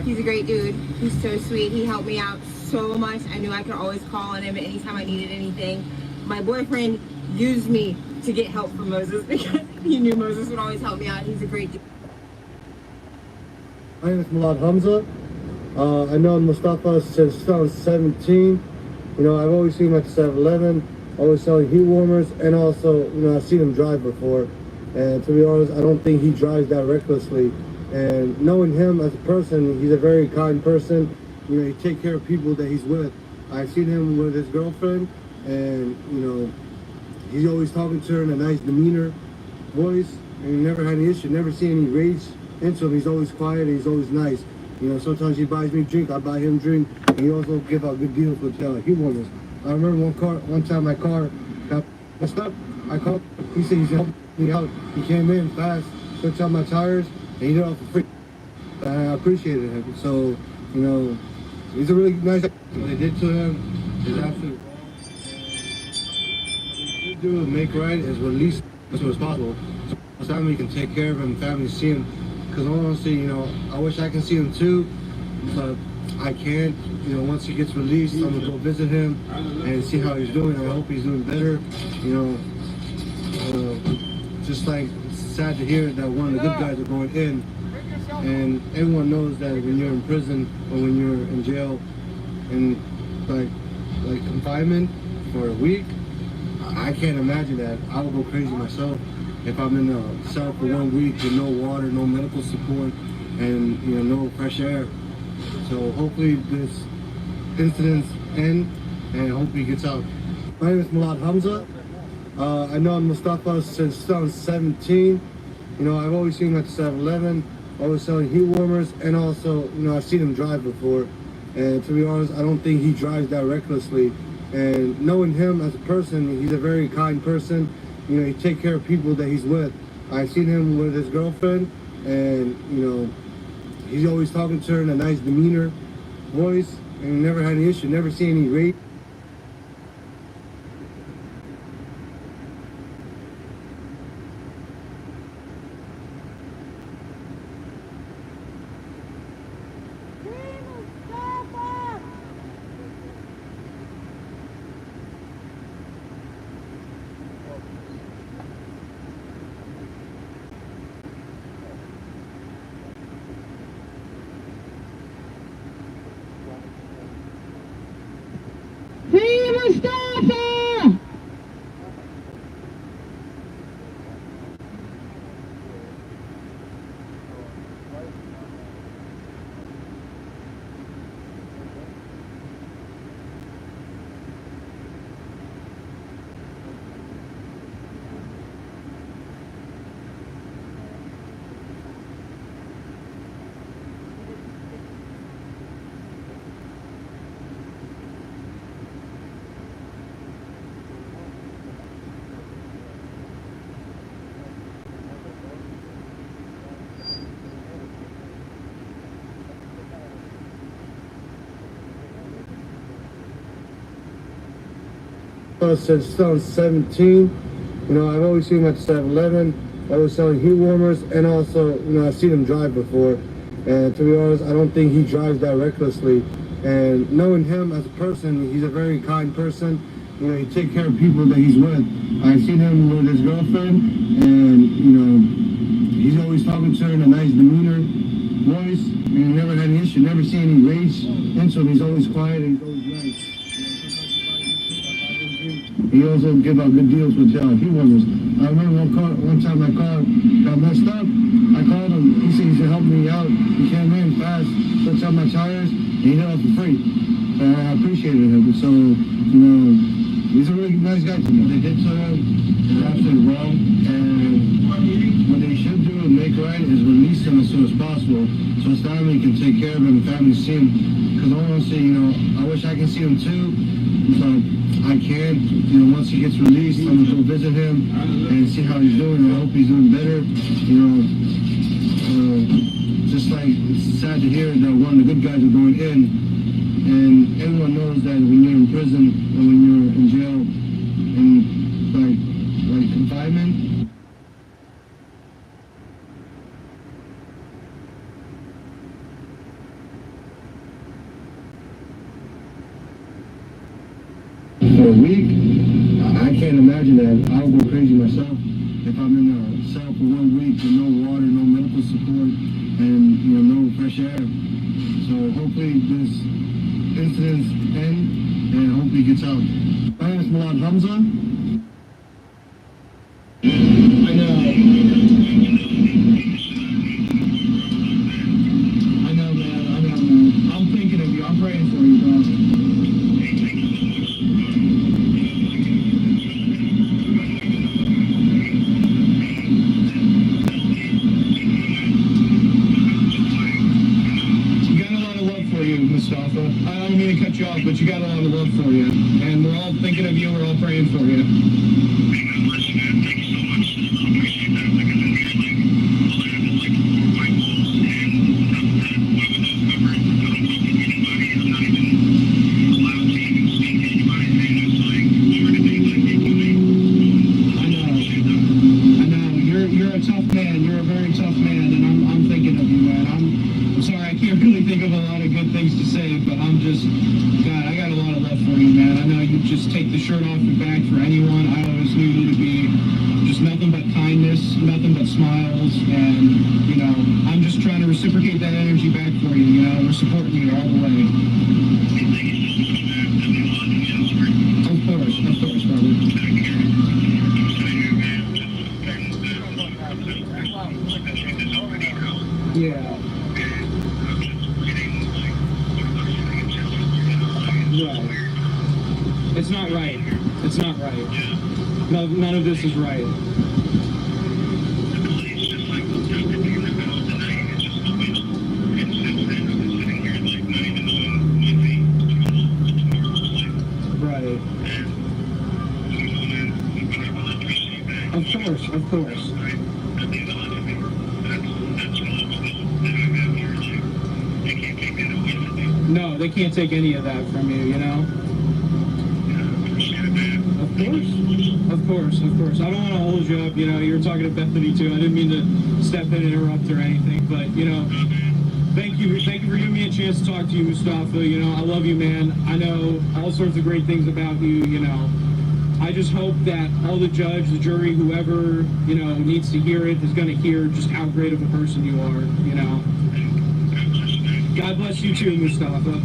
He's a great dude. He's so sweet. He helped me out so much. I knew I could always call on him anytime I needed anything. My boyfriend used me to get help from Moses because he knew Moses would always help me out. He's a great dude. My name is Malad Hamza. I know Mustafa since 2017. You know, I've always seen him at the 7-Eleven, always selling heat warmers, and also, you know, I've seen him drive before. And to be honest, I don't think he drives that recklessly. And knowing him as a person, he's a very kind person. You know, he takes care of people that he's with. I've seen him with his girlfriend, and, you know, he's always talking to her in a nice demeanor, voice, and he never had any issue, never seen any rage into him. He's always quiet and he's always nice. You know, sometimes he buys me drink, I buy him drink, and he also give out good deals with heat warmers. I remember one time my car got messed up. I called, he said he's helping me out. He came in fast, switched out my tires, and he did it all for free. I appreciated him. So, you know, he's a really nice guy. What they did to him is absolutely wrong. What he should do and make right is release as soon as possible. So family can take care of him, family see him. Because honestly, you know, I wish I can see him too, but I can't. You know, once he gets released, I'm gonna go visit him and see how he's doing. I hope he's doing better. You know, just like it's sad to hear that one of the good guys are going in, and everyone knows that when you're in prison or when you're in jail and like confinement for a week, I can't imagine that. I would go crazy myself. If I'm in a cell for 1 week with no water, no medical support, and, you know, no fresh air. So hopefully this incident's end, and hopefully he gets out. My name is Malad Hamza. I know Mustafa since 2017. You know, I've always seen him at the 7-Eleven, always selling heat warmers, and also, you know, I've seen him drive before. And to be honest, I don't think he drives that recklessly. And knowing him as a person, he's a very kind person. You know, he takes care of people that he's with. I've seen him with his girlfriend, and, you know, he's always talking to her in a nice demeanor, voice, and never had any issue, never seen any rage. Free Mustafa! Since 2017, you know, I've always seen him at the 7-Eleven, always selling heat warmers, and also, you know, I've seen him drive before. And to be honest, I don't think he drives that recklessly. And knowing him as a person, he's a very kind person. You know, he takes care of people that he's with. I've seen him with his girlfriend, and, you know, he's always talking to her in a nice demeanor, voice, and never had any issue, never seen any rage into him. He's always quiet and he's always nice. He also give out good deals with heat warmers. I remember one time my car got messed up. I called him. He said he should help me out. He came in fast, switched out my tires, and he did it for free. And I appreciated him. So, you know, he's a really nice guy to me. What they did to him is absolutely wrong. And what they should do and make right is release him as soon as possible, so his family can take care of him and family see him. Because honestly, you know, I wish I can see him too, but I can't. You know, once he gets released, I'm gonna go visit him and see how he's doing. I hope he's doing better. You know, just like it's sad to hear that one of the good guys are going in, and everyone knows that when you're in prison or when you're in jail and like confinement. for a week, I can't imagine that. I'll go crazy myself if I'm in a cell for 1 week with no water, no medical support, and no fresh air. So hopefully this incident's end, and hopefully he gets out. My name is Milad Hamza. I know, man. I'm thinking of you. I'm praying for you, bro. Mustafa. I don't mean to cut you off, but you got a lot of love for you. And we're all thinking of you, we're all praying for you. I know. You're a tough man. You're a very tough man, and I'm thinking of you, man. I'm sorry, I can't really think of a lot of good things to say, but I'm just, God, I got a lot of love for you, man. I know you just take the shirt off your back for anyone. I always knew you to be just nothing but kindness, nothing but smiles, and, I'm just trying to reciprocate that energy back for you, we're supporting you all the way. Of course, brother. Yeah. Right. It's not right. It's not right. No, none of this is right. Right. Of course. No, they can't take any of that from you, Of course. I don't want to hold you up, you were talking to Bethany too. I didn't mean to step in and interrupt or anything, but, thank you for giving me a chance to talk to you, Mustafa. I love you, man. I know all sorts of great things about you, I just hope that all the judge, the jury, whoever, needs to hear it is going to hear just how great of a person you are, God bless you too, Mustafa.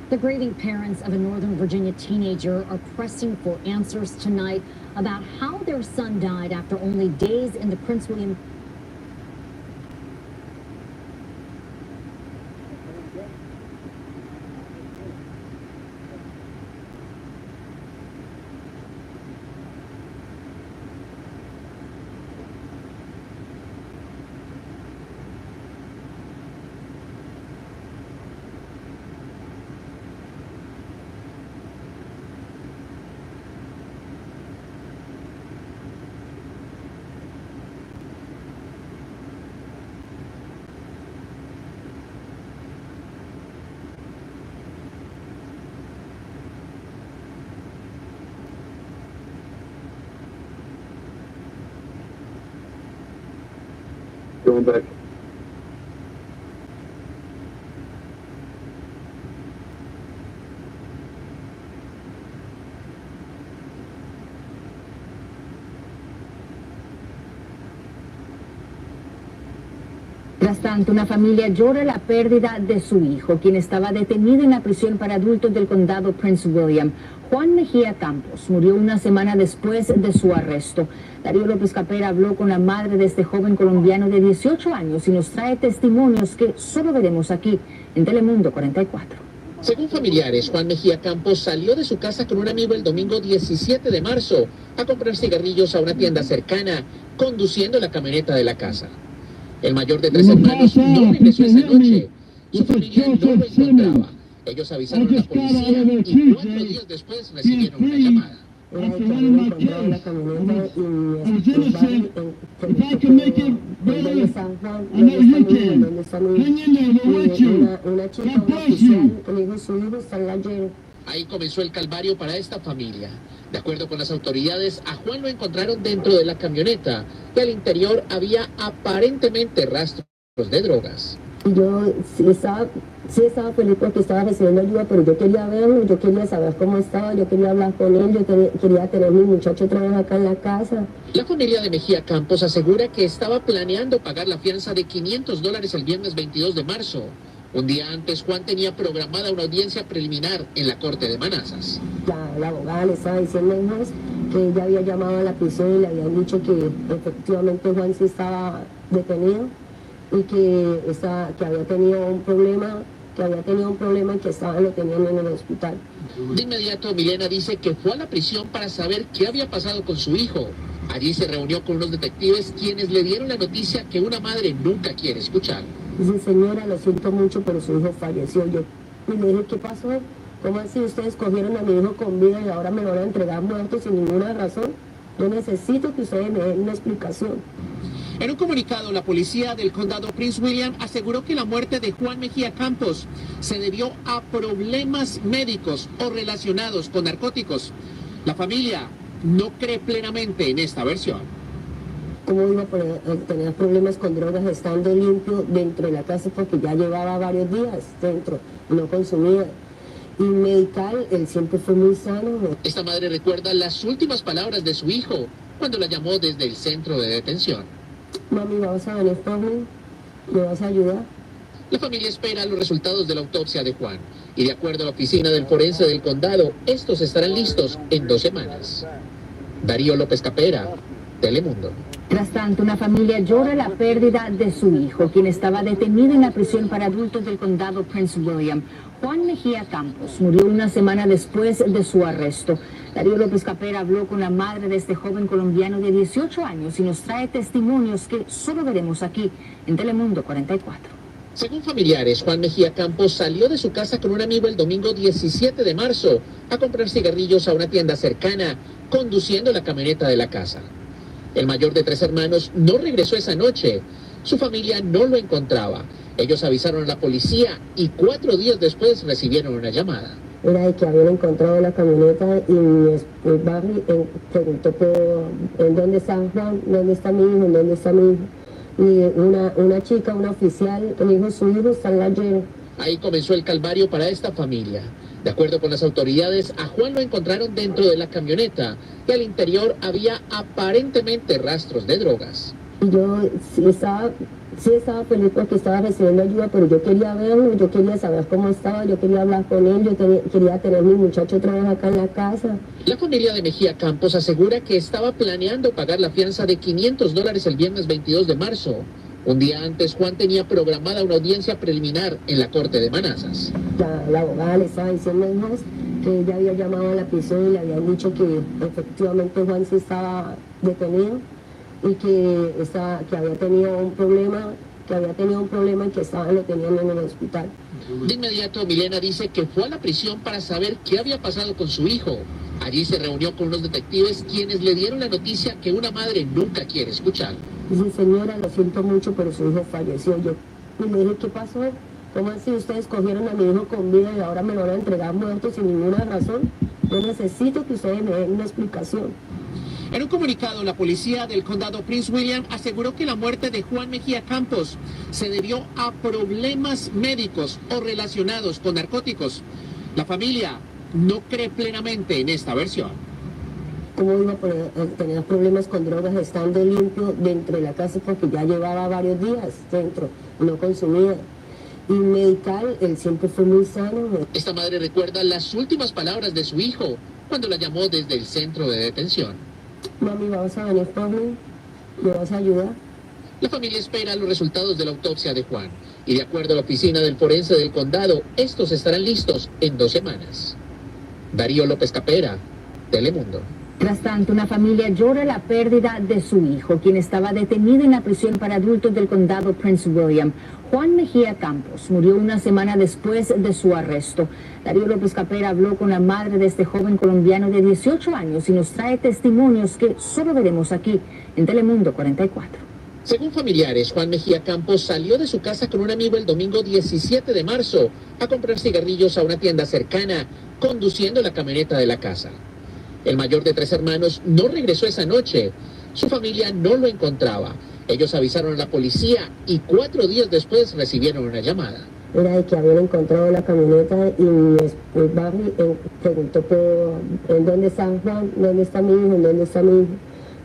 The grieving parents of a Northern Virginia teenager are pressing for answers tonight about how their son died after only days in the Prince William. Going back. Mientras tanto, una familia llora la pérdida de su hijo, quien estaba detenido en la prisión para adultos del condado Prince William. Juan Mejía Campos murió una semana después de su arresto. Darío López Capera habló con la madre de este joven colombiano de 18 años y nos trae testimonios que solo veremos aquí en Telemundo 44. Según familiares, Juan Mejía Campos salió de su casa con un amigo el domingo 17 de marzo a comprar cigarrillos a una tienda cercana, conduciendo la camioneta de la casa. El mayor de 3 hermanos no regresó esa noche. Su familia no lo encontraba. Ellos avisaron a la policía y 4 días después recibieron una llamada. Era de que habían encontrado la camioneta y donde está Juan, donde está una chica, un oficial, que le dijo su hijo está en la llena. Ahí comenzó el calvario para esta familia. De acuerdo con las autoridades, a Juan lo encontraron dentro de la camioneta y al interior había aparentemente rastros de drogas. Yo sí estaba feliz porque estaba recibiendo ayuda, pero yo quería verlo, yo quería saber cómo estaba, yo quería hablar con él, quería tener a mi muchacho otra vez acá en la casa. La familia de Mejía Campos asegura que estaba planeando pagar la fianza de $500 el viernes 22 de marzo. Un día antes, Juan tenía programada una audiencia preliminar en la corte de Manassas. La abogada le estaba diciendo al juez que ella había llamado a la prisión y le habían dicho que efectivamente Juan sí estaba detenido y que había tenido un problema, y que lo tenían en el hospital. De inmediato, Milena dice que fue a la prisión para saber qué había pasado con su hijo. Allí se reunió con unos detectives quienes le dieron la noticia que una madre nunca quiere escuchar. Dice, señora, lo siento mucho, pero su hijo falleció. Y le dije, ¿qué pasó? ¿Cómo así ustedes cogieron a mi hijo con vida y ahora me lo van a entregar muerto sin ninguna razón? Yo necesito que ustedes me den una explicación. En un comunicado, la policía del condado Prince William aseguró que la muerte de Juan Mejía Campos se debió a problemas médicos o relacionados con narcóticos. La familia no cree plenamente en esta versión. ¿Cómo iba a tener problemas con drogas estando limpio dentro de la casa? Porque ya llevaba varios días dentro, no consumía. Y medical, él siempre fue muy sano. Esta madre recuerda las últimas palabras de su hijo cuando la llamó desde el centro de detención. Mami, ¿vamos a venir por mí? ¿Me vas a ayudar? La familia espera los resultados de la autopsia de Juan y de acuerdo a la oficina del forense del condado, estos estarán listos en 2 semanas. Darío López Capera, Telemundo. Tras tanto, una familia llora la pérdida de su hijo, quien estaba detenido en la prisión para adultos del condado Prince William. Juan Mejía Campos murió una semana después de su arresto. Darío López Capera habló con la madre de este joven colombiano de 18 años y nos trae testimonios que solo veremos aquí en Telemundo 44. Según familiares, Juan Mejía Campos salió de su casa con un amigo el domingo 17 de marzo a comprar cigarrillos a una tienda cercana, conduciendo la camioneta de la casa. El mayor de 3 hermanos no regresó esa noche. Su familia no lo encontraba. Ellos avisaron a la policía y 4 días después recibieron una llamada. Era de que habían encontrado la camioneta y el Barry preguntó en dónde está Juan, dónde está mi hijo, dónde está mi hijo. Y una chica, una oficial, le dijo su hijo está en la llena. Ahí comenzó el calvario para esta familia. De acuerdo con las autoridades, a Juan lo encontraron dentro de la camioneta y al interior había aparentemente rastros de drogas. Yo sí estaba feliz porque estaba recibiendo ayuda, pero yo quería verlo, yo quería saber cómo estaba, yo quería hablar con él, quería tener a mi muchacho otra vez acá en la casa. La familia de Mejía Campos asegura que estaba planeando pagar la fianza de $500 el viernes 22 de marzo. Un día antes, Juan tenía programada una audiencia preliminar en la corte de Manassas. La abogada le estaba diciendo al juez que ella había llamado a la prisión y le habían dicho que efectivamente Juan sí estaba detenido y que había tenido un problema, y que lo tenían en el hospital. De inmediato, Milena dice que fue a la prisión para saber qué había pasado con su hijo. Allí se reunió con unos detectives quienes le dieron la noticia que una madre nunca quiere escuchar. Dice, señora, lo siento mucho, pero su hijo falleció. Y le dije, ¿qué pasó? ¿Cómo así ustedes cogieron a mi hijo con vida y ahora me lo van a entregar muerto sin ninguna razón? Yo necesito que ustedes me den una explicación. En un comunicado, la policía del condado Prince William aseguró que la muerte de Juan Mejía Campos se debió a problemas médicos o relacionados con narcóticos. La familia no cree plenamente en esta versión. ¿Cómo iba a tener problemas con drogas estando limpio dentro de la casa? Porque ya llevaba varios días dentro, no consumía. Y medical, él siempre fue muy sano. Esta madre recuerda las últimas palabras de su hijo cuando la llamó desde el centro de detención. Mami, ¿vamos a venir por mí? ¿Me vas a ayudar? La familia espera los resultados de la autopsia de Juan y Y de acuerdo a la oficina del forense del condado, estos estarán listos en 2 semanas. Darío López Capera, Telemundo. Mientras tanto, una familia llora la pérdida de su hijo, quien estaba detenido en la prisión para adultos del condado Prince William. Juan Mejía Campos murió una semana después de su arresto. Darío López Capera habló con la madre de este joven colombiano de 18 años y nos trae testimonios que solo veremos aquí en Telemundo 44. Según familiares, Juan Mejía Campos salió de su casa con un amigo el domingo 17 de marzo a comprar cigarrillos a una tienda cercana, conduciendo la camioneta de la casa. El mayor de 3 hermanos no regresó esa noche. Su familia no lo encontraba. Ellos avisaron a la policía y 4 días después recibieron una llamada. Era de que habían encontrado la camioneta y el Barry preguntó en dónde está Juan, dónde está mi hijo, en dónde está mi hijo.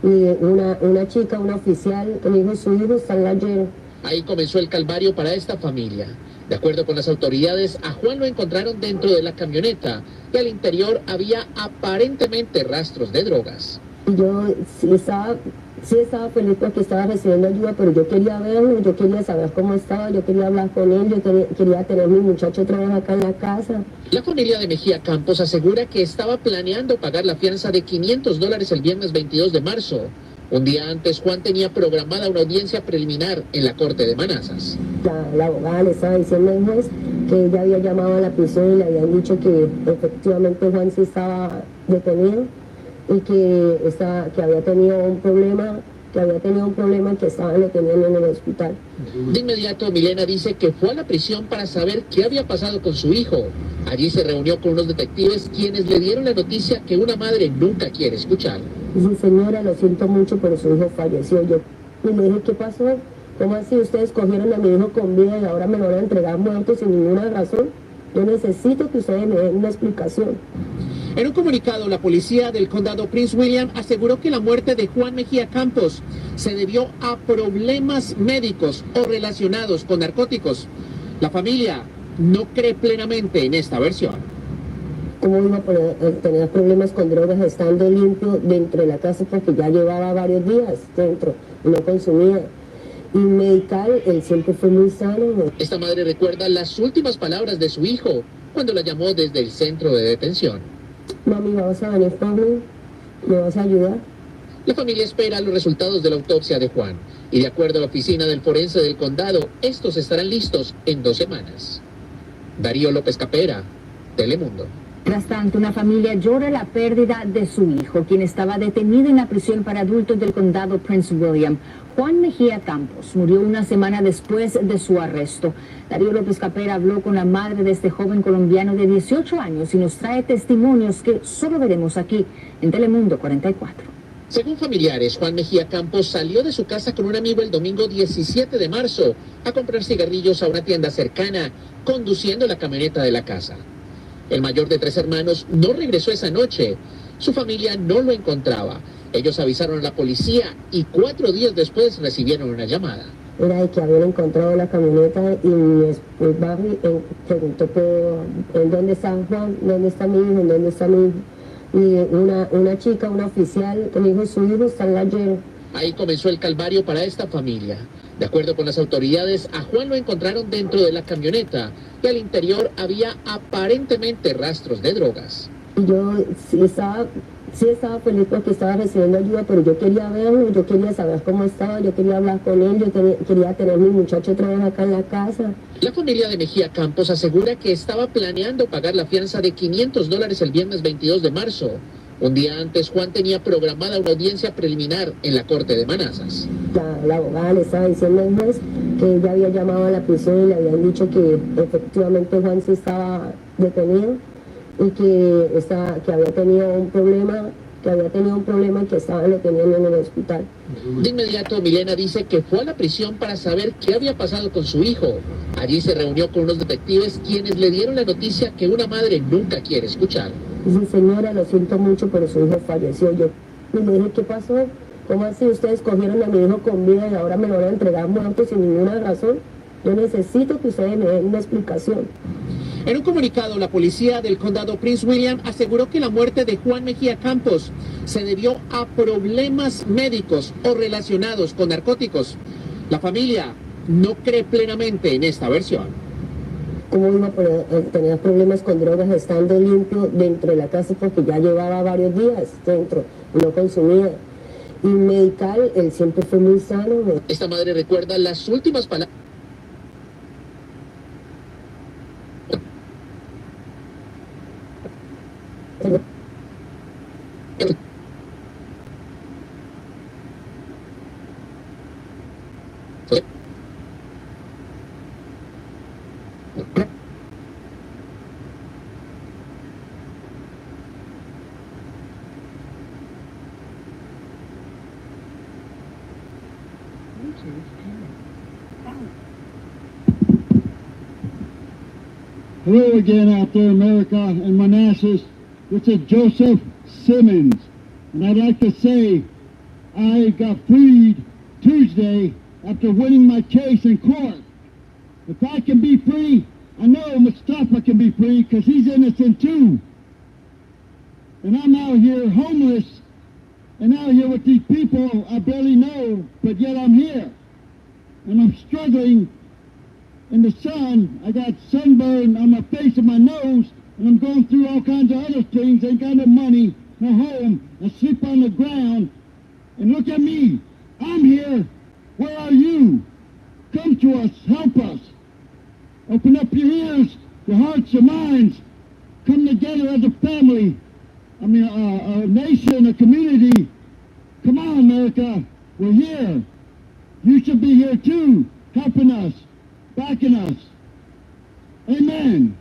Y una chica, una oficial, me dijo, su hijo está en la Yero. Ahí comenzó el calvario para esta familia. De acuerdo con las autoridades, a Juan lo encontraron dentro de la camioneta y al interior había aparentemente rastros de drogas. Yo sí estaba feliz porque estaba recibiendo ayuda, pero yo quería verlo, yo quería saber cómo estaba, yo quería hablar con él, quería tener a mi muchacho otra vez acá en la casa. La familia de Mejía Campos asegura que estaba planeando pagar la fianza de $500 el viernes 22 de marzo. Un día antes, Juan tenía programada una audiencia preliminar en la corte de Manassas. La abogada le estaba diciendo al juez que ella había llamado a la prisión y le habían dicho que efectivamente Juan sí estaba detenido y que había tenido un problema, que estaban deteniendo en el hospital. De inmediato, Milena dice que fue a la prisión para saber qué había pasado con su hijo. Allí se reunió con unos detectives quienes le dieron la noticia que una madre nunca quiere escuchar. Dice, señora, lo siento mucho, pero su hijo falleció. Y le dije, ¿qué pasó? ¿Cómo así ustedes cogieron a mi hijo con vida y ahora me lo van a entregar muerto sin ninguna razón? Yo necesito que ustedes me den una explicación. En un comunicado, la policía del condado Prince William aseguró que la muerte de Juan Mejía Campos se debió a problemas médicos o relacionados con narcóticos. La familia no cree plenamente en esta versión. ¿Cómo iba a tener problemas con drogas estando limpio dentro de la casa? Porque ya llevaba varios días dentro y no consumía. Y medical, él siempre fue muy sano. Esta madre recuerda las últimas palabras de su hijo cuando la llamó desde el centro de detención. Mami, ¿vas a venir por mí? ¿Me vas a ayudar? La familia espera los resultados de la autopsia de Juan y de acuerdo a la oficina del forense del condado, estos estarán listos en 2 semanas. Darío López Capera, Telemundo. Mientras tanto, una familia llora la pérdida de su hijo, quien estaba detenido en la prisión para adultos del condado Prince William. Juan Mejía Campos murió una semana después de su arresto. Darío López Capera habló con la madre de este joven colombiano de 18 años y nos trae testimonios que solo veremos aquí en Telemundo 44. Según familiares, Juan Mejía Campos salió de su casa con un amigo el domingo 17 de marzo a comprar cigarrillos a una tienda cercana, conduciendo la camioneta de la casa. El mayor de 3 hermanos no regresó esa noche. Su familia no lo encontraba. Ellos avisaron a la policía y 4 días después recibieron una llamada. Era de que habían encontrado la camioneta y el Barry preguntó en dónde está Juan, dónde está mi hijo, en dónde está mi hijo. Y una chica, una oficial, me dijo, su hijo está en la Yero. Ahí comenzó el calvario para esta familia. De acuerdo con las autoridades, a Juan lo encontraron dentro de la camioneta y al interior había aparentemente rastros de drogas. Yo sí estaba feliz porque estaba recibiendo ayuda, pero yo quería verlo, yo quería saber cómo estaba, yo quería hablar con él, quería tener a mi muchacho otra vez acá en la casa. La familia de Mejía Campos asegura que estaba planeando pagar la fianza de $500 el viernes 22 de marzo. Un día antes, Juan tenía programada una audiencia preliminar en la corte de Manassas. La abogada le estaba diciendo al juez que ella había llamado a la prisión y le habían dicho que efectivamente Juan sí estaba detenido y que había tenido un problema, que estaban deteniendo en el hospital. De inmediato, Milena dice que fue a la prisión para saber qué había pasado con su hijo. Allí se reunió con unos detectives quienes le dieron la noticia que una madre nunca quiere escuchar. Dice, señora, lo siento mucho, pero su hijo falleció. Y le dije, ¿qué pasó? ¿Cómo así ustedes cogieron a mi hijo con vida y ahora me lo van a entregar muerto sin ninguna razón? Yo necesito que ustedes me den una explicación. En un comunicado, la policía del condado Prince William aseguró que la muerte de Juan Mejía Campos se debió a problemas médicos o relacionados con narcóticos. La familia no cree plenamente en esta versión. ¿Cómo iba a tener problemas con drogas estando limpio dentro de la casa? Porque ya llevaba varios días dentro, no consumía. Y medical, él siempre fue muy sano. Esta madre recuerda las últimas palabras. Hello again out there, America and Manassas. This is Joseph Simmons, and I'd like to say I got freed Tuesday after winning my case in court. If I can be free, I know Mustafa can be free because he's innocent too. And I'm out here homeless and out here with these people I barely know, but yet I'm here. And I'm struggling in the sun. I got sunburn on my face and my nose, and I'm going through all kinds of other things. Ain't got no money, no home. I sleep on the ground. And look at me. I'm here. Where are you? Come to us. Help us. Open up your ears, your hearts, your minds. Come together as a family. I mean, a nation, a community. Come on, America. We're here. You should be here too, helping us, backing us. Amen.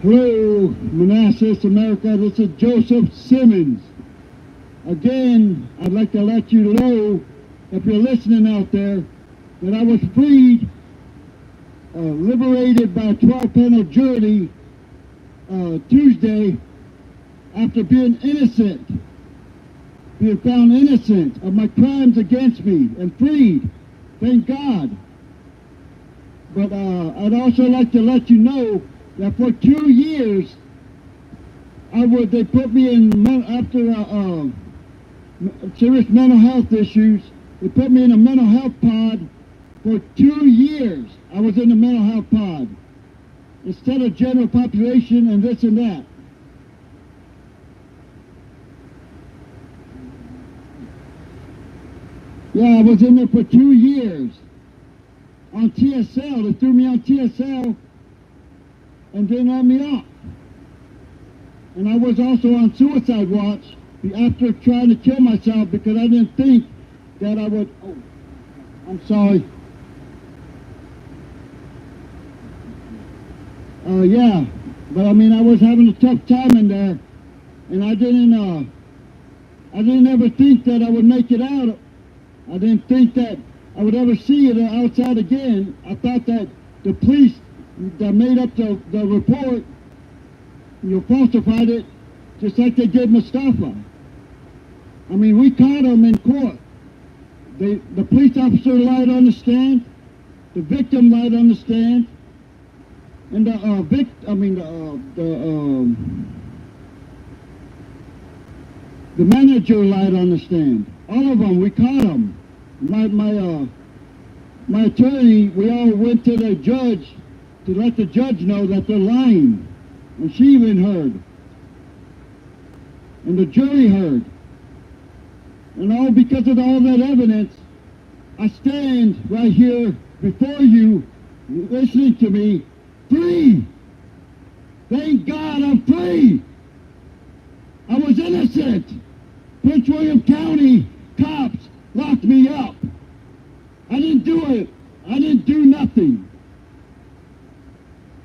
Hello, Manassas, America. This is Joseph Simmons. Again, I'd like to let you know, if you're listening out there, that I was freed, liberated by a 12-panel jury Tuesday after being innocent, being found innocent of my crimes against me and freed. Thank God. But I'd also like to let you know that for 2 years, they put me in, after serious mental health issues, they put me in a mental health pod. For 2 years, I was in the mental health pod, instead of general population and this and that. Yeah, I was in there for 2 years. On TSL, they threw me on TSL and didn't let me off. And I was also on suicide watch after trying to kill myself because I didn't think that I would, oh, I'm sorry. Yeah, but I mean, I was having a tough time in there, and I didn't ever think that I would make it out. I didn't think that I would ever see it outside again. I thought that the police that made up the report, falsified it, just like they did Mustafa. I mean, we caught them in court. The police officer lied on the stand, the victim lied on the stand, and the manager lied on the stand. All of them, we caught them. My attorney, we all went to the judge to let the judge know that they're lying. And she even heard. And the jury heard. And all because of all that evidence, I stand right here before you, listening to me, free. Thank God I'm free. I was innocent. Prince William County cops locked me up. I didn't do it. I didn't do nothing.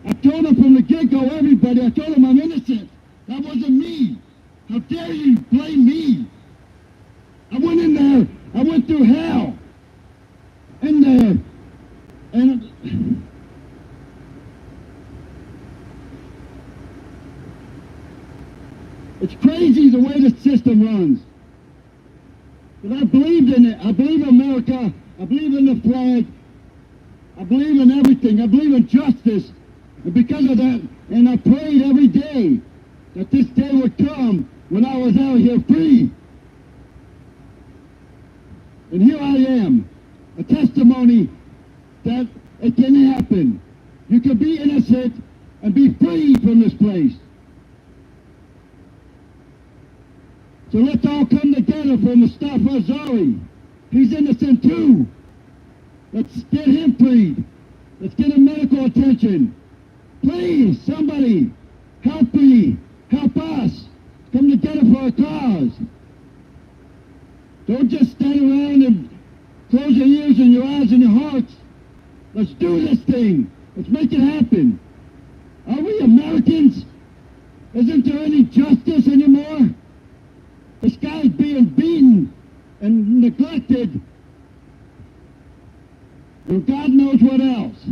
I told them from the get-go, everybody, I told them I'm innocent. That wasn't me. How dare you blame me? I went in there. I went through hell. In there. And it's crazy the way the system runs. But I believed in it. I believe in America. I believe in the flag. I believe in everything. I believe in justice. And because of that, and I prayed every day that this day would come when I was out here free. And here I am, a testimony that it can happen. You can be innocent and be free from this place. So let's all come together for Mustafa Aljazairi. He's innocent too. Let's get him freed. Let's get him medical attention. Please, somebody, help me, help us. Come together for a cause. Don't just stand around and close your ears and your eyes and your hearts. Let's do this thing. Let's make it happen. Are we Americans? Isn't there any justice anymore? This guy's being beaten and neglected. And God knows what else.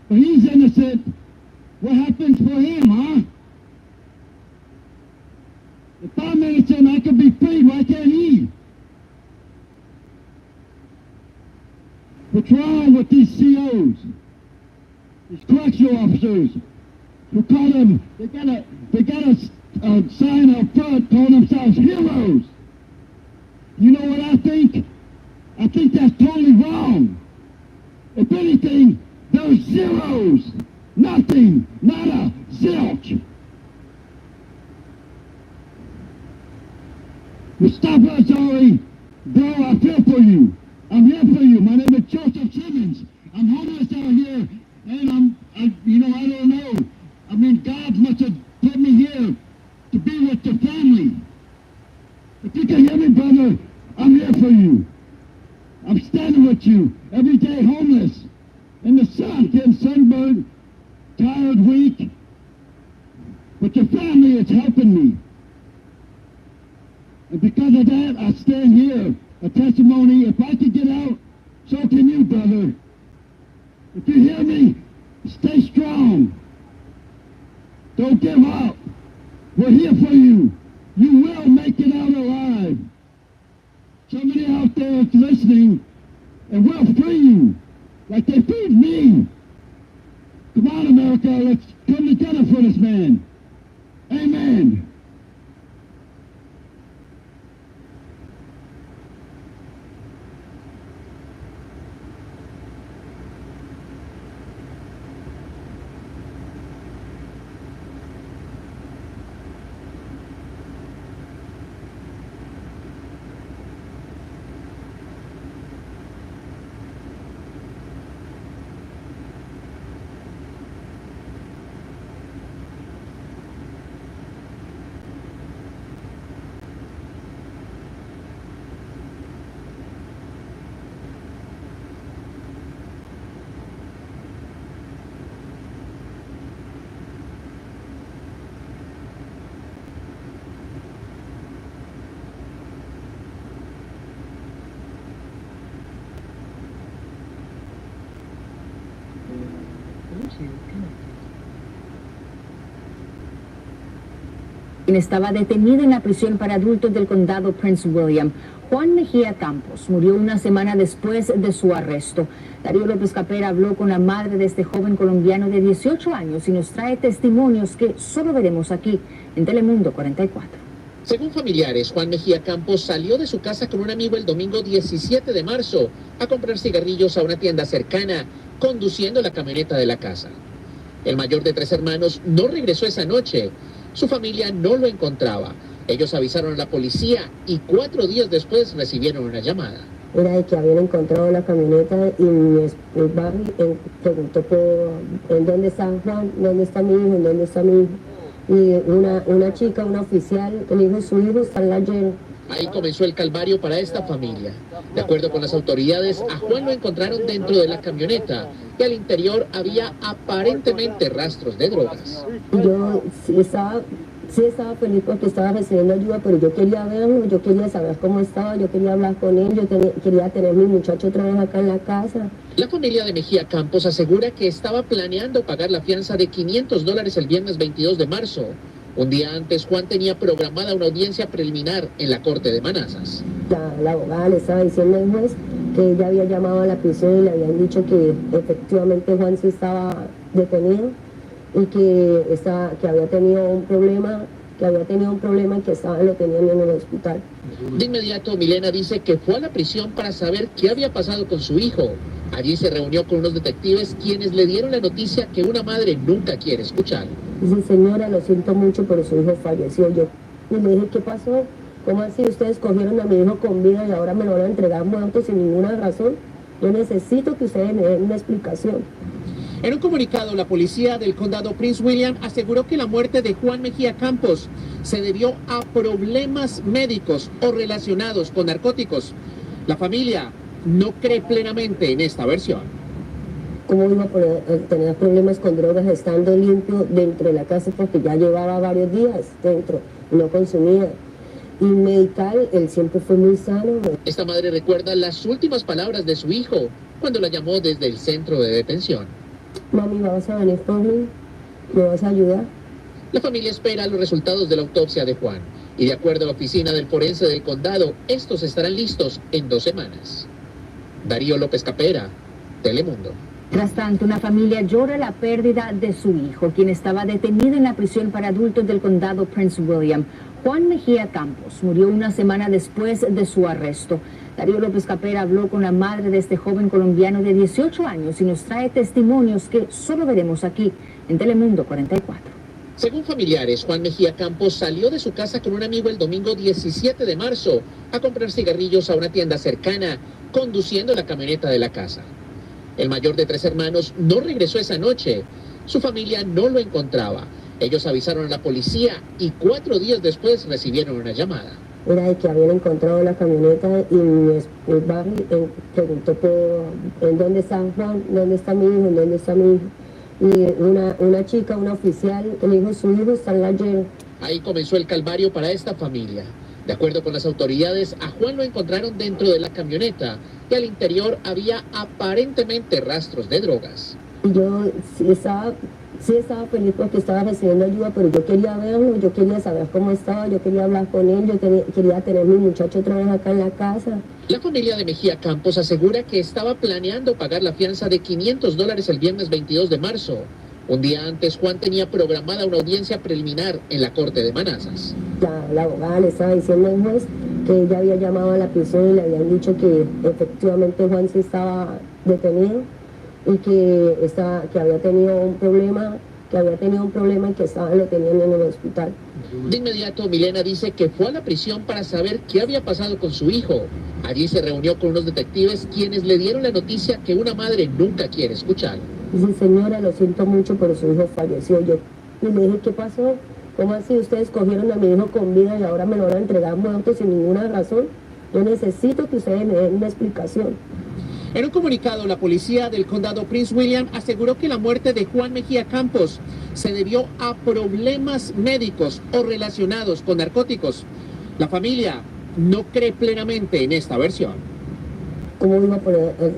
But he's innocent. What happens for him, huh? If I'm innocent, I can be freed. Why can't he? What's wrong with these COs? These correctional officers who call them, they got a sign up front calling themselves heroes. You know what I think? I think that's totally wrong. If anything, they're zeros. Nothing. Nada. Zilch. Mustafa Aljazairi, bro, I feel for you. I'm here for you. My name is Joseph Simmons. I'm homeless out here, and I don't know. I mean, God must have put me here to be with the family. If you can hear me, brother, I'm here for you. I'm standing with you every day, homeless, in the sun, getting sunburned, tired, weak, But your family is helping me. And because of that, I stand here, a testimony. If I could get out, so can you, brother. If you hear me, stay strong. Don't give up. We're here for you. You will make it out alive. Somebody out there is listening, and we'll free you like they freed me. Come on, America, let's come together for this man. Amen. Quien estaba detenido en la prisión para adultos del condado Prince William. Juan Mejía Campos murió una semana después de su arresto. Darío López Capera habló con la madre de este joven colombiano de 18 años y nos trae testimonios que solo veremos aquí en Telemundo 44. Según familiares, Juan Mejía Campos salió de su casa con un amigo el domingo 17 de marzo a comprar cigarrillos a una tienda cercana, conduciendo la camioneta de la casa. El mayor de 3 hermanos no regresó esa noche. Su familia no lo encontraba. Ellos avisaron a la policía y 4 días después recibieron una llamada. Era de que habían encontrado la camioneta y el Barry preguntó en dónde está Juan, dónde está mi hijo, en dónde está mi hijo. Y una chica, una oficial, que le dijo su hijo está en la llena. Ahí comenzó el calvario para esta familia. De acuerdo con las autoridades, a Juan lo encontraron dentro de la camioneta y al interior había aparentemente rastros de drogas. Yo sí estaba feliz porque estaba recibiendo ayuda, pero yo quería verlo, yo quería saber cómo estaba, yo quería hablar con él, quería tener a mi muchacho otra vez acá en la casa. La familia de Mejía Campos asegura que estaba planeando pagar la fianza de $500 el viernes 22 de marzo. Un día antes, Juan tenía programada una audiencia preliminar en la corte de Manassas. La abogada le estaba diciendo al juez que ella había llamado a la prisión y le habían dicho que efectivamente Juan sí estaba detenido y que había tenido un problema, y que lo tenían en el hospital. De inmediato, Milena dice que fue a la prisión para saber qué había pasado con su hijo. Allí se reunió con unos detectives quienes le dieron la noticia que una madre nunca quiere escuchar. Dice, señora, lo siento mucho, pero su hijo falleció. Y le dije, ¿qué pasó? ¿Cómo así? Ustedes cogieron a mi hijo con vida y ahora me lo van a entregar muerto sin ninguna razón. Yo necesito que ustedes me den una explicación. En un comunicado, la policía del condado Prince William aseguró que la muerte de Juan Mejía Campos se debió a problemas médicos o relacionados con narcóticos. La familia no cree plenamente en esta versión. ¿Cómo iba a tener problemas con drogas estando limpio dentro de la casa? Porque ya llevaba varios días dentro y no consumía. Y medical, él siempre fue muy sano. Esta madre recuerda las últimas palabras de su hijo cuando la llamó desde el centro de detención. Mami, ¿vas a venir por mí? ¿Me vas a ayudar? La familia espera los resultados de la autopsia de Juan. Y de acuerdo a la oficina del forense del condado, estos estarán listos en 2 semanas. Darío López Capera, Telemundo. Tras tanto, una familia llora la pérdida de su hijo, quien estaba detenido en la prisión para adultos del condado Prince William. Juan Mejía Campos murió una semana después de su arresto. Darío López Capera habló con la madre de este joven colombiano de 18 años y nos trae testimonios que solo veremos aquí en Telemundo 44. Según familiares, Juan Mejía Campos salió de su casa con un amigo el domingo 17 de marzo a comprar cigarrillos a una tienda cercana, conduciendo la camioneta de la casa. El mayor de 3 hermanos no regresó esa noche. Su familia no lo encontraba. Ellos avisaron a la policía y 4 días después recibieron una llamada. Era de que habían encontrado la camioneta y el Barry preguntó en dónde está Juan, dónde está mi hijo, en dónde está mi hijo. y una chica, una oficial, el hijo de su hijo está en la yerba. Ahí comenzó el calvario para esta familia. De acuerdo con las autoridades, a Juan lo encontraron dentro de la camioneta y al interior había aparentemente rastros de drogas. Yo sí estaba feliz porque estaba recibiendo ayuda, pero yo quería verlo, yo quería saber cómo estaba, yo quería hablar con él, quería tener a mi muchacho otra vez acá en la casa. La familia de Mejía Campos asegura que estaba planeando pagar la fianza de $500 el viernes 22 de marzo. Un día antes, Juan tenía programada una audiencia preliminar en la corte de Manassas. La abogada le estaba diciendo al juez que ella había llamado a la prisión y le habían dicho que efectivamente Juan sí estaba detenido y que había tenido un problema, y que lo tenían en el hospital. De inmediato, Milena dice que fue a la prisión para saber qué había pasado con su hijo. Allí se reunió con unos detectives quienes le dieron la noticia que una madre nunca quiere escuchar. Dice, señora, lo siento mucho, pero su hijo falleció. Y le dije, ¿qué pasó? ¿Cómo así ustedes cogieron a mi hijo con vida y ahora me lo van a entregar muerto sin ninguna razón? Yo necesito que ustedes me den una explicación. En un comunicado, la policía del condado Prince William aseguró que la muerte de Juan Mejía Campos se debió a problemas médicos o relacionados con narcóticos. La familia no cree plenamente en esta versión. ¿Cómo iba a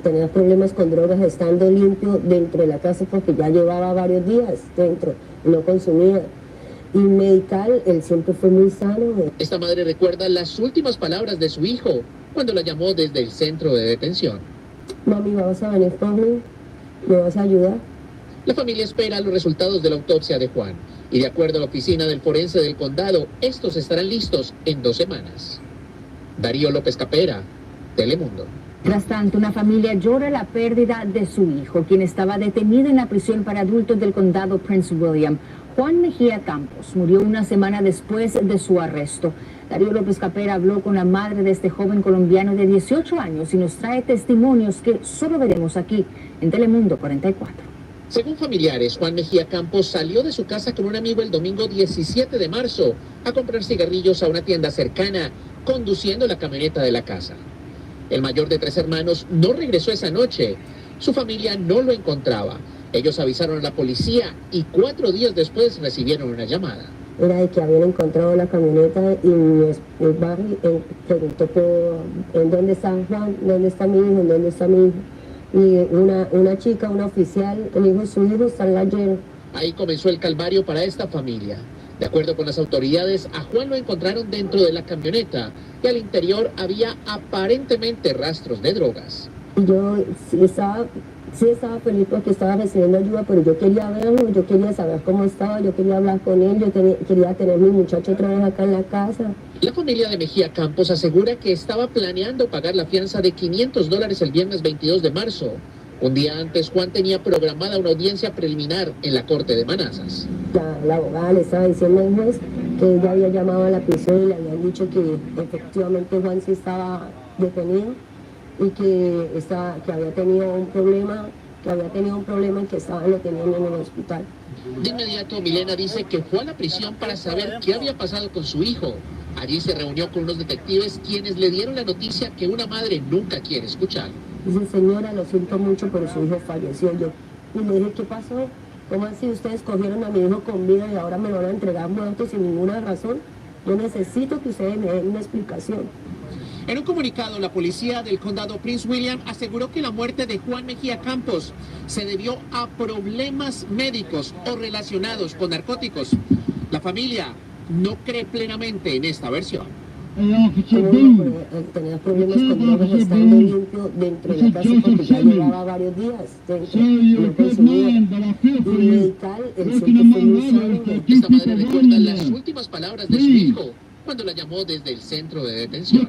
tener problemas con drogas estando limpio dentro de la casa? Porque ya llevaba varios días dentro y no consumía. Y medical, él siempre fue muy sano. Esta madre recuerda las últimas palabras de su hijo cuando la llamó desde el centro de detención. Mami, ¿vas a venir por mí? ¿Me vas a ayudar? La familia espera los resultados de la autopsia de Juan. Y de acuerdo a la oficina del forense del condado, estos estarán listos en 2 semanas. Darío López Capera, Telemundo. Tras tanto, una familia llora la pérdida de su hijo, quien estaba detenido en la prisión para adultos del condado Prince William. Juan Mejía Campos murió una semana después de su arresto. Darío López Capera habló con la madre de este joven colombiano de 18 años y nos trae testimonios que solo veremos aquí en Telemundo 44. Según familiares, Juan Mejía Campos salió de su casa con un amigo el domingo 17 de marzo a comprar cigarrillos a una tienda cercana, conduciendo la camioneta de la casa. El mayor de 3 hermanos no regresó esa noche. Su familia no lo encontraba. Ellos avisaron a la policía y 4 días después recibieron una llamada. Era de que habían encontrado la camioneta y mi barrio preguntó en dónde está Juan, dónde está mi hijo, dónde está mi hijo. Y una chica, una oficial, el hijo de su hijo está en la yerba. Ahí comenzó el calvario para esta familia. De acuerdo con las autoridades, a Juan lo encontraron dentro de la camioneta y al interior había aparentemente rastros de drogas. Yo sí estaba feliz porque estaba recibiendo ayuda, pero yo quería verlo, yo quería saber cómo estaba, yo quería hablar con él, quería tener a mi muchacho otra vez acá en la casa. La familia de Mejía Campos asegura que estaba planeando pagar la fianza de $500 el viernes 22 de marzo. Un día antes, Juan tenía programada una audiencia preliminar en la corte de Manassas. La abogada le estaba diciendo al juez que ella había llamado a la prisión y le habían dicho que efectivamente Juan sí estaba detenido y que había tenido un problema, y que lo tenían en el hospital. De inmediato, Milena dice que fue a la prisión para saber qué había pasado con su hijo. Allí se reunió con unos detectives quienes le dieron la noticia que una madre nunca quiere escuchar. Dice, señora, lo siento mucho, pero su hijo falleció. Y le dije, ¿qué pasó? ¿Cómo así ustedes cogieron a mi hijo con vida y ahora me lo van a entregar muerto sin ninguna razón? Yo necesito que ustedes me den una explicación. En un comunicado, la policía del condado Prince William aseguró que la muerte de Juan Mejía Campos se debió a problemas médicos o relacionados con narcóticos. La familia no cree plenamente en esta versión. Tenía problemas con drogas estando limpio dentro de la casa porque ya llevaba varios días dentro y no consumía. Y medical, él siempre fue muy sano. Esta madre recuerda las últimas palabras de su hijo cuando la llamó desde el centro de detención. La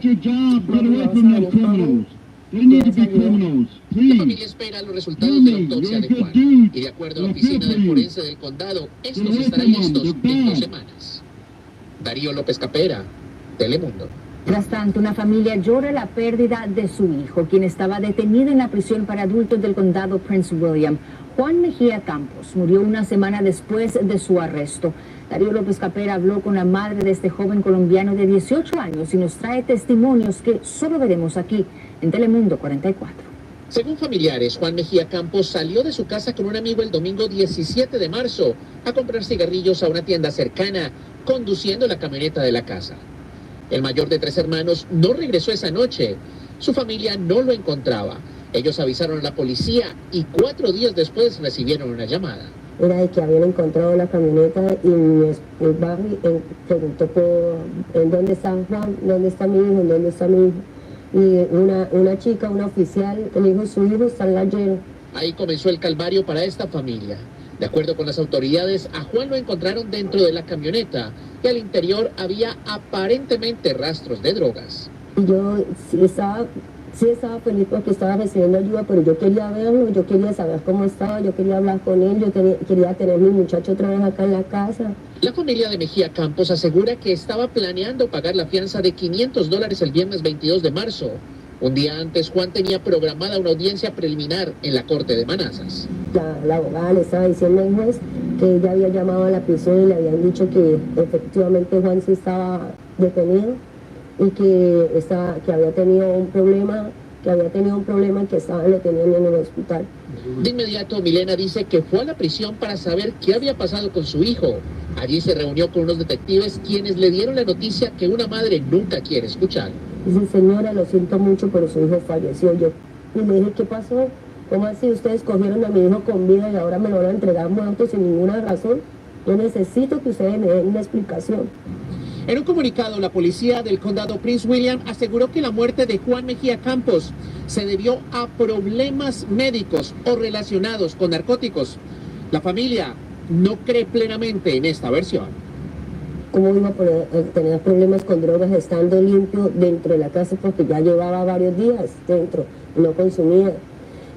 familia espera los resultados de la autopsia de Juan y de acuerdo a la oficina del forense del condado, estos estarán listos en 2 semanas. Darío López Capera, Telemundo. Tras tanto, una familia llora la pérdida de su hijo, quien estaba detenido en la prisión para adultos del condado Prince William. Juan Mejía Campos murió una semana después de su arresto. Darío López Capera habló con la madre de este joven colombiano de 18 años y nos trae testimonios que solo veremos aquí en Telemundo 44. Según familiares, Juan Mejía Campos salió de su casa con un amigo el domingo 17 de marzo a comprar cigarrillos a una tienda cercana, conduciendo la camioneta de la casa. El mayor de 3 hermanos no regresó esa noche. Su familia no lo encontraba. Ellos avisaron a la policía y 4 días después recibieron una llamada. Era de que habían encontrado la camioneta y el barrio preguntó en dónde está Juan, dónde está mi hijo, dónde está mi hijo. Y una chica, una oficial, le dijo, su hijo está en la llena. Ahí comenzó el calvario para esta familia. De acuerdo con las autoridades, a Juan lo encontraron dentro de la camioneta y al interior había aparentemente rastros de drogas. Y yo sí estaba feliz porque estaba recibiendo ayuda, pero yo quería verlo, yo quería saber cómo estaba, yo quería hablar con él, quería tener a mi muchacho otra vez acá en la casa. La familia de Mejía Campos asegura que estaba planeando pagar la fianza de $500 el viernes 22 de marzo. Un día antes, Juan tenía programada una audiencia preliminar en la corte de Manassas. La abogada le estaba diciendo al juez que ella había llamado a la prisión y le habían dicho que efectivamente Juan sí estaba detenido y que había tenido un problema, y que lo tenían en el hospital. De inmediato, Milena dice que fue a la prisión para saber qué había pasado con su hijo. Allí se reunió con unos detectives quienes le dieron la noticia que una madre nunca quiere escuchar. Dice, señora, lo siento mucho, pero su hijo falleció. Y le dije, ¿qué pasó? ¿Cómo así ustedes cogieron a mi hijo con vida y ahora me lo van a entregar muerto sin ninguna razón? Yo necesito que ustedes me den una explicación. En un comunicado, la policía del condado Prince William aseguró que la muerte de Juan Mejía Campos se debió a problemas médicos o relacionados con narcóticos. La familia no cree plenamente en esta versión. ¿Cómo iba a tener problemas con drogas estando limpio dentro de la casa? Porque ya llevaba varios días dentro y no consumía.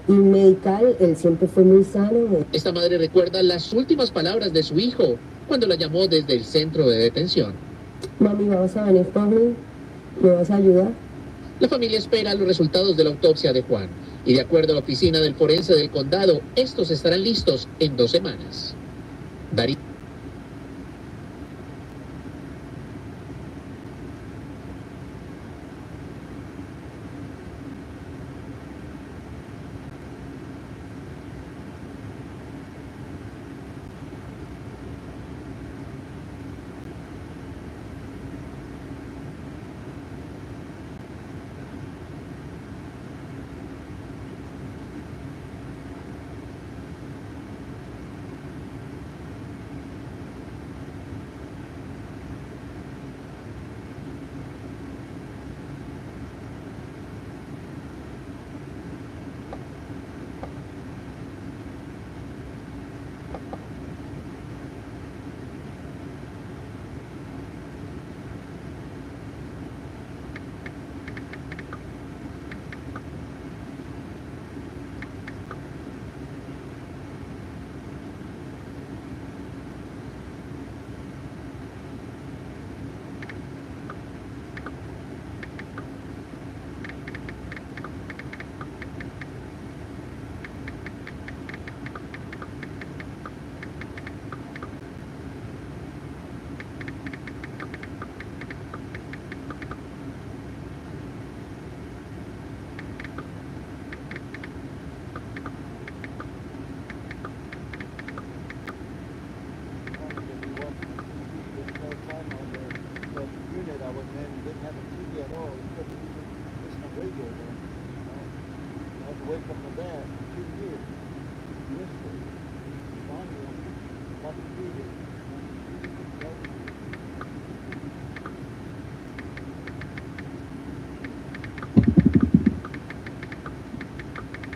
Y medical, él siempre fue muy sano. Esta madre recuerda las últimas palabras de su hijo cuando la llamó desde el centro de detención. Mami, ¿vas a venir por mí? ¿Me vas a ayudar? La familia espera los resultados de la autopsia de Juan y de acuerdo a la oficina del forense del condado, estos estarán listos en 2 semanas.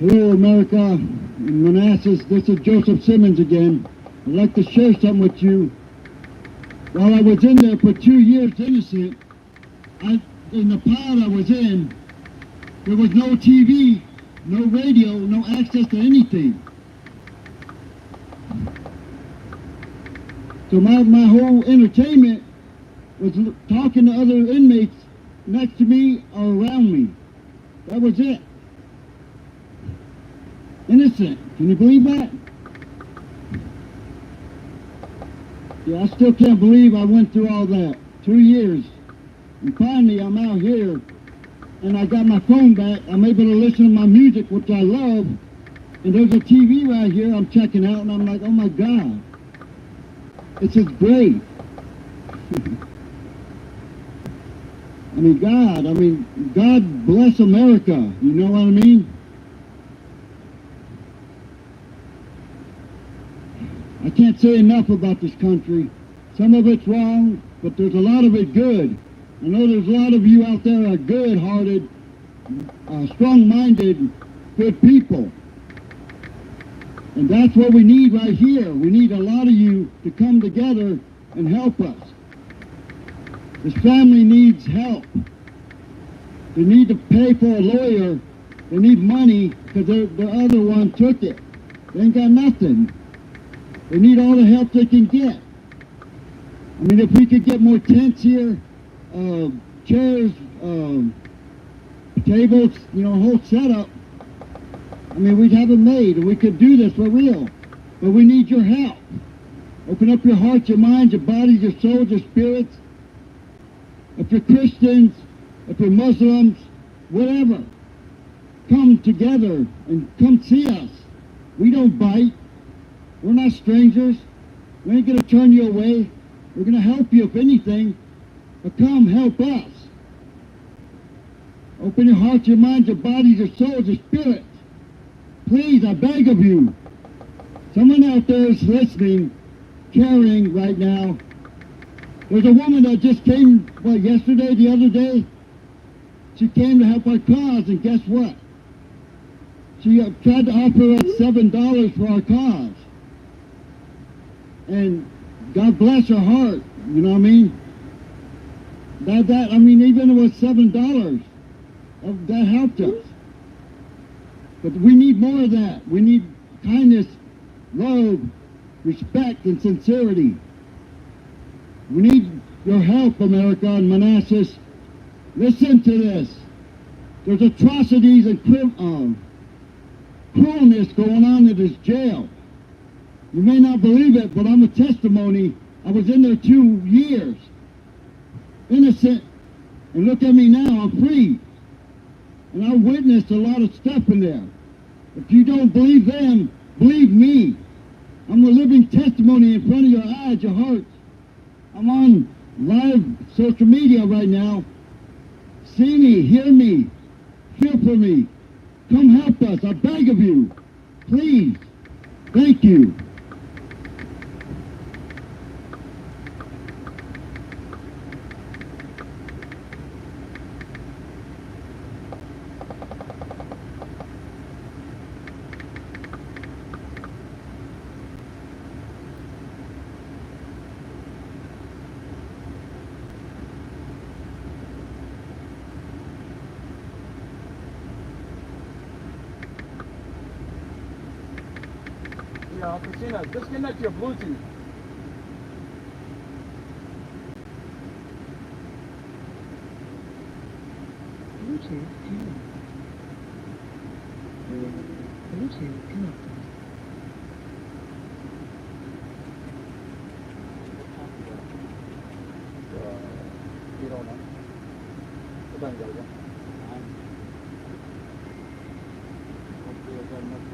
Hello, America, in Manassas, this is Joseph Simmons again. I'd like to share something with you. While I was in there for 2 years innocent, in the pod I was in, there was no TV, no radio, no access to anything. So my whole entertainment was talking to other inmates next to me or around me. That was it. Innocent. Can you believe that? Yeah, I still can't believe I went through all that. 2 years. And finally, I'm out here and I got my phone back. I'm able to listen to my music, which I love. And there's a TV right here I'm checking out, and I'm like, oh my God. It's just great. God bless America. You know what I mean? I can't say enough about this country. Some of it's wrong, but there's a lot of it good. I know there's a lot of you out there are good-hearted, strong-minded, good people. And that's what we need right here. We need a lot of you to come together and help us. This family needs help. They need to pay for a lawyer. They need money because the other one took it. They ain't got nothing. They need all the help they can get. I mean, if we could get more tents here, chairs, tables, you know, a whole setup, I mean, we'd have it made, and we could do this for real. But we need your help. Open up your hearts, your minds, your bodies, your souls, your spirits. If you're Christians, if you're Muslims, whatever, come together and come see us. We don't bite. We're not strangers. We ain't going to turn you away. We're going to help you if anything. But come help us. Open your hearts, your minds, your bodies, your souls, your spirits. Please, I beg of you. Someone out there is listening, caring right now. There's a woman that just came, yesterday, the other day? She came to help our cause, and guess what? She tried to offer us $7 for our cause. And God bless her heart, you know what I mean? Even if it was $7, that helped us. But we need more of that. We need kindness, love, respect, and sincerity. We need your help, America and Manassas. Listen to this. There's atrocities and cruelness going on in this jail. You may not believe it, but I'm a testimony. I was in there 2 years. Innocent. And look at me now, I'm free. And I witnessed a lot of stuff in there. If you don't believe them, believe me. I'm a living testimony in front of your eyes, your hearts. I'm on live social media right now. See me, hear me, feel for me. Come help us, I beg of you. Please. Thank you. Christina, disconnect your Bluetooth. Bluetooth connected. You don't know. Hopefully I got enough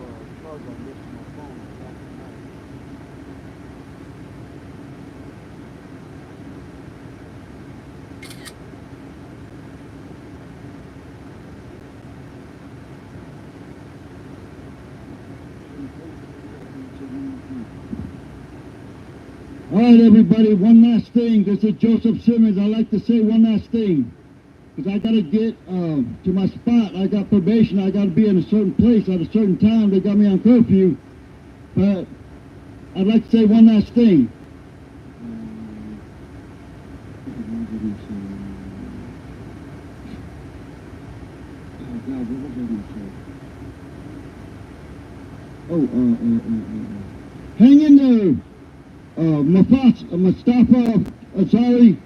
charge on this on my phone. All right, everybody, one last thing. This is Joseph Simmons. I'd like to say one last thing. Because I got to get to my spot. I got probation. I got to be in a certain place at a certain time. They got me on curfew. But I'd like to say one last thing. Hang in there. Mustafa Aljazairi,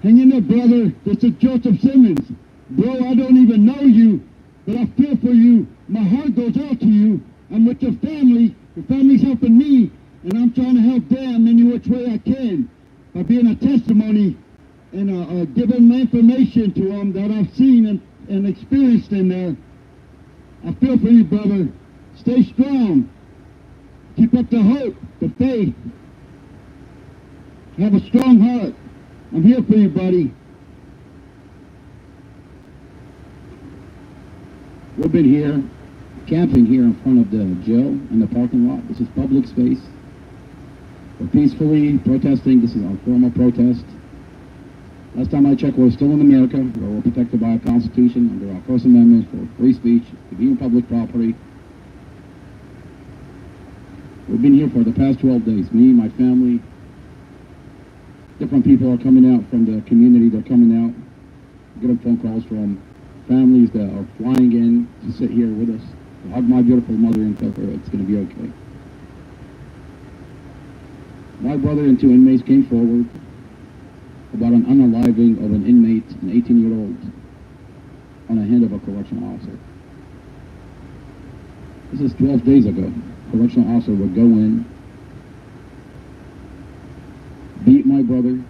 hang in there, brother. This is Joseph Simmons. Bro, I don't even know you, but I feel for you. My heart goes out to you. I'm with your family. Your family's helping me, and I'm trying to help them any which way I can by being a testimony and giving my information to them that I've seen and experienced in there. I feel for you, brother. Stay strong. Keep up the hope, the faith. Have a strong heart. I'm here for you, buddy. We've been here, camping here in front of the jail in the parking lot. This is public space. We're peacefully protesting. This is our formal protest. Last time I checked, we're still in America, where we're protected by our Constitution under our First Amendment for free speech, to be on public property. We've been here for the past 12 days. Me, my family, different people are coming out from the community. They're coming out, getting phone calls from families that are flying in to sit here with us, to hug my beautiful mother and tell her it's going to be okay. My brother and 2 inmates came forward about an unaliving of an inmate, an 18-year-old, on the hand of a correctional officer. This is 12 days ago. A correctional officer would go in, beat my brother,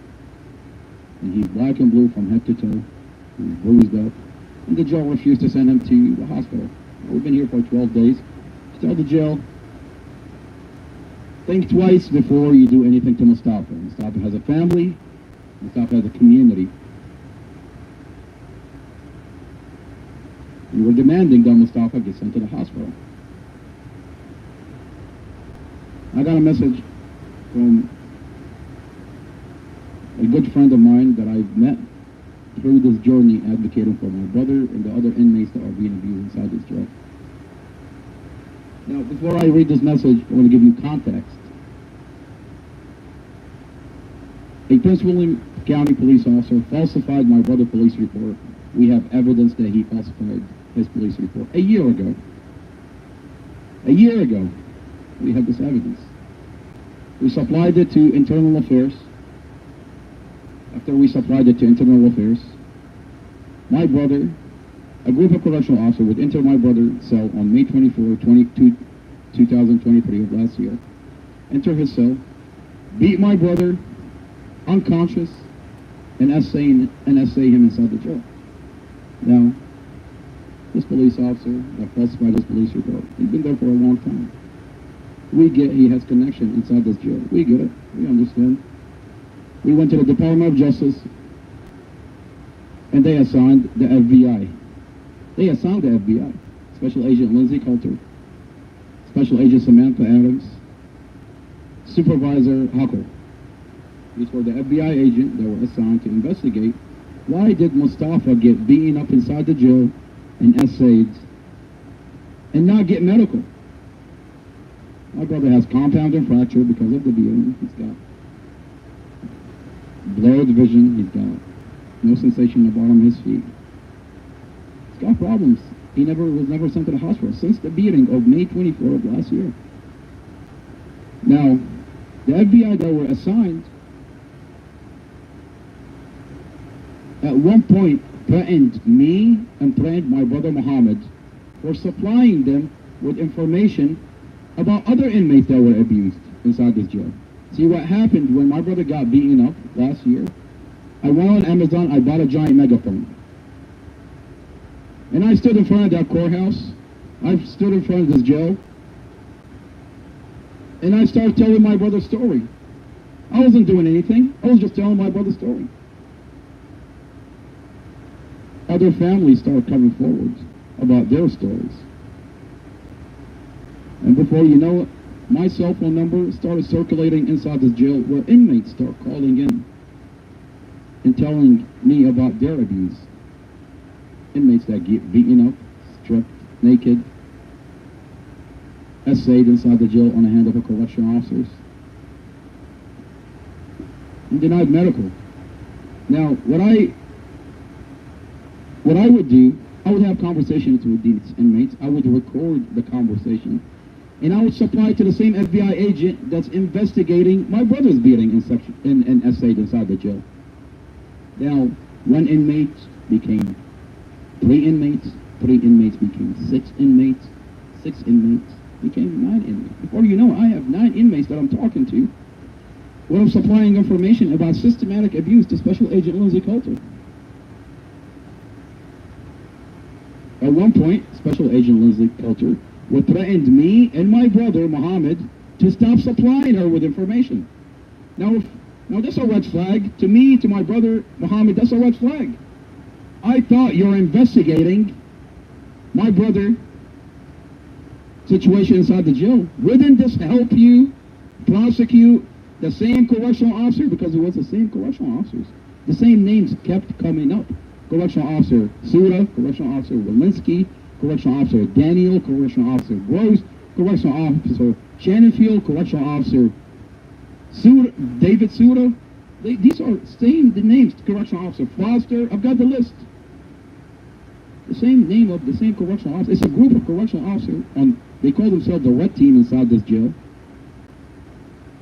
and he's black and blue from head to toe, he's bruised up, and the jail refused to send him to the hospital. We've been here for 12 days. Tell the jail, think twice before you do anything to Mustafa. Mustafa has a family. Mustafa has a community. And we're demanding that Mustafa get sent to the hospital. I got a message from a good friend of mine that I've met through this journey advocating for my brother and the other inmates that are being abused inside this jail. Now, before I read this message, I want to give you context. A Prince William County police officer falsified my brother's police report. We have evidence that he falsified his police report a year ago. A year ago, we have this evidence. We supplied it to Internal Affairs. After we supplied it to Internal Affairs, my brother, a group of correctional officers would enter my brother's cell on May 24, 2023 of last year, enter his cell, beat my brother unconscious, and essay him inside the jail. Now, this police officer that falsified his police report, he's been there for a long time. We get he has connection inside this jail. We get it. We understand. We went to the Department of Justice, and they assigned the FBI. They assigned the FBI. Special Agent Lindsay Coulter, Special Agent Samantha Adams, Supervisor Huckle. These were the FBI agents that were assigned to investigate why did Mustafa get beaten up inside the jail and essayed and not get medical. My brother has compounded fracture because of the beating. He's got blurred vision. He's got no sensation in the bottom of his feet. He's got problems. He was never sent to the hospital since the beating of May 24 of last year. Now, the FBI that were assigned at one point threatened me and threatened my brother Muhammad for supplying them with information about other inmates that were abused inside this jail. See, what happened when my brother got beaten up last year, I went on Amazon, I bought a giant megaphone. And I stood in front of that courthouse, I stood in front of this jail, and I started telling my brother's story. I wasn't doing anything, I was just telling my brother's story. Other families started coming forward about their stories. And before you know it, my cell phone number started circulating inside this jail where inmates start calling in and telling me about their abuse. Inmates that get beaten up, stripped, naked, essayed inside the jail on the hand of a correctional officers, and denied medical. Now, what I would do, I would have conversations with these inmates. I would record the conversation, and I would supply it to the same FBI agent that's investigating my brother's beating and essayed inside the jail. Now, one inmate became 3 inmates, 3 inmates became 6 inmates, 6 inmates became 9 inmates. Before you know it, I have 9 inmates that I'm talking to when I'm supplying information about systematic abuse to Special Agent Lindsay Coulter. At one point, Special Agent Lindsay Pelter would threaten me and my brother, Mohammed, to stop supplying her with information. Now that's a red flag. To me, to my brother, Mohammed, that's a red flag. I thought you're investigating my brother situation inside the jail. Wouldn't this help you prosecute the same correctional officer? Because it was the same correctional officers. The same names kept coming up. Correctional Officer Suda, Correctional Officer Walensky, Correctional Officer Daniel, Correctional Officer Gross, Correctional Officer Shannonfield, Correctional Officer Suda, David Suda. These are same names. Correctional Officer Foster. I've got the list. The same name of the same correctional officer. It's a group of correctional officers. They call themselves the red team inside this jail.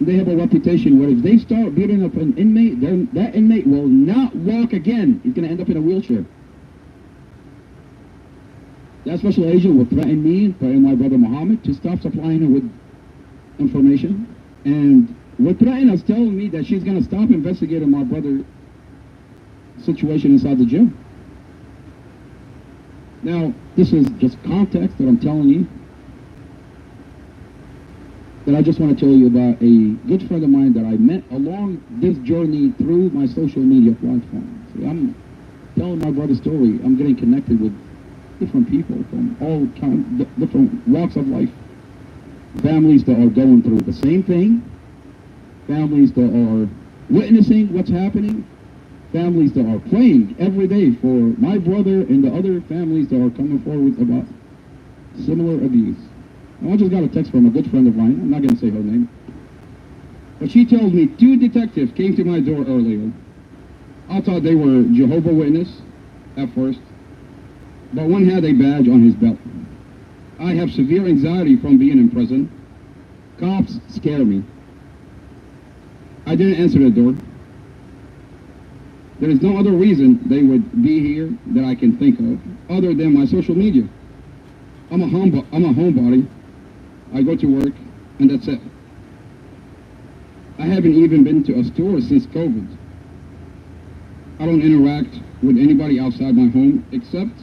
They have a reputation where if they start beating up an inmate, that inmate will not walk again. He's going to end up in a wheelchair. That special agent will threaten me and threaten my brother Mohammed to stop supplying her with information. And would threaten us, telling me that she's going to stop investigating my brother's situation inside the jail. Now, this is just context that I'm telling you. That I just want to tell you about a good friend of mine that I met along this journey through my social media platform. See, I'm telling my brother's story. I'm getting connected with different people from all different walks of life. Families that are going through the same thing. Families that are witnessing what's happening. Families that are praying every day for my brother and the other families that are coming forward about similar abuse. I just got a text from a good friend of mine. I'm not going to say her name. But she told me 2 detectives came to my door earlier. I thought they were Jehovah's Witness at first, but one had a badge on his belt. I have severe anxiety from being in prison. Cops scare me. I didn't answer the door. There is no other reason they would be here that I can think of, other than my social media. I'm a homebody. I go to work, and that's it. I haven't even been to a store since COVID. I don't interact with anybody outside my home, except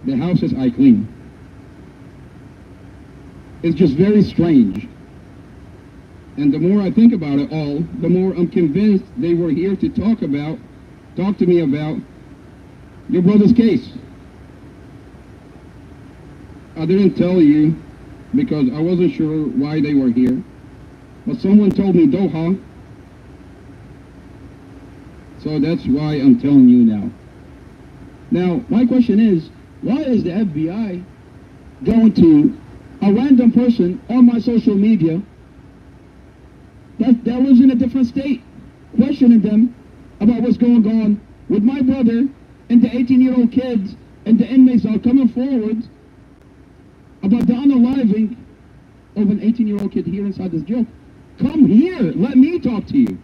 the houses I clean. It's just very strange. And the more I think about it all, the more I'm convinced they were here to talk to me about your brother's case. I didn't tell you because I wasn't sure why they were here, but someone told me Doha, so that's why I'm telling you now. Now, my question is, why is the FBI going to a random person on my social media that lives in a different state, questioning them about what's going on with my brother and the 18-year-old kids and the inmates are coming forward about the unaliving of an 18-year-old kid here inside this jail? Come here, let me talk to you.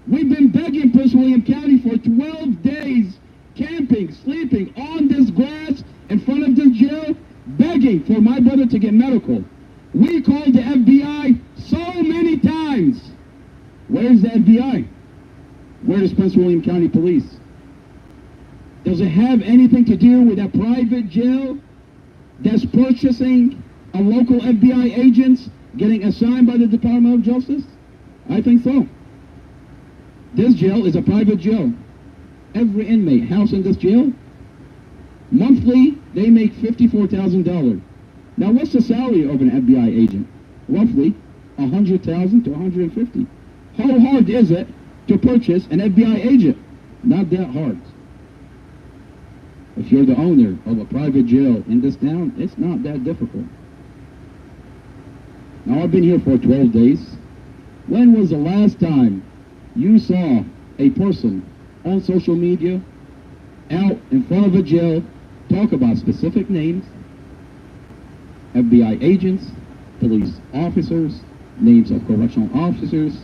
We've been begging Prince William County for 12 days, camping, sleeping on this grass in front of this jail, begging for my brother to get medical. We called the FBI so many times. Where's the FBI? Where is Prince William County Police? Does it have anything to do with a private jail that's purchasing a local FBI agents getting assigned by the Department of Justice? I think so. This jail is a private jail. Every inmate housed in this jail, monthly, they make $54,000. Now, what's the salary of an FBI agent? Roughly $100,000 to $150,000. How hard is it to purchase an FBI agent? Not that hard. If you're the owner of a private jail in this town, it's not that difficult. Now, I've been here for 12 days. When was the last time you saw a person on social media out in front of a jail talk about specific names, FBI agents, police officers, names of correctional officers,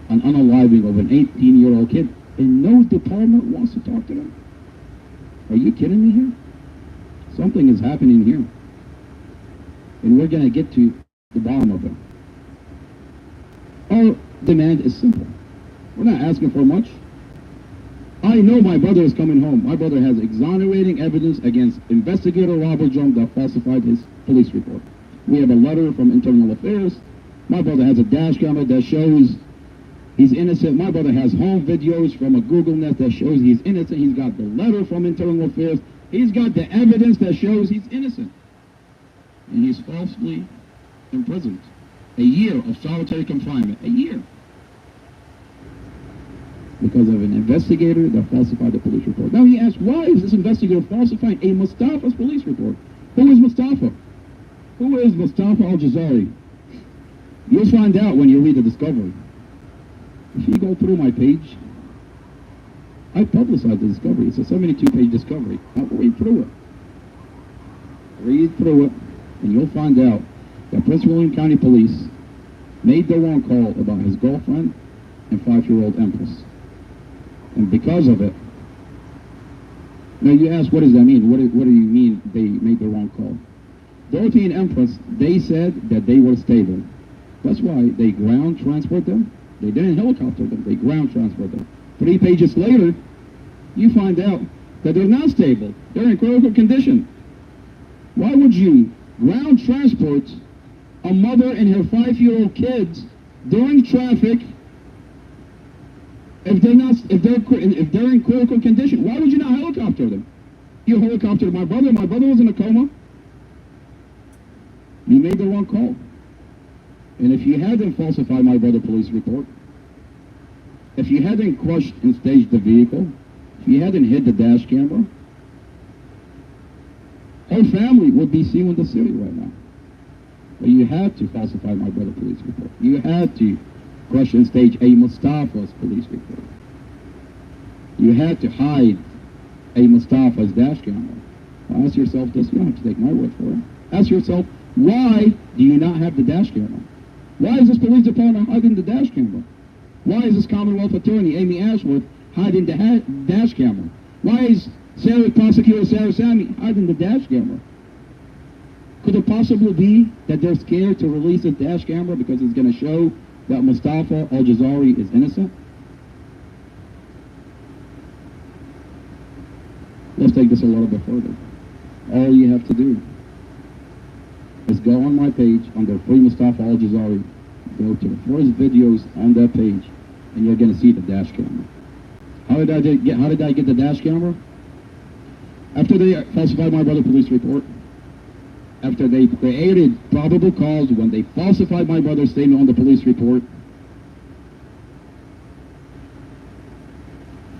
an unaliving of an 18-year-old kid, and no department wants to talk to them? Are you kidding me here? Something is happening here. And we're going to get to the bottom of it. Our demand is simple. We're not asking for much. I know my brother is coming home. My brother has exonerating evidence against investigator Robert Jones that falsified his police report. We have a letter from Internal Affairs. My brother has a dash camera that shows he's innocent. My brother has home videos from a Google Net that shows he's innocent. He's got the letter from Internal Affairs. He's got the evidence that shows he's innocent. And he's falsely imprisoned. A year of solitary confinement. A year. Because of an investigator that falsified the police report. Now he asks, why is this investigator falsifying a Mustafa's police report? Who is Mustafa? Who is Mustafa Aljazairi? You'll find out when you read the discovery. If you go through my page, I publicized the discovery. It's a 72-page discovery. Now read through it. Read through it, and you'll find out that Prince William County Police made the wrong call about his girlfriend and 5-year-old Empress. And because of it, now you ask, what does that mean? What do you mean they made the wrong call? Dorothy and Empress, they said that they were stable. That's why they ground transport them. They didn't helicopter them, they ground transport them. 3 pages later, you find out that they're not stable. They're in critical condition. Why would you ground transport a mother and her 5-year-old kids during traffic if they're in critical condition? Why would you not helicopter them? You helicoptered my brother. My brother was in a coma. You made the wrong call. And if you hadn't falsified my brother's police report, if you hadn't crushed and staged the vehicle, if you hadn't hid the dash camera, her family would be suing the city right now. But you had to falsify my brother's police report. You had to crush and stage a Mustafa's police report. You had to hide a Mustafa's dash camera. Well, ask yourself this. You don't have to take my word for it. Ask yourself, why do you not have the dash camera? Why is this police department hiding the dash camera? Why is this Commonwealth Attorney, Amy Ashworth, hiding the dash camera? Why is Prosecutor Sarah Sammy hiding the dash camera? Could it possibly be that they're scared to release the dash camera because it's going to show that Mustafa Aljazairi is innocent? Let's take this a little bit further. All you have to do is go on my page under Free Mustafa Aljazairi. Go to the first videos on that page, and you're going to see the dash camera. How did I get the dash camera? After they falsified my brother's police report, after they created probable cause when they falsified my brother's statement on the police report,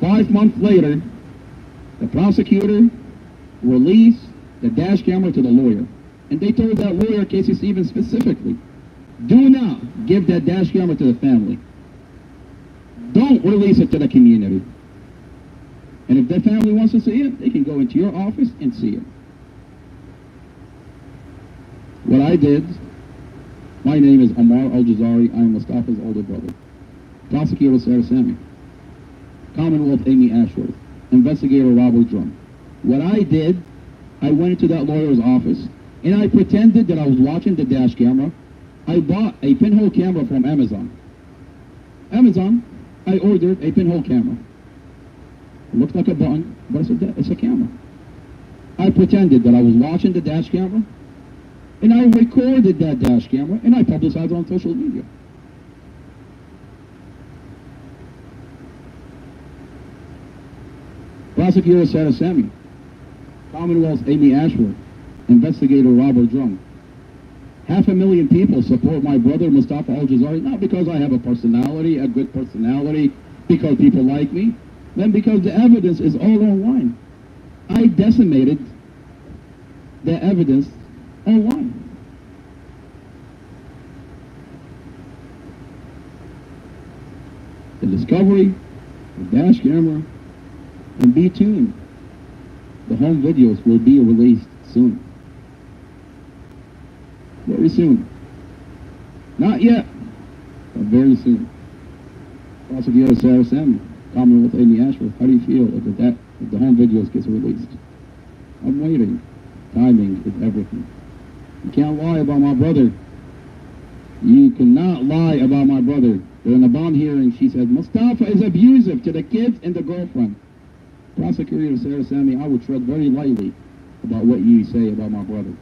5 months later, the prosecutor released the dash camera to the lawyer. And they told that lawyer, Casey Stevens, specifically, do not give that dash camera to the family. Don't release it to the community. And if their family wants to see it, they can go into your office and see it. What I did, my name is Omar Aljazairi. I am Mustafa's older brother. Prosecutor Sarah Sammy. Commonwealth Amy Ashworth. Investigator Robert Drum. What I did, I went into that lawyer's office and I pretended that I was watching the dash camera. I bought a pinhole camera from Amazon. I ordered a pinhole camera. It looked like a button, but it's a camera. I pretended that I was watching the dash camera, and I recorded that dash camera, and I publicized it on social media. Prosecutor Sarah Sammy, Commonwealth Amy Ashworth, Investigator Robert Drum. 500,000 people support my brother Mustafa Aljazairi, not because I have a personality, a good personality, because people like me, then because the evidence is all online. I decimated the evidence online. The discovery, the dash camera, and be tuned. The home videos will be released soon. Very soon. Not yet, but very soon. Prosecutor Sarah Sammy, Commonwealth Amy Ashworth, how do you feel if the home videos gets released? I'm waiting. Timing is everything. You can't lie about my brother. You cannot lie about my brother. During a bond hearing, she said, Mustafa is abusive to the kids and the girlfriend. Prosecutor Sarah Sammy, I would tread very lightly about what you say about my brother,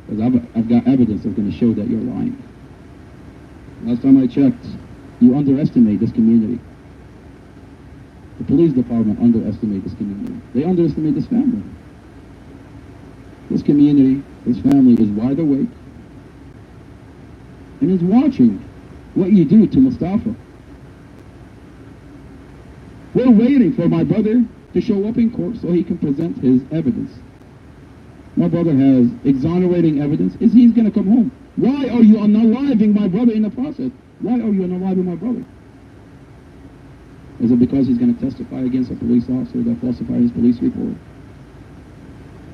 because I've got evidence that's going to show that you're lying. Last time I checked, you underestimate this community. The police department underestimate this community. They underestimate this family. This community, this family is wide awake and is watching what you do to Mustafa. We're waiting for my brother to show up in court so he can present his evidence. My brother has exonerating evidence. He's going to come home. Why are you unaliving my brother in the process? Why are you unaliving my brother? Is it because he's going to testify against a police officer that falsified his police report?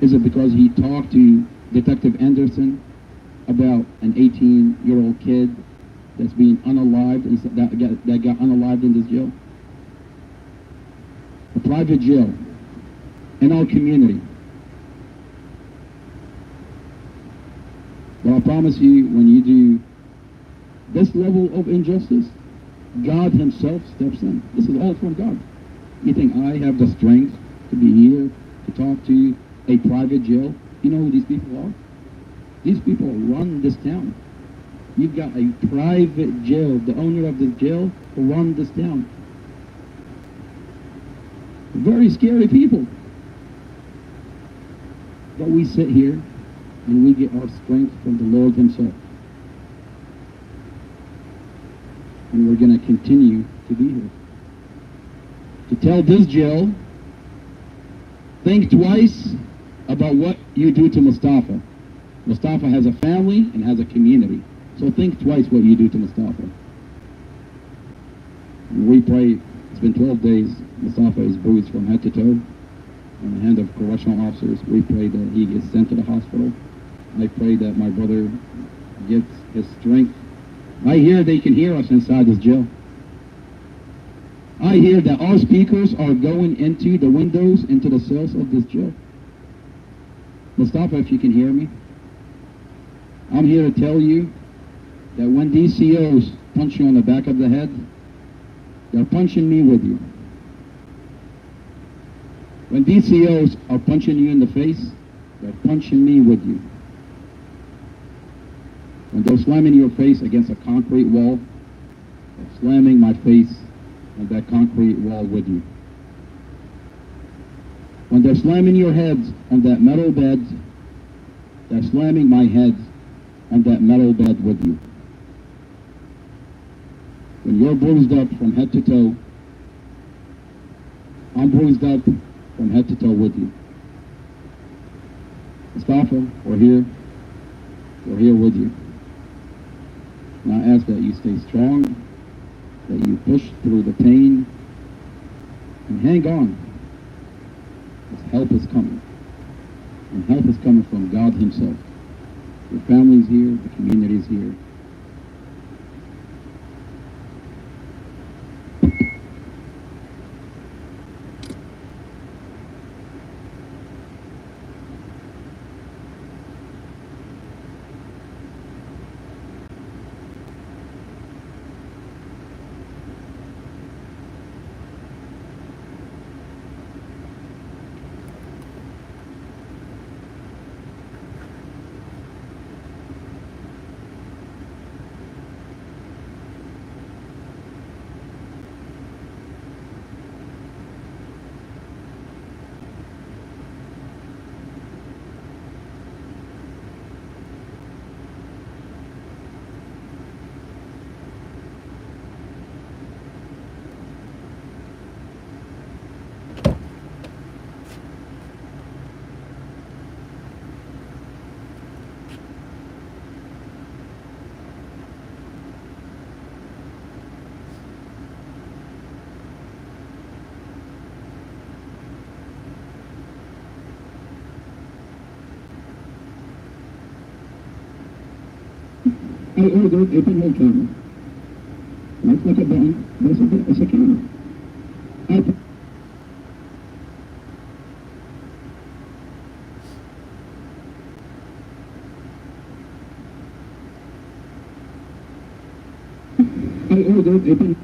Is it because he talked to Detective Anderson about an 18-year-old kid that's being unalived, and that got unalived in this jail? A private jail in our community. But I promise you, when you do this level of injustice, God himself steps in. This is all from God. You think I have the strength to be here to talk to a private jail? You know who these people are? These people run this town. You've got a private jail. The owner of this jail will run this town. Very scary people. But we sit here and we get our strength from the Lord himself. And we're going to continue to be here. To tell this jail, think twice about what you do to Mustafa. Mustafa has a family and has a community. So think twice what you do to Mustafa. And we pray, it's been 12 days, Mustafa is bruised from head to toe. On the hand of correctional officers, we pray that he gets sent to the hospital. I pray that my brother gets his strength. I hear they can hear us inside this jail. I hear that our speakers are going into the windows, into the cells of this jail. Mustafa, if you can hear me, I'm here to tell you that when these COs punch you on the back of the head, they're punching me with you. When these COs are punching you in the face, they're punching me with you. When they're slamming your face against a concrete wall, they're slamming my face on that concrete wall with you. When they're slamming your heads on that metal bed, they're slamming my head on that metal bed with you. When you're bruised up from head to toe, I'm bruised up from head to toe with you. Mustafa, we're here with you. And I ask that you stay strong, that you push through the pain, and hang on, because help is coming. And help is coming from God himself. Your family's here, the community's here. I ordered a pinhole camera. That's like a button, but it's a camera. I ordered a pinhole.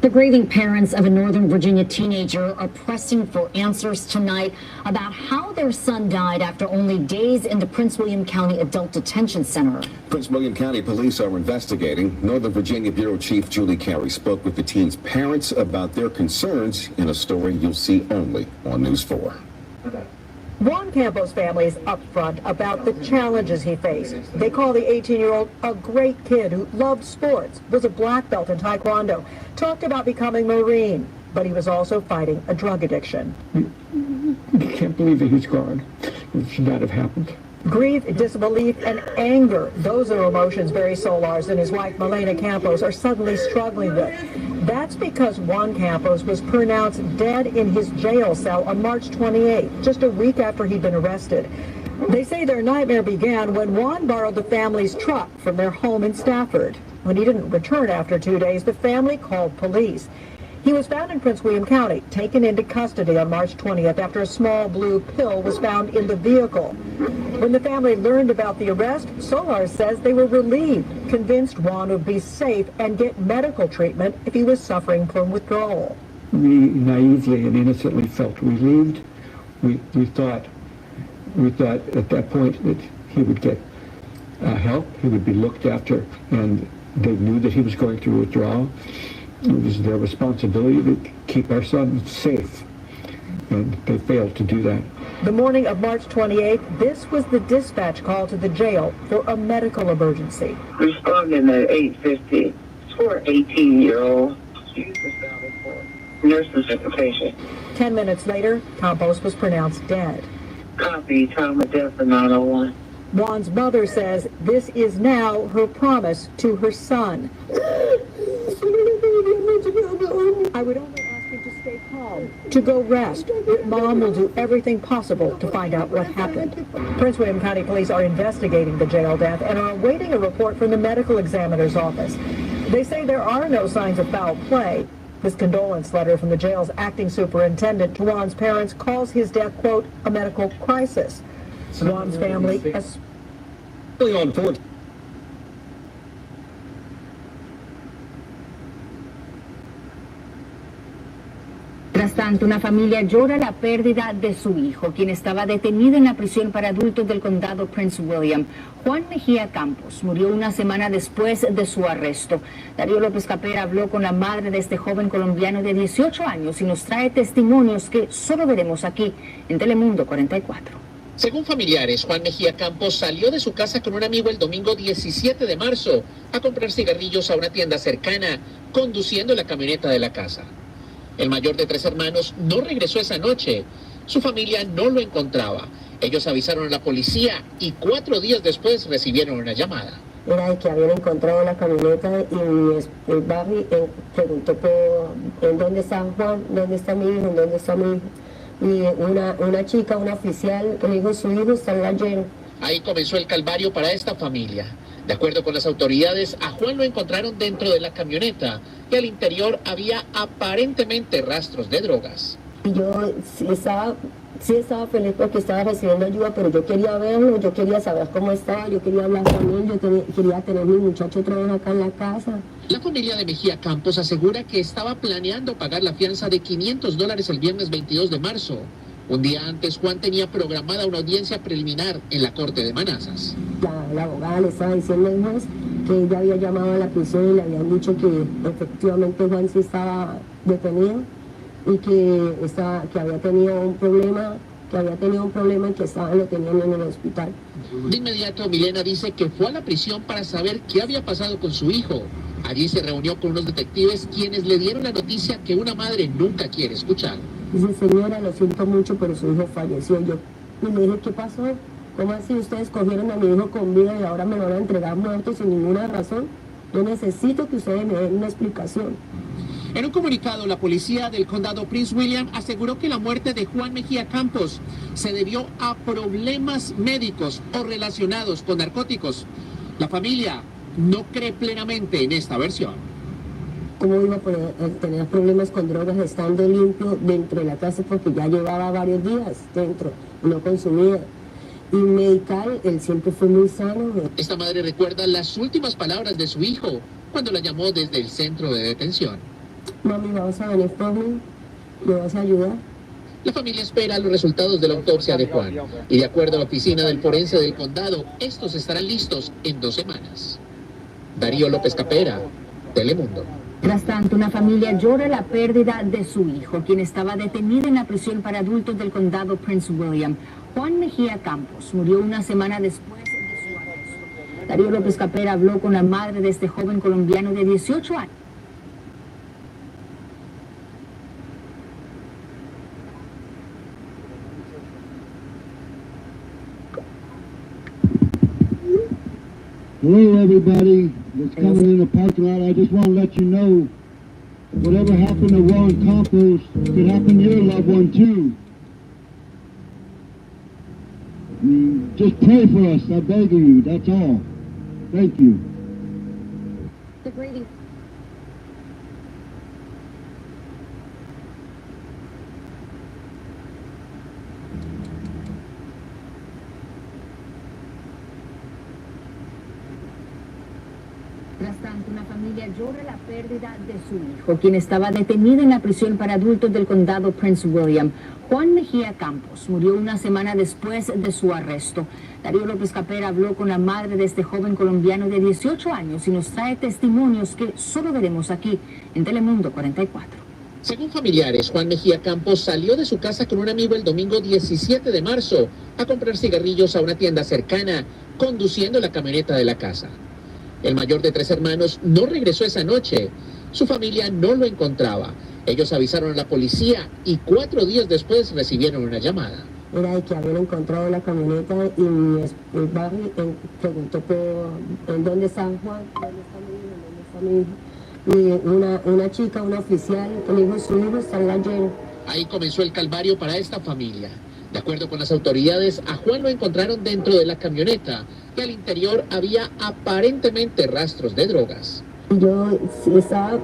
The grieving parents of a Northern Virginia teenager are pressing for answers tonight about how their son died after only days in the Prince William County Adult Detention Center. Prince William County police are investigating. Northern Virginia Bureau Chief Julie Carey spoke with the teen's parents about their concerns in a story you'll see only on News 4. Juan Campos' family is upfront about the challenges he faced. They call the 18-year-old a great kid who loved sports, was a black belt in Taekwondo, talked about becoming Marine, but he was also fighting a drug addiction. You can't believe that he's gone. It should not have happened. Grief, disbelief, and anger, those are emotions Barry Solars and his wife Malena Campos are suddenly struggling with. That's because Juan Campos was pronounced dead in his jail cell on March 28, just a week after he'd been arrested. They say their nightmare began when Juan borrowed the family's truck from their home in Stafford. When he didn't return after 2 days, the family called police. He was found in Prince William County, taken into custody on March 20th after a small blue pill was found in the vehicle. When the family learned about the arrest, Solar says they were relieved, convinced Juan would be safe and get medical treatment if he was suffering from withdrawal. We naively and innocently felt relieved We thought at that point that he would get help, he would be looked after, and they knew that he was going through withdrawal. It was their responsibility to keep our son safe, and they failed to do that. The morning of March 28th, this was the dispatch call to the jail for a medical emergency. Responding at 8:50 for an 18-year-old. Nurses at the patient. 10 minutes later, Campos was pronounced dead. Copy, time of death for 901. Juan's mother says this is now her promise to her son. I would only ask you to stay calm, to go rest. Mom will do everything possible to find out what happened. Prince William County Police are investigating the jail death and are awaiting a report from the medical examiner's office. They say there are no signs of foul play. This condolence letter from the jail's acting superintendent to Juan's parents calls his death, quote, a medical crisis. Juan's family On forward. Mientras tanto, una familia llora la pérdida de su hijo, quien estaba detenido en la prisión para adultos del condado Prince William. Juan Mejía Campos murió una semana después de su arresto. Darío López Capera habló con la madre de este joven colombiano de 18 años y nos trae testimonios que solo veremos aquí en Telemundo 44. Según familiares, Juan Mejía Campos salió de su casa con un amigo el domingo 17 de marzo a comprar cigarrillos a una tienda cercana, conduciendo la camioneta de la casa. El mayor de 3 hermanos no regresó esa noche. Su familia no lo encontraba. Ellos avisaron a la policía y 4 días después recibieron una llamada. Era de que habían encontrado la camioneta y el Barry preguntó en dónde está Juan, dónde está mi hijo, dónde está mi hijo. Y una chica, una oficial, le dijo, su hijo está en la jail. Ahí comenzó el calvario para esta familia. De acuerdo con las autoridades, a Juan lo encontraron dentro de la camioneta y al interior había aparentemente rastros de drogas. Y yo sí estaba feliz porque estaba recibiendo ayuda, pero yo quería verlo, yo quería saber cómo estaba, yo quería hablar con él, quería tener a mi muchacho otra vez acá en la casa. La familia de Mejía Campos asegura que estaba planeando pagar la fianza de $500 el viernes 22 de marzo. Un día antes, Juan tenía programada una audiencia preliminar en la corte de Manassas. La abogada le estaba diciendo al juez que ella había llamado a la prisión y le habían dicho que efectivamente Juan sí estaba detenido y que había tenido un problema, y que lo tenían en el hospital. De inmediato, Milena dice que fue a la prisión para saber qué había pasado con su hijo. Allí se reunió con unos detectives quienes le dieron la noticia que una madre nunca quiere escuchar. Dice, señora, lo siento mucho, pero su hijo falleció. Y le dije, ¿qué pasó? ¿Cómo así ustedes cogieron a mi hijo con vida y ahora me lo van a entregar muerto sin ninguna razón? Yo necesito que ustedes me den una explicación. En un comunicado, la policía del condado Prince William aseguró que la muerte de Juan Mejía Campos se debió a problemas médicos o relacionados con narcóticos. La familia no cree plenamente en esta versión. ¿Cómo iba a tener problemas con drogas estando limpio dentro de la casa? Porque ya llevaba varios días dentro, no consumía. Y medical, él siempre fue muy sano. Esta madre recuerda las últimas palabras de su hijo cuando la llamó desde el centro de detención. Mami, ¿vamos a venir por mí? ¿Me vas a ayudar? La familia espera los resultados de la autopsia de Juan. Y de acuerdo a la oficina del forense del condado, estos estarán listos en 2 semanas. Darío López Capera, Telemundo. Mientras tanto, una familia llora la pérdida de su hijo, quien estaba detenido en la prisión para adultos del condado Prince William. Juan Mejía Campos murió una semana después de su arresto. Darío López Capera habló con la madre de este joven colombiano de 18 años. Hello, everybody that's coming in the parking lot. I just want to let you know whatever happened to Ron Campos could happen to your loved one, too. I mean, just pray for us, I beg of you, that's all. Thank you. The greeting. Mientras tanto, tanto, una familia llora la pérdida de su hijo, quien estaba detenido en la prisión para adultos del condado Prince William. Juan Mejía Campos murió una semana después de su arresto. Darío López Capera habló con la madre de este joven colombiano de 18 años y nos trae testimonios que solo veremos aquí en Telemundo 44. Según familiares, Juan Mejía Campos salió de su casa con un amigo el domingo 17 de marzo a comprar cigarrillos a una tienda cercana, conduciendo la camioneta de la casa. El mayor de 3 hermanos no regresó esa noche. Su familia no lo encontraba. Ellos avisaron a la policía y 4 días después recibieron una llamada. Era de que habían encontrado la camioneta y mi barrio preguntó en dónde está Juan, dónde está mi hijo. Y una chica, una oficial, que le dijo, su hijo está en la llena. Ahí comenzó el calvario para esta familia. De acuerdo con las autoridades, a Juan lo encontraron dentro de la camioneta y al interior había aparentemente rastros de drogas. Yo sí estaba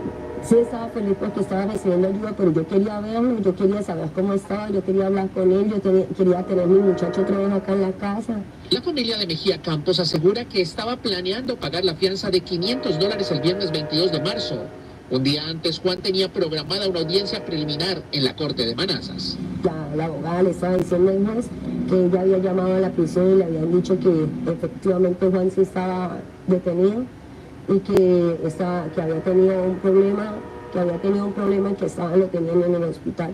feliz porque estaba recibiendo ayuda, pero yo quería verlo, yo quería saber cómo estaba, yo quería hablar con él, quería tener a mi muchacho otra vez acá en la casa. La familia de Mejía Campos asegura que estaba planeando pagar la fianza de $500 el viernes 22 de marzo. Un día antes, Juan tenía programada una audiencia preliminar en la corte de Manassas. La abogada le estaba diciendo al juez que ella había llamado a la prisión y le habían dicho que efectivamente Juan sí estaba detenido y que había tenido un problema, y que lo tenían en el hospital.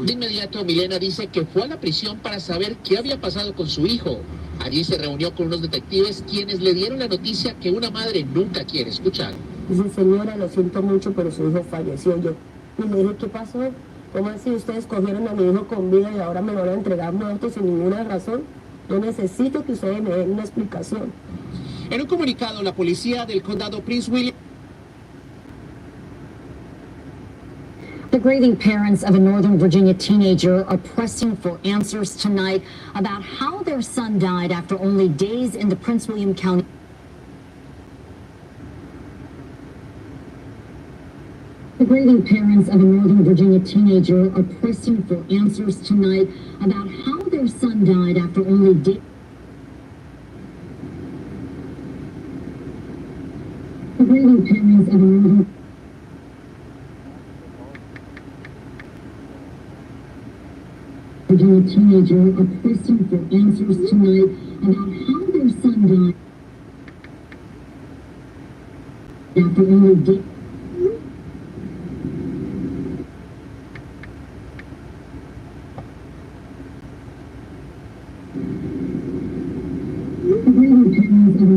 De inmediato, Milena dice que fue a la prisión para saber qué había pasado con su hijo. Allí se reunió con unos detectives quienes le dieron la noticia que una madre nunca quiere escuchar. Dice, señora, lo siento mucho, pero su hijo falleció. Y le dije, ¿qué pasó? ¿Cómo así ustedes cogieron a mi hijo con vida y ahora me lo van a entregar muerto sin ninguna razón? Yo necesito que ustedes me den una explicación. En un comunicado, la policía del condado Prince William. The grieving parents of a Northern Virginia teenager are pressing for answers tonight about how their son died after only days in the Prince William County. The grieving parents of a Northern Virginia teenager are pressing for answers tonight about how their son died after only days. The grieving parents of a Northern Virginia teenager are pressing for answers tonight about how their son died after only days. The grieving parents of a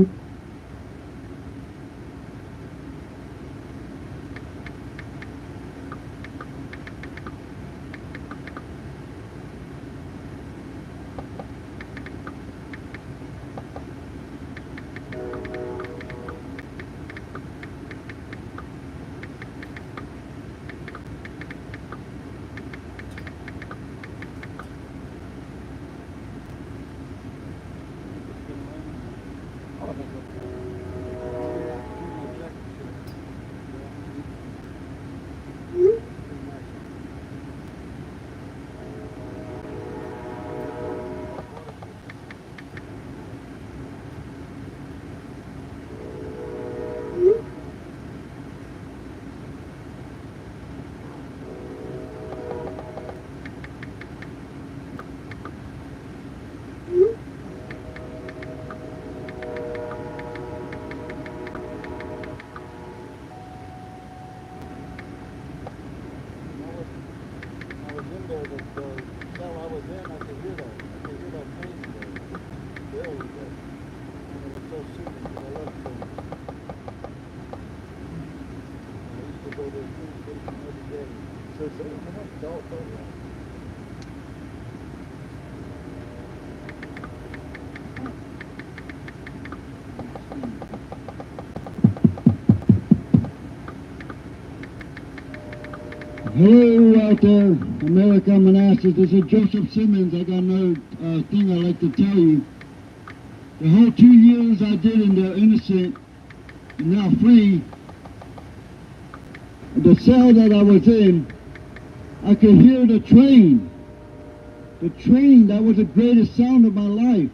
Hello out there, America, Manassas. This is Joseph Simmons. I got another thing I'd like to tell you. The whole 2 years I did in the Innocent, and now free, the cell that I was in, I could hear the train. The train, that was the greatest sound of my life.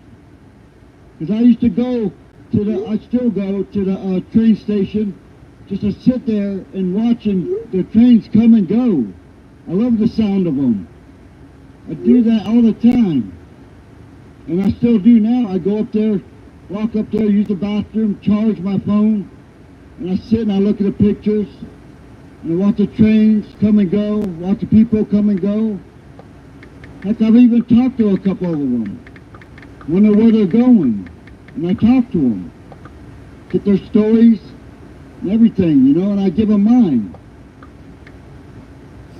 Because I used to go to I still go to the train station just to sit there and watching the trains come and go. I love the sound of them. I do that all the time. And I still do now. I go up there, walk up there, use the bathroom, charge my phone, and I sit and I look at the pictures, and I watch the trains come and go, watch the people come and go. Heck, I've even talked to a couple of them. Wonder where they're going. And I talk to them. Get their stories and everything, you know, and I give them mine.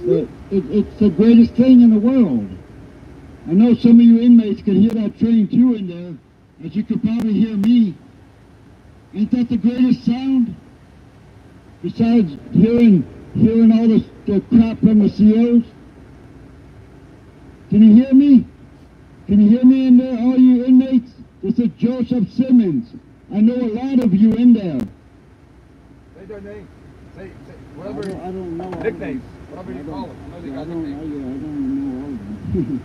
But it's the greatest thing in the world. I know some of you inmates can hear that train too in there, as you could probably hear me. Ain't that the greatest sound? Besides hearing all the crap from the COs? Can you hear me? Can you hear me in there, all you inmates? This is Joseph Simmons. I know a lot of you in there. Say their name. Say whatever. I don't know. Nicknames. Whatever you call them. I know they got nicknames. I don't know all of them.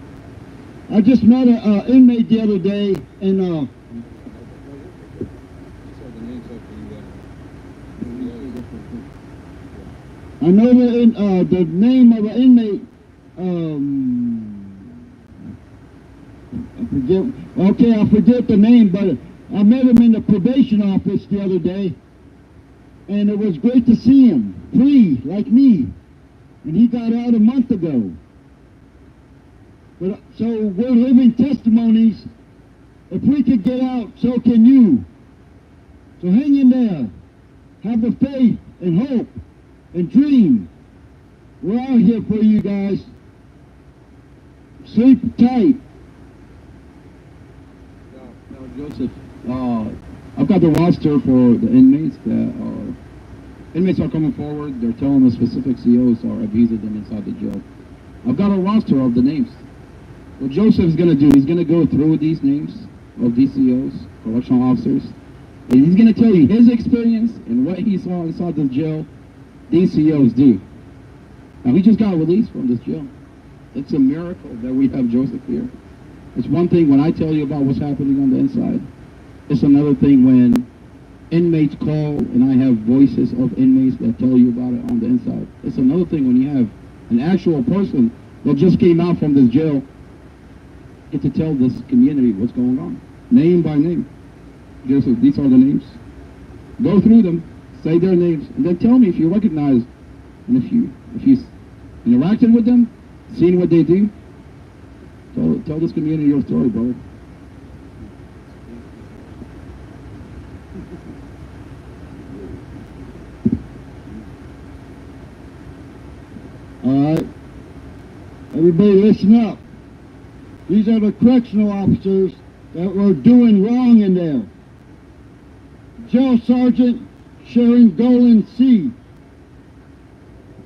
I just met an inmate the other day, and I know the name of an inmate. I forget the name, but I met him in the probation office the other day, and it was great to see him, free, like me, and he got out a month ago. But so we're living testimonies. If we could get out, so can you. So hang in there, have the faith and hope and dream. We're out here for you guys. Sleep tight. Now, Joseph, I've got the roster for the inmates that inmates are coming forward. They're telling us specific COs are abusing them inside the jail. I've got a roster of the names. What Joseph is going to do, he's going to go through these names of these COs, correctional officers, and he's going to tell you his experience and what he saw inside the jail these COs do. Now, he just got released from this jail. It's a miracle that we have Joseph here. It's one thing when I tell you about what's happening on the inside. It's another thing when inmates call and I have voices of inmates that tell you about it on the inside. It's another thing when you have an actual person that just came out from this jail get to tell this community what's going on, name by name. Joseph, these are the names. Go through them, say their names, and then tell me if you recognize and if you interacted with them, seen what they do. Tell this community your story, brother. All right, everybody listen up. These are the correctional officers that were doing wrong in there. Jail Sergeant Sharon Golan C.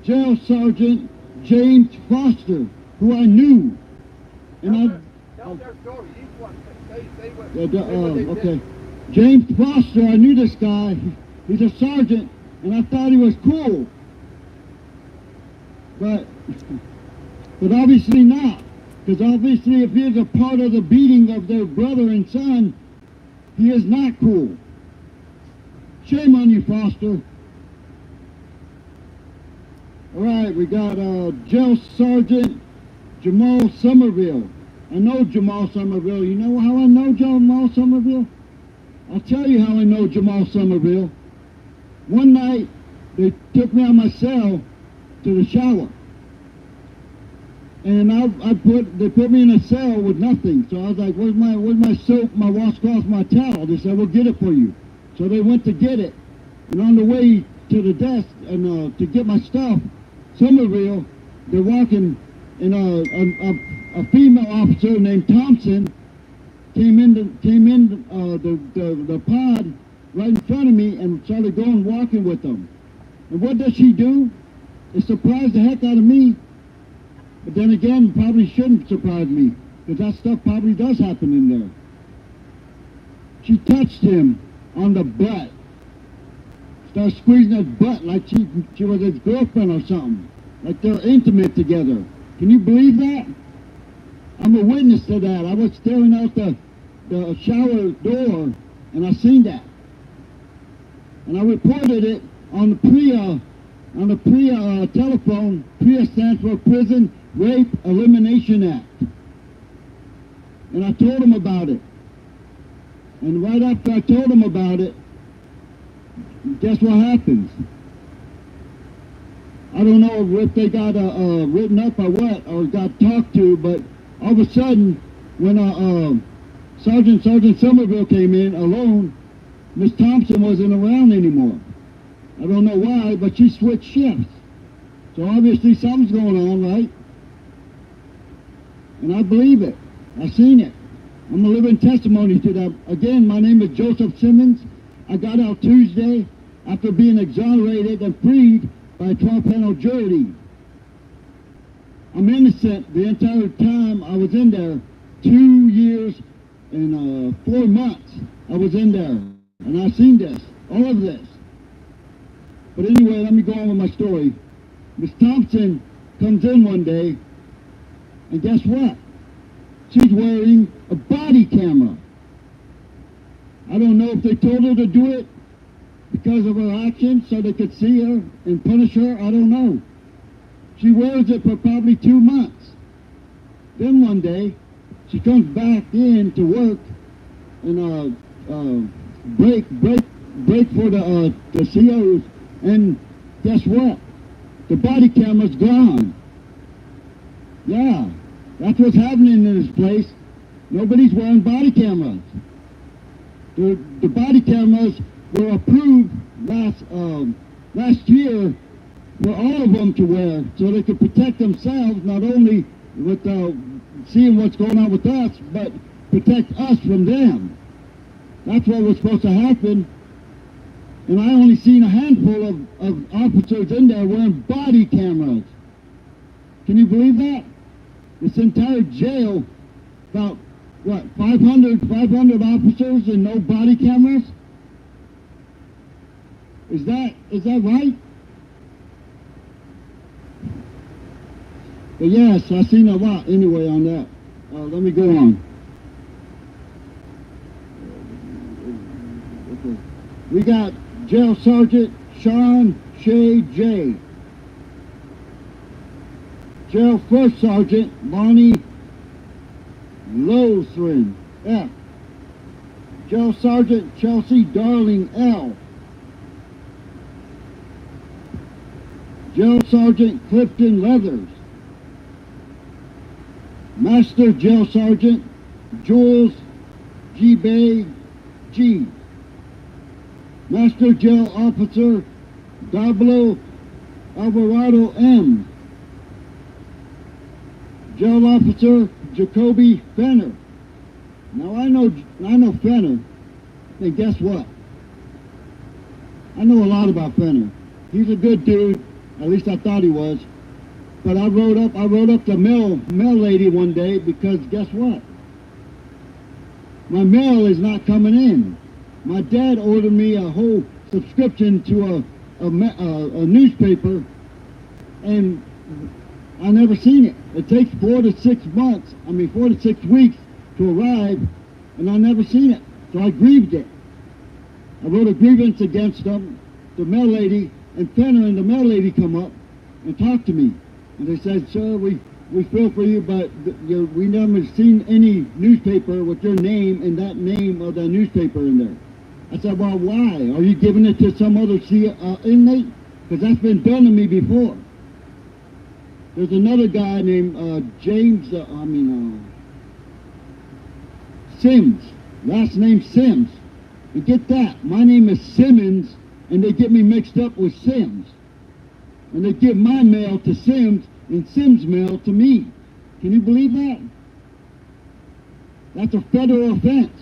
Jail Sergeant James Foster, who I knew. And Tell their story. Each one. Say what they okay. did. James Foster, I knew this guy. He's a sergeant, and I thought he was cool. But obviously not. Because obviously if he is a part of the beating of their brother and son, he is not cool. Shame on you, Foster. All right, we got Jail Sergeant Jamal Somerville. I know Jamal Somerville. You know how I know Jamal Somerville? I'll tell you how I know Jamal Somerville. One night, they took me out of my cell to the shower. And they put me in a cell with nothing. So I was like, where's my soap, my washcloth, my towel? They said, we'll get it for you. So they went to get it. And on the way to the desk and to get my stuff, Somerville, they're walking, and a female officer named Thompson came in the pod right in front of me and started going walking with them. And what does she do? It surprised the heck out of me. But then again, probably shouldn't surprise me, because that stuff probably does happen in there. She touched him on the butt. Started squeezing his butt like she was his girlfriend or something. Like they're intimate together. Can you believe that? I'm a witness to that. I was staring out the shower door, and I seen that. And I reported it on the PREA telephone. PREA stands for Prison Rape Elimination Act. And I told him about it. And right after I told him about it, guess what happens? I don't know if they got written up or what, or got talked to, but all of a sudden, when Sergeant Somerville came in alone, Miss Thompson wasn't around anymore. I don't know why, but she switched shifts. So obviously something's going on, right? And I believe it. I've seen it. I'm a living testimony to that. Again, my name is Joseph Simmons. I got out Tuesday after being exonerated and freed by a 12-panel jury. I'm innocent the entire time I was in there. 2 years and 4 months I was in there. And I've seen this, all of this. But anyway, let me go on with my story. Miss Thompson comes in one day, and guess what? She's wearing a body camera. I don't know if they told her to do it because of her actions so they could see her and punish her. I don't know. She wears it for probably 2 months. Then one day, she comes back in to work and break for the COs, and guess what? The body camera's gone. Yeah, that's what's happening in this place. Nobody's wearing body cameras. The body cameras were approved last year for all of them to wear, so they could protect themselves, not only with seeing what's going on with us, but protect us from them. That's what was supposed to happen. And I only seen a handful of officers in there wearing body cameras. Can you believe that? This entire jail, about, what, 500 officers and no body cameras? Is that right? But yes, I've seen a lot anyway on that. Let me go on. We got Jail Sergeant Sean Shea J. Jail First Sergeant Bonnie Lothrin F. Jail Sergeant Chelsea Darling L. Jail Sergeant Clifton Leathers. Master Jail Sergeant Jules G. Bay G. Master Jail Officer Dablo Alvarado M. Jail Officer Jacoby Fenner. Now I know Fenner, and guess what? I know a lot about Fenner. He's a good dude, at least I thought he was. But I wrote up the mail lady one day because guess what? My mail is not coming in. My dad ordered me a whole subscription to a newspaper, and I never seen it. It takes 4 to 6 weeks to arrive, and I never seen it. So I grieved it. I wrote a grievance against them, the mail lady, and Fenner and the mail lady come up and talked to me. And they said, sir, we feel for you, but we never seen any newspaper with your name and that name of the newspaper in there. I said, well, why? Are you giving it to some other inmate? Because that's been done to me before. There's another guy named Sims. Last name Sims. And get that, my name is Simmons, and they get me mixed up with Sims. And they give my mail to Sims and Sims' mail to me. Can you believe that? That's a federal offense.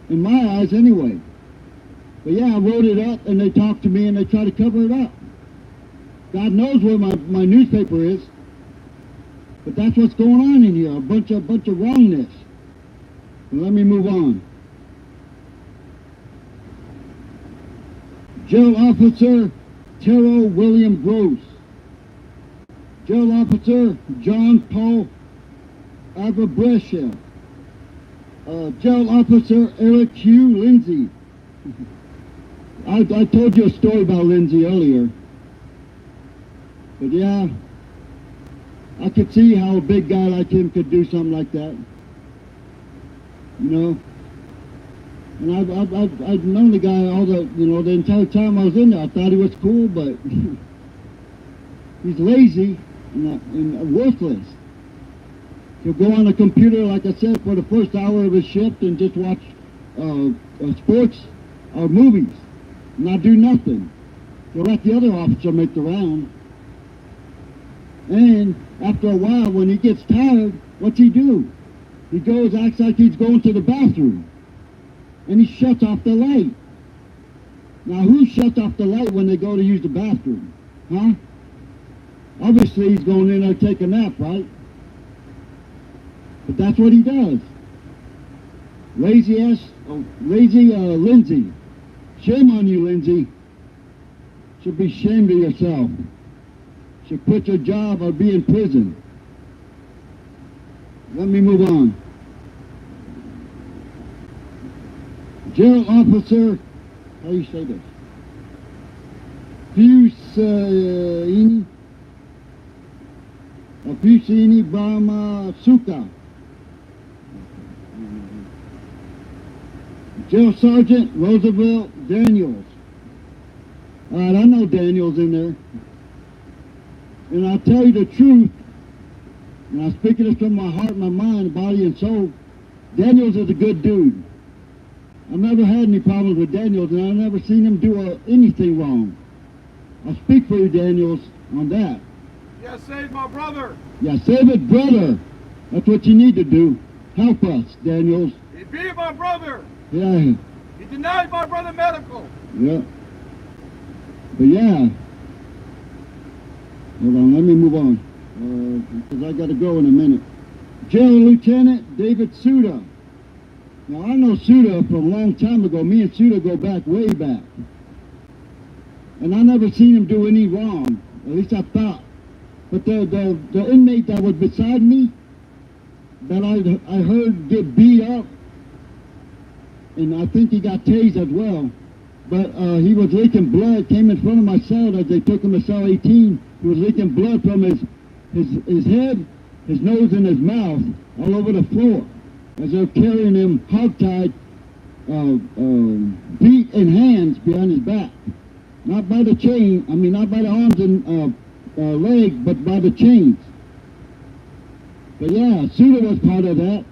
In my eyes, anyway. But yeah, I wrote it up, and they talked to me, and they try to cover it up. God knows where my newspaper is. But that's what's going on in here, a bunch of wrongness. But let me move on. Jail Officer Terrell William Gross. Jail Officer John Paul Avabresha. Jail Officer Eric Hugh Lindsay. I told you a story about Lindsay earlier. But yeah, I could see how a big guy like him could do something like that. You know? And I've known the guy all the entire time I was in there. I thought he was cool, but he's lazy and worthless. He'll go on the computer, like I said, for the first hour of his shift and just watch sports or movies, not do nothing. He'll let the other officer make the round. And after a while, when he gets tired, what's he do? He goes, acts like he's going to the bathroom. And he shuts off the light. Now, who shuts off the light when they go to use the bathroom? Huh? Obviously, he's going in there to take a nap, right? But that's what he does. Lazy Lindsay. Shame on you, Lindsay. Should be ashamed of yourself. Should quit your job or be in prison. Let me move on. Jail officer, how do you say this? Pusini Brahma Suka. Jail Sergeant Roosevelt Daniels. All right, I know Daniels in there. And I'll tell you the truth, and I'm speaking this from my heart, my mind, body, and soul. Daniels is a good dude. I've never had any problems with Daniels, and I've never seen him do anything wrong. I'll speak for you, Daniels, on that. Yeah, save my brother. Yeah, save it, brother. That's what you need to do. Help us, Daniels. He beat my brother. Yeah. He denied my brother medical. Yeah. But yeah. Hold on, let me move on. Because I got to go in a minute. Jail Lieutenant David Suda. Now, I know Suda from a long time ago. Me and Suda go back, way back. And I never seen him do any wrong. At least I thought. But the inmate that was beside me, that I heard get beat up, and I think he got tased as well. But he was leaking blood, came in front of my cell as they took him to cell 18. He was leaking blood from his head, his nose, and his mouth all over the floor as they're carrying him hogtied, feet and hands behind his back. Not by the chain, not by the arms and legs, but by the chains. But yeah, Suda was part of that.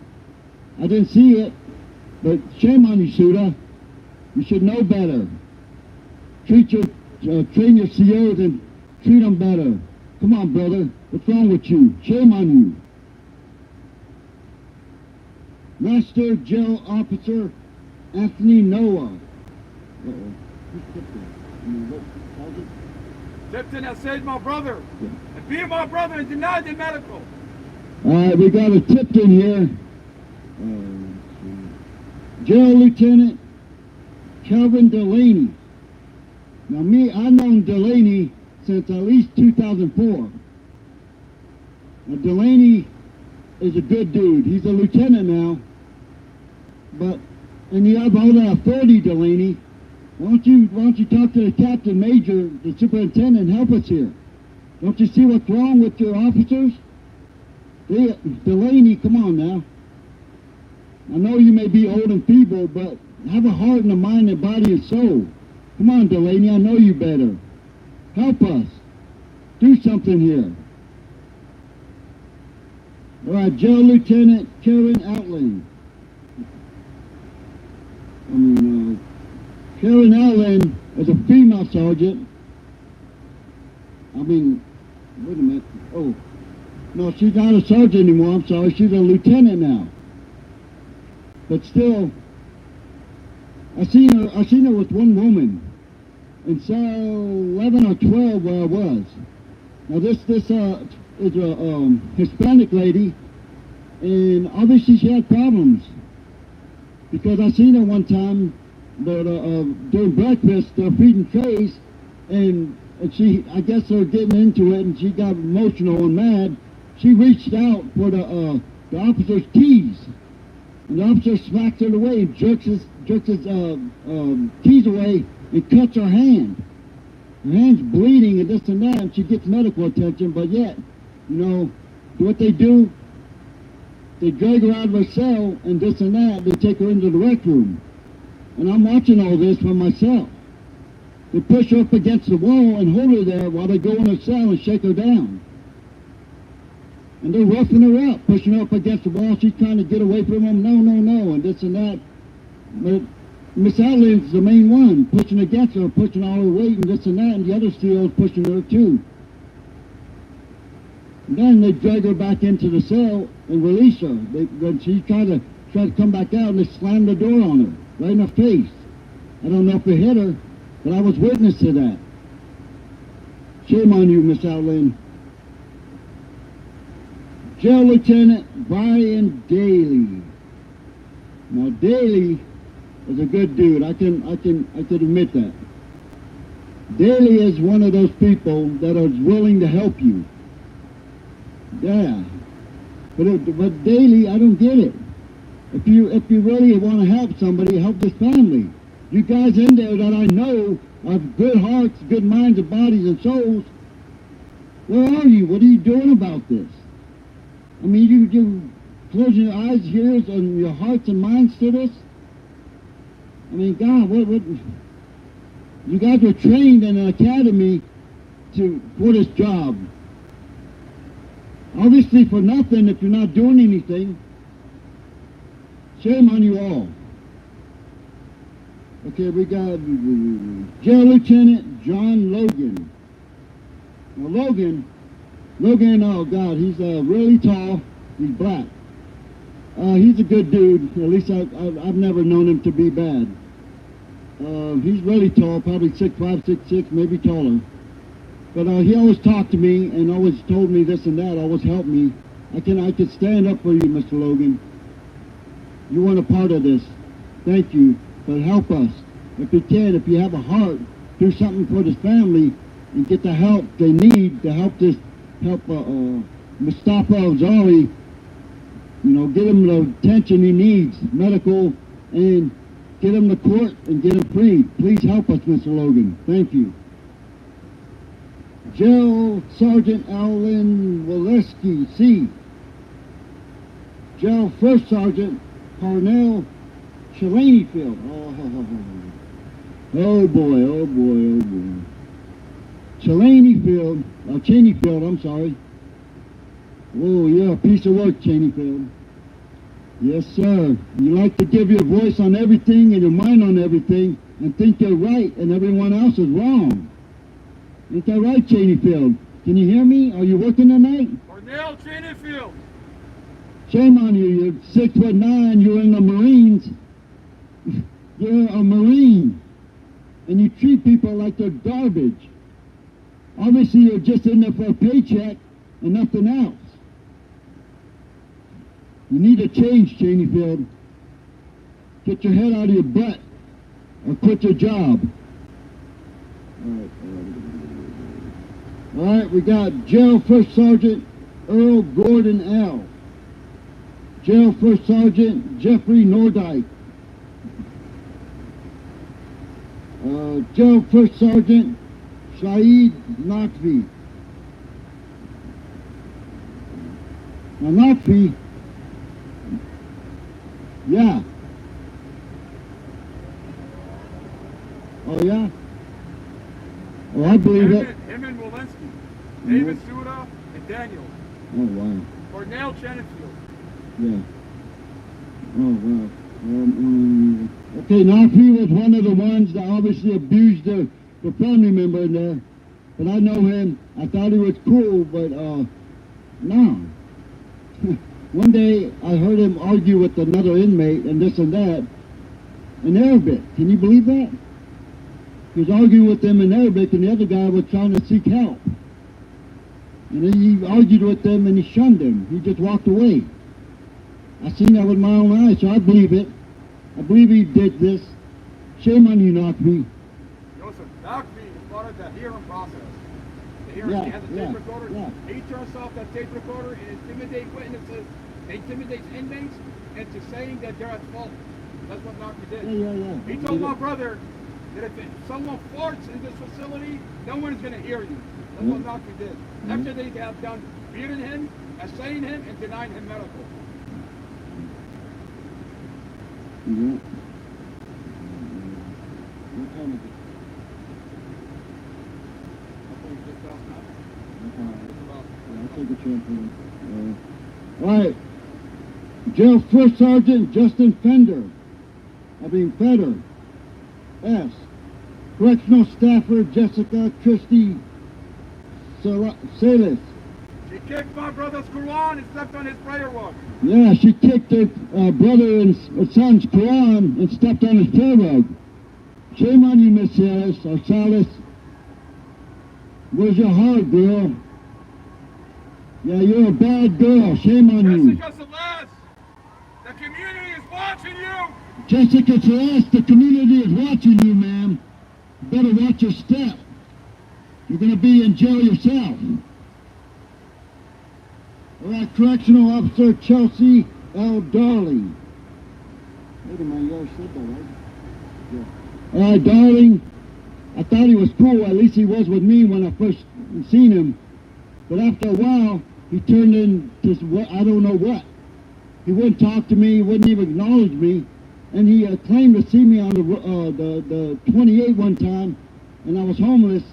I didn't see it, but shame on you, Suda. You should know better. Train your COs and treat them better. Come on, brother. What's wrong with you? Shame on you. Master Jail Officer Anthony Noah. Tipton has saved my brother. Yeah. And beat my brother and denied the medical. All right, we got a Tipton here. Jail Lieutenant Kelvin Delaney. Now I've known Delaney since at least 2004. Now Delaney is a good dude. He's a lieutenant now. And you have all that authority, Delaney. Why don't you talk to the captain major, the superintendent, and help us here? Don't you see what's wrong with your officers? Delaney, come on now. I know you may be old and feeble, but have a heart and a mind and body and soul. Come on, Delaney, I know you better. Help us. Do something here. All right, Jail Lieutenant Karen Outland. Karen Allen is a female sergeant. Wait a minute. Oh, no, she's not a sergeant anymore. I'm sorry. She's a lieutenant now. But still, I seen her with one woman in cell 11 or 12 where I was. Now this is a Hispanic lady, and obviously she had problems because I seen her one time. But during breakfast, they're feeding trays, and she, I guess they're getting into it, and she got emotional and mad. She reached out for the officer's keys, and the officer smacks her away and jerks his keys away and cuts her hand. Her hand's bleeding and this and that, and she gets medical attention, but yet, you know, what they do, they drag her out of her cell and this and that, they take her into the rec room. And I'm watching all this for myself. They push her up against the wall and hold her there while they go in her cell and shake her down. And they're roughing her up, pushing her up against the wall. She's trying to get away from them. No, no, no, and this and that. But Miss Allen's the main one, pushing against her, pushing all her weight and this and that, and the other SEALs pushing her too. And then they drag her back into the cell and release her. When she tried to come back out, and they slammed the door on her, right in her face. I don't know if they hit her, but I was witness to that. Shame on you, Miss Allen. Jail Lieutenant Brian Daly. Now Daly is a good dude. I can admit that. Daly is one of those people that are willing to help you. Yeah. But Daly, I don't get it. If you really want to help somebody, help this family. You guys in there that I know have good hearts, good minds and bodies and souls. Where are you? What are you doing about this? I mean, you closing your eyes, ears, and your hearts and minds to this? I mean, God, what? You guys were trained in an academy for this job. Obviously for nothing if you're not doing anything. Shame on you all. Okay, we got Jail Lieutenant John Logan. Now Logan, oh God, he's really tall. He's black. He's a good dude. At least I've never known him to be bad. He's really tall, probably 6'5", 6'6", maybe taller. But he always talked to me and always told me this and that, always helped me. I can stand up for you, Mr. Logan. You weren't a part of this. Thank you. But help us. If you can, if you have a heart, do something for this family and get the help they need to help Mustafa Aljazairi, you know, get him the attention he needs, medical, and get him to court and get him freed. Please help us, Mr. Logan. Thank you. Jail Sergeant Alan Waleski, C. Jail First Sergeant Parnell Cheneyfield. Oh boy, oh boy, oh boy. Cheneyfield, I'm sorry. Oh, you're a piece of work, Cheneyfield. Yes, sir. You like to give your voice on everything and your mind on everything and think you're right and everyone else is wrong. Ain't that right, Cheneyfield? Can you hear me? Are you working tonight? Cornell Cheneyfield. Shame on you. You're 6'9". You're in the Marines. You're a Marine. And you treat people like they're garbage. Obviously, you're just in there for a paycheck and nothing else. You need a change, Cheneyfield. Get your head out of your butt or quit your job. All right, we got Jail First Sergeant Earl Gordon L. Jail First Sergeant Jeffrey Nordyke. Jail First Sergeant Saeed Nakvi. Now Nakvi, yeah. Oh yeah? Oh, I believe it. Him and Walensky, David Suda, and Daniel. Oh wow. Cornell Cheneyfield. Yeah. Oh wow. Okay, Nakvi was one of the ones that obviously abused the family member in there. But I know him. I thought he was cool, but no. One day I heard him argue with another inmate and this and that in Arabic. Can you believe that? He was arguing with them in Arabic and the other guy was trying to seek help. And then he argued with them and he shunned him. He just walked away. I seen that with my own eyes, so I believe it. I believe he did this. Shame on you, Nakvi. Joseph, Nakvi is part of the hearing process. The hearing, he has a tape recorder. Yeah. He turns off that tape recorder and intimidates witnesses, intimidates inmates into saying that they're at fault. That's what Nakvi did. Yeah. He told my brother that if someone farts in this facility, no one's going to hear you. That's what the doctor did. After they have done beating him, assailing him, and denying him medical. All right. Jail First Sergeant Justin Feder. S. Correctional Staffer Jessica Christie Salas. She kicked my brother's Quran and stepped on his prayer rug. Yeah, she kicked her brother and son's Quran and stepped on his prayer rug. Shame on you, Miss Salas, or Salas. Where's your heart, girl? Yeah, you're a bad girl. Shame on you. Jessica Celeste, the community is watching you. Jessica Celeste, the community is watching you, ma'am. You better watch your step. You're going to be in jail yourself. All right, Correctional Officer Chelsea L. Darling. Wait a minute, you already said that, right? Yeah. All right, Darling. I thought he was cool. At least he was with me when I first seen him. But after a while, he turned into I don't know what. He wouldn't talk to me. He wouldn't even acknowledge me. And he claimed to see me on the 28 one time, and I was homeless.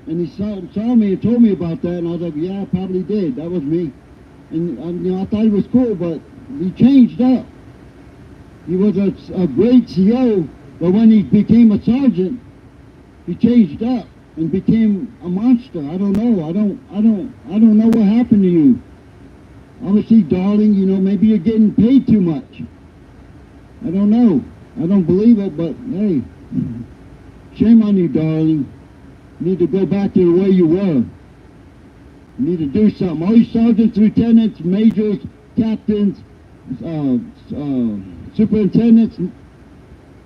And he saw me and told me about that, and I was like, yeah, I probably did. That was me. And you know, I thought he was cool, but he changed up. He was a great CO, but when he became a sergeant, he changed up and became a monster. I don't know. I don't know what happened to you. Obviously, darling, you know, maybe you're getting paid too much. I don't know. I don't believe it, but hey, shame on you, darling. You need to go back to the way you were. You need to do something. All you sergeants, lieutenants, majors, captains, superintendents,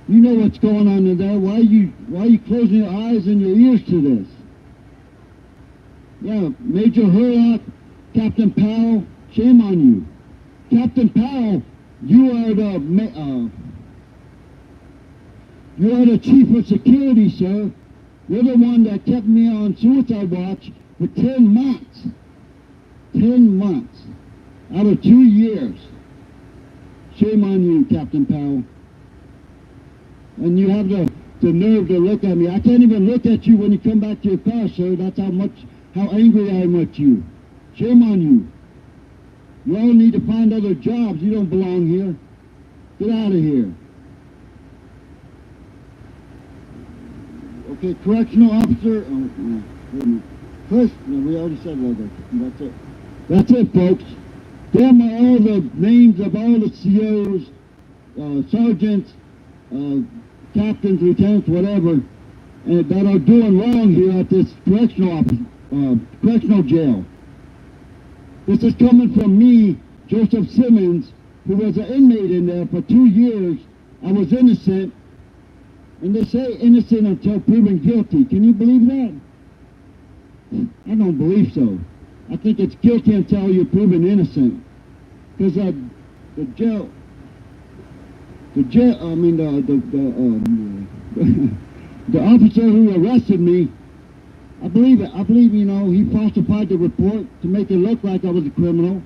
you know what's going on in there. Why are you closing your eyes and your ears to this? Yeah, Major Hurlock, Captain Powell, shame on you. Captain Powell, you are the chief of security, sir. You're the one that kept me on suicide watch for 10 months. 10 months out of 2 years. Shame on you, Captain Powell. And you have the nerve to look at me. I can't even look at you when you come back to your car, sir. That's how angry I am at you. Shame on you. You all need to find other jobs. You don't belong here. Get out of here. Okay, correctional officer. Wait a minute. Chris, no, we already said that. That's it. That's it, folks. Them are all the names of all the COs, sergeants, captains, lieutenants, whatever, that are doing wrong here at this correctional jail. This is coming from me, Joseph Simmons, who was an inmate in there for 2 years. I was innocent, and they say innocent until proven guilty. Can you believe that? I don't believe so. I think it's guilty until you're proven innocent. Because the officer who arrested me, I believe, you know, he falsified the report to make it look like I was a criminal,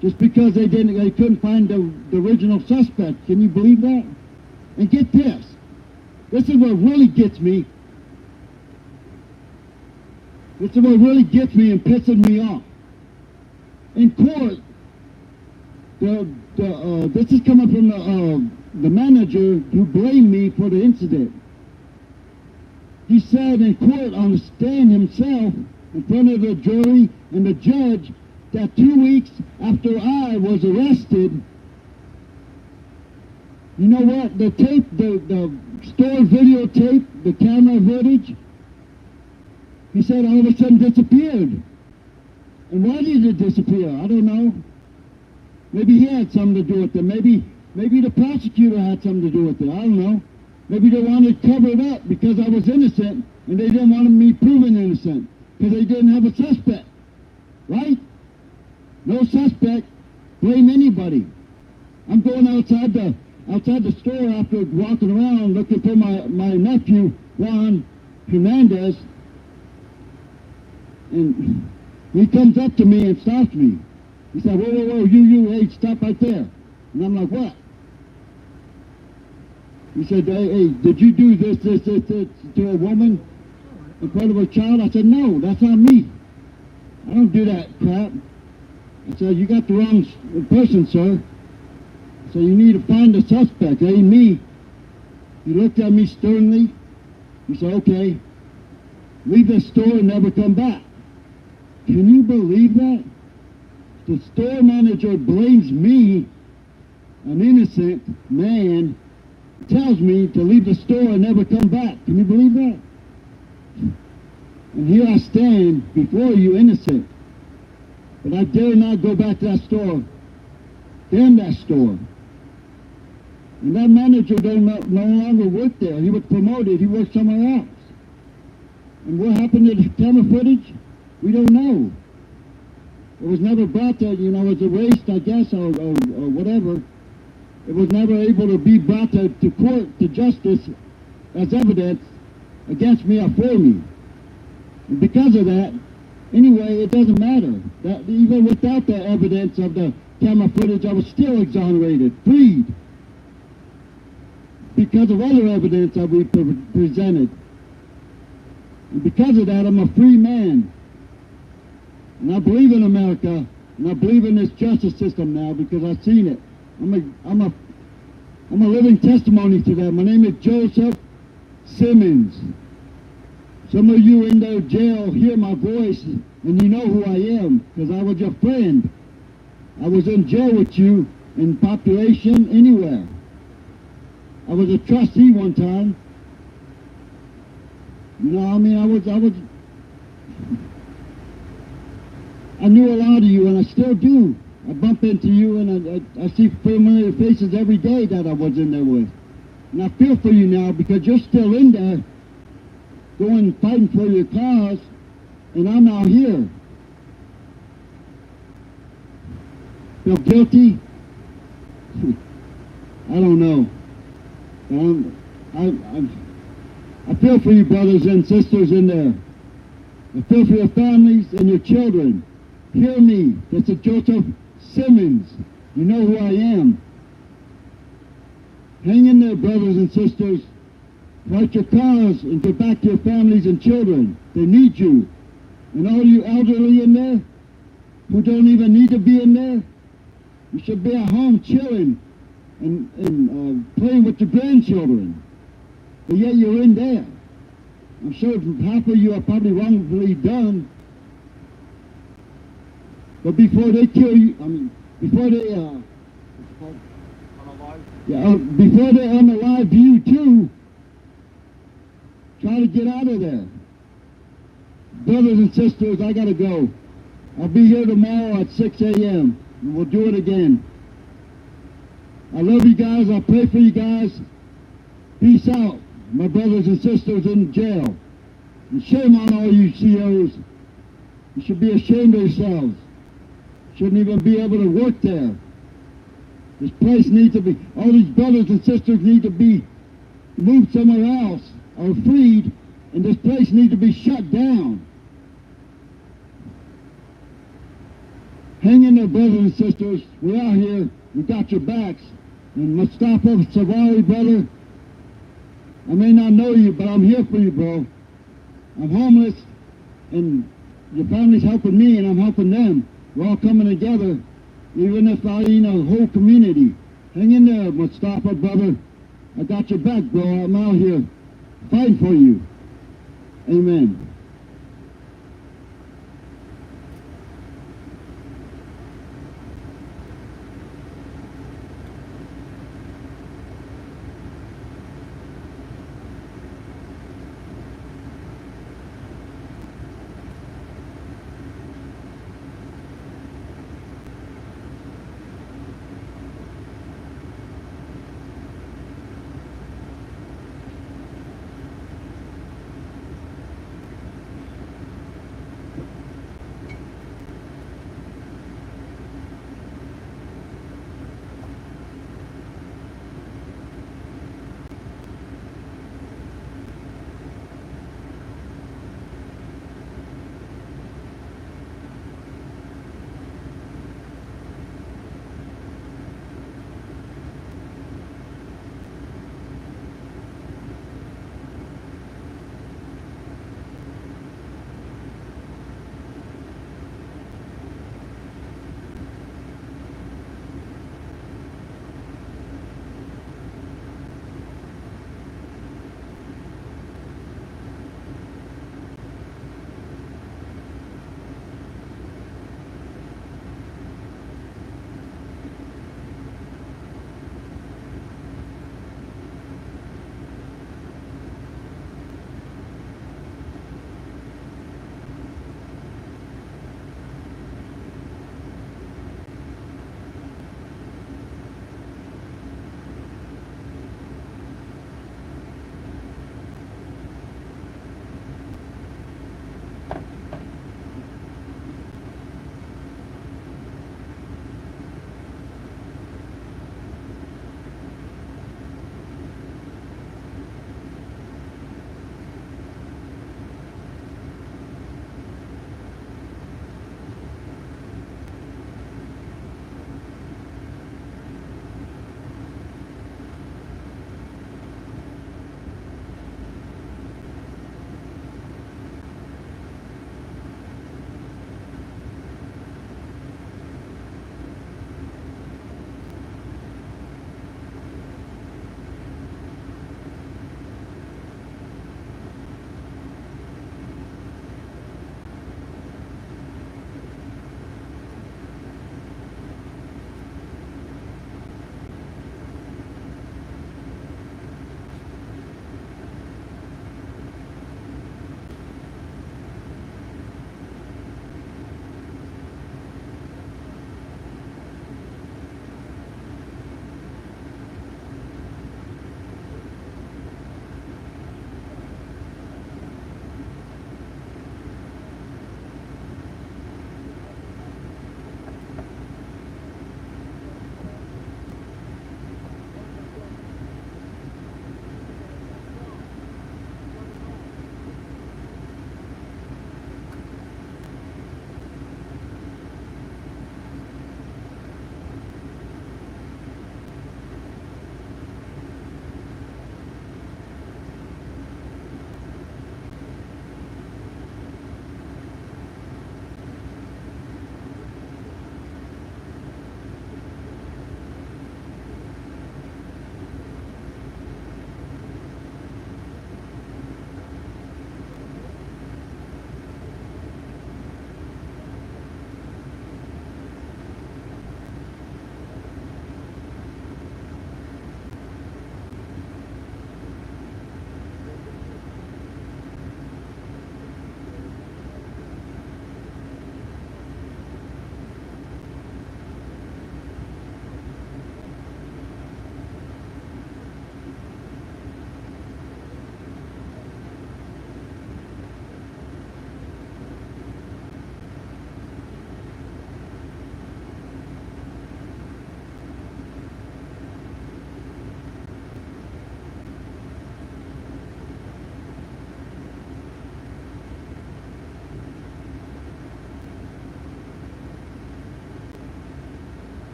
just because they couldn't find the original suspect. Can you believe that? And get this. This is what really gets me. This is what really gets me and pisses me off. In court, this is coming from the manager who blamed me for the incident. He said in court on the stand himself, in front of the jury and the judge, that 2 weeks after I was arrested, you know what? The tape, the store videotape, the camera footage, he said all of a sudden disappeared. And why did it disappear? I don't know. Maybe he had something to do with it. Maybe the prosecutor had something to do with it. I don't know. Maybe they wanted to cover it up because I was innocent and they didn't want me proven innocent because they didn't have a suspect. Right? No suspect. Blame anybody. I'm going outside the store after walking around looking for my nephew Juan Hernandez, and he comes up to me and stops me. He said, whoa, whoa, whoa, hey, stop right there. And I'm like, what? He said, hey, did you do this to a woman in front of a child? I said, no, that's not me. I don't do that crap. I said, you got the wrong person, sir. So you need to find the suspect. It ain't me. He looked at me sternly. He said, okay, leave the store and never come back. Can you believe that? The store manager blames me, an innocent man, tells me to leave the store and never come back. Can you believe that? And here I stand before you innocent. But I dare not go back to that store. Damn that store. And that manager no longer work there. He was promoted. He worked somewhere else. And what happened to the camera footage? We don't know. It was never brought to, it was erased, I guess, or whatever. It was never able to be brought to court, to justice, as evidence against me or for me. And because of that, anyway, it doesn't matter. That even without the evidence of the camera footage, I was still exonerated, freed. Because of other evidence that we presented. And because of that, I'm a free man. And I believe in America, and I believe in this justice system now because I've seen it. I'm a living testimony to that. My name is Joseph Simmons. Some of you in the jail hear my voice, and you know who I am, because I was your friend. I was in jail with you in population anywhere. I was a trustee one time. I knew a lot of you, and I still do. I bump into you, and I see familiar faces every day that I was in there with. And I feel for you now because you're still in there, going fighting for your cause, and I'm out here. Feel guilty? I don't know. I feel for you brothers and sisters in there. I feel for your families and your children. Hear me. This is Joseph Simmons. You know who I am. Hang in there, brothers and sisters. Fight your cause and get back to your families and children. They need you. And all you elderly in there who don't even need to be in there, you should be at home chilling and playing with your grandchildren. But yet you're in there. I'm sure half of you are probably wrongfully done. But before they kill you, before they before they unalive you too, try to get out of there. Brothers and sisters, I gotta go. I'll be here tomorrow at 6 a.m. and we'll do it again. I love you guys. I pray for you guys. Peace out, my brothers and sisters in jail. And shame on all you COs. You should be ashamed of yourselves. Shouldn't even be able to work there. This place needs to be, all these brothers and sisters need to be moved somewhere else or freed, and this place needs to be shut down. Hang in there, brothers and sisters. We're out here. We got your backs. And Mustafa Aljazairi, brother, I may not know you, but I'm here for you, bro. I'm homeless, and your family's helping me, and I'm helping them. We're all coming together, even if I ain't a whole community. Hang in there, Mustafa, brother. I got your back, bro. I'm out here fighting for you. Amen.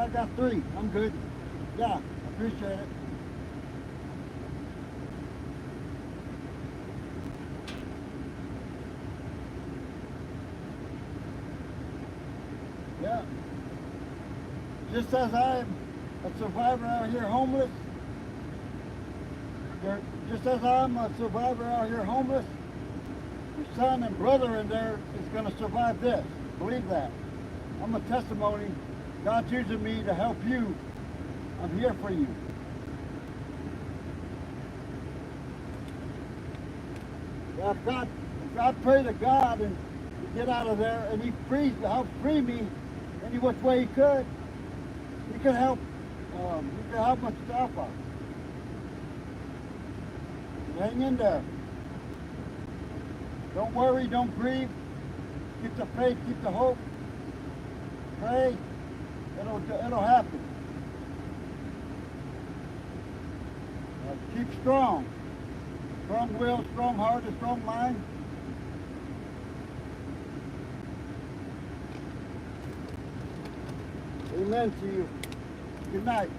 I got 3. I'm good. Yeah, appreciate it. Yeah. Just as I'm a survivor out here homeless, just as I'm a survivor out here homeless, your son and brother in there is going to survive this. Believe that. I'm a testimony. God's using me to help you. I'm here for you. Yeah, if I pray to God and get out of there and He help free me any which way He could help. He could help Mustafa. Hang in there. Don't worry, don't grieve. Keep the faith, keep the hope. Pray. It'll happen. Keep strong. Strong will, strong heart, and strong mind. Amen to you. Good night.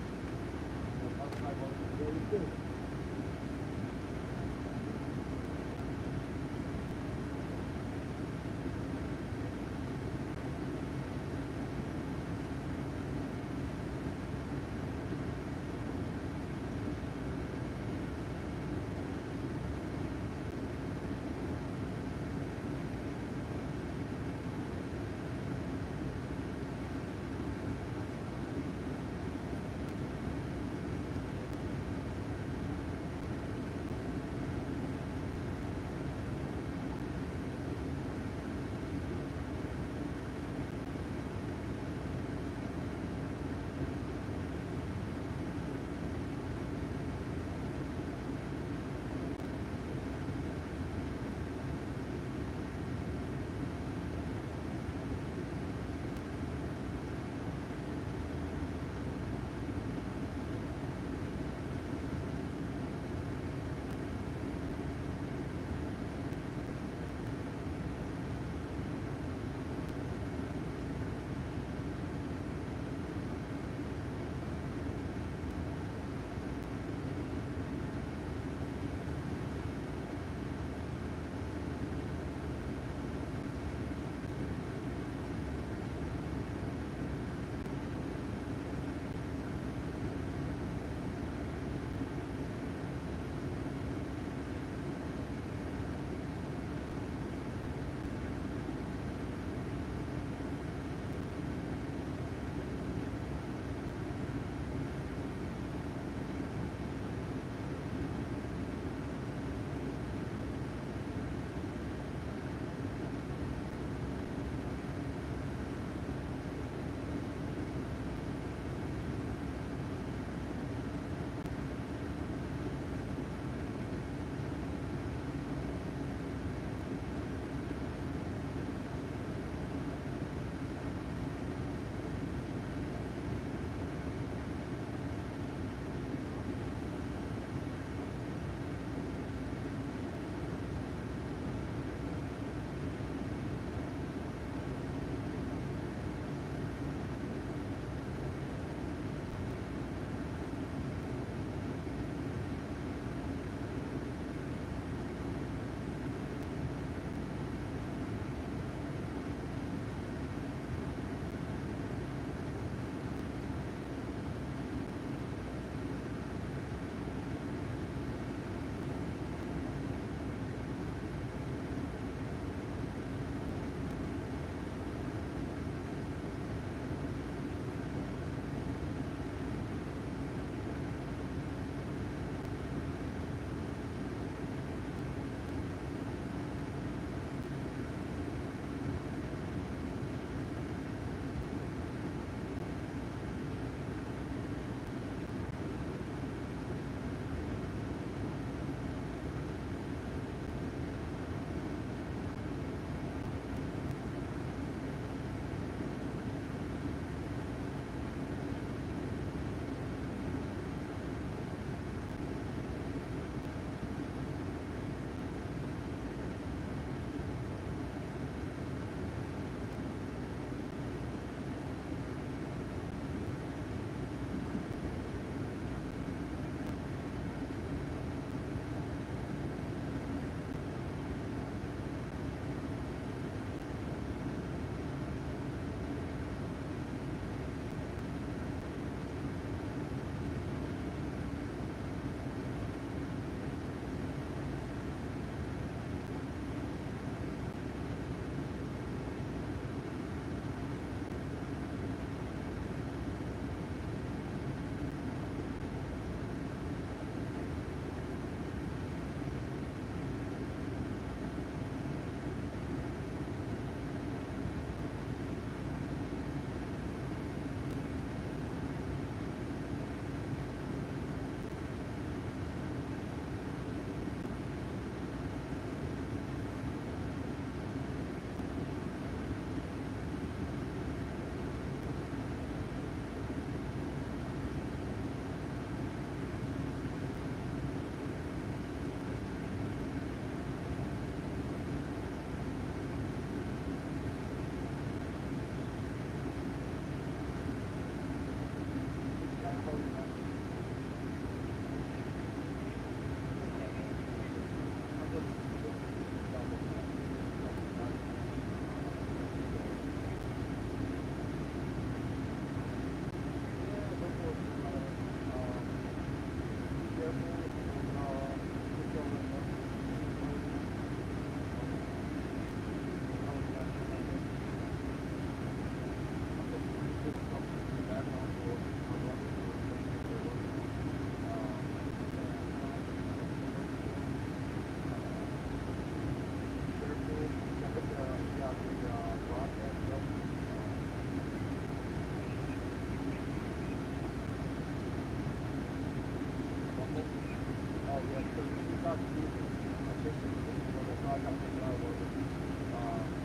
have to do this. I'm just that's how I got to take it out of order.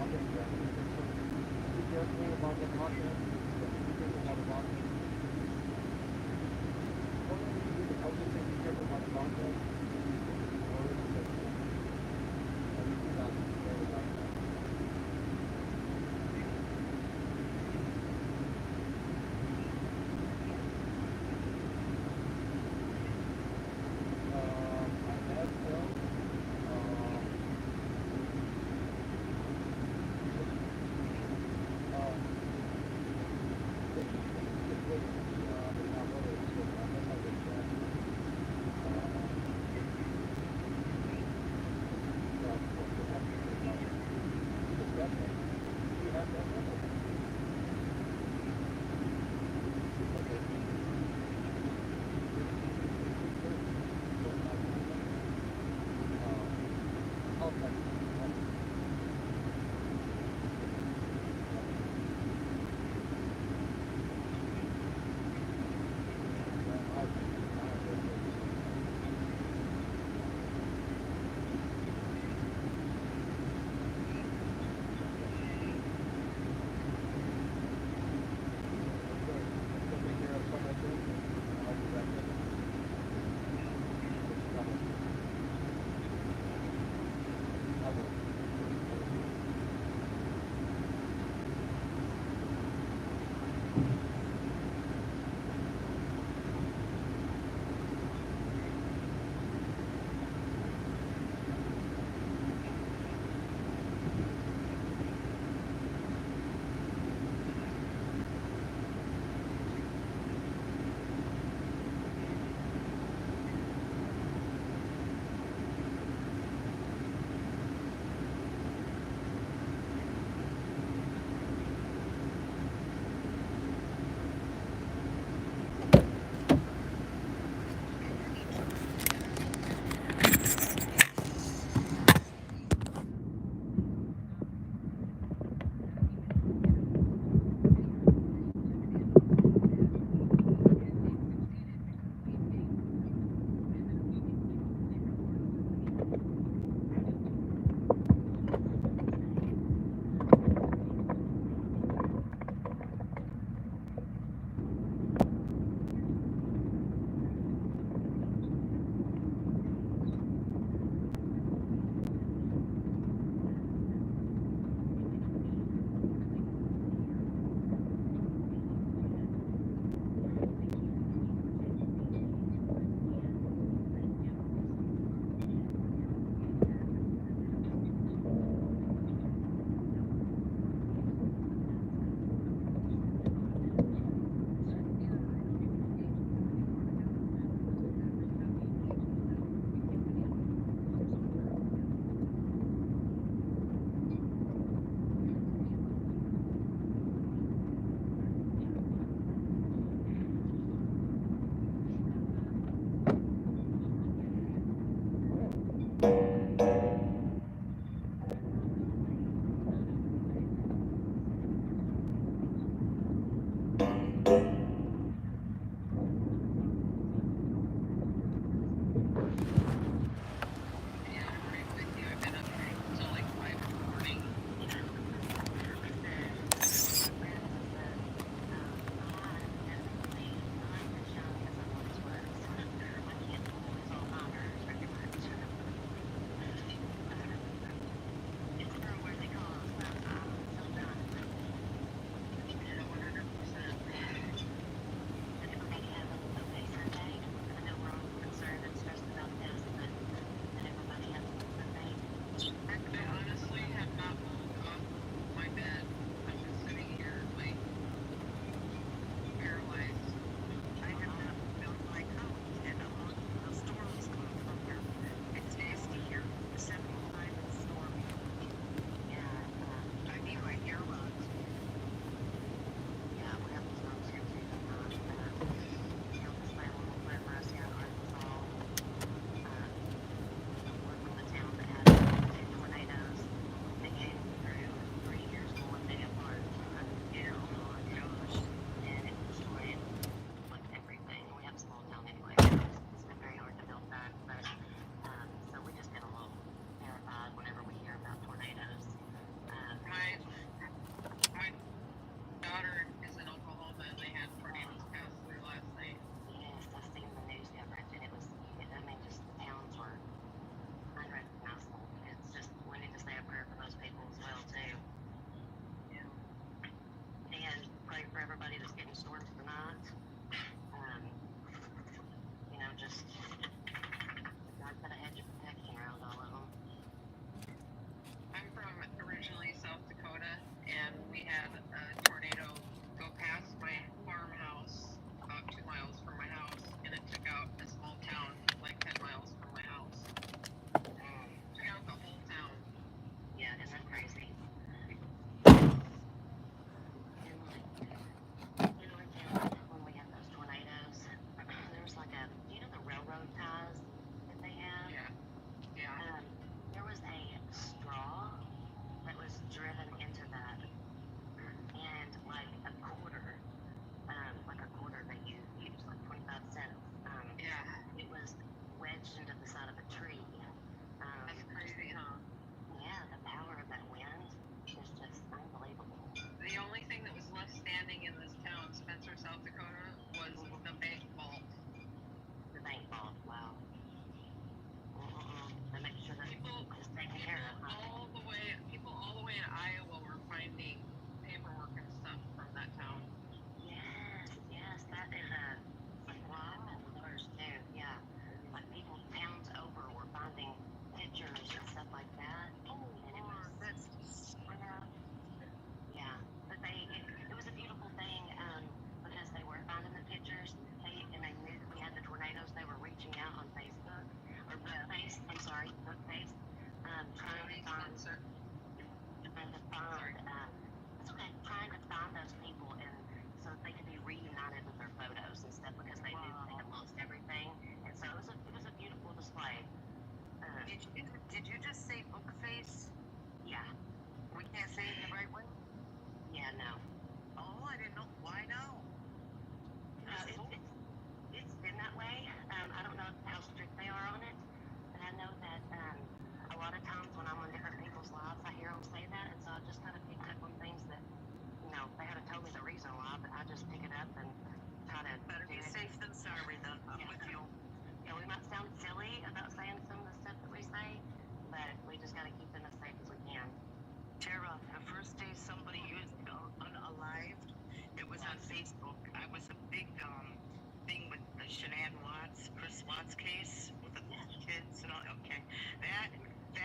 I'll get to that. Be careful about the process. Be careful about the process. I would just say be careful about the process.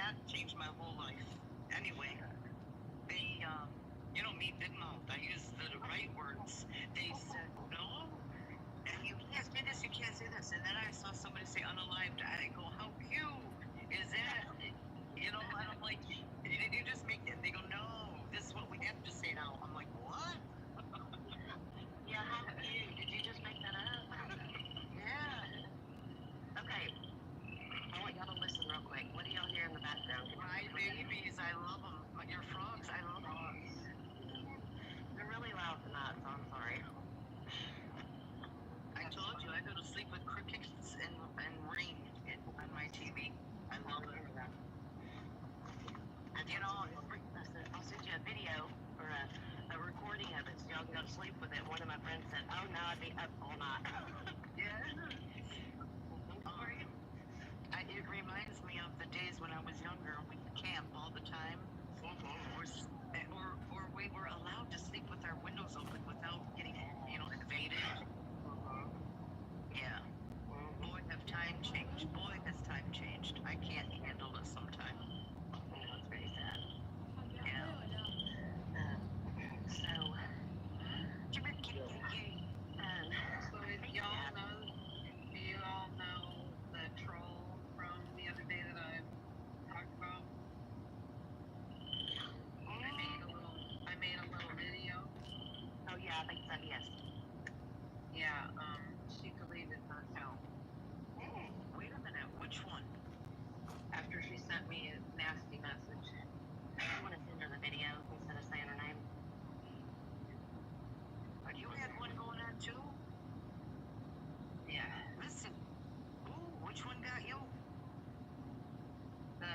that changed my whole life. Anyway, they, you know me, big mouth. I used the right words. They said, no, and you can't say this, you can't say this. And then I saw somebody say unalived. I go, how cute is that? You know, and I'm like, did you just make that? They go, no, this is what we have to say now. I'm like, what? Yeah, how cute. Did you just make that up? Yeah. Okay. I want y'all to listen real quick. What do y'all hear in the background? My babies, I love them. Your frogs, I love them. They're really loud tonight, so I'm sorry. I told you, I go to sleep with crickets and rain on my TV. I love it. And you know, I'll send you a video or a recording of it so y'all can go to sleep with it. One of my friends said, oh no, I'd be up all night. Yeah. It reminds me of the days when I was younger and we could camp all the time. Or we were allowed to sleep with our windows open without getting, you know, invaded. Yeah. Boy, have time changed. Boy, has time changed. I can't handle it sometimes. Oh, it's very sad. Yeah. So y'all know, do you all know the troll from the other day that I talked about? I made a little video. Oh yeah, I think so, yes. Yeah, she deleted her account. Wait a minute, which one? After she sent me a nasty message. I want to send her the video instead of saying her name. But you had one going on too? Yeah. Listen. Ooh, which one got you? The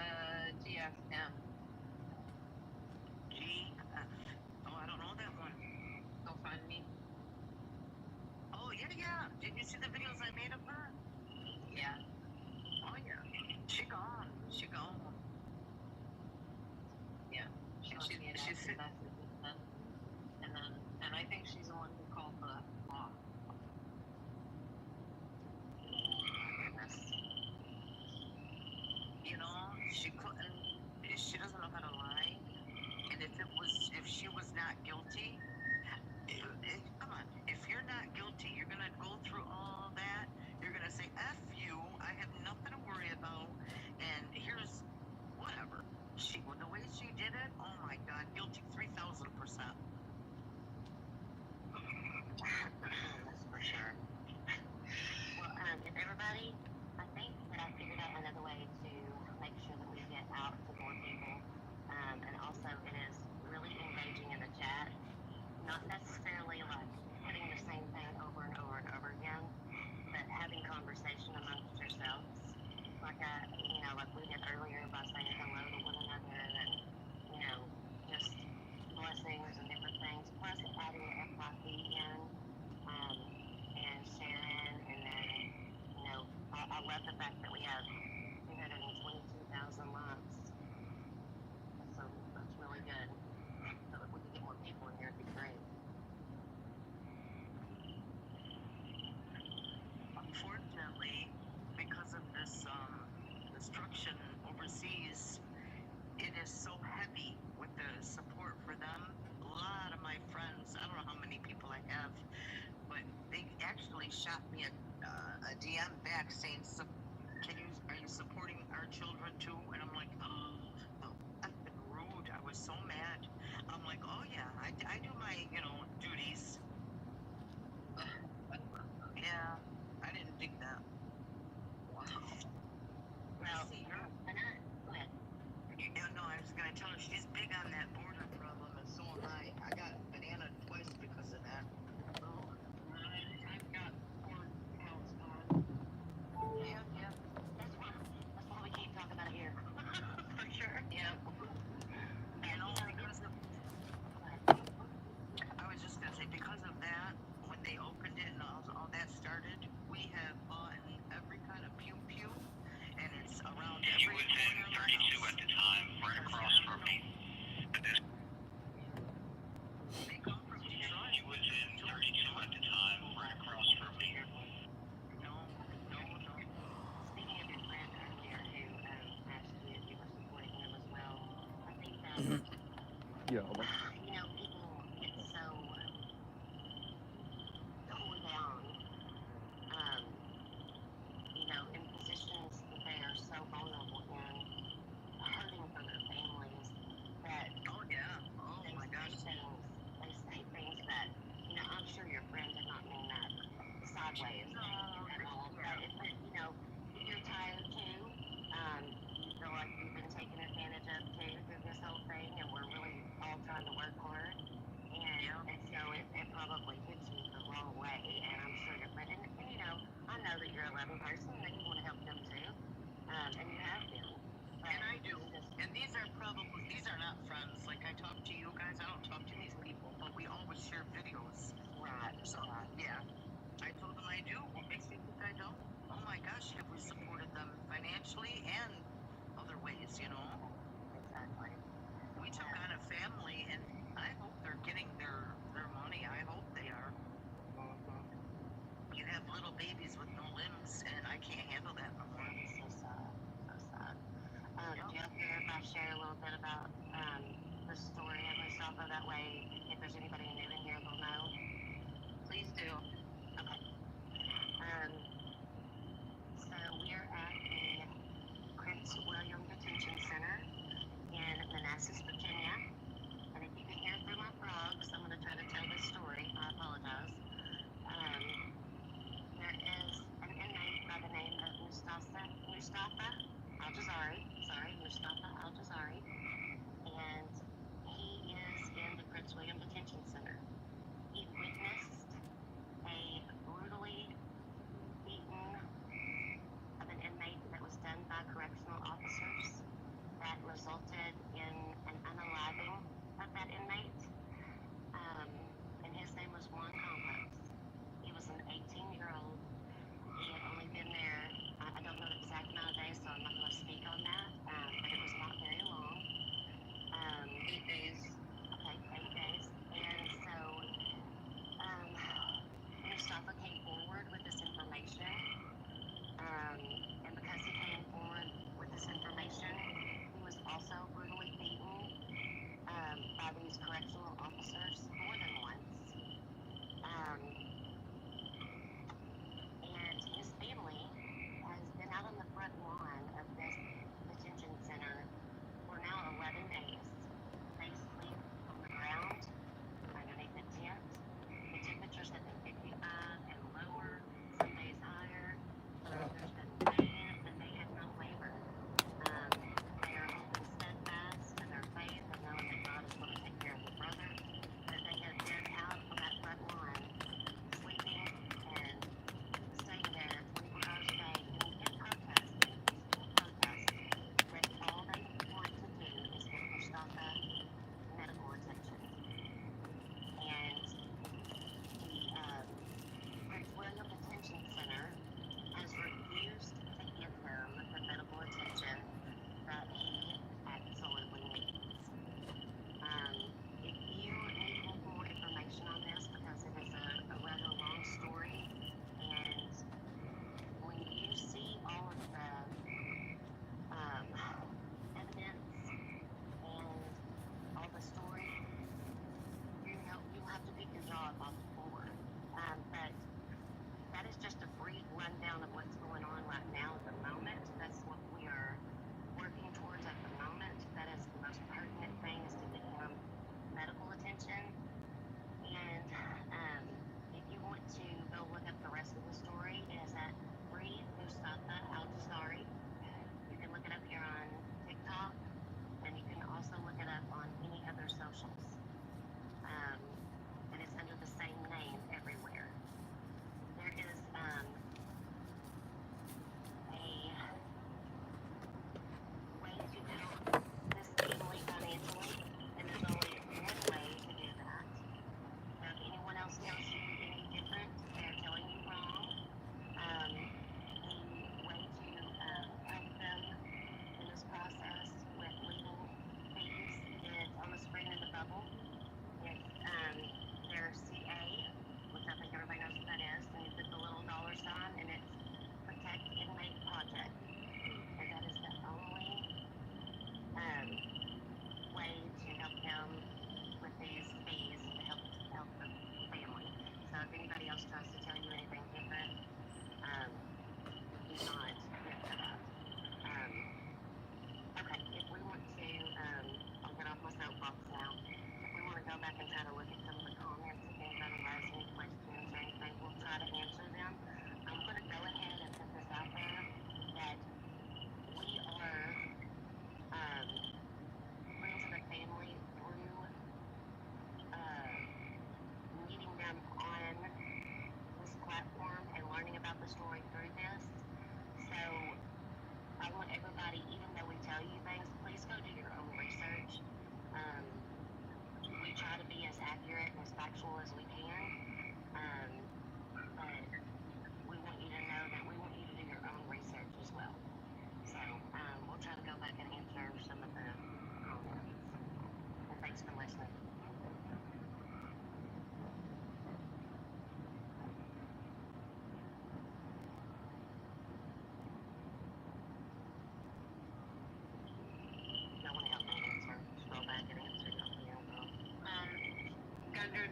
GFM. GF. Oh, I don't know that one. Go find me. Oh, yeah. Did you see the videos I made of her? Yeah. Oh, yeah. She gone. Yeah. She's sitting. And I think she's the one who called the law. You know, she couldn't. She doesn't know how to lie. And if she was not guilty, come on. If you're not guilty, you're gonna go through all that. You're gonna say F you. I have nothing to worry about. And here's whatever. The way she did it. Oh my God, guilty 3,000%. That's for sure. Well, everybody, I think that I figured out another way to make sure that we get out to more people. And also, it is really engaging in the chat. Not necessarily like putting the same thing over and over and over again, but having conversation amongst yourselves. Like like we did earlier by saying hello to one another and, just blessings and different things. Plus adding the FIP in, and sharing, and then, I love the fact that we have 222,000 likes. So that's really good. So if we could get more people in here, it'd be great. Unfortunately, because of this destruction overseas, it is so heavy with the support for them. A lot of my friends, I don't know how many people I have, but they actually shot me a DM back saying, are you supporting our children too? And I'm like, oh, I've been rude. I was so mad. I'm like, oh yeah, I do my, duties. Yeah, I didn't think that. Wow. Well, see, go ahead. No, I was going to tell her she's big on that border problem, and so am I. I got banana twice because of that. Oh, I've got 4 pounds gone. Yeah. That's why we keep talking about it here. For sure. Yeah. Because I was you know, people get so torn down, you know, in positions that they are so vulnerable in, hurting for their families, that they say things that, you know, I'm sure your friend did not mean that sideways at all, but if it, you know, if you're tired too, you feel like you've been taken advantage of too through this whole thing, and we're really all trying to work hard, and so it probably hits you the wrong way, and I'm sure your friend, and you know, I know that you're a loving person, that you want to help them too, and you have been. And I do. And these are not friends. Like, I talk to you guys, I don't talk to these people, but we always share videos. Right. So, yeah. I told them I do. What makes me think I don't? Oh my gosh, have we supported them financially and other ways, you know? Exactly. We took on a family, and I hope they're getting their money. I hope they are. You have little babies with no limbs, and I can't handle that no more. It's so sad. So sad. Do you care if I share a little bit about the story of Mustafa? That way, if there's anybody new in here, they'll know. Please do. Okay.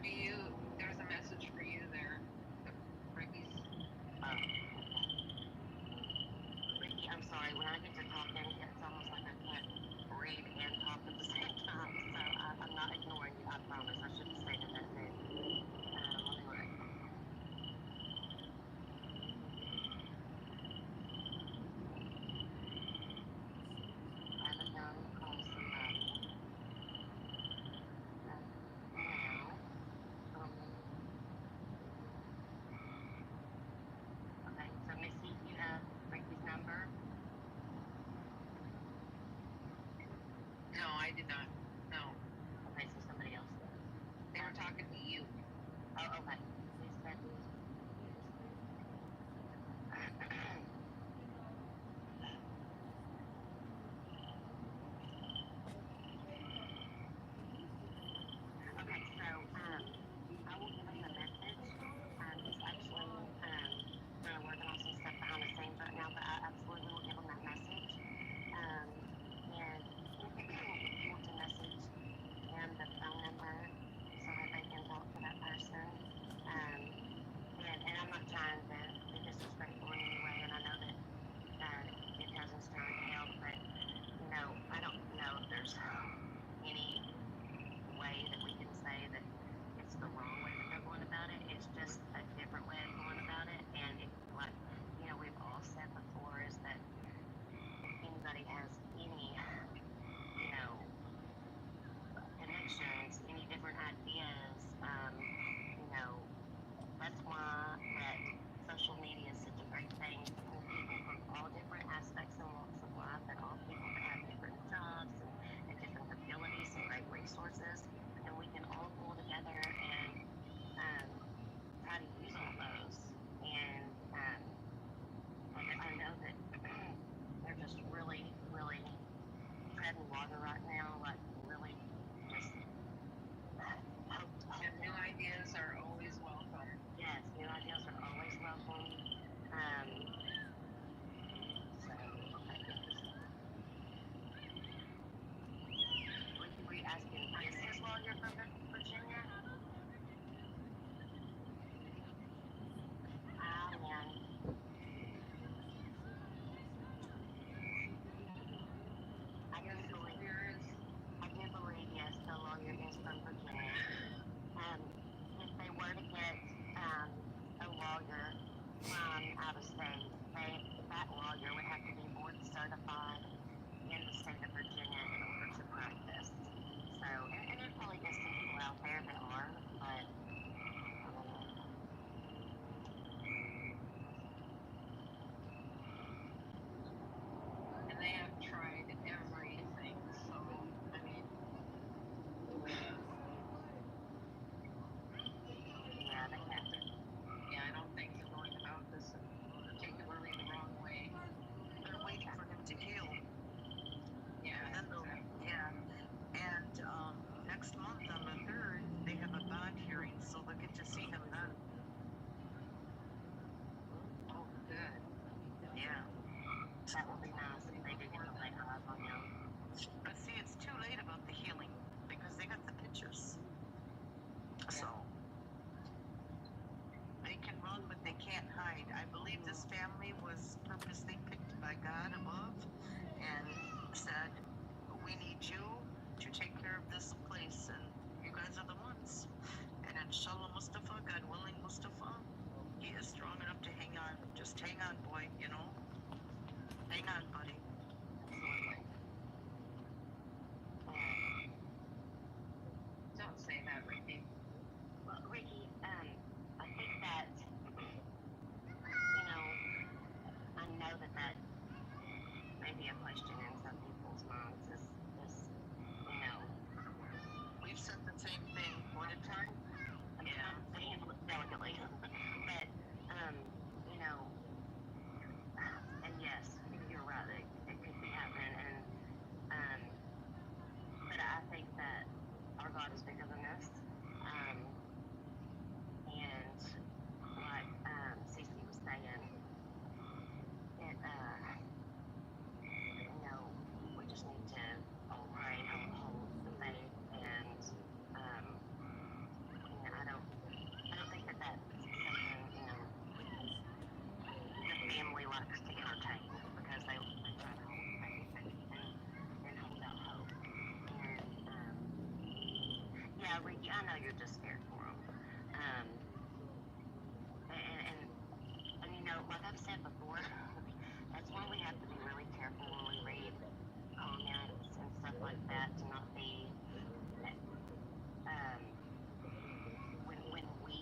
do you, there's a message for you there. Ricky's. Ricky, I'm sorry, when I get to talking, it's almost like I can't read and talk at the same time. So I'm not ignoring you, I promise. I should have stated that too. Let me look. I have a young call somebody. Now, okay, so Missy, you have Ricky's number? No, I did not. No. Okay, so somebody else does. They were talking to you. Oh, okay. Please let me. Okay, so I will give him the message. He's actually kind of working on some stuff behind the scenes right now, but I absolutely will give him that message. And if you want to message I know you're just scared for them. And you know, like I've said before, that's why we have to be really careful when we read comments and stuff like that, to not be, when we,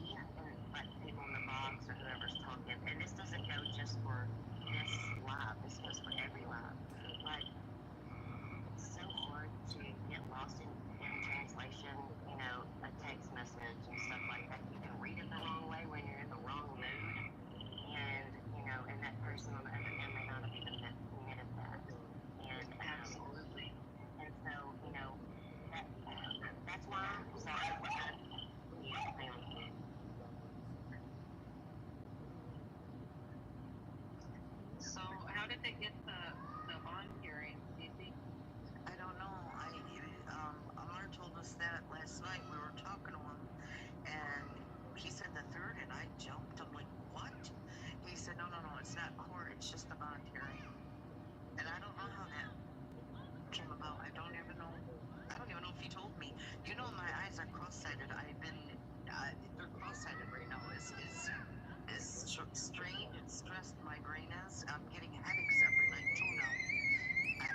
like people in the box or whoever's talking, and this doesn't go just for this live, this goes for every live. Like, it's so hard to get lost in translation, you know, a text message and stuff like that. You can read it the wrong way when you're in the wrong mood, and, you know, and that person on the other end may not have even meant that. And absolutely. And so, you know, that's why I'm sorry. So how did they get the bond hearing, do you think? I don't know. Amar told us that last night. We were talking to him, and he said the 3rd, and I jumped. I'm like, what? And he said, no, it's not court. It's just a bond hearing. And I don't know how that came about. I don't even know if he told me. You know, my eyes are cross-sighted. They're cross-sighted right now. Is strained and stressed my brain is. I'm getting headaches every night too now.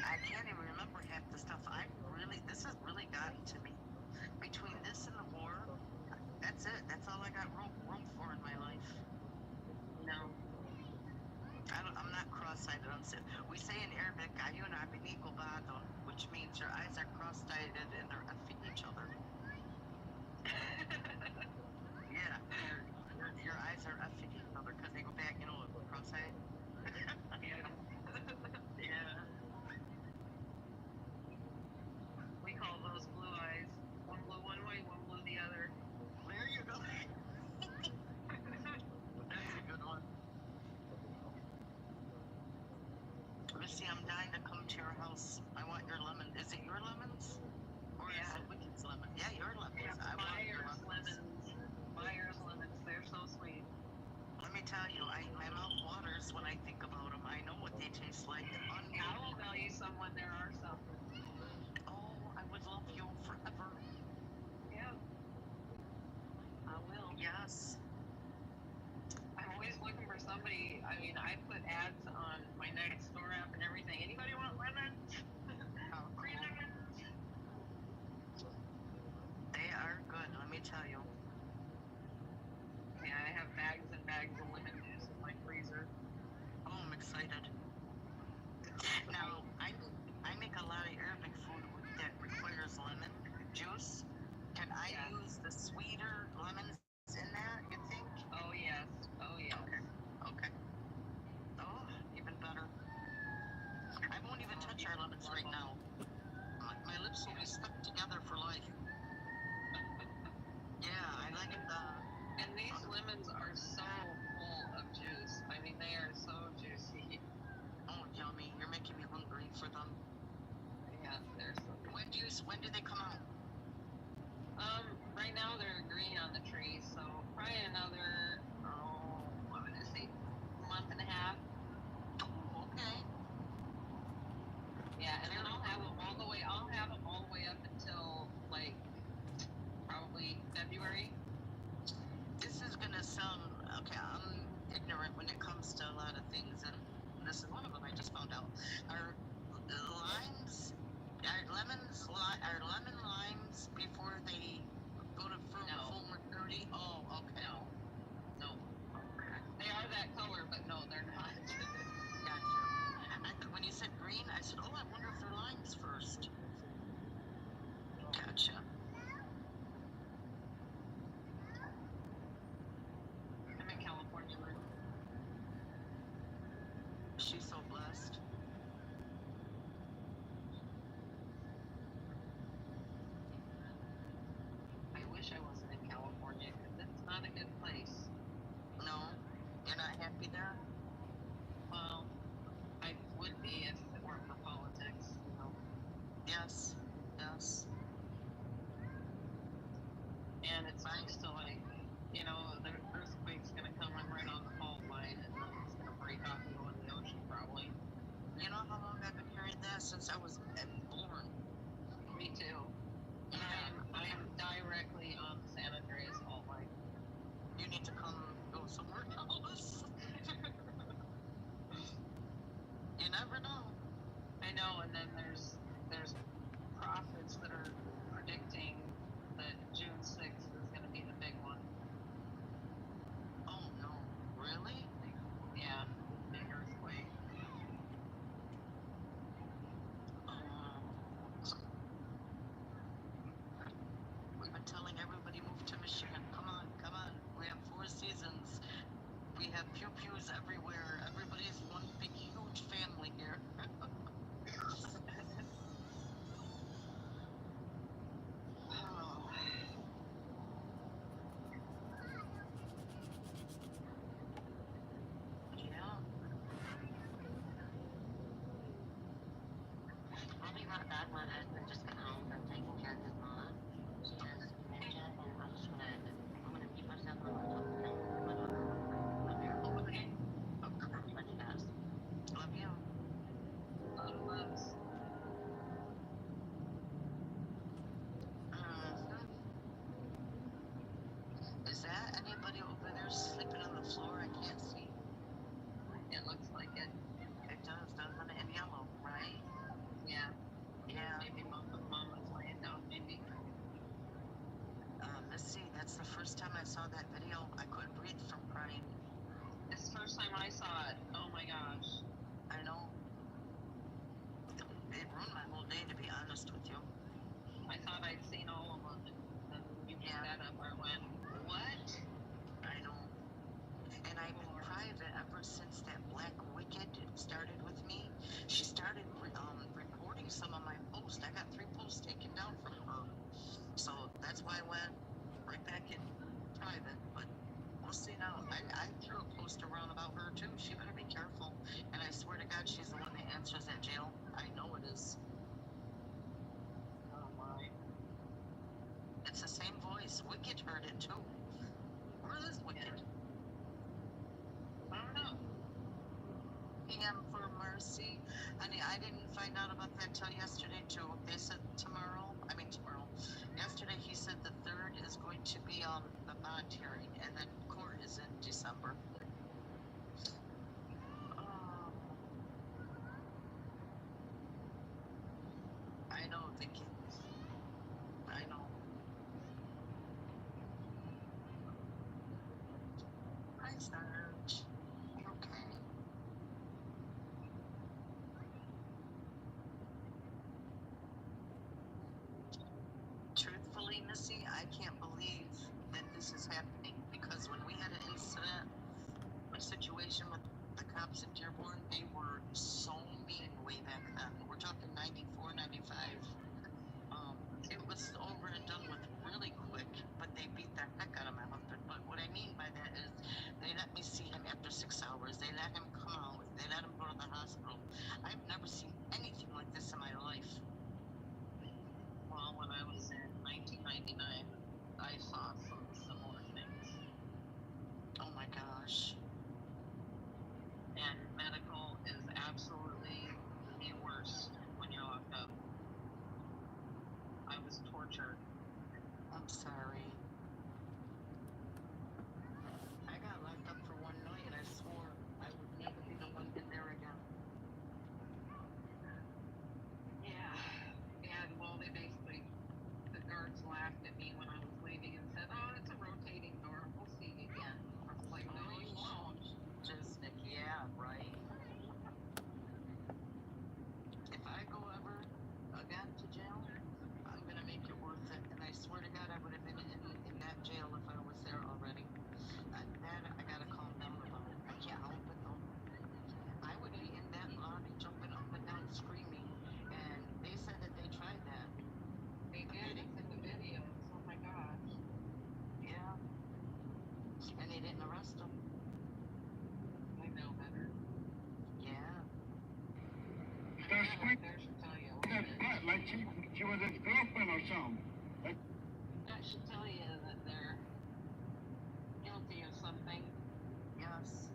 I can't even remember half the stuff. This has really gotten to me. Between this and the war, that's it. That's all I got room for in my life. No. I'm not cross-sighted. We say in Arabic, ayuna biniku ba'dun, which means your eyes are cross-sighted and they're effing each other. Yeah, your eyes are effing each other because they go back, you know, cross-eyed. Yeah. Yeah. We call those blue eyes. One blue one way, one blue the other. There you go. That's a good one. Missy, I'm dying to come to your house. I want your lemon. Is it your lemons? Or is it Wicked's lemon? Yeah, your lemons. Yeah, I want your lemons. Myers lemons. They're so sweet. Let me tell you, my mouth waters when I think about them. I know what they taste like. I will tell you some when there are some. Oh, I would love you forever. Yeah. I will. Yes. I'm always looking for somebody. I mean, I put ads on my next door app and everything. Anybody want lemons? Free lemons. They are good, let me tell you. Yeah, I have bags and bags of lemon juice in my freezer. Oh, I'm excited. Now, I make a lot of Arabic food that requires lemon juice. Can I use the sweeter lemons in that, you think? Oh, yes. Oh, yes. Okay. Oh, even better. I won't even touch our lemons right now. My lips will be stuck together for life. Yeah, I like it. And these lemons are so full of juice. I mean, they are so juicy. Oh, yummy. You're making me hungry for them. Yeah, they're so good. When do they come out? Right now they're green on the trees, so probably another, what would I say, month and a half. Oh, okay. Yeah, and then I'll have them all the way up until, like, probably February. This is gonna sound, okay, I'm ignorant when it comes to a lot of things, and this is one of them I just found out. Are lemon limes before they go to full maturity? Oh, okay. No. They are that color, but no, they're not. Gotcha. When you said green, I said, oh, I wonder if they're limes first. Gotcha. I'm in California. She's so blessed. I wish I wasn't in California, because it's not a good place. No? You're not happy there? Well, I would be if it weren't for politics, you know. Yes. Yes. And it's nice to, like, you know, the earthquake's going to come right on the fault line, and then it's going to break off and go in the ocean, probably. You know how long I've been hearing that? Since I was born. Me too. Yeah. I am directly on Oh, and then there's prophets that are predicting that June 6th is going to be the big one. Oh no, really? Yeah, big earthquake. We've been telling everybody move to Michigan. Come on, come on. We have 4 seasons. We have pew-pews everywhere. Everybody's one big, huge family here. Oh. Yeah. Probably not that my husband just got home from taking care of his mom. She has dementia, and I'm gonna keep myself on my phone thing with my daughter. Okay. Much fast. Love you. Loves. Is that anybody over there sleeping on the floor? I can't see. It looks like it. It does, doesn't it? In yellow, right? Yeah. Yeah. Maybe mama's laying down, maybe. Let's see, that's the first time I saw that video. I couldn't breathe from crying. It's the first time I saw it. Oh my gosh. I know. It ruined my whole day, to be honest with you. I thought I'd seen all of them, and then you brought that up. I went, what? I know. And I've been private ever since that Black Wicked started with me. She started reporting some of my posts. I got 3 posts taken down from her. So that's why I went right back in private. But we'll see now. I threw a post around about her too. She better be careful. And I swear to God, she's the one that answers at jail. I know it is. Oh my. It's the same voice. Wicked heard it too. Where is Wicked? I don't know. PM for Mercy. Honey, I didn't find out about that till yesterday too. They said tomorrow. Yesterday he said the 3rd is going to be the bond hearing, and then court is in December. I know, Vicky. I know. Hi, Serge. You okay? Truthfully, Missy, I can't believe that this is happening, because when we had an incident, a situation with the cops in Dearborn, they were so mean way back then. We're talking 94, 95. It was over and done with really quick, but they beat the heck out of my husband. But what I mean by that is they let me see him after 6 hours. They let him come out. They let him go to the hospital. I've never seen anything like this in my life. Well, when I was in 1999, I saw some similar things. Oh my gosh. And medical is absolutely the worst when you're locked up. I was tortured. I'm sorry. I got locked up for 1 night, and I swore I would never be the one in there again. Yeah. And well, the guards laughed at me when I was leaving and said, oh, it's a rotating door. We'll see you again. I was like, no, you won't. Just, yeah, right. If I go ever again to jail, I'm going to make it worth it. And I swear to God, I would have been in that jail if I was there already. I got to calm down about it. I can't help it, though. I would be in that lobby jumping up and down screaming. And they said that they tried that. They did. It's in the videos. Oh, my gosh. Yeah. And they didn't arrest them. I know better. Yeah. That should tell you. Like she was his girlfriend or something. That should tell you that they're guilty of something. Yes.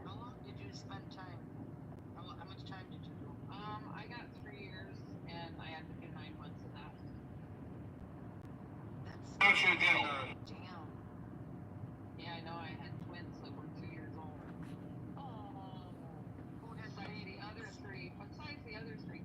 How long did you spend time? How much time did you do? I got 3 years, and I had to do 9 months of that. That's damn. Yeah, I know. I had twins that were 2 years old. Oh. Who had Besides the other 3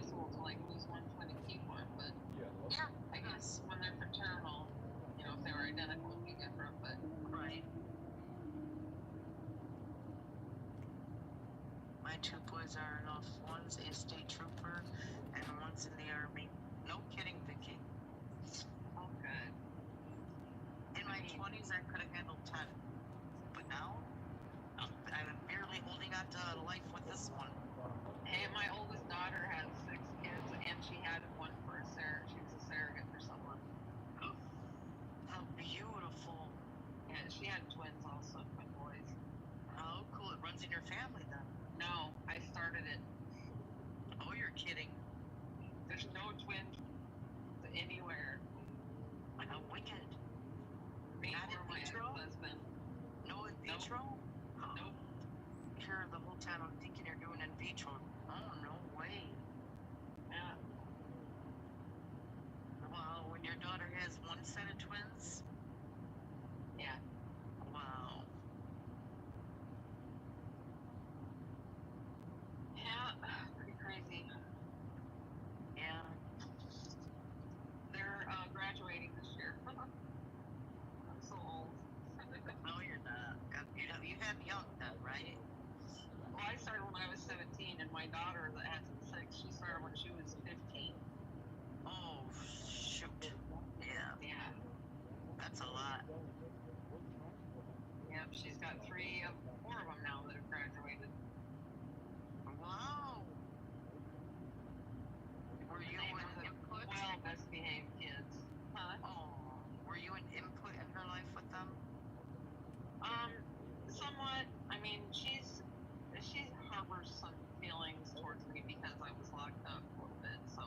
possible to like lose one twin and keep one, but Yeah, I guess when they're fraternal, you know, if they were identical, it'd be different. But right. My two boys are enough. One's a state trooper and one's in the Army. No kidding, Vicky. oh, good. In my 20s, I could have handled 10. But now, I'm barely holding on to life with this one. Hey, my oldest daughter has 6 kids, and she had one for a surrogate. She was a surrogate for someone. Oh, how beautiful. Yeah, she had twins also, twin boys. Oh, cool. It runs in your family then. No, I started it. Oh, you're kidding. There's no twins anywhere. How wicked. Me Not or in my vitro? ex-husband. No in vitro? Nope. Here the whole time I'm thinking you're doing in vitro. Oh, no way. Yeah. Wow, when your daughter has one set of twins? Yeah. Wow. Yeah, pretty crazy. Yeah. They're graduating this year. I'm so old. No, you're not. You have young then, right? Well, I started when I was 17, and my daughter that has 6, she started when she was 15. Oh, shoot. Yeah. Yeah. That's a lot. Yep, she's got 4 of them now that have graduated. Wow. Were you an input? Well, best behaved kids. Huh? Oh, were you an input in her life with them? Somewhat. I mean, she harbors some feelings towards me because I was locked up a little bit. So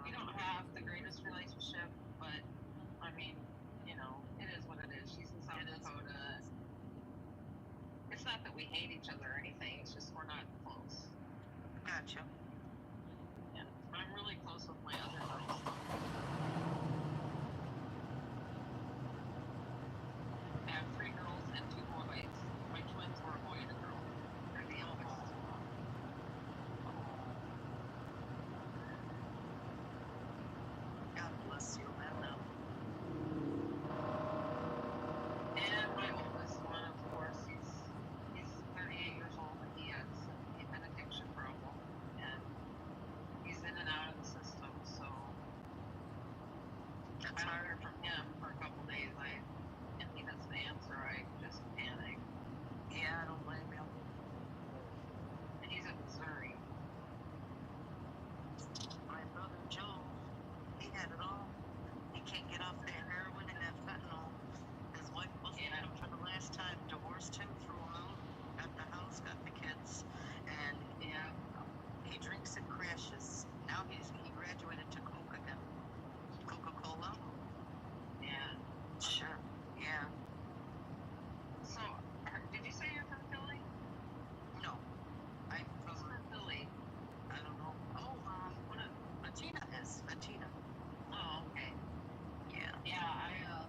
we don't have the greatest relationship, but I mean, you know, it is what it is. She's in South Dakota. It's not that we hate each other or anything. It's just we're not close. Gotcha. Yeah, I'm really close with my other girls. I have 3 girls and 2 boys. My twins were a boy and a girl. They're the eldest. God bless you, man. And my oldest one, of course, he's 38 years old and he has an addiction problem. And he's in and out of the system, so if I don't hear from him for a couple days, and he doesn't answer, I just panic. Yeah, I don't blame you. And he's in Missouri. My brother Joe, he had it all. He can't get off that heroin and that fentanyl. His wife busted him for the last time, divorced him, threw him out, got the house, got the kids, and yeah, he drinks and crashes. Now he graduated to Coke again. Coca-Cola? Yeah. Sure. Yeah. So, did you say you're from Philly? No. I'm Who's from Philly? I don't know. Oh, Latina is. Latina. Oh, okay. Yeah. Yeah,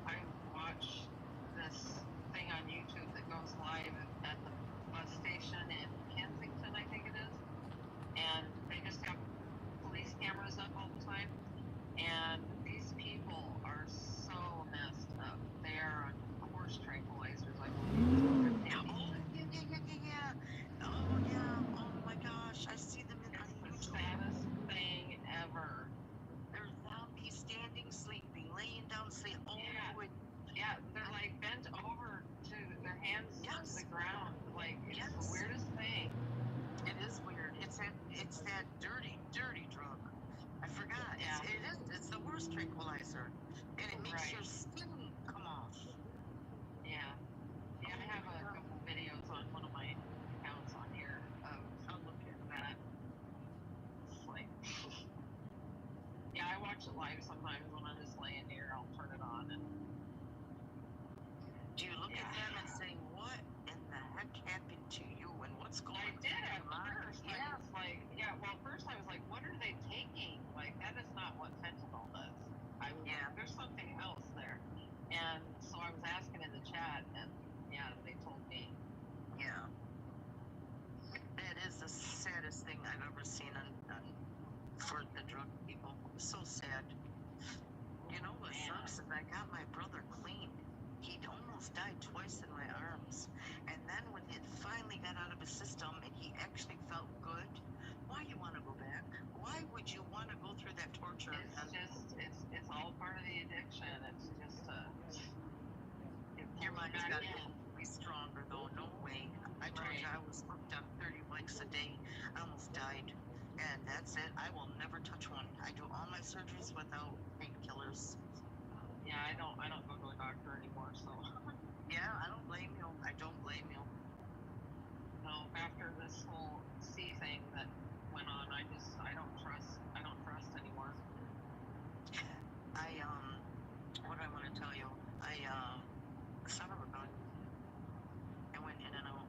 I watch this thing on YouTube that goes live at the bus station in Kensington, I think it is. And they just have police cameras up all the time. And these people are so messed up. They are on horse tranquilizers, I believe. Yeah. Oh, yeah. Oh, yeah. Oh, my gosh. I see them in It's the saddest thing ever. They're zombie standing, sleeping, laying down, sleeping. Oh, yeah. Yeah, they're like bent over to their hands to the ground. Like, it's the weirdest thing. It is weird. It's that dirty drug. I forgot. Yeah. It's the worst tranquilizer. And it makes your skin come off. Yeah. Yeah, I have a couple videos on one of my accounts on here of looking at that. It's like, yeah, I watch it live sometimes when I'm just laying here. I'll turn it on and. Do you look at them and say, what in the heck happened to you and what's going on? I did at first. I was like, first I was like, what are they taking? Like, that is not what fentanyl does. I was like, there's something else there. And so I was asking in the chat, and they told me. Yeah. That is the saddest thing I've ever seen He's got to be stronger though. No way. I told you I was hooked on 30 bikes a day. I almost died. And that's it. I will never touch one. I do all my surgeries without painkillers. Yeah, I don't go to a doctor anymore, so. Yeah, I don't blame you. I don't blame you. No, after this whole C thing that went on, I don't trust anymore. What do I want to tell you? Son of a gun. I went in and out.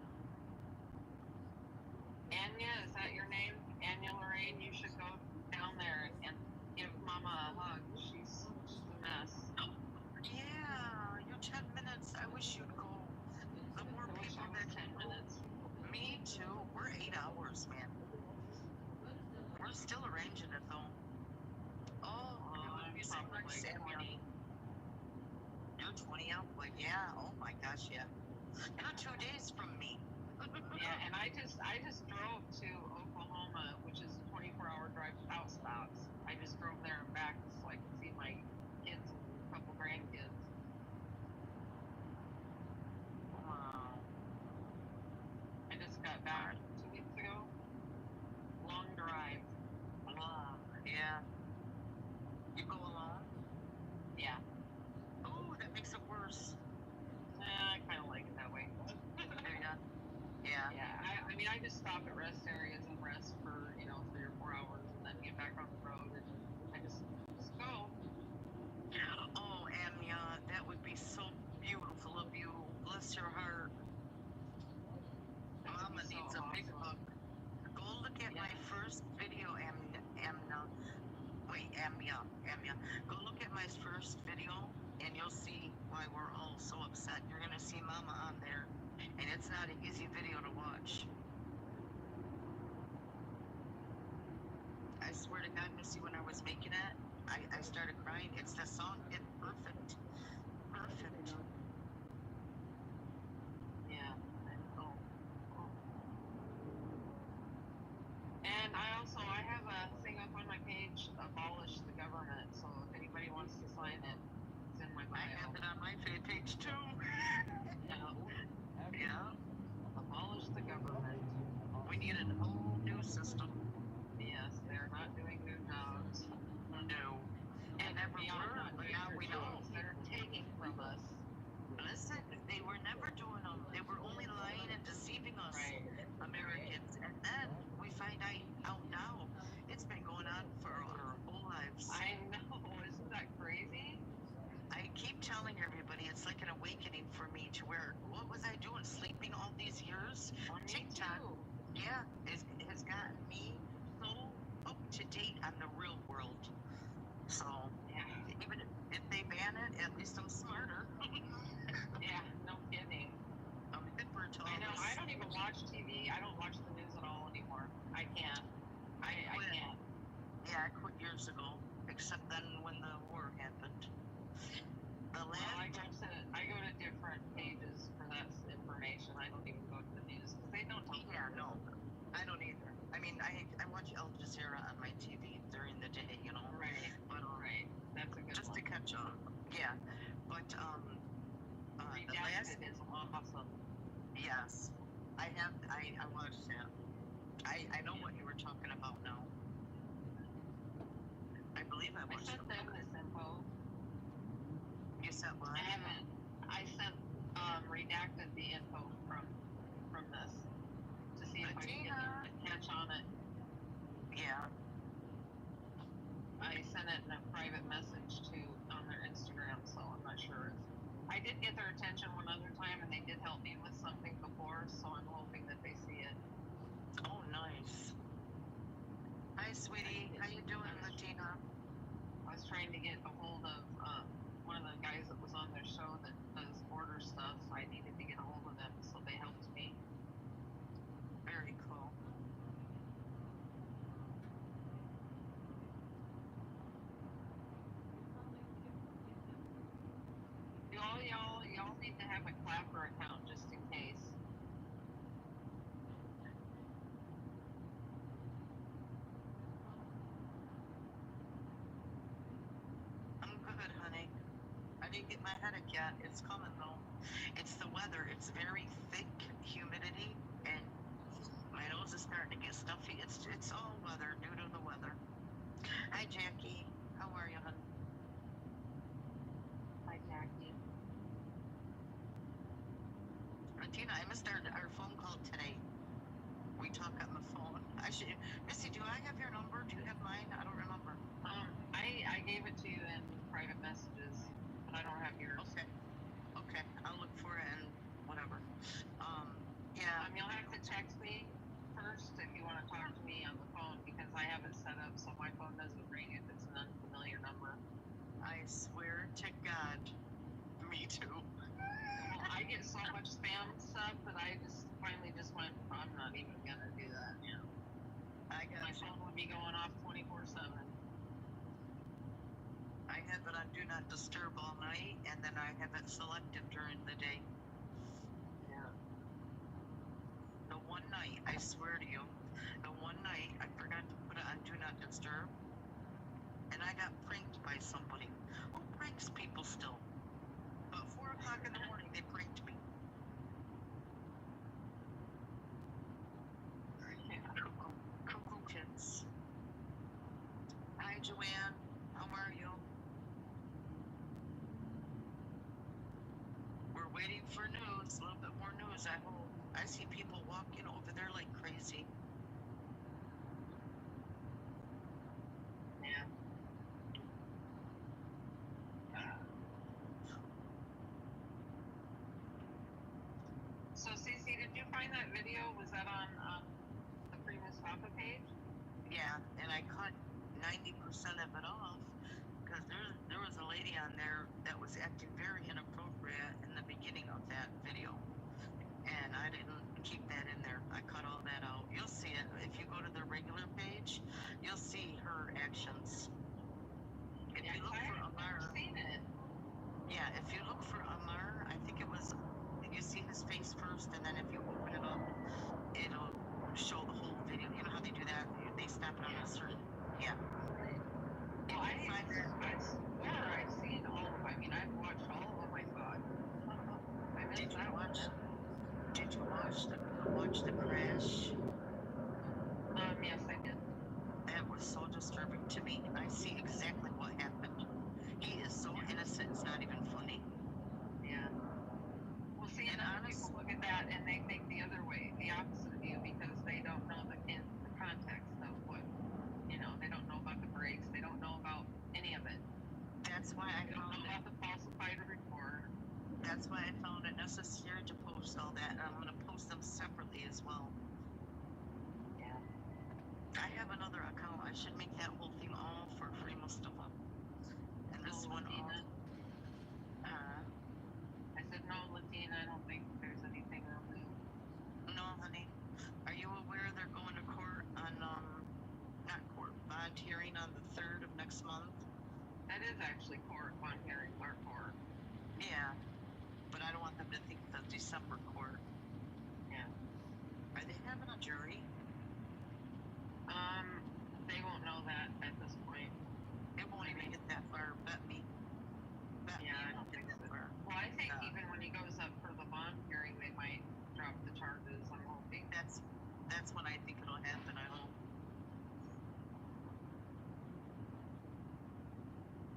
Anya, is that your name? Anya Lorraine, you should go down there and give Mama a hug. She's a mess. Yeah, you 10 minutes. I wish you'd go. The more people that 10 minutes. Me too. We're 8 hours, man. We're still arranging it though. Oh, it would be so much, Sammy. You're 20 out, but yeah. Oh my gosh, yeah. You're 2 days from me. Yeah, and I just drove to Oklahoma, which is a 24-hour drive without stops. I just drove there and back so I could see my kids and a couple grandkids. Wow. I just got back 2 weeks ago. Long drive. Long, yeah. You go alone? Yeah. Oh, that makes it worse. I kind of like it that way. Yeah. Yeah. I mean, I just stop at rest areas and rest for 3 or 4 hours, and then get back on the road, and I just go. Oh, Amia, that would be so beautiful of you. Bless your heart. Mama needs a big hug. Go look at my first video, Amia. Go look at my first video, and you'll see why we're all so upset. You're gonna see Mama on there, and it's not an easy video to watch. I swear to God, Missy, when I was making it, I started crying. It's the song. It's perfect. Perfect. Yeah. And I have a thing up on my page, Abolish the Government, so if anybody wants to sign it, it's in my bio. I have it on my page too. Yeah. Abolish the government. We need a whole new system. Yes, they're not doing good jobs. No. And never were, but now we know. They're taking from us. Listen, they were never doing them. They were only lying and deceiving us, Americans. And then we find out now it's been going on for our whole lives. I know. Isn't that crazy? I keep telling everybody it's like an awakening for me to where, what was I doing? Sleeping all these years? TikTok, yeah, has gotten me so up to date on the real world. So, even if they ban it, at least I'm smarter. Yeah, no kidding. I'm hipper to all I know. this. I don't even watch TV. I don't watch the news at all anymore. I can't. I can't. Yeah, I quit years ago, except then when the war happened. I go to different pages for that information. I don't even go to the news because they don't tell me. Yeah, no, I don't either. I mean, I watch Al Jazeera on my TV during the day, Right. But right. That's a good just one. to catch up. Yeah, but Redacted is awesome. Yes, I watched that. I know what you were talking about now. I believe I watched it. I sent them this info. You sent what? I haven't. I sent redacted the info from this to see if I can get them to catch on it. Yeah. I sent it in a private message on their Instagram, so I'm not sure. I did get their attention one other time, and they did help me with something before, so I'm hoping that they see it. Oh, nice. Hi, sweetie. How you doing, Latina? I was trying to get a hold of one of the guys that was on their show that does border stuff. I needed to get a hold of them, so they helped me. Very cool. Y'all need to have a Clapper account just in case. I'm good, honey. I didn't get my headache yet. It's coming though. It's the weather. It's very thick humidity, and my nose is starting to get stuffy. It's all weather, due to the weather. Hi, Jackie. How are you, hon? Hi, Jackie. Tina, I missed our phone call today. We talk on the phone. Missy, do I have your number? Do you have mine? I don't remember. I gave it to you in private messages, but I don't have yours. Okay. I'll look for it and whatever. Yeah. You'll have to text me first if you want to talk to me on the phone, because I have it set up so my phone doesn't ring if it's an unfamiliar number. I swear to God, me too. Well, I get so much spam stuff that I just finally just went, I'm not even gonna do that. My phone would be going off 24/7. I have it on Do Not Disturb all night, and then I have it selective during the day. Yeah. The one night, I swear to you, the one night I forgot to put it on Do Not Disturb, and I got pranked by somebody. Who pranks people still? About 4 o'clock in the morning, they pranked me. Cuckoo kids. Hi, Joanne. How are you? We're waiting for news, a little bit more news, I hope. I see people walking over there like crazy. Yeah. So, Cece, did you find that video? Was that on the Free MUSTAFA page? Yeah, and I cut 90% of it off because there was a lady on there that was acting very inappropriate in the beginning of that video, and I didn't keep that in there. I cut all that out. You'll see it if you go to the regular page. You'll see her actions. If you look for Amar, yeah, if you look for Amar, I think it was. You see his face first, and then if you open it up, it'll show the whole video. You know how they do that? They stop it on a certain. Yeah. Well, I've seen all of them. I mean, I've watched all of them, I thought. Did you watch the crash? Yes, I did. That was so disturbing to me. I see exactly what happened. He is so innocent, it's not even funny. Yeah. Well, see, and other people look at that and they think the other way, the opposite of you, because they don't know the context of what, they don't know about the breaks, they don't know about any of it. That's why I found it. About the falsified report. That's why I found it necessary to post all that, and I'm going to post them separately as well. Yeah. I have another account. I should make that whole thing all for Free MUSTAFA. And this one all. I said, no, Latina, I don't think there's anything wrong with you. No, honey. Are you aware they're going to court on, not court, bond hearing on the 3rd of next month? That is actually court, bond hearing, our court. Yeah, but I don't want them to think the December court. Yeah. Are they having a jury? They won't know that at this point. It won't even get that far, bet me. I don't think so. Well, I think even when he goes up for the bond hearing, they might drop the charges. I'm hoping. That's when I think it'll happen, I hope.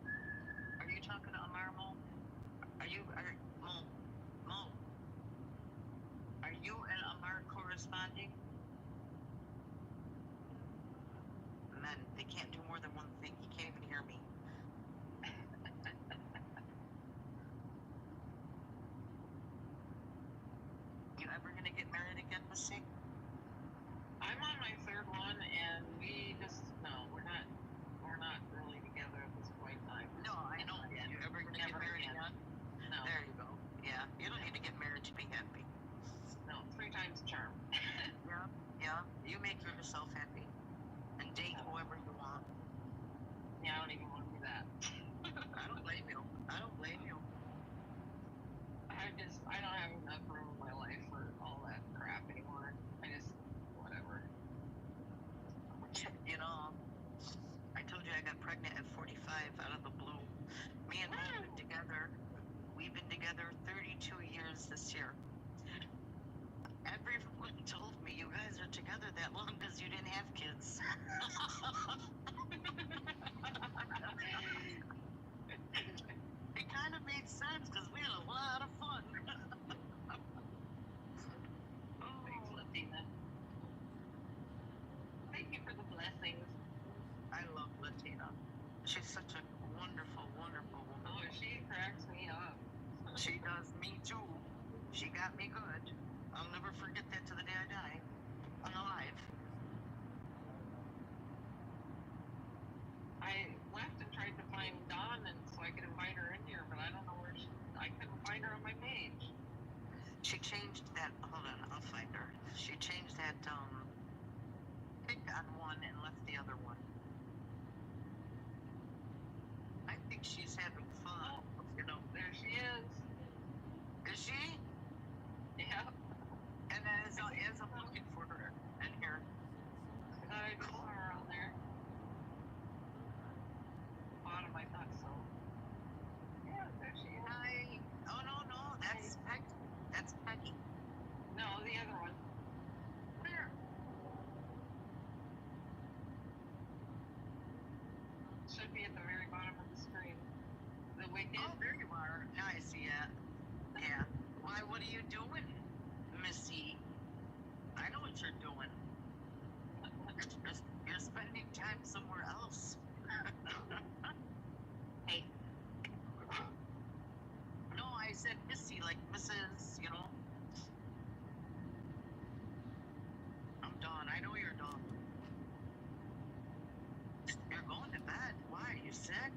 Are you talking to Amar, Mo? Mo? Are you and Amar corresponding? Men, they can't do more than one thing. He can't even hear me. You ever gonna get married again, Missy? I'm on my 3rd one, and we're not really together at this point in time. No, I know. You ever gonna get married again? No. There you go. Yeah, you don't need to get married to be happy. No, 3 times charm. Yeah. You make yourself happy, and date whoever you want. Yeah, I don't even want to do that. I don't blame you. I don't have enough room in my life for all that crap anymore. Whatever. I told you I got pregnant at 45 out of the blue. Me and Mo been together. We've been together 32 years this year. Everyone told me you guys are together that long because you didn't have kids. It kind of made sense because we had a lot of fun. Thanks, Latina. Thank you for the blessings. I love Latina. She's such a wonderful, wonderful woman. Oh, she cracks me up. She does me too. She got me good. I'll never forget that to the day I die. Unalive. I left and tried to find Dawn and so I could invite her in here, but I don't know where I couldn't find her on my page. She changed that, hold on, I'll find her. She changed that, picked on one and left the other one. I think she's having fun. Oh, you know, there she is. Is she? Yeah. And as I'm looking for her in here. I saw her on there. Bottom, I thought so. Yeah, there she is. Hi. Oh, no, that's Peggy. That's Peggy. No, the other one. Where? Should be at the very bottom of the screen. The wicked. Oh, there you are. Now I see it. Yeah. Why, what are you doing, Missy? I know what you're doing. You're spending time somewhere else. Hey. No, I said Missy, like Mrs., you know. I'm Dawn. I know you're Dawn. You're going to bed. Why? Are you sick?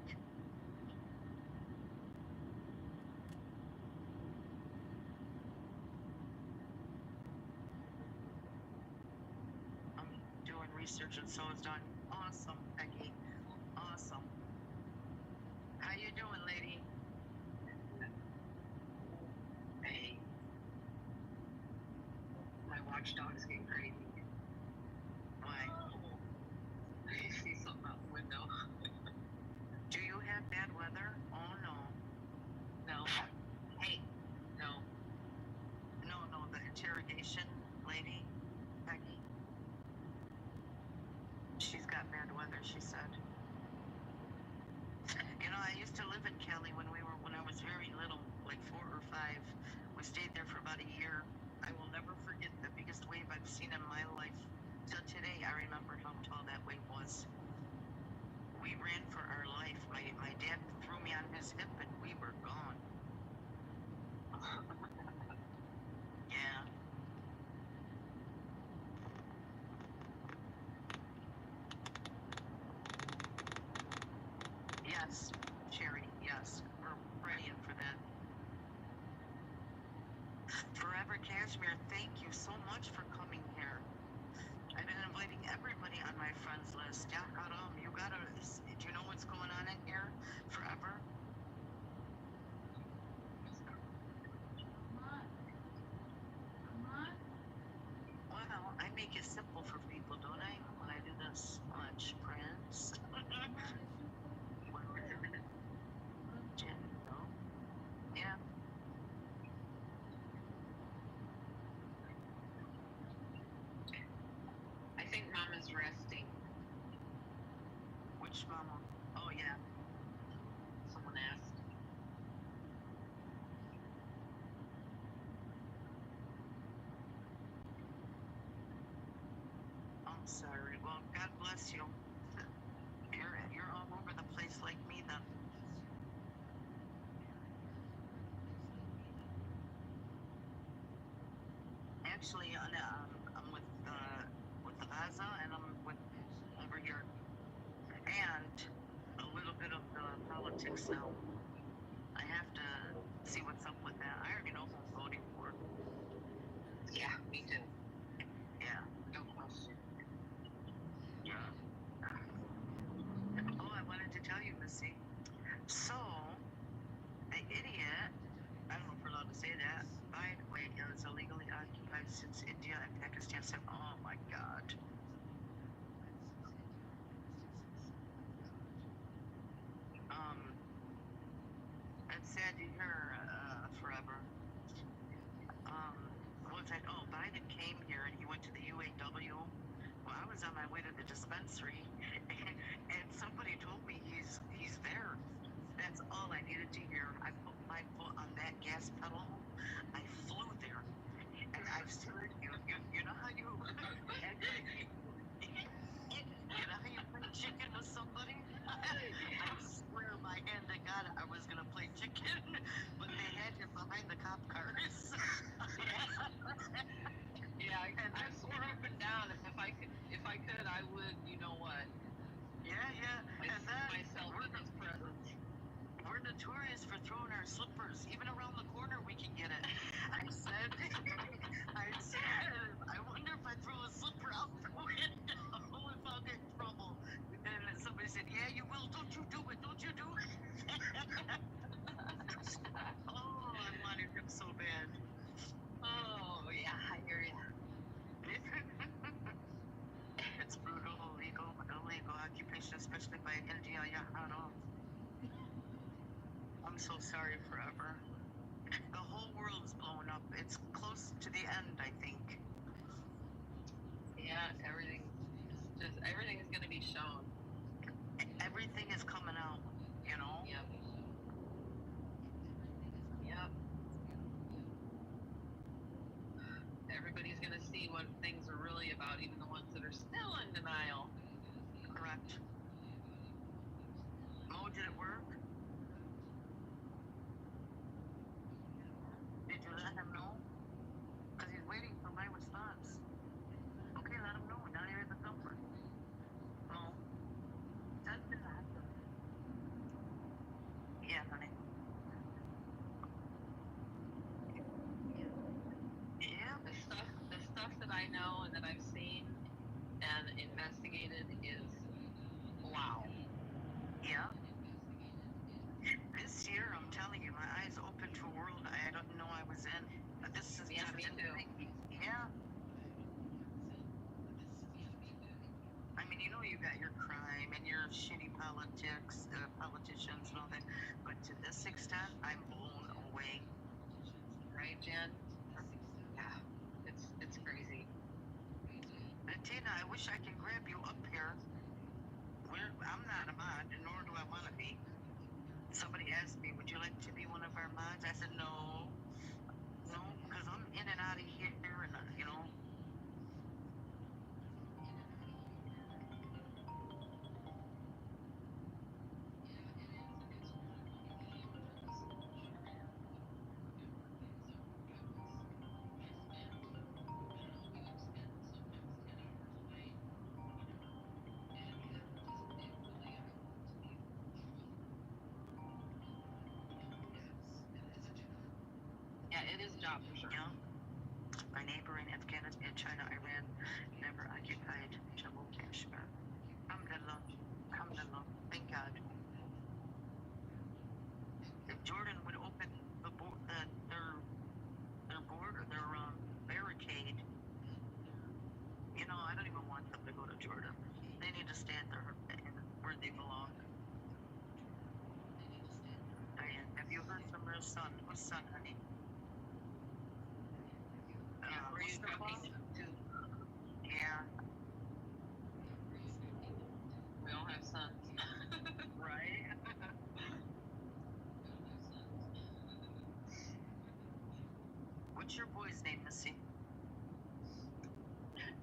I'm doing research and so is Dawn. Awesome, Becky. Awesome. How you doing, lady? Hey. My watchdog's getting crazy. Why? I see something out the window. Do you have bad weather? Oh, no. No. Hey. No. No, the interrogation lady, Becky. She's got bad weather, she said. You know, I used to live in Cali when I was very little, like 4 or 5. We stayed there for about a year. I will never forget the biggest wave I've seen in my life. Till today, I remember how tall that wave was. We ran for our life. My dad threw me on his hip and we were gone. Yeah. Yes, Charity, yes. We're praying for that. Forever Cashmere, thank you so much for coming here. I've been inviting everybody on my friends list. Yeah, you gotta, do you know what's going on in here? Forever? Well, I make it simple for people, don't I? When I do this much, friends. Yeah. I think Mama's resting. Which Mama? Oh, yeah. Someone asked. I'm sorry. Well, God bless you. You're all over the place like me then. Actually, I'm with the Gaza and I'm with over here, and a little bit of the politics now. I have to see what's up with that. I already know who I'm voting for. Yeah, me too. Yeah. No question. Yeah. Oh, I wanted to tell you, Missy. So, the idiot, I don't know if we're allowed to say that, by the way, is illegally occupied since India and Pakistan said, oh my God. It's sad to hear had came here and he went to the UAW. Well, I was on my way to the dispensary, and somebody told me he's there. That's all I needed to hear. I put my foot on that gas pedal. I flew there, and I've seen you. You know how you play chicken with somebody? I swear by hand to God I was gonna play chicken, but they had him behind the cop cars. Yeah, I swore up and down if I could, I would. You know what? Yeah. And then myself in his presence. We're notorious for throwing our slippers. Even around the corner, we can get it. I said, I wonder if I throw a slipper out the window if I'll get in trouble. And somebody said, yeah, you will. Don't you do it. Don't you do it. Oh, I wanted him so bad. Oh, yeah, I hear you. It's brutal, illegal occupation, especially by India Yahano. I'm so sorry forever. The whole world's blown up. It's close to the end, I think. Yeah, everything's going to be shown. Everything is coming out, you know? Yep. Everybody's going to see what things are really about, even the ones that are still in denial. Correct. Mo, did it work? Did you let him know? Because he's waiting for my response. Okay, let him know. Now you're in the number. No. That's the happen. Yeah, honey. Yeah. The stuff that I know and that I've seen and investigated is wow. Yeah. This year, I'm telling you, my eyes opened to a world I don't know I was in. This is yeah, me too. Yeah. I mean, you know, you got your crime and your shitty politics, politicians and all that, but to this extent, I'm blown away. Right, Jen? Yeah, it's crazy. But Tina, I wish I could grab you up here. I'm not a mod, nor do I want to be. Somebody asked me, would you like to be one of our mods? I said, no, because I'm in and out of here, and you know. Yeah, it is a job for sure. Yeah. By neighboring Afghanistan, China, Iran, never occupied Jammu Kashmir. Alhamdulillah. Thank God. If Jordan would open their border, their barricade, you know, I don't even want them to go to Jordan. They need to stand there where they belong. Diane, have you heard from her son? Whose son, honey? Yeah, were you talking to? Yeah. We all have sons. Right? What's your boy's name, Missy?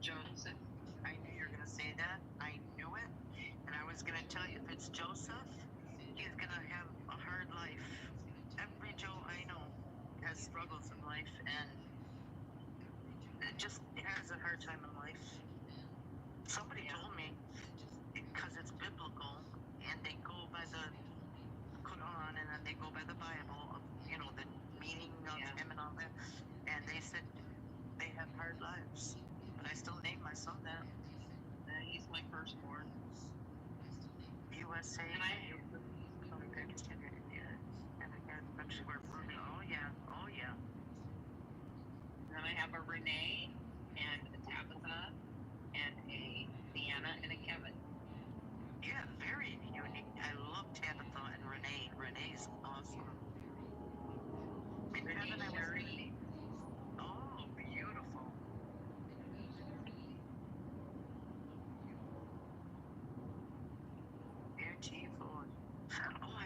Joseph. I knew you were going to say that. I knew it. And I was going to tell you, if it's Joseph, he's going to have a hard life. Every Joe I know has struggles in life and just has a hard time in life. Somebody told me, because it's biblical, and they go by the Quran, and then they go by the Bible, of, you know, the meaning of him and all that, and they said they have hard lives. But I still name my son that. He's my firstborn. USA. And I Pakistan, India, and again, country where Brunei. Oh yeah. And then I have a Renee and a Tabitha and a Deanna and a Kevin. Yeah, very unique. I love Tabitha and Renee. Renee's awesome. And Kevin, I was... Oh, beautiful.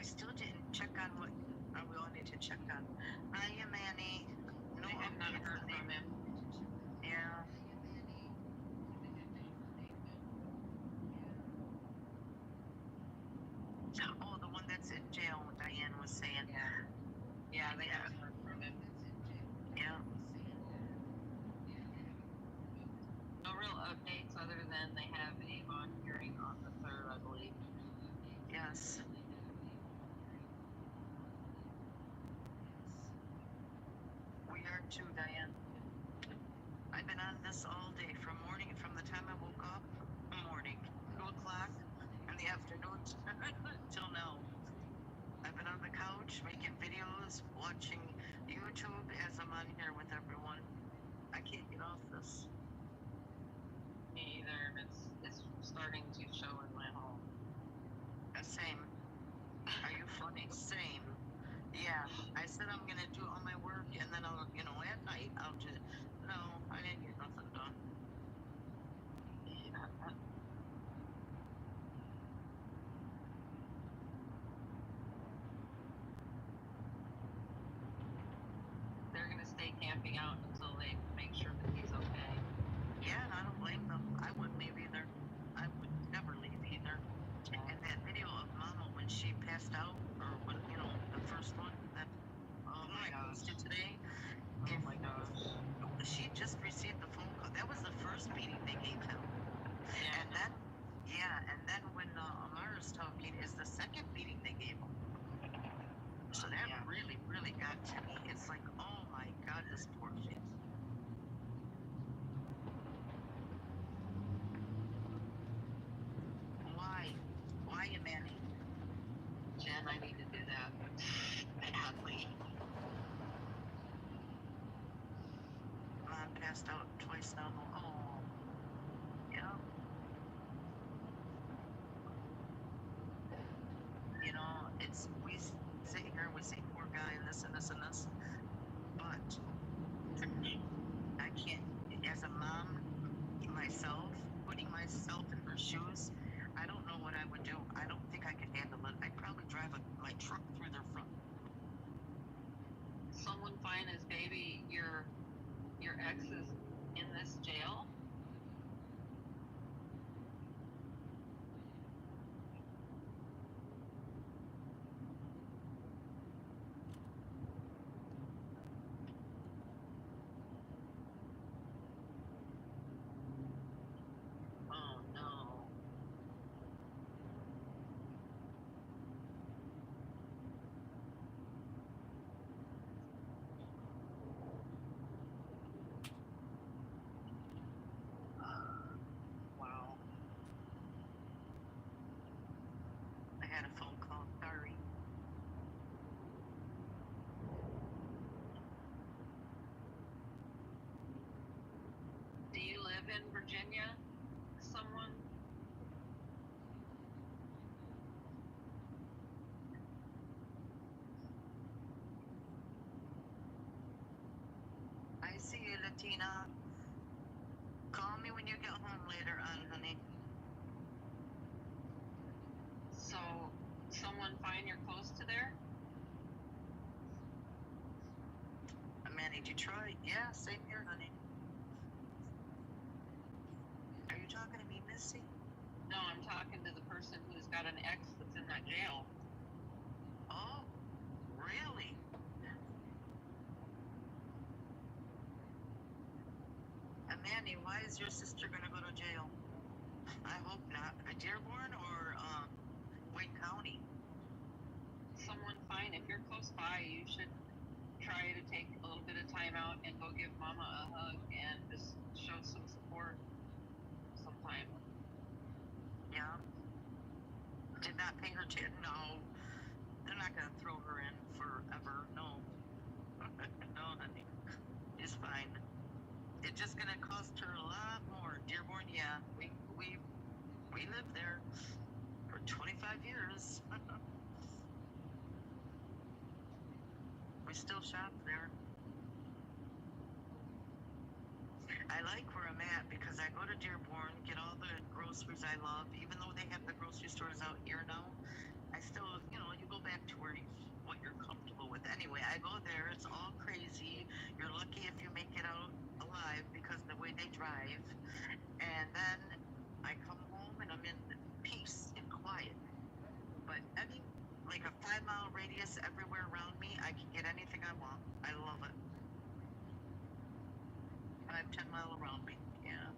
still didn't check on what we all need to check on. Hiya, Manny. No, I have not heard from him. Yeah. Oh, the one that's in jail, Diane was saying. Yeah, they haven't heard from him. Yeah. No real updates other than they have a bond hearing on the 3rd, I believe. Yes. We are too, Diane. I've been on this all day from the time I woke up, morning, 2 o'clock in the afternoon till now. I've been on the couch making videos, watching YouTube as I'm on here with everyone. I can't get off this. Me either. It's starting to show in my home. Same. Are you funny? Same. Yeah. I said I'm gonna do all my work and then I'll, at night I'll just. No, I didn't get nothing done. They're gonna stay camping out until they make sure that he's okay. Yeah, and I don't blame them. I wouldn't leave either. I would never leave either. And that video of Mama when she passed out, or when, the first one that I posted today. Oh my gosh. She just received the phone call. That was the first beating they gave him. Yeah. And then when Amara's talking is the second beating they gave him. So that really, really got to me. It's like, oh my God, this poor kid. Why, Manny? Jen, I need to do that. Badly. Mom passed out twice now. Oh. Yeah. We sit here and we say, poor guy, and this and this and this. But I can't, as a mom, myself, putting myself in her shoes, I don't know what I would do. I don't think I could handle it. I'd probably drive my truck through their front. Someone find his baby, your ex is in this jail? Oh no. Wow. I had a phone call, sorry. Do you live in Virginia? Someone? I see you, Latina. Call me when you get home later on, honey. So, someone find you're close to there? Manny, Detroit. Yeah, same here, honey. Are you talking to me, Missy? No, I'm talking to the person who's got an ex that's in that jail. Oh, really? Manny, why is your sister gonna go to jail? I hope not. Dearborn or Wayne County? Someone find, if you're close by, you should try to take a little bit of time out and go give Mama a hug and just show some support sometime. Yeah. Did not pay her to. No. They're not gonna throw her in forever. No. No, honey. It's fine. It's just gonna cost her a lot more. Dearborn, yeah. We lived there for 25 years. We still shop there. I like where I'm at because I go to Dearborn, get all the groceries I love, even though they have the grocery stores out here now. I still, you go back to what you're comfortable with. Anyway, I go there. It's all crazy. You're lucky if you make it out alive because of the way they drive. And then I come home and I'm in peace and quiet. But like a 5-mile radius everywhere around me, I can get anything I want. I love it. 5-10 mile around me. Yeah.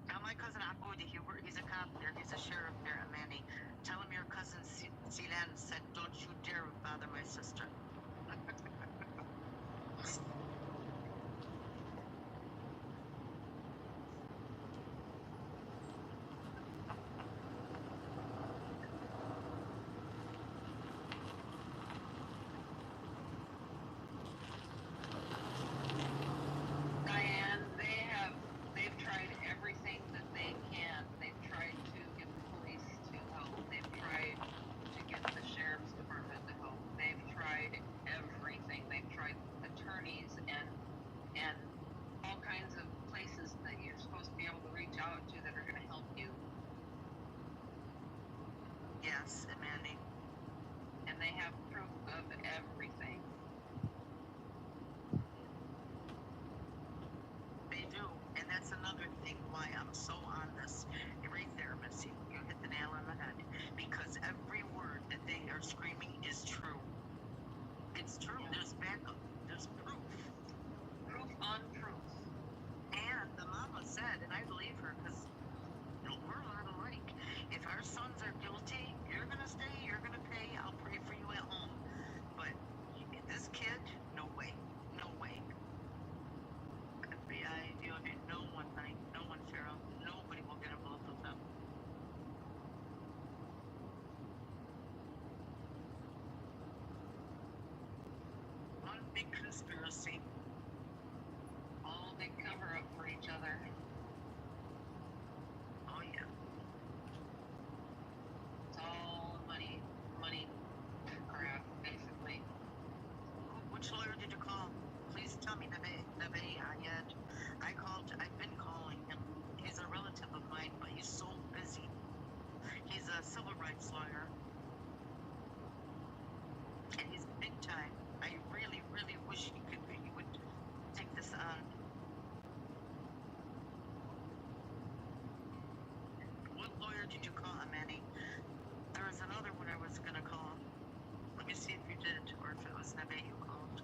Tell my cousin Abu, he's a cop there, he's a sheriff there at Manny. Tell him your cousin Silan said, don't you dare bother my sister. Diane, they've tried everything that they can. They've tried to get the police to help. They've tried to get the sheriff's department to help. They've tried everything. They've tried attorneys and all kinds of places that you're supposed to be able to reach out to that are going to help you. Yes, Mandy. And they have proof of everything. They do, and that's another thing why I'm so on this. Right there, Missy, you hit the nail on the head. Because every word that they are screaming is true. It's true. Yeah. There's backup. There's proof. Proof on proof. And the mama said, and I believe her, because we're a lot alike. If our sons are guilty, you're going to stay, you're going to pay, I'll pray for you at home. But this kid, no way. No way. No one, Pharaoh. Nobody will get involved with them. One big conspiracy. All big cover up for each other. Oh yeah. It's all money crap, basically. Which lawyer did you call? Please tell me Ayed. I've been calling him. He's a relative of mine, but he's so busy. He's a civil rights lawyer. And he's big time. I really, really wish he would take this on. What lawyer did you call, Amani? There was another one I was gonna call. Let me see if you did, or if it was Nebe you called.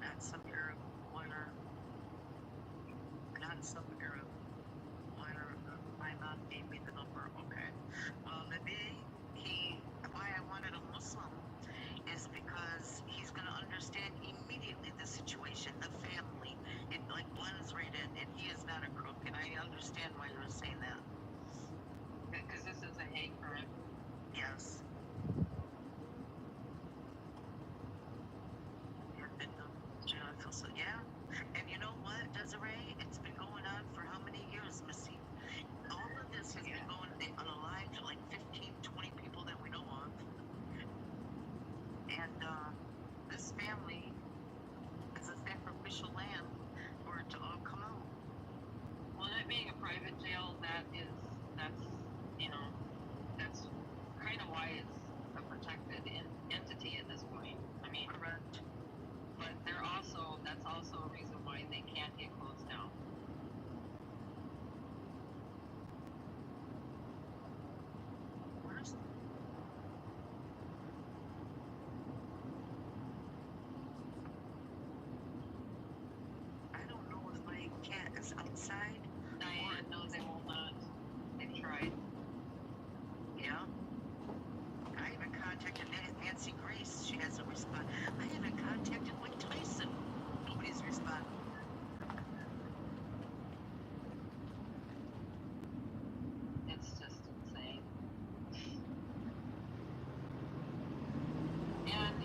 Not some Arab lawyer. Not some Arab lawyer. My mom gave me the number. Okay. Well, Nebe, why I wanted a Muslim is because he's going to understand immediately the situation, the family. It like blends right in, and he is not a crook, and I understand why you're saying that. Because this is a hate crime. Yes. I feel so, yeah. And you know what, Desiree? It's been going on for how many years, Missy? All of this has been going unalive to like 15, 20 people that we know of. And this family is a sacrificial lamb for it to all come out. Well, that being a private jail, that's kind of why it's a protected entity at this point. I mean, correct. But that's also a reason why they can't get closed down. Where's I don't know if my cat is outside. Diane, no, they will not. They've tried. Yeah. I haven't contacted Nancy Grace. She hasn't responded. I haven't contacted Mike Tyson. Nobody's responded. It's just insane. And,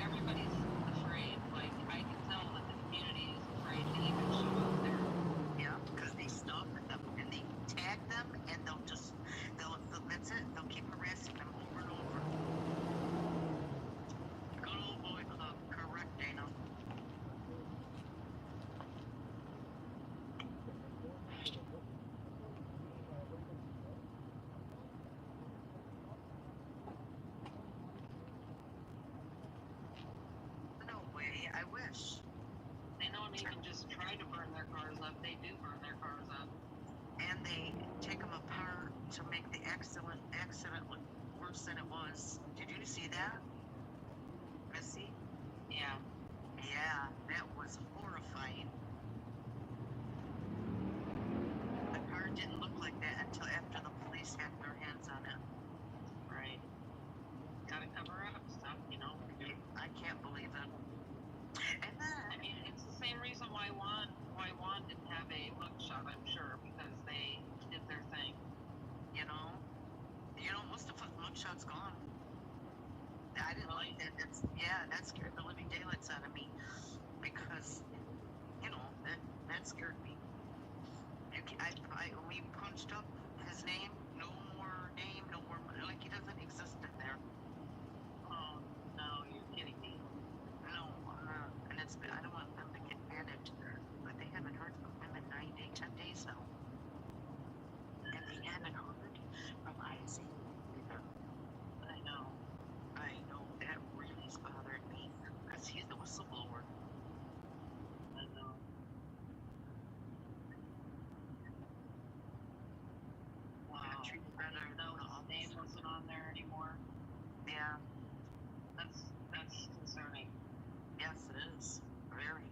everybody's afraid. Like, I can tell that the community is afraid to even show up there. Yeah, because trash. They don't even just try to burn their cars up. They do burn their cars up. And they take them apart to make the accident look worse than it was. Did you see that, Missy? Yeah. Yeah, that was horrifying. The car didn't look like that until after the police had their hands on it. Right. Gotta cover up stuff, you know. I can't believe it. And then, I mean, it's the same reason why Juan didn't have a mugshot, I'm sure, because they did their thing. You know, Mustafa's mugshot's gone. I didn't like that. That scared the living daylights out of me, because, you know, that scared me. We punched up his name, no more, like he doesn't exist in there. Oh, no, you're kidding me. No, I'm not. And I don't want them to get panicked, but they haven't heard from him in 10 days now. And they haven't heard from Isaac either. I know, that really's bothered me, because he's the whistleblower. I know. Wow. His name wasn't on there anymore. Yeah. That's concerning. Yes, it is. Very.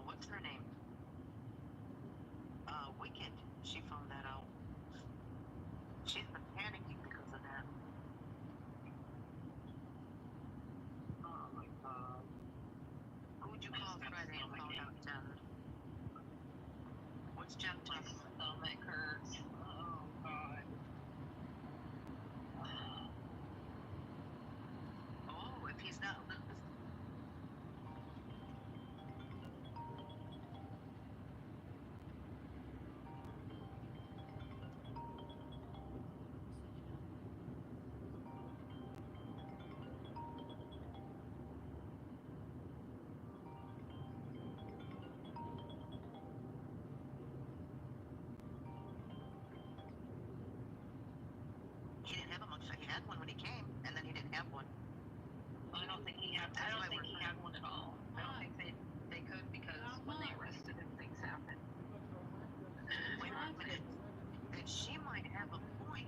What's her name? Wicked. She found that out. She's been panicking because of that. Oh my God. Who would you call Friday and found out Jen? What's Jen My stomach hurts. Oh God. Oh, if he's not listening. He didn't have a mugshot. He had one when he came, and then he didn't have one. I don't think he had one at all. I don't think they could, because when they arrested him, things happened. Wait a minute. And she might have a point.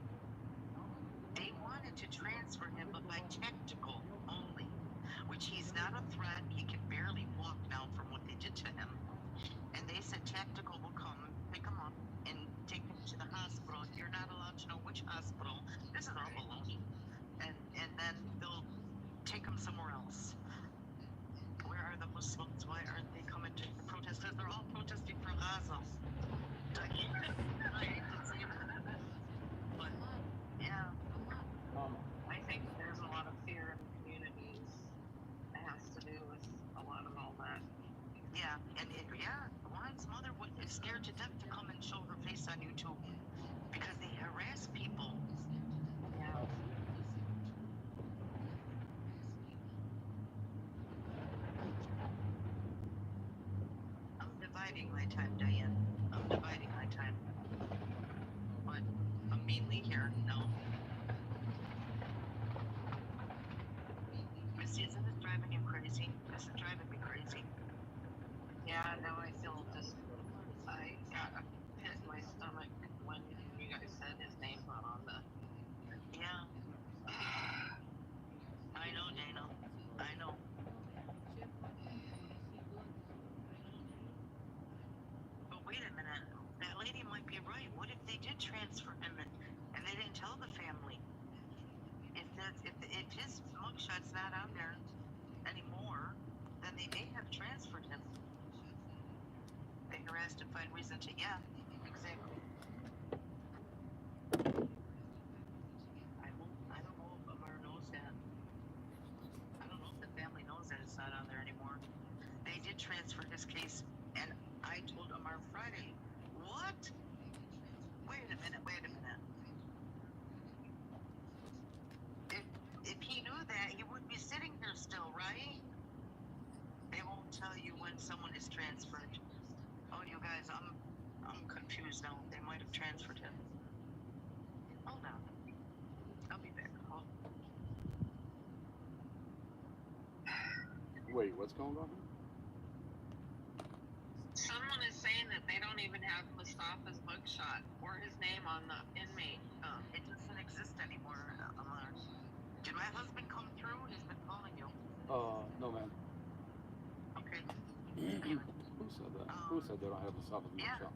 They wanted to transfer him, but by tactical only, which he's not a threat. He can barely walk now from what they did to him. And they said tactical will come, pick him up, and take him to the hospital. You're not allowed to know which hospital. This is all baloney. And then they'll take him somewhere else. Where are the Muslims? Why aren't they coming to the protest? Because they're all protesting for Gaza. I hate to say that. But, yeah. I think there's a lot of fear in the communities. It has to do with a lot of all that. Yeah, and Juan's mother is scared to death to come and show her face on YouTube because they harass people. Yeah. I'm dividing my time, Diane. I'm dividing my time. But I'm mainly here, no. Missy, isn't this driving you crazy? This is driving me crazy. Yeah, now I feel I got a pit in my stomach when you guys said his name's not on the... Yeah. I know, Dana. I know. But wait a minute. That lady might be right. What if they did transfer him and they didn't tell the family? If his mugshot's not on there anymore, then they may have transferred him. They harassed to find reason to, yeah, exactly. I don't know if Amar knows that. I don't know if the family knows that it's not on there anymore. They did transfer his case, and I told Amar Friday, what? Wait a minute. If he knew that, he wouldn't be sitting here still, right? They won't tell you when someone is transferred. Oh, you guys, I'm confused now. They might have transferred him. Hold on. I'll be back. Wait, what's going on? Someone is saying that they don't even have Mustafa's mugshot or his name on the inmate. It doesn't exist anymore, Amar. Did my husband come through? He's been calling you. No, man. Okay. Who said that? Who said they don't have Mustafa's mugshot?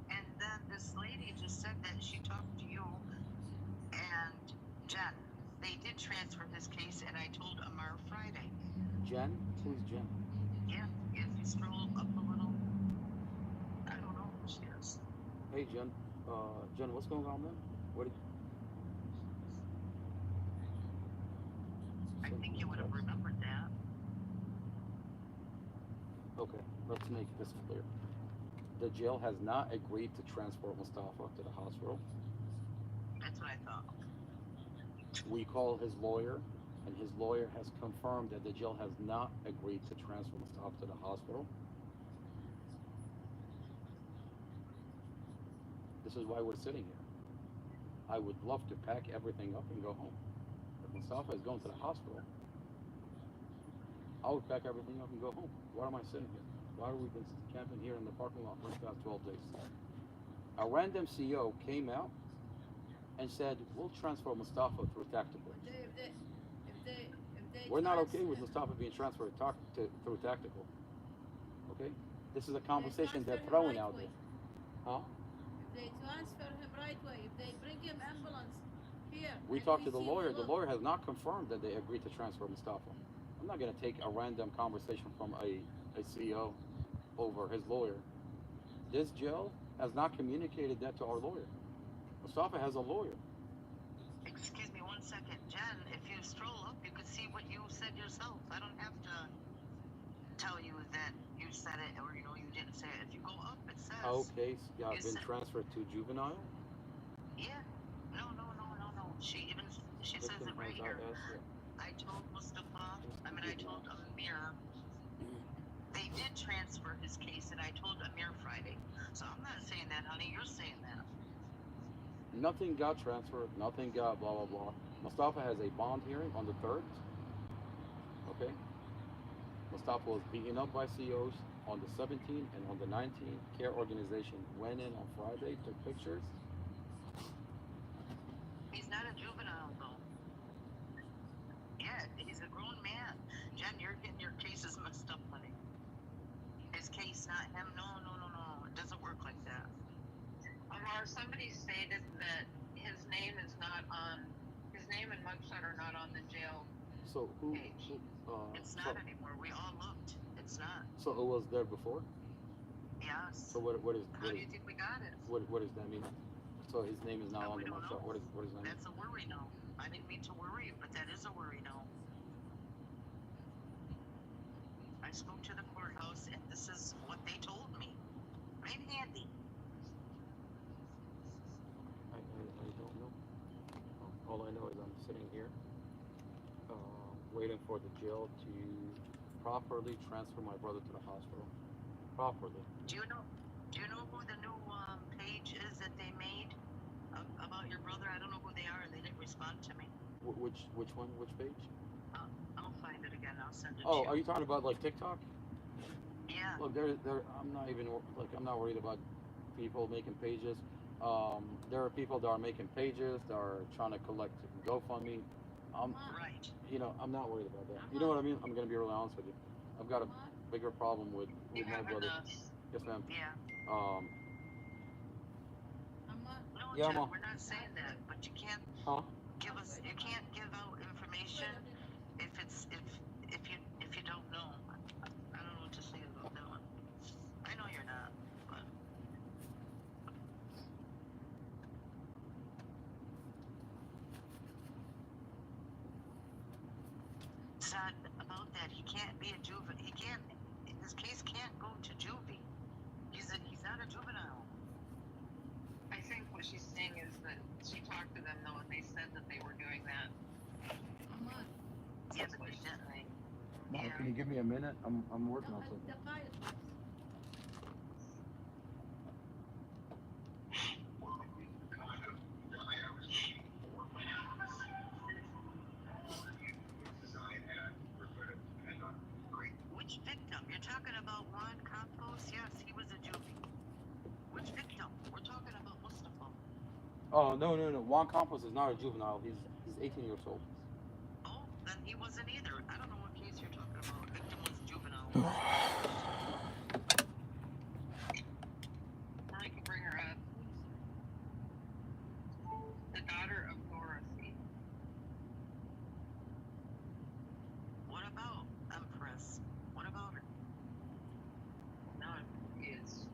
And then this lady just said that she talked to you and Jen. They did transfer his case, and I told Amar Friday. Jen? Who's Jen? Yeah, if you scroll up a little, I don't know who she is. Hey, Jen. Jen, what's going on, man? What did I think you would have remembered that. Okay, let's make this clear. The jail has not agreed to transfer Mustafa to the hospital. That's what I thought. We call his lawyer, and his lawyer has confirmed that the jail has not agreed to transfer Mustafa to the hospital. This is why we're sitting here. I would love to pack everything up and go home. If Mustafa is going to the hospital, I would pack everything up and go home. Why am I sitting here? Why have we been camping here in the parking lot for the past 12 days? A random CEO came out and said, we'll transfer Mustafa through tactical. We're not okay with Mustafa being transferred through tactical. Okay? This is a conversation they're throwing out there. Huh? If they transfer him right way, if they bring him ambulance here. We talked to the lawyer. The lawyer has not confirmed that they agreed to transfer Mustafa. I'm not going to take a random conversation from a CEO over his lawyer. This jail has not communicated that to our lawyer. Mustafa has a lawyer. Excuse me 1 second. Jen, if you stroll up, you could see what you said yourself. I don't have to tell you that you said it or, you didn't say it. If you go up, it says... Okay, yeah, I've been transferred to juvenile? Yeah. No. She says it right here. I told I told Amir, they did transfer his case, and I told Amir Friday. So I'm not saying that, honey. You're saying that. Nothing got transferred. Nothing got blah, blah, blah. Mustafa has a bond hearing on the 3rd. Okay? Mustafa was beaten up by CEOs on the 17th and on the 19th. Care organization went in on Friday, took pictures. He's not a juvenile, though. Yeah, he's a grown man. Jen, you're getting your cases messed up, honey. His case, not him. No. It doesn't work like that. Amar, somebody stated that his name and mugshot are not on the jail page. It's not anymore. We all looked. It's not. So it was there before? Yes. So what is? How do you think we got it? What does that mean? So his name is not on the mugshot. What does that mean? That's a worry now. I didn't mean to worry you, but that is a worry now. I spoke to the courthouse, and this is what they told me. Right handy. I don't know. All I know is I'm sitting here waiting for the jail to properly transfer my brother to the hospital. Properly. Do you know who the new page is that they made about your brother? I don't know who they are. They didn't respond to me. Which one? Which page? I'll find it again. I'll send it to you. Oh, are you talking about like TikTok? Yeah. Look, I'm not worried about people making pages. There are people that are making pages that are trying to collect GoFundMe. Right. I'm not worried about that. You know what I mean? I'm gonna be really honest with you. I've got a bigger problem with my brother. Yes, ma'am. Yeah. No, yeah, Jen, we're not saying that, but you can't you can't give out information if you don't know. I don't know what to say about that one. I know you're not, but it's not about that. He can't be a juvenile. His case can't go to juvie. He's not a juvenile. I think what she's saying is that she talked to them though, and they said that they were doing that. Yeah, but they didn't. Mom, can you give me a minute? I'm working on something. Yes, he was a juvie. Which victim? We're talking about Mustafa. Oh, no. Juan Campos is not a juvenile. He's 18 years old. Oh, then he wasn't either. I don't know what case you're talking about. Victim was juvenile. I can bring her up. The daughter of Dorothy. What about Empress? What about her? None is.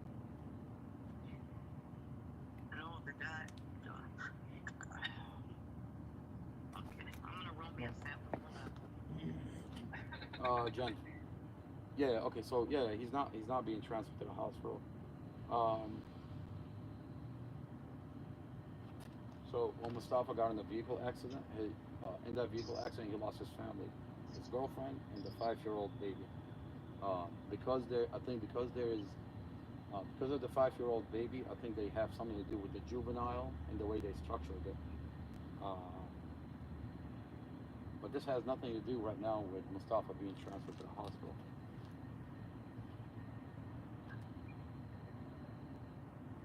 No, the guy. Okay, I'm gonna roll me a fat one. Jen. Yeah. Okay. So yeah, he's not being transferred to the hospital. So when Mustafa got in the vehicle accident, in that vehicle accident, he lost his family, his girlfriend, and the 5-year-old baby. Because of the 5-year-old baby, I think they have something to do with the juvenile and the way they structured it. But this has nothing to do right now with Mustafa being transferred to the hospital.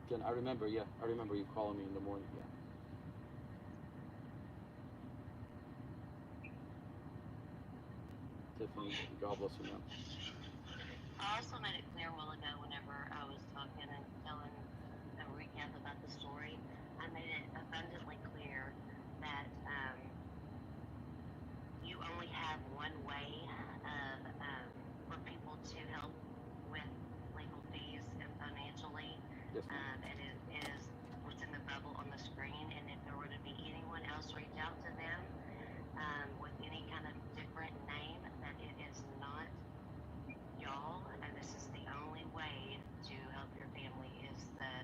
Jen, I remember you calling me in the morning, yeah. Tiffany, God bless you, man. I also made it clear a while ago whenever I was talking and telling a recap about the story. I made it abundantly clear that you only have one way of for people to help with legal fees and financially, and it is what's in the bubble on the screen. And if there were to be anyone else reach out to them with any kind of different name, that it is not y'all, and this is the only way to help your family is the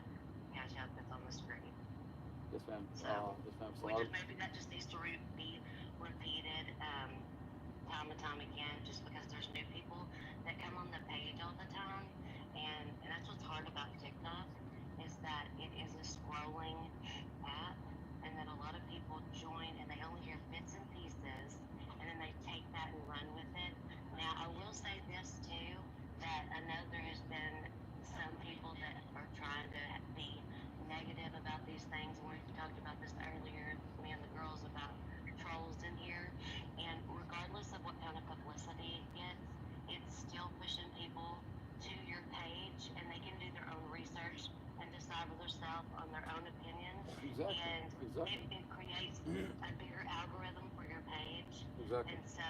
cash out that's on the screen. Yes, ma'am. So, Yes, ma'am. So maybe that just needs to be repeated time and time again, just because there's new people that come on the page all the time, and that's what's hard about TikTok, is that it is a scrolling app, and then a lot of people join and they only hear bits and pieces, and then they take that and run with it. Now, I will say this too, that I know there has been some people that are trying to be negative about these things, and we've talked about this earlier, me and the girls, about trolls in here, and regardless of what kind of publicity it gets, it's still pushing people to your page, and they can do their own research and decide for themselves on their own opinions. Exactly. And it creates a bigger algorithm for your page. Exactly. And so,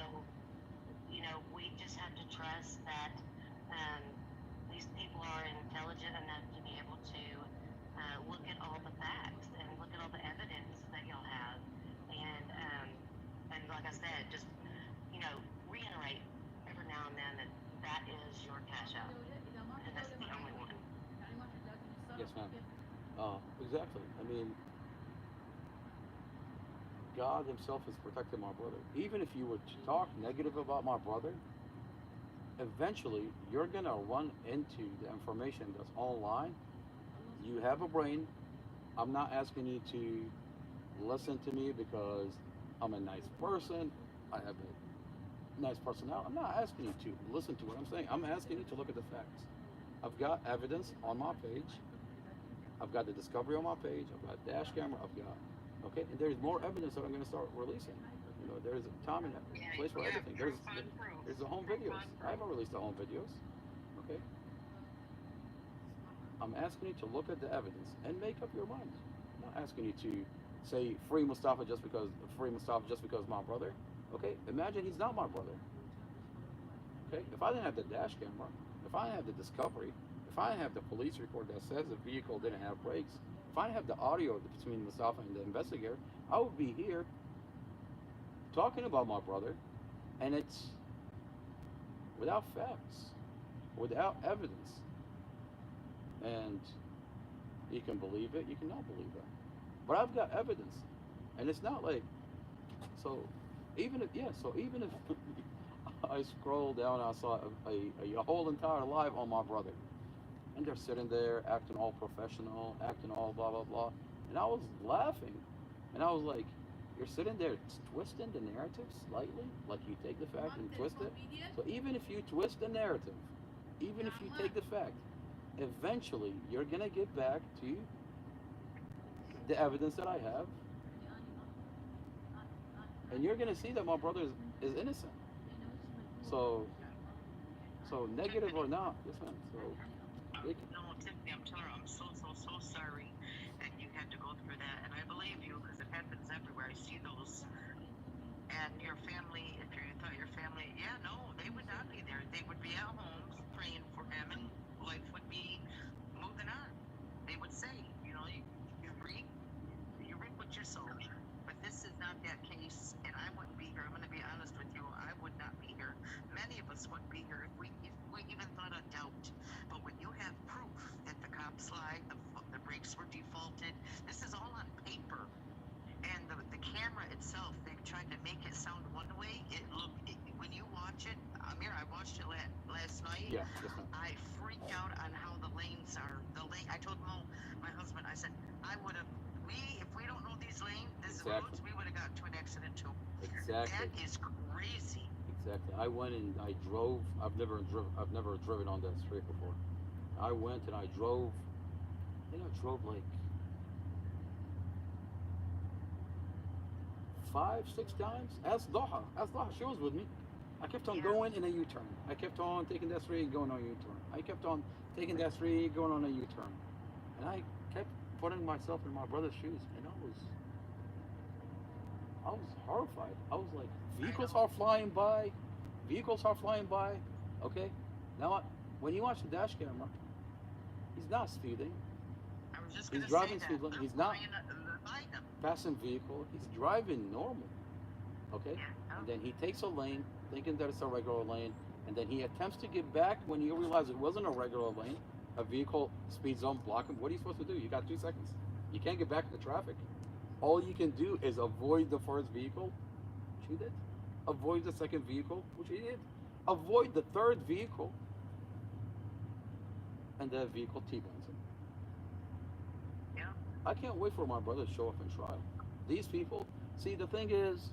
we just have to trust that these people are intelligent enough to be able to look at all the facts and look at all the evidence that y'all have. And like I said, just, reiterate every now and then that is your cash out. And that's the only one. Yes, ma'am. Exactly. I mean, God himself has protected my brother. Even if you would talk negative about my brother, eventually you're going to run into the information that's online. You have a brain. I'm not asking you to listen to me because I'm a nice person. I have a nice personality. I'm not asking you to listen to what I'm saying. I'm asking you to look at the facts. I've got evidence on my page. I've got the discovery on my page. I've got dash camera. Okay, and there's more evidence that I'm going to start releasing. There's a time and a place for everything. There's the home videos. I haven't released the home videos. Okay. I'm asking you to look at the evidence and make up your mind. I'm not asking you to say free Mustafa just because my brother. Okay, imagine he's not my brother. Okay, if I didn't have the dash camera, if I didn't have the discovery, if I didn't have the police report that says the vehicle didn't have brakes, if I didn't have the audio between Mustafa and the investigator, I would be here talking about my brother, and it's without facts, without evidence. And you can believe it, you cannot believe it. But I've got evidence. And it's not like, so even if I scroll down, I saw a whole entire live on my brother. And they're sitting there acting all professional, acting all blah, blah, blah. And I was laughing. And I was like, you're sitting there twisting the narrative slightly, like you take the fact and twist it. So even if you twist the narrative, even if you take the fact eventually you're gonna get back to the evidence that I have, and you're gonna see that my brother is innocent. So negative or not, listen. So No, Tiffany, I'm telling her I'm so sorry that you had to go through that, and I believe you because it happens everywhere. I see those. And your family, if you thought your family, yeah, no, they would not be there. They would be at homes praying for him, and life would be moving on. They would say, you know, you reap what you sow. But this is not that case, and I wouldn't be here. I'm going to be honest with you. I would not be here. Many of us wouldn't be here if we even thought of doubt. But when you have proof that the cops lied, the brakes were defaulted, this is all on paper. And the camera itself, they've tried to make it sound one way. When you watch it, Amir, I watched it last night. Yeah, I freaked out on how the lanes are. I told Mo, my husband, I said, if we don't know these roads, we would have got to an accident too. Exactly. That is crazy. Exactly. I went and I drove. I've never driven on that street before. I went and I drove. I think I drove like 5-6 times. Ask Doha. She was with me. I kept on going in a U-turn. I kept on taking that street, going on a U-turn. I kept on taking that street, going on a U-turn. And I kept putting myself in my brother's shoes, and I was horrified. I was like, vehicles are flying by. Okay, now when you watch the dash camera, he's not speeding. I was just He's driving speeding. He's not passing vehicle. He's driving normal. Okay, and then he takes a lane, thinking that it's a regular lane, and then he attempts to get back when you realize it wasn't a regular lane. A vehicle speeds on, block him. What are you supposed to do? You got 2 seconds. You can't get back in the traffic. All you can do is avoid the first vehicle, which he did. Avoid the second vehicle, which he did. Avoid the third vehicle, and that vehicle T-bones him. Yeah. I can't wait for my brother to show up in trial. These people, see, the thing is,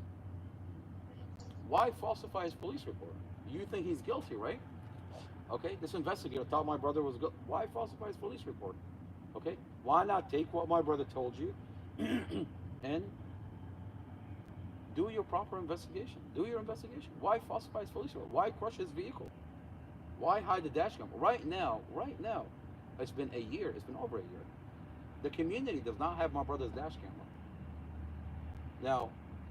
why falsify his police report? You think he's guilty, right? Okay, this investigator thought my brother was guilty. Why falsify his police report? Okay, why not take what my brother told you and do your proper investigation? Do your investigation. Why falsify his police report? Why crush his vehicle? Why hide the dash cam? Right now, it's been a year. It's been over a year. The community does not have my brother's dash camera. Now,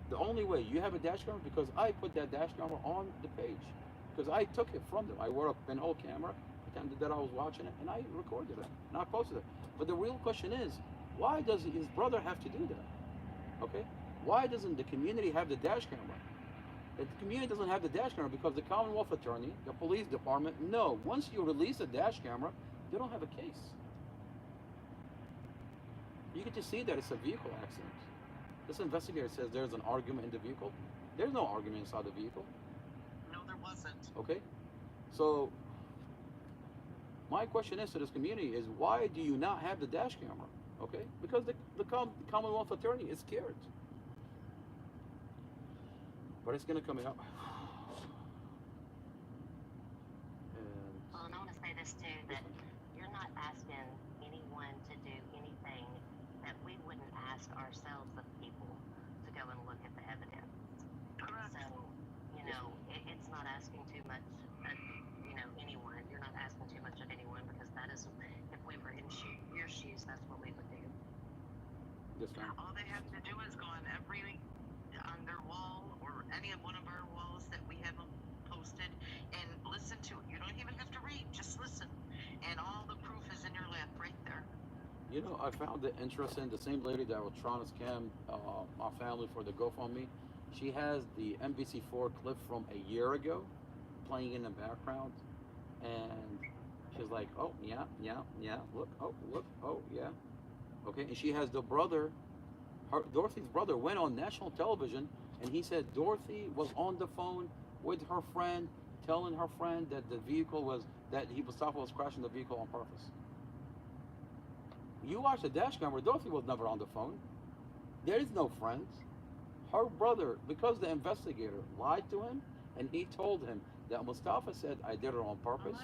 the only way you have a dash camera because I put that dash camera on the page. Because I took it from them. I wore a pinhole camera, pretended that I was watching it, and I recorded it, and I posted it. But the real question is, why does his brother have to do that? Okay? Why doesn't the community have the dash camera? The community doesn't have the dash camera because the Commonwealth Attorney, the police department, no. Once you release a dash camera, they don't have a case. You get to see that it's a vehicle accident. This investigator says there's an argument in the vehicle. There's no argument inside the vehicle. No, there wasn't. Okay? So, my question is to this community is, why do you not have the dash camera? Okay? Because the Commonwealth Attorney is scared. But it's going to come out. Well, and I want to say this too, that you're not asking anyone to do anything that we wouldn't ask ourselves of people to go and look at the evidence. So, you know, it's not asking too much of, you know, anyone. You're not asking too much of anyone because that is, if we were in your shoes, that's what we would do. Yes, ma'am. All they have to do is go on their wall or any of one of our walls that we have them posted and listen to it. You don't even have to read, just listen. And all the proof is in your lap right there. You know, I found it interesting. The same lady that was trying to scam my family for the GoFundMe, she has the NBC4 clip from a year ago playing in the background. And she's like, oh, yeah, look, oh, yeah. Okay, and she has the brother, Dorothy's brother went on national television and he said Dorothy was on the phone with her friend, telling her friend that Mustafa was crashing the vehicle on purpose. You watch the dash camera, Dorothy was never on the phone. There is no friends. Her brother, because the investigator lied to him and he told him that Mustafa said, I did it on purpose,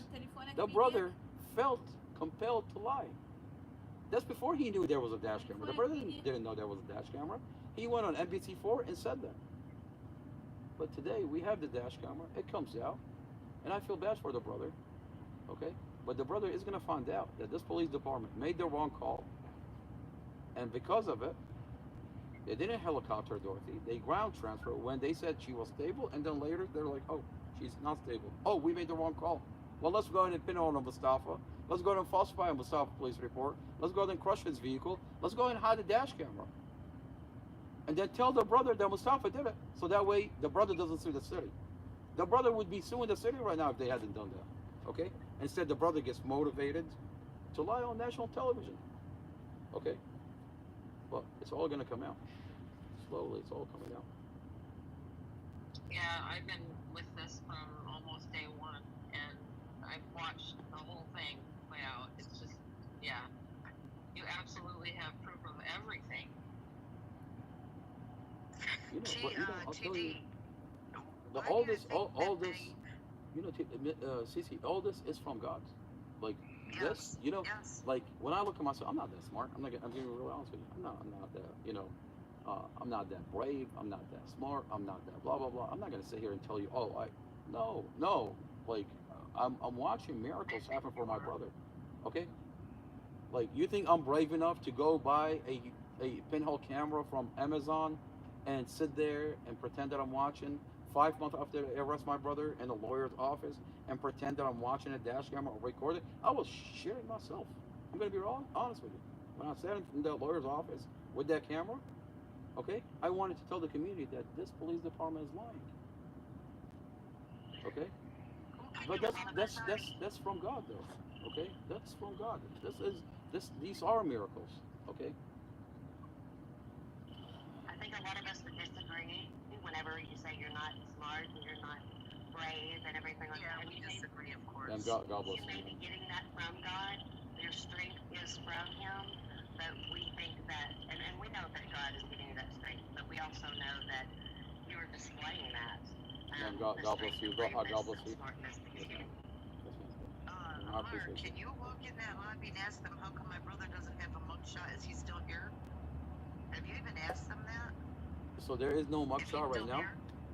the brother felt compelled to lie. That's before he knew there was a dash camera. The brother didn't know there was a dash camera. He went on NBC4 and said that. But today we have the dash camera. It comes out, and I feel bad for the brother. Okay, but the brother is gonna find out that this police department made the wrong call, and because of it, they didn't helicopter Dorothy. They ground transfer when they said she was stable, and then later they're like, oh, she's not stable. Oh, we made the wrong call. Well, let's go ahead and pin it on Mustafa. Let's go ahead and falsify a Mustafa police report. Let's go ahead and crush his vehicle. Let's go ahead and hide the dash camera. And then tell the brother that Mustafa did it. So that way the brother doesn't sue the city. The brother would be suing the city right now if they hadn't done that. Okay? Instead, the brother gets motivated to lie on national television. Okay? But it's all going to come out. Slowly, it's all coming out. Yeah, I've been with this from almost day one, and I've watched the whole thing play out. It's just, yeah, you absolutely have proof of everything. You know, but, you know, I'll tell you, all this, you know, Cece, all this is from God. Like, this, you know, like, when I look at myself, I'm not that smart. I'm being real honest with you. I'm not that, you know, I'm not that brave. I'm not that smart. I'm not that blah, blah, blah. I'm not going to sit here and tell you, oh, no. Like, I'm watching miracles happen for my brother. Okay? Like, you think I'm brave enough to go buy a pinhole camera from Amazon and sit there and pretend that I'm watching 5 months after they arrest my brother in a lawyer's office and pretend that I'm watching a dash camera or record it? I was shitting myself. I'm going to be honest with you. When I sat in that lawyer's office with that camera, okay, I wanted to tell the community that this police department is lying. Okay? But that's from God though. Okay? That's from God. These are miracles. Okay? I think a lot of us would disagree whenever you say you're not smart and you're not brave and everything like that. We disagree, of course. And God bless you may be getting that from God. Your strength is from Him, but we think that, and we know that God is giving you that strength, but we also know that you are displaying that. And God bless you. God bless you. Can you walk in that lobby and ask them how come my brother doesn't have a mugshot? Is he still here? Have you even asked them that? So there is no mugshot right now?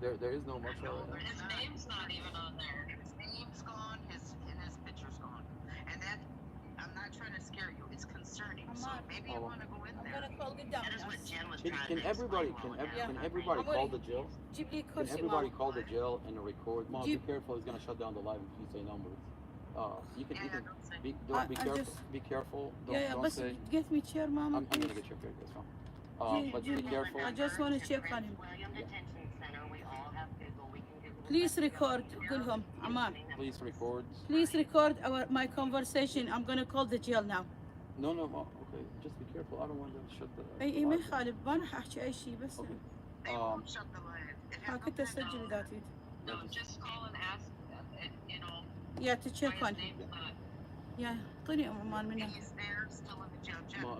There is no mugshot right now? His name's not even on there. His name's gone, his picture's gone. And that, I'm not trying to scare you, it's concerning. So maybe you want to go in there. I'm gonna call the doctors. Can everybody call the jail? Can everybody call the jail and record? Mom, be careful, he's gonna shut down the live if you say numbers. You can be careful. Be careful. Don't say. Get me chair, Mama. I'm gonna get your chair. That's fine. But be careful. I just want to check on him. Please record. Kulhum, Aman. Please record. Please record my conversation. I'm gonna call the jail now. No, okay. Just be careful. I don't want them to shut the. اي ما يخالف ما راح احكي اي شيء بس. Shut the live. كنت اسجل ذاتي. No, just call and ask, you know. Yeah, to check on him. Yeah, اعطيني امان منه. He's there, still in the jail. Jack, No.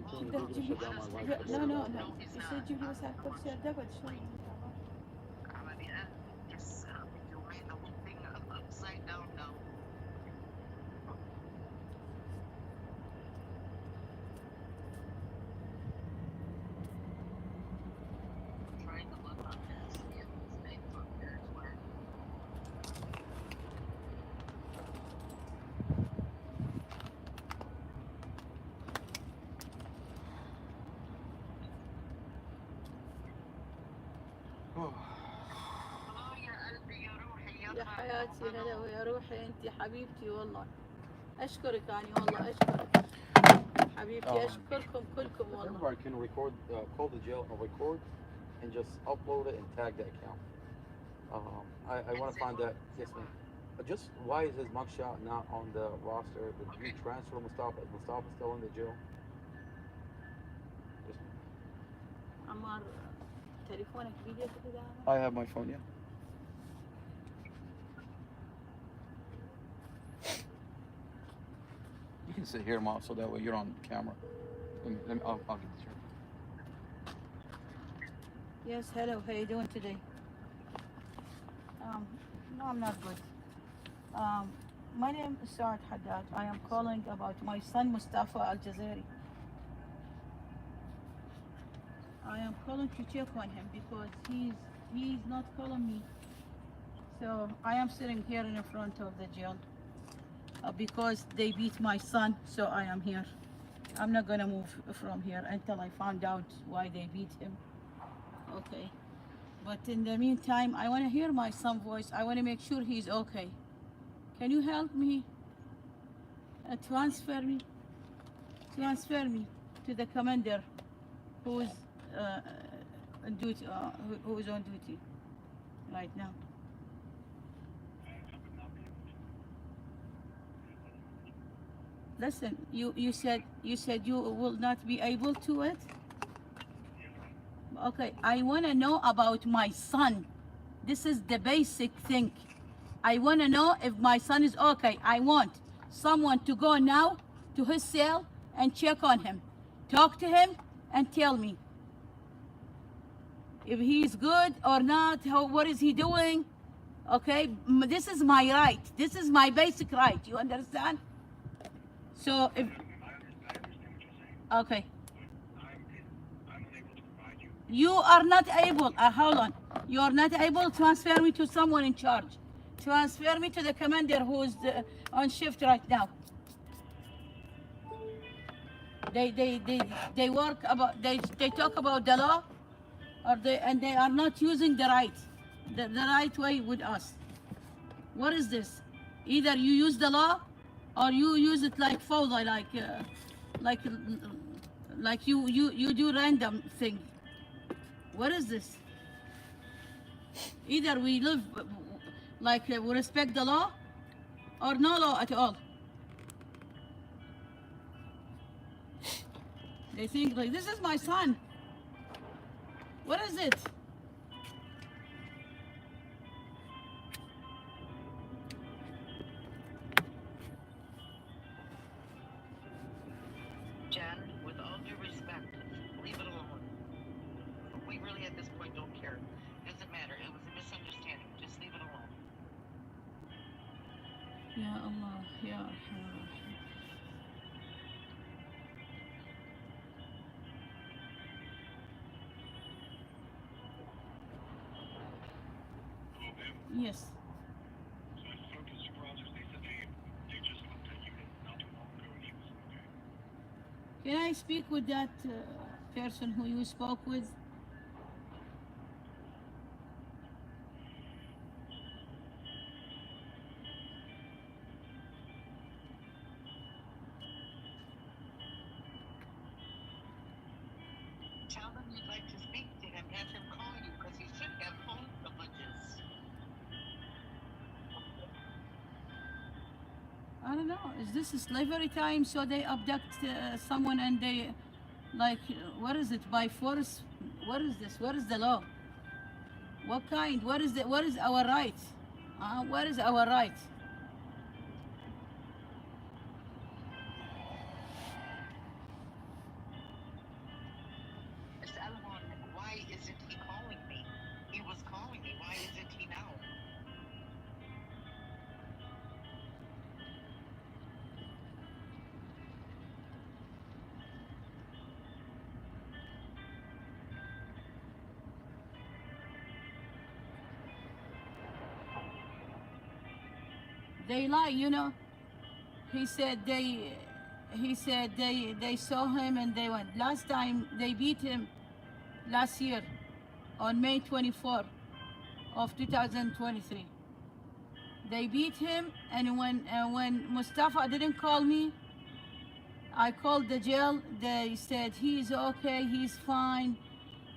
يصير جيب لي بس على الكرسي الدبل شوي. I mean, just you made the whole thing upside down now. Trying to look on this, see if his name's on there as well. يا حياتي هلا ويا روحي انت حبيبتي والله اشكرك اني والله اشكرك حبيبتي اشكركم كلكم والله. Everybody can record, call the jail or record and just upload it and tag that account. I want to find that. Yes, ma'am. Just why is his mugshot not on the roster? Did you transfer Mustafa? Is Mustafa still in the jail? Yes, ma'am. عمار تليفونك بيدك كذا؟ I have my phone, yeah. You can sit here, Mom, so that way you're on camera. I'll get the chair. Yes, hello. How you doing today? No, I'm not good. My name is Saad Haddad. I am calling about my son Mustafa Aljazairi. I am calling to check on him because he's not calling me. So I am sitting here in the front of the jail because they beat my son. So I am here. I'm not gonna move from here until I find out why they beat him. Okay. But in the meantime, I want to hear my son's voice. I want to make sure he's okay. Can you help me? Transfer me to the commander who's on duty, who is on duty right now. Listen, you said you will not be able to it. Okay, I want to know about my son. This is the basic thing. I want to know if my son is okay. I want someone to go now to his cell and check on him. Talk to him and tell me if he's good or not, what is he doing? Okay, this is my right. This is my basic right. You understand? So if, okay. You are not able, hold on. You are not able to transfer me to someone in charge. Transfer me to the commander who is on shift right now. They work about, they talk about the law, or and they are not using the right way with us. What is this? Either you use the law, or you use it like fawda, like you do random thing. What is this? Either we live like we respect the law, or no law at all. They think like, this is my son. What is it? Jen, with all due respect, leave it alone. We really at this point don't care. Doesn't matter. It was a misunderstanding. Just leave it alone. Ya Allah, Ya Rahman. Yes. Can I speak with that person who you spoke with? Tell them you'd like to speak to him. Have him call you because he should have phone privileges. I don't know. Is this a slavery time? So they abduct someone and they, like, what is it? By force? What is this? What is the law? What kind? What is our right? What is our right? Mr. Alwan, why isn't he calling me? He was calling me. Why isn't he now? They lie, you know. He said they saw him and they went. Last time they beat him last year on May 24 of 2023. They beat him, and when Mustafa didn't call me, I called the jail. They said he's okay, he's fine,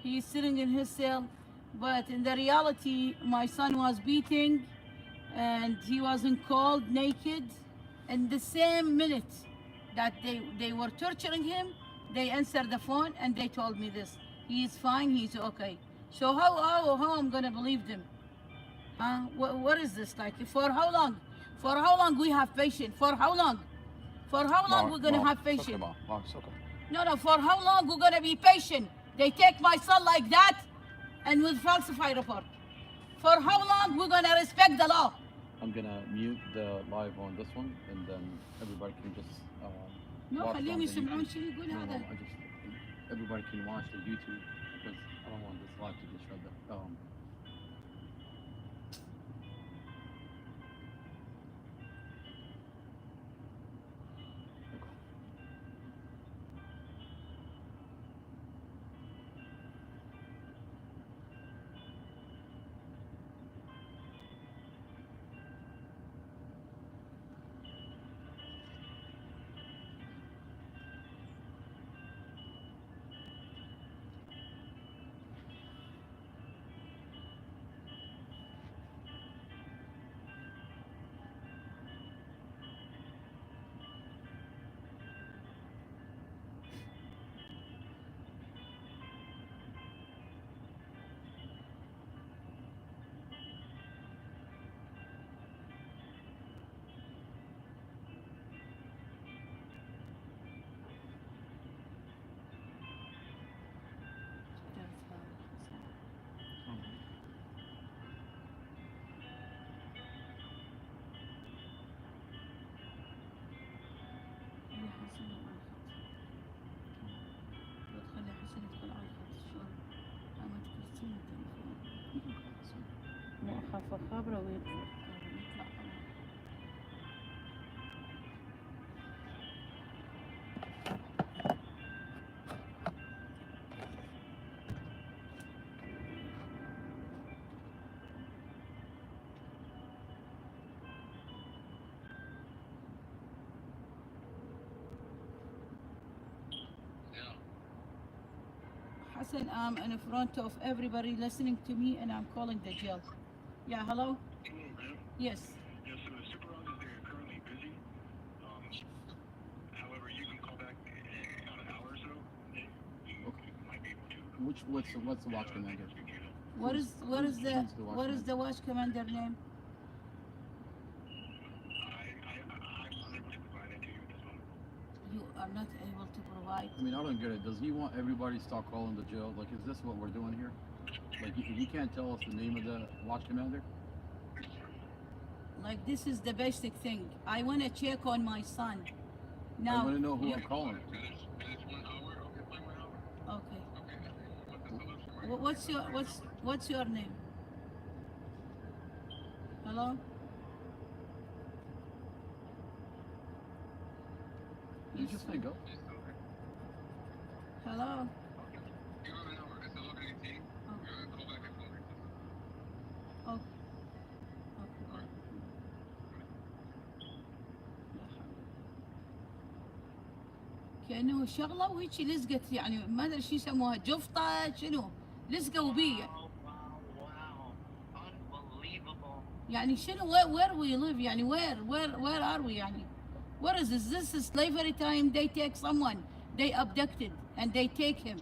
he's sitting in his cell. But in the reality, my son was beating and he wasn't called naked. And the same minute that they were torturing him, they answered the phone and they told me this. He's fine, he's okay. So how I'm gonna believe them? What is this like? For how long? For how long we have patience? For how long? For how long we're gonna have patience? Okay, Mom. Mom, it's okay. No, for how long we're gonna be patient? They take my son like that and with falsified report. For how long we're gonna respect the law? I'm gonna mute the live on this one, and then everybody can just No, watch خليهم on the يسمعون YouTube. شو يقول No, هذا. I just everybody can watch the YouTube because I don't want this live to get shut down. خبره ويطلع. Hassan, I'm in front of everybody listening to me and I'm calling the jail. Yeah, hello? Yes. Yes, so the supervisors, they're currently busy. However, you can call back in about an hour or so. You might be able to. What's the watch commander? What is the watch commander name? I'm unable to provide that to you at this moment. You are not able to provide. I mean, I don't get it. Does he want everybody to start calling the jail? Like, is this what we're doing here? Like, you can't tell us the name of the watch commander? Like, this is the basic thing. I want to check on my son. Now, I want to know who I'm calling. Okay. What's your name? Hello? You just hang up. Hello? Oh. كأنه شغلة وهيك لزقت يعني ما ادري شو يسموها جفطة شنو لزقوا بي يعني شنو where we live يعني where are we يعني what is this? This is slavery time. They take someone, they abducted and they take him.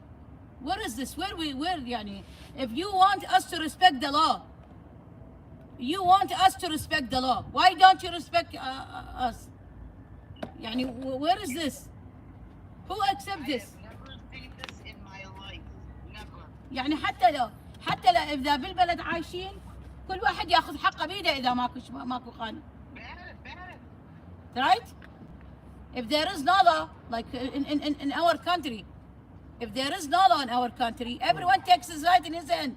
What is this? Where يعني if you want us to respect the law, you want us to respect the law, why don't you respect us يعني where is this? Who accept this? I have never seen this in my life. Never. يعني حتى لو إذا بالبلد عايشين كل واحد ياخذ حقه بيده إذا ماكو قانون. Right? If there is no law, like in our country, if there is no law in our country, everyone takes his right in his hand.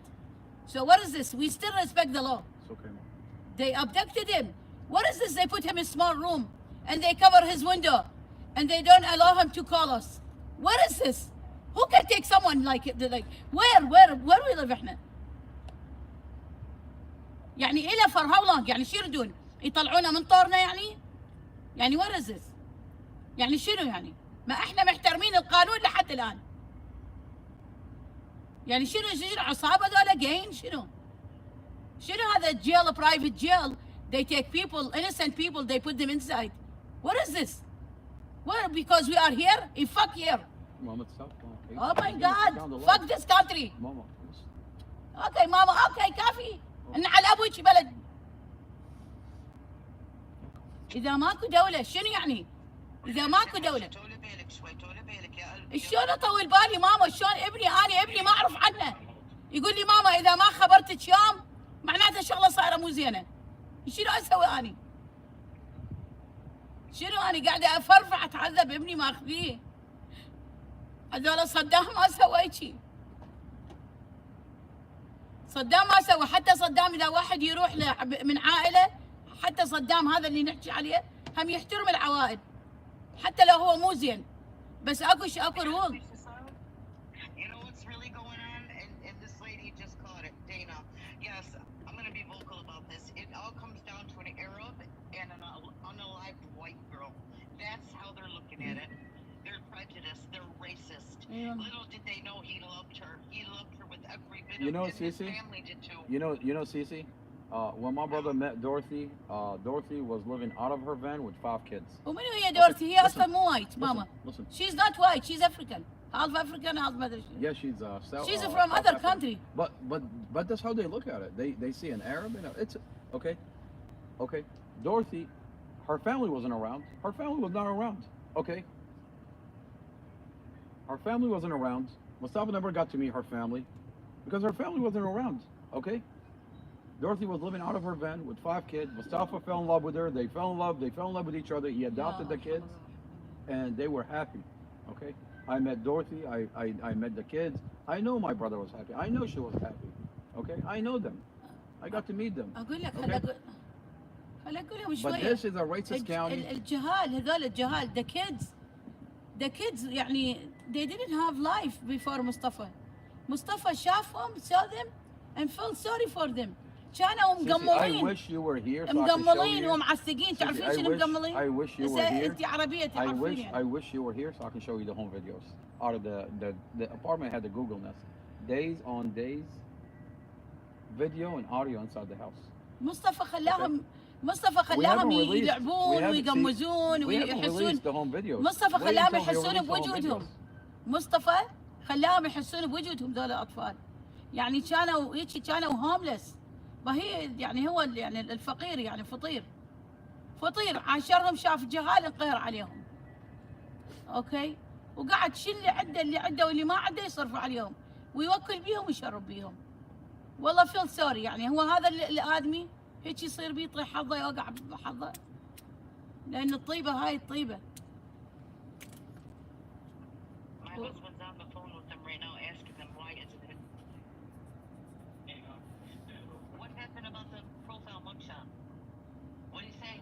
So what is this? We still respect the law. It's okay, Mom. They abducted him. What is this? They put him in a small room and they cover his window and they don't allow him to call us. What is this? Who can take someone like where we live احنا؟ يعني إلى for how long؟ يعني شو يردون؟ يطلعونا من طورنا يعني what is this؟ يعني شنو يعني؟ ما احنا محترمين القانون لحد الآن. يعني شنو عصابة ذولا جايين شنو هذا jail, a private jail? They take people, innocent people, they put them inside. What is this? Well, because we are here, fuck here. Mama, stop. Oh my God, fuck this country. Mama. Okay, Mama, okay, كافي. إن على أبوك بلد. إذا ماكو دولة شنو يعني؟ إذا ماكو دولة. طولي بالك شوي، طولي بالك يا قلبي. شلون أطول بالي ماما؟ شلون ابني ما أعرف عنه. يقول لي ماما إذا ما خبرتك يوم معناته شغلة صايرة مو زينة. شنو اسوي اني؟ شنو اني قاعده افرفع اتعذب ابني ماخذيه. هذول صدام ما سوى شيء. صدام ما سوى. حتى صدام اذا واحد يروح من عائله، حتى صدام هذا اللي نحكي عليه هم يحترم العوائل حتى لو هو مو زين، بس اكو رول. You know what's really going on, and this lady just caught it, Dana. Yes, I'm going to be vocal about this. It all comes down to an Arab and an unalived white girl. That's how they're looking at it. They're prejudiced. They're racist. Little did they know he loved her. He loved her with every bit You know, of it. His Cece? family did too. You know, Cece? When my brother met Dorothy, Dorothy was living out of her van with 5 kids. ومنو هي دورتي؟ هي اصلا مو وايت ماما. Listen. She's not white. She's African. Half African, half Madrid. Yeah, she's She's from South other African. country. But that's how they look at it. They see an Arab and it's okay. Okay. Dorothy, her family wasn't around. Her family was not around. Okay. Her family wasn't around. Mustafa never got to meet her family because her family wasn't around. Okay. Dorothy was living out of her van with 5 kids. Mustafa fell in love with her. They fell in love. They fell in love with each other. He adopted the kids, and they were happy. Okay. I met Dorothy. I met the kids. I know my brother was happy. I know she was happy. Okay. I know them. I got to meet them. اقول لك Okay? خل اقول لهم But شويه. this is a racist county. الجهال هذول الجهال the kids يعني they didn't have life before مصطفى شافهم, saw them and felt sorry for them. كانوا مقملين. I wish you were here. So I can show مقملين you. ومعسقين. تعرفين شنو مقملين؟ I wish you were here. انت عربيه تعرفين يعني. I wish you were here so I can show you the home videos. Out of the apartment had the Google Nest. Days on days, video and audio inside the house. مصطفى خلاهم يلعبون ويقمزون ويحسون. مصطفى خلاهم يحسون بوجودهم. مصطفى خلاهم يحسون بوجودهم ذول الاطفال. يعني كانوا هوملس. وهي يعني هو يعني الفقير يعني فطير عاشرهم، شاف جهال انقهر عليهم. اوكي. وقعد شو اللي عنده واللي ما عنده يصرف عليهم ويوكل بيهم ويشرب بيهم. والله فيل سوري يعني هو هذا الادمي هيك يصير بيه يطيح حظه يوقع بحظه، لان الطيبه هاي الطيبه. My husband's on the phone with them right now asking them why isn't it. What happened about the profile mugshot? What did he say?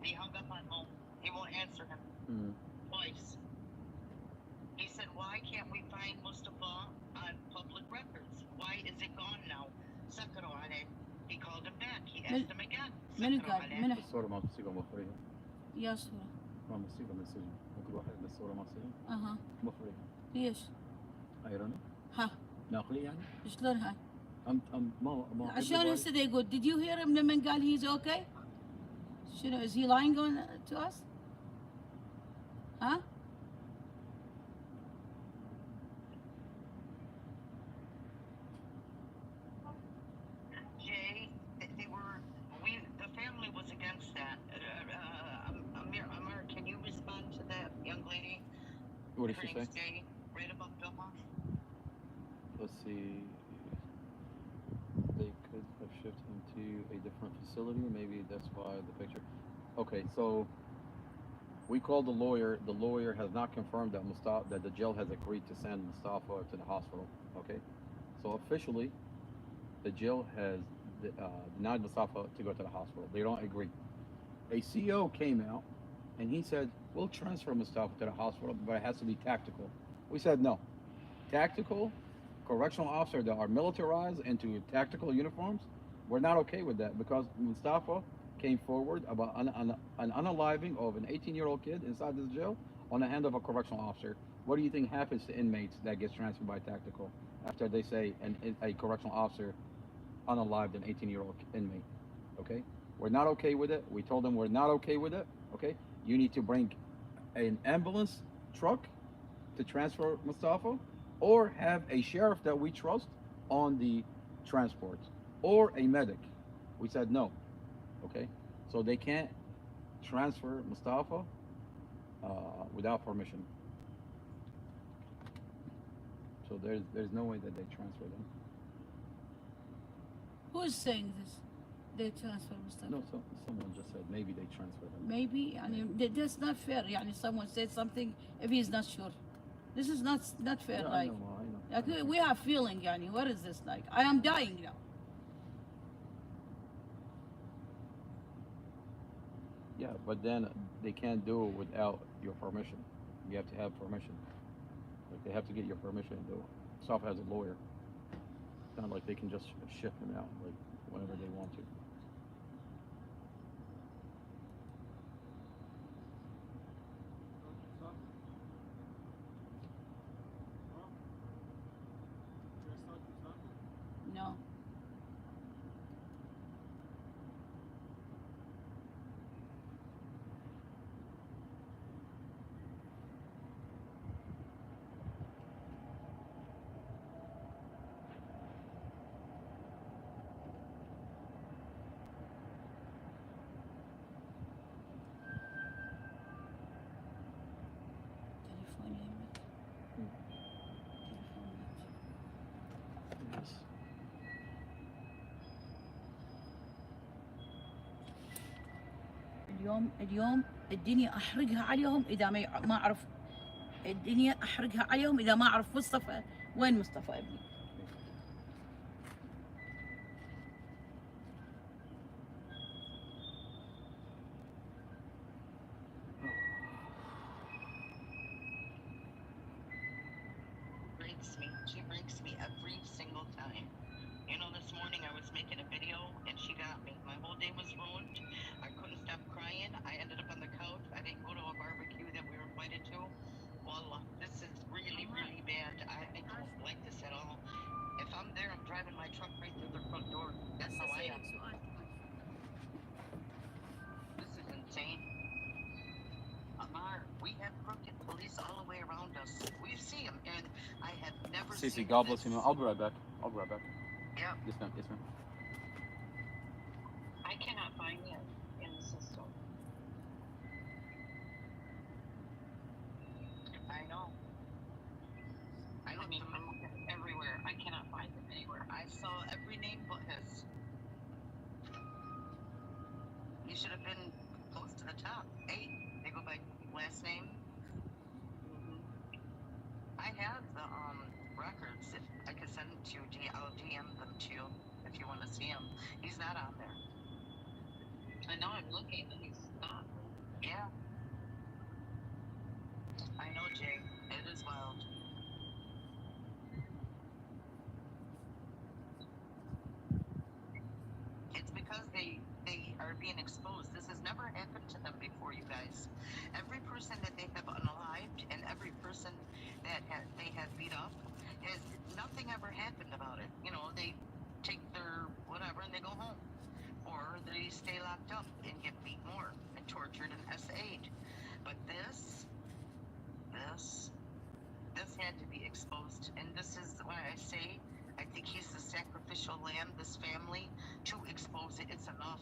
He hung up on home. He won't answer him. Twice. He said, why can't we find Mustafa on public records? Why is it gone now? سكروا عليه. He called him back. He asked him again. من قال؟ الصورة ما تصير مفرية. يا صورة. ما مصيبة من السجن. ممكن واحد بالصورة ما تصير. اها. مفرية. ليش؟ ايروني. ها. ناقلي يعني؟ شلون هاي؟ ما عشان هسه they good. Did you hear him لما قال he's okay? شنو is he lying on to us? ها؟ Jay, the family was against that. Amir, can you respond to that young lady? What did she say? Jay, right above Doha? Let's see. They could have shifted into a different facility. Maybe that's why the picture. Okay, so we called the lawyer. The lawyer has not confirmed that the jail has agreed to send Mustafa to the hospital. Okay, so officially, the jail has denied Mustafa to go to the hospital. They don't agree. A CO came out and he said, we'll transfer Mustafa to the hospital, but it has to be tactical. We said no. Tactical correctional officers that are militarized into tactical uniforms, we're not okay with that because Mustafa came forward about an unaliving of an 18-year-old kid inside this jail on the hand of a correctional officer. What do you think happens to inmates that gets transferred by tactical after they say a correctional officer unalived an 18-year-old inmate? Okay, we're not okay with it. We told them we're not okay with it. Okay, you need to bring an ambulance truck to transfer Mustafa, or have a sheriff that we trust on the transport, or a medic. We said no. Okay, so they can't transfer Mustafa without permission. So there's no way that they transfer them. Who's saying this? They transfer Mustafa. No, someone just said maybe they transfer them. Maybe, and that's not fair. Yani someone said something if he's not sure. This is not fair. Yeah, like, I know. Like we have feeling. Yani, what is this like? I am dying now. Yeah, but then they can't do it without your permission. You have to have permission. Like they have to get your permission to do it. Mustafa has a lawyer. It's not like they can just ship him out like whenever they want to. No. اليوم الدنيا احرقها عليهم اذا ما اعرف الدنيا احرقها عليهم اذا ما اعرف مصطفى وين مصطفى ابني. She breaks me every single time. You know, this morning I was making a video and she got me. My whole day was ruined. I couldn't stop crying. I ended up on the couch. I didn't go to a barbecue that we were invited to. Wallah, this is really, really bad. I don't like this at all. If I'm there, I'm driving my truck right through the front door. That's how I am. This is insane. Amar, we have crooked police all the way around us. We see them, and I have never seen God bless you, man. I'll be right back. Yeah. Yes, ma'am. Yes, ma'am. I cannot find him in the system. I know. I mean, I'm looking everywhere. I cannot find him anywhere. I saw every name but his. He should have been close to the top. 8. They go by last name. I have the records. If I could send them to you, I'll DM them to you if you want to see him. He's not on there. I know I'm looking, and he's not. Yeah. I know, Jay. It is wild. It's because they are being exposed. This has never happened to them before, you guys. Every person that they have unalived and every person that they have beat up, has nothing ever happened about it. You know, they take their whatever and they go home. Or they stay locked up and get beat more and tortured and SA'd. But this had to be exposed. And this is why I say I think he's the sacrificial lamb, this family, to expose it. It's enough.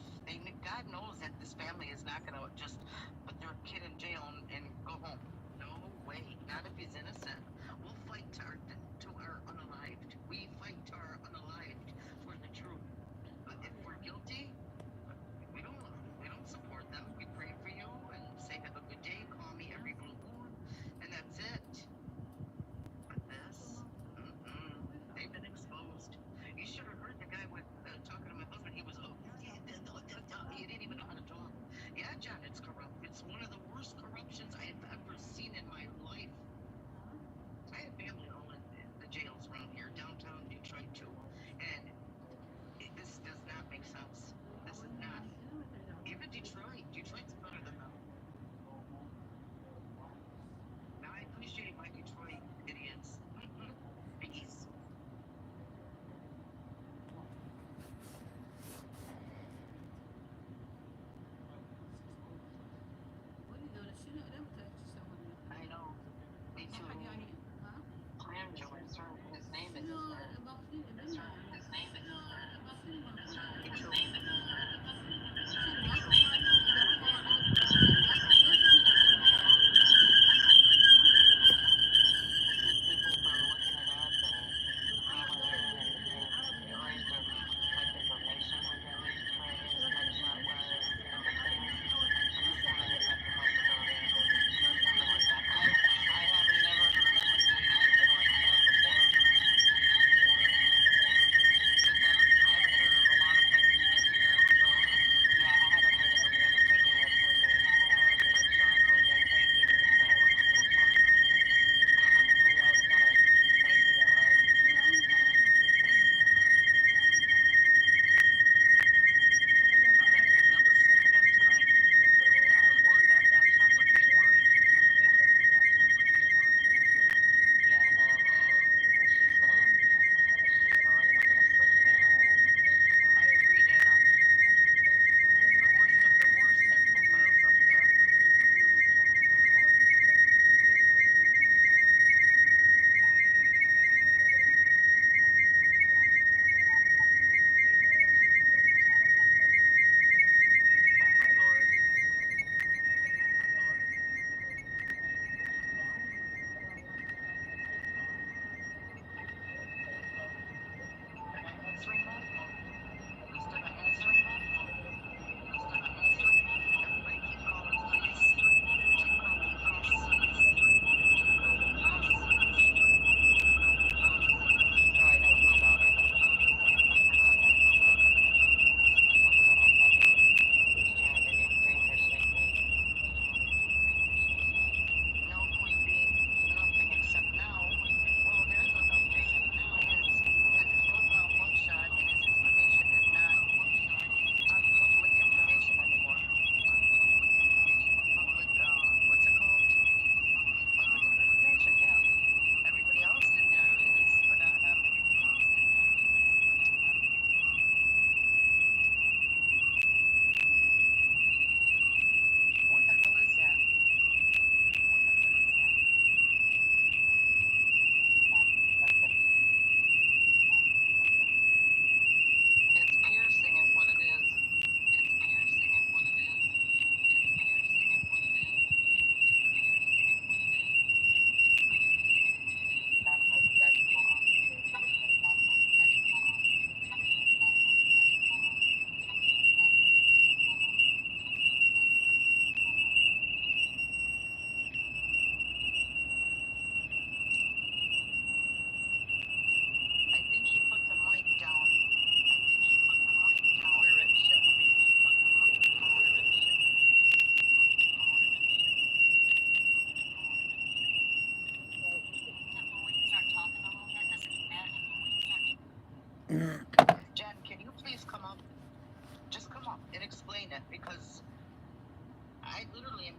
God knows that this family is not going to just put their kid in jail and go home. No way. Not if he's innocent. We'll fight to our unalived. We fight to our unalived for the truth. But if we're guilty, we don't support them. We pray for you and say have a good day. Call me every blue moon, and that's it. But this, they've been exposed. You should have heard the guy with talking to my husband. He was he didn't even know how to talk. Yeah, John, it's corrupt. It's one of the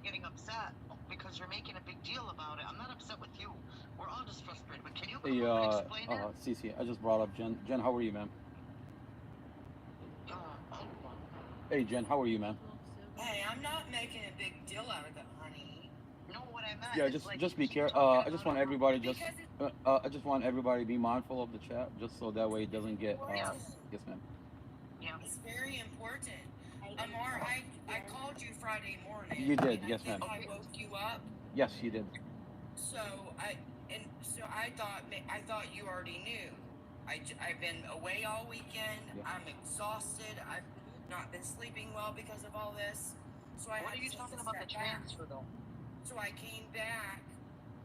getting upset because you're making a big deal about it. I'm not upset with you. We're all just frustrated. But can you come over and explain it? Cece, I just brought up Jen. Jen, how are you, ma'am? Hey, Jen, how are you, ma'am? Hey, I'm not making a big deal out of it, honey. No, what I meant. Yeah, just be careful. I just want everybody I just want everybody to be mindful of the chat, just so that way it doesn't get. Yes, ma'am. Yeah, it's very important. Amar, I called you Friday morning. You did, yes, ma'am. I woke you up. Yes, you did. So I thought you already knew. I've been away all weekend. Yeah. I'm exhausted. I've not been sleeping well because of all this. So what are you talking about the transfer though? So I came back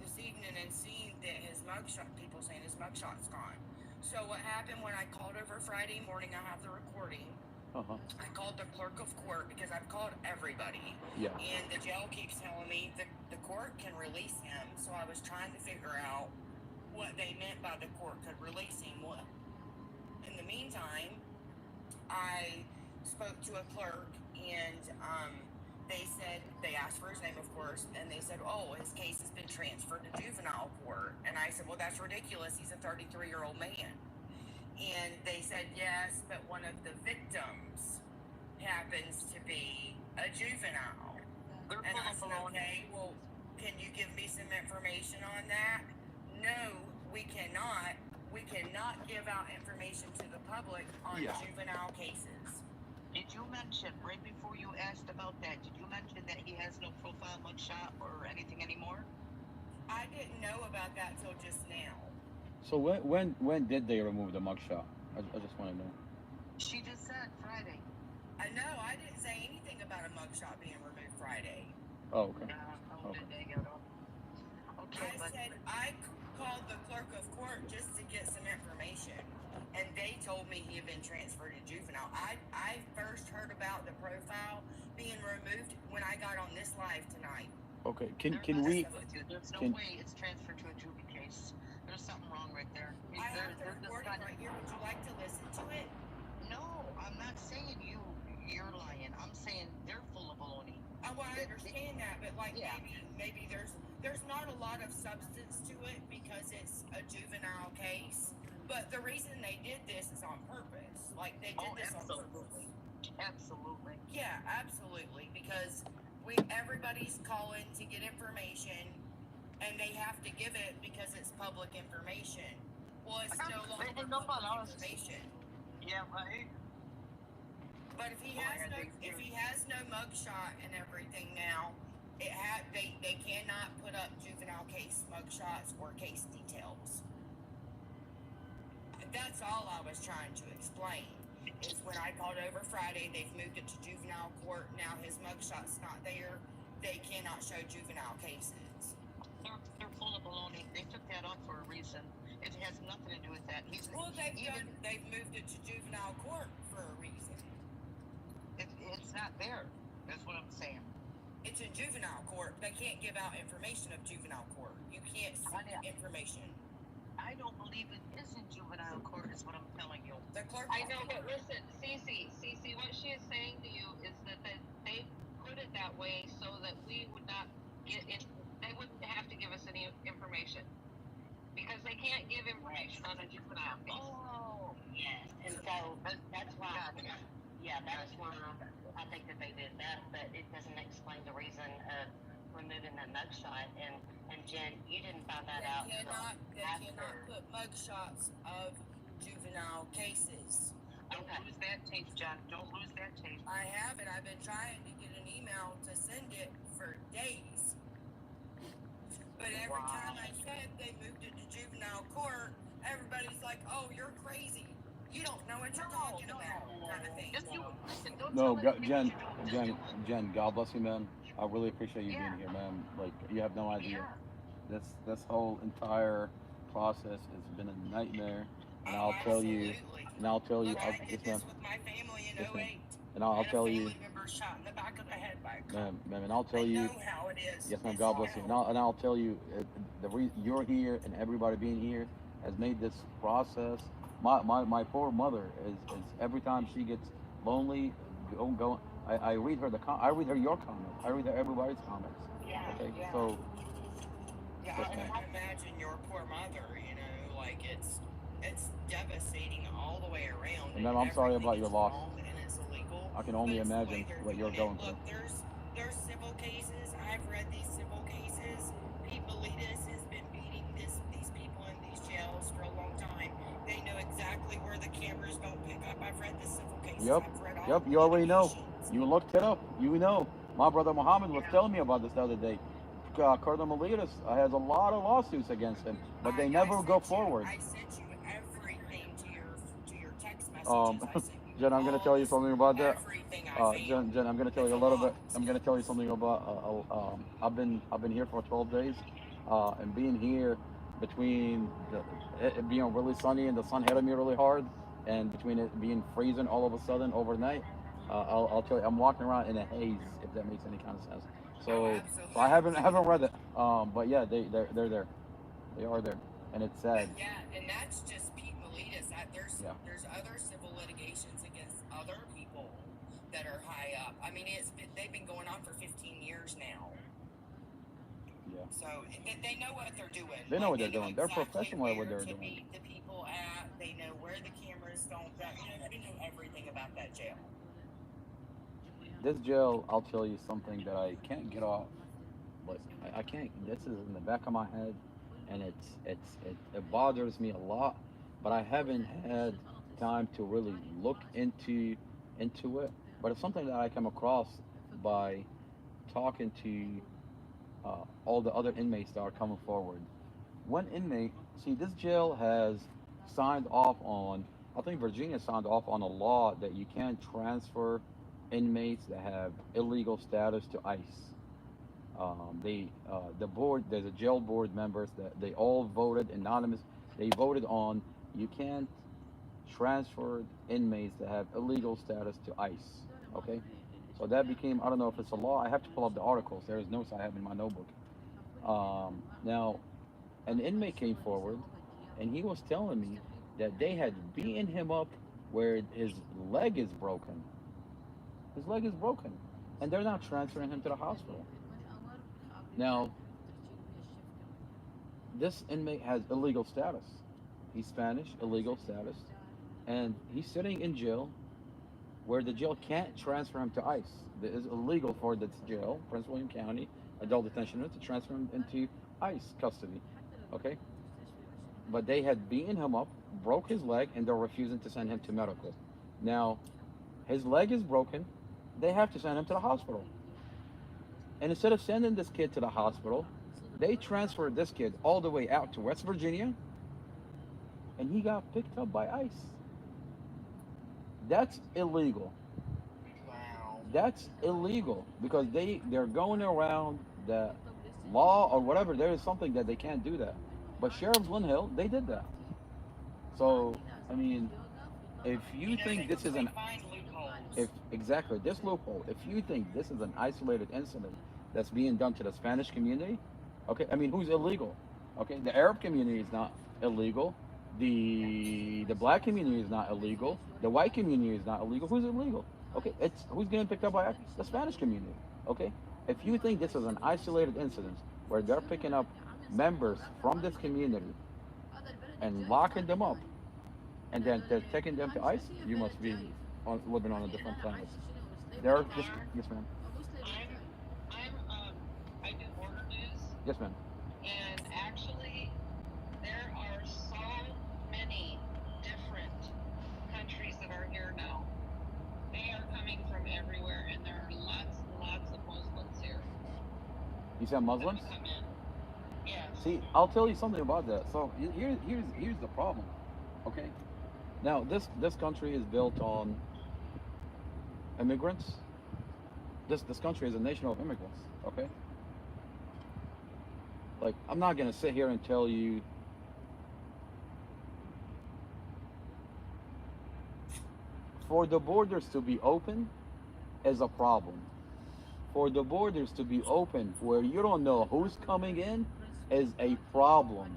this evening and seen that his mugshot, people saying his mugshot's gone. So what happened when I called over Friday morning, I have the recording. I called the clerk of court because I've called everybody. Yeah. And the jail keeps telling me the court can release him. So I was trying to figure out what they meant by the court could release him. Well, in the meantime, I spoke to a clerk and they said, they asked for his name, of course, and they said, oh, his case has been transferred to juvenile court. And I said, well, that's ridiculous. He's a 33-year-old man. And they said, yes, but one of the victims happens to be a juvenile. And I said, okay, well, can you give me some information on that? No, we cannot. We cannot give out information to the public on juvenile cases. Did you mention, right before you asked about that, did you mention that he has no profile mugshot or anything anymore? I didn't know about that till just now. So when did they remove the mugshot? I just want to know. She just said Friday. I know, I didn't say anything about a mugshot being removed Friday. Oh, okay. I said I called the clerk of court just to get some information, and they told me he had been transferred to juvenile. I first heard about the profile being removed when I got on this live tonight. Okay, can we? There's no way it's transferred to a juvie case. There's something wrong right there. I have the recording right here. Would you like to listen to it? No, I'm not saying you're lying. I'm saying they're full of baloney. Oh, well, I understand that, but like maybe there's not a lot of substance to it because it's a juvenile case. But the reason they did this is on purpose. Like they did this on purpose. Absolutely. Yeah, absolutely. Because everybody's calling to get information, and they have to give it because it's public information. Well, it's no longer public information. Yeah, right. But if he has no mugshot and everything now, they cannot put up juvenile case mugshots or case details. That's all I was trying to explain. Is when I called over Friday, they've moved it to juvenile court. Now his mugshot's not there. They cannot show juvenile cases. They're full of baloney. They took that off for a reason. It has nothing to do with that. They've moved it to juvenile court for a reason. It's not there. That's what I'm saying. It's in juvenile court. They can't give out information of juvenile court. You can't see information. I don't believe it is in juvenile court, is what I'm telling you. The clerk. I know, but listen, Cece, what she is saying to you is that they put it that way so that we would not get it. They wouldn't have to give us any information because they can't give information on a juvenile case. Oh, yes, and so that's why. Yeah, that's why I think that they did that, but it doesn't explain the reason of removing the mugshot. And Jen, you didn't find that out. They cannot put mugshots of juvenile cases. Don't lose that tape, John. Don't lose that tape. I haven't. I've been trying to get an email to send it for days. But every time I said they moved it to juvenile court, everybody's like, oh, you're crazy. You don't know what you're talking about, kind of thing. No, Jen, God bless you, man. I really appreciate you being here, man. Like, you have no idea. This whole entire process has been a nightmare. And I'll tell you, I did this with my family in 08. And I'll tell you, a family member shot in the back of the head by a cop. Man, and I'll tell you, I know how it is. Yes, ma'am, God bless you. And I'll tell you, the reason you're here and everybody being here has made this process. My poor mother is every time she gets lonely, I read her I read her your comments. I read her everybody's comments. Yeah, Okay, yeah. so Yeah, I can imagine your poor mother, you know, like it's devastating all the way around. and then I'm sorry about your loss. And it's illegal. I can only imagine what you're going through. Look, there's civil cases. I've read these civil cases. Pete Miletus has been beating these people in these jails for a long time. They know exactly where the cameras don't pick up. I've read the civil cases. Yep, yep, you already know. You looked it up. You know. My brother Muhammad was telling me about this the other day. Cardinal Miletus has a lot of lawsuits against him, but they never go forward. I sent you everything to your text messages. Jen, I'm going to tell you something about that. Jen, I'm going to tell you a little bit. I'm going to tell you something about. I've been here for 12 days, and being here between it being really sunny and the sun hitting me really hard, and between it being freezing all of a sudden overnight, I'll tell you, I'm walking around in a haze, if that makes any kind of sense. So I haven't read it, but yeah, they're there. They are there, and it's sad. Yeah, and that's just Pete Miletus. There's other civil litigations against other people that are high up. I mean, they've been going on for 15 years now. Yeah. So they know what they're doing. They know what they're doing. They're professional at what they're doing. Meet the people at. They know where the cameras don't. They know everything about that jail. This jail, I'll tell you something that I can't get off. Like I can't. This is in the back of my head, and it bothers me a lot. But I haven't had time to really look into it. But it's something that I come across by talking to all the other inmates that are coming forward. One inmate, see, this jail has signed off on. I think Virginia signed off on a law that you can't transfer inmates that have illegal status to ICE. The board, there's a jail board members that they all voted anonymous. They voted on you can't transfer inmates that have illegal status to ICE. Okay, so that became, I don't know if it's a law. I have to pull up the articles. There's notes I have in my notebook. Now, an inmate came forward, and he was telling me that they had beaten him up where his leg is broken. His leg is broken, and they're not transferring him to the hospital. Now, this inmate has illegal status. He's Spanish, illegal status, and he's sitting in jail where the jail can't transfer him to ICE. It is illegal for this jail, Prince William County Adult Detention Unit, to transfer him into ICE custody. Okay? But they had beaten him up, broke his leg, and they're refusing to send him to medical. Now, his leg is broken. They have to send him to the hospital. And instead of sending this kid to the hospital, they transferred this kid all the way out to West Virginia, and he got picked up by ICE. That's illegal. Wow. That's illegal because they're going around the law or whatever. There is something that they can't do that. But Sheriff Glen Hill, they did that. So, I mean, if you think this is exactly this loophole, if you think this is an isolated incident that's being done to the Spanish community, okay, I mean, who's illegal? Okay, the Arab community is not illegal. The black community is not illegal. The white community is not illegal. Who's illegal? Okay, it's who's getting picked up by the Spanish community. Okay, if you think this is an isolated incident where they're picking up members from this community and locking them up, and then they're taking them to ICE, you must be living on a different planet. They're just, yes, ma'am. I do border news. Yes, ma'am. And actually, there are so many different countries that are here now. They are coming from everywhere, and there are lots and lots of Muslims here. You said Muslims? Come in. Yes. See, I'll tell you something about that. So here's the problem. Okay. Now this country is built on immigrants. This country is a nation of immigrants. Okay. Like, I'm not gonna sit here and tell you for the borders to be open is a problem. For the borders to be open where you don't know who's coming in is a problem.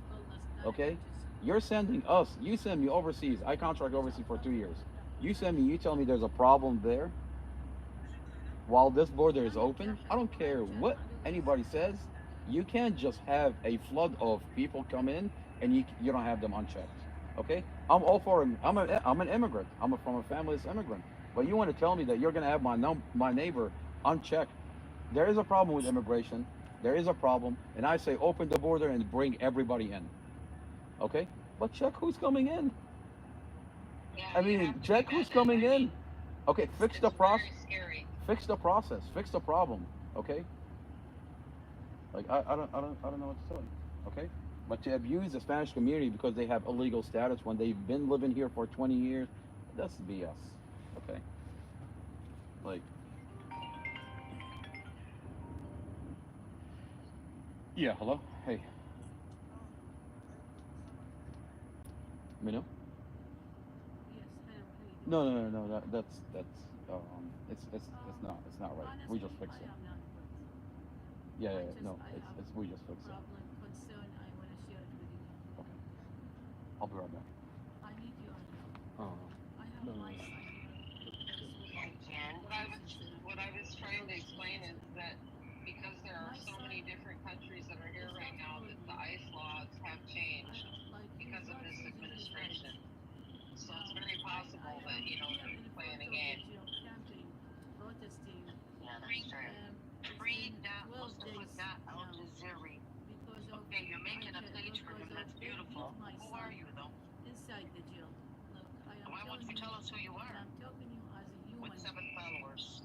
Okay? You're sending us, you send me overseas. I contract overseas for 2 years. You send me, you tell me there's a problem there. while this border is open, I don't care what anybody says, you can't just have a flood of people come in and you don't have them unchecked. Okay, I'm all for it. I'm an immigrant. From a family that's immigrant. But you want to tell me that you're gonna have my neighbor unchecked? There is a problem with immigration. There is a problem, and I say open the border and bring everybody in. Okay, but check who's coming in. I mean, check who's coming in. Okay, fix the process. Fix the process. Fix the problem. Okay. Like I don't know what to tell you. Okay. But to abuse the Spanish community because they have illegal status when they've been living here for 20 years, that's BS. Okay. Like. Yeah. Hello. Hey. Mino? No. That's it's not right. We just fix it. Yeah. No, it's we just fix it. Okay. I'll be right back. Oh. No. What I was trying to explain is that because there are so many different countries that are here right now, that the ICE laws have changed because of this administration. So it's very possible that, they're playing a game. Yeah, that's true. MUSTAFA ALJAZAIRI. Okay, you're making a page for him. That's beautiful. Who are you, though? Why won't you tell us who you are? With 7 followers.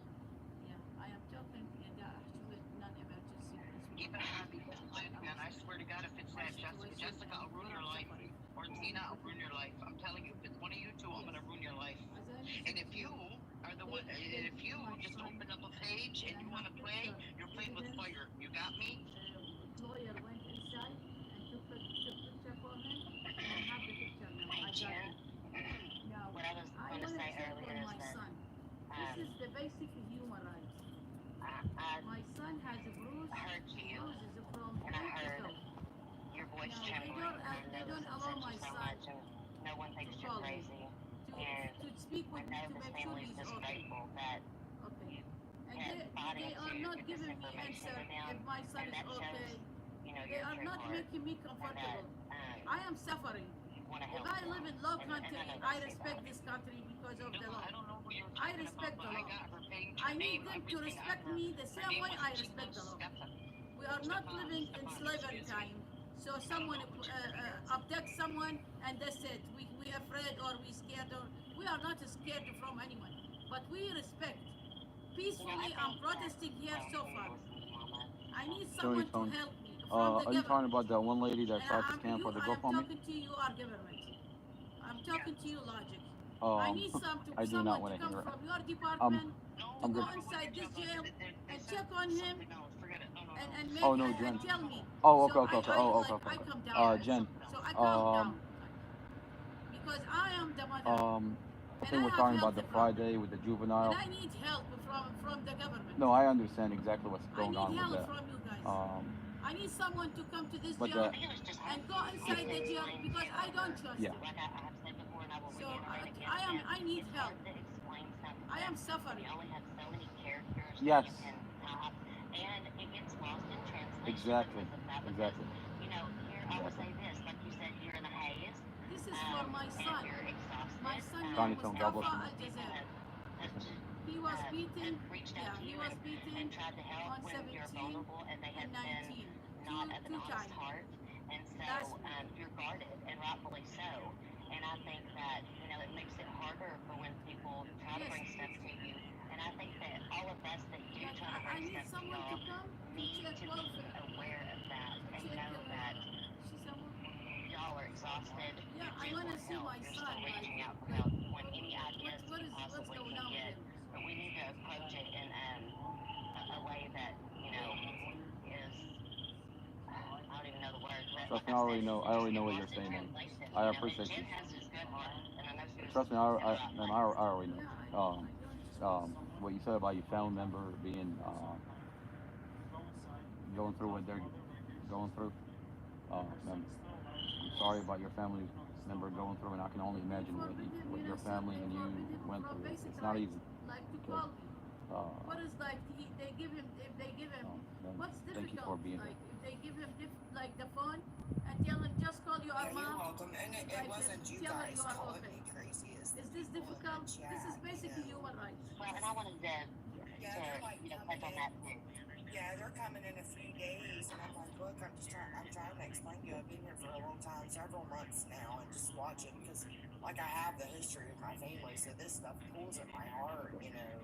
Keep it happy. And I swear to God, if it's that Jessica will ruin your life. Or Tina will ruin your life. I'm telling you, if it's one of you two, I'm going to ruin your life. And if you are the one, if you just open up a page and you want to play, you're playing with fire. You got me? Jen, what I was going to say earlier is that this is the basic human rights. My son has a bruise. I heard you, from and I heard your voice trembling, and I know this upsets you so much, and no one thinks you're crazy. And I know this family is just grateful that you have bought into this information to them, and that shows, They are not making me comfortable. I am suffering. If I live in low country, I respect this country because of the law. I respect the law. I need them to respect me the same way I respect the law. We are not living in slavery time. So someone abducts someone and that's it. We are afraid or we scared or we are not scared from anyone. But we respect. Peacefully, I'm protesting here so far. I need someone to help me. Are you talking about that one lady that tried to scam for the GoFundMe? I'm talking to you, our government. I'm talking to you, Logic. I need I do not want to come hear it. from your department to go good. inside this jail and check on him and make Oh no, Jen. and tell me. Oh, So okay. I come down. Jen. So I calm down. Because I am the mother. I think we're talking about the Friday with the juvenile. And I need help from the government. No, I understand exactly what's going on with that. I need help from you guys. I need someone to come to this jail and go inside the jail because I don't trust you. So I need help. I am suffering. We only have so many characters. Yes. And it gets lost in translation. Exactly. Here I will say this, like you said, you're in a haze. This is for my son. You're exhausted. My son name was MUSTAFA ALJAZAIRI. He was beaten. He was beaten and tried to help on when 17 you're vulnerable and they have 19. been not of an honest heart. And so you're guarded, and rightfully so. And I think that, it makes it harder for when people try to bring stuff to you. And I think that all of us that do try to bring stuff to y'all need to be aware of that and know that y'all are exhausted. I want to see my You're son. still reaching out for help. You want any ideas you possibly can get. But we need to approach it in a way that, is, I don't even know the word. Trust me, I already know what you're saying. I appreciate you. Trust me, I already know. What you said about your family member being going through what they're going through. I'm sorry about your family member going through, and I can only imagine what your family and you went through. It's not easy. Okay. What is like they give him if they give him what's difficult? Thank you for being like here. if they give him like the phone and tell him just call you our Yeah, you're mom. welcome. And it wasn't you tell her guys you are calling okay. me crazy. It's Is this difficult? This is basically human rights. Well, and I wanted to they're like touch on that too. Yeah, they're coming in a few days, and I'm like, look, I'm trying to explain to you. I've been here for a long time, several months now, and just watching because, like, I have the history of my family, so this stuff pulls at my heart, you know.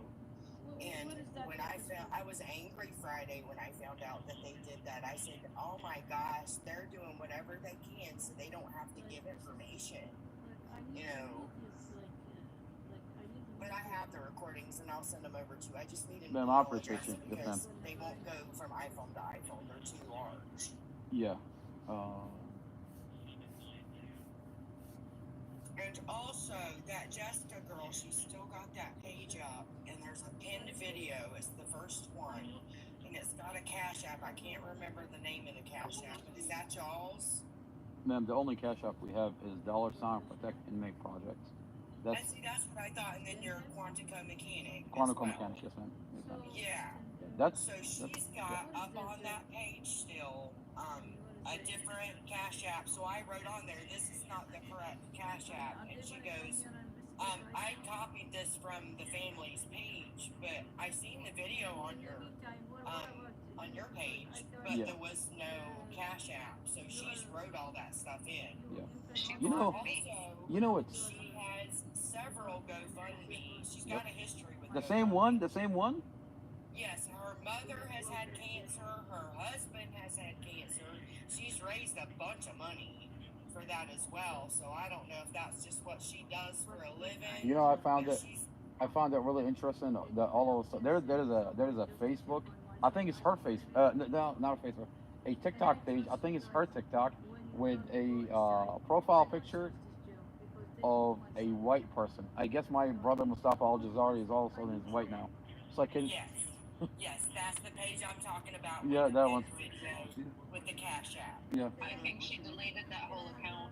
And when I was angry Friday when I found out that they did that. I said, oh my gosh, they're doing whatever they can so they don't have to give information, you know. But I have the recordings and I'll send them over to you. I just need an Ma'am, I email appreciate address you. Yes, ma'am. because they won't go from iPhone to iPhone. They're too large. Yeah. And also, that Jessica girl, she's still got that page up, and there's a pinned video. It's the first one, and it's got a Cash App. I can't remember the name of the Cash App, but is that y'all's? Ma'am, the only cash app we have is $ Protect Inmate Projects. And see, that's what I thought. And then your Quantico Mechanic. Quantico Mechanic, yes, ma'am. Yes, ma'am. Yeah. So she's got up on that page still a different Cash App. So I wrote on there, this is not the correct Cash App. And she goes, I copied this from the family's page, but I seen the video on your page, but there was no Cash App. So she's wrote all that stuff in. Yeah. You know it's She has several GoFundMe. She's got a history with the same one. The same one. Yes, her mother has had cancer. Her husband has had cancer. She's raised a bunch of money for that as well. So I don't know if that's just what she does for a living. You know, I found it really interesting that all of a sudden there's a Facebook. I think it's her no, not a Facebook. A TikTok page. I think it's her TikTok with a profile picture of a white person. I guess my brother Mustafa Aljazairi is also white now. So I can. Yes, that's the page I'm talking about. Yeah, that one. With the Cash App. Yeah. I think she deleted that whole account.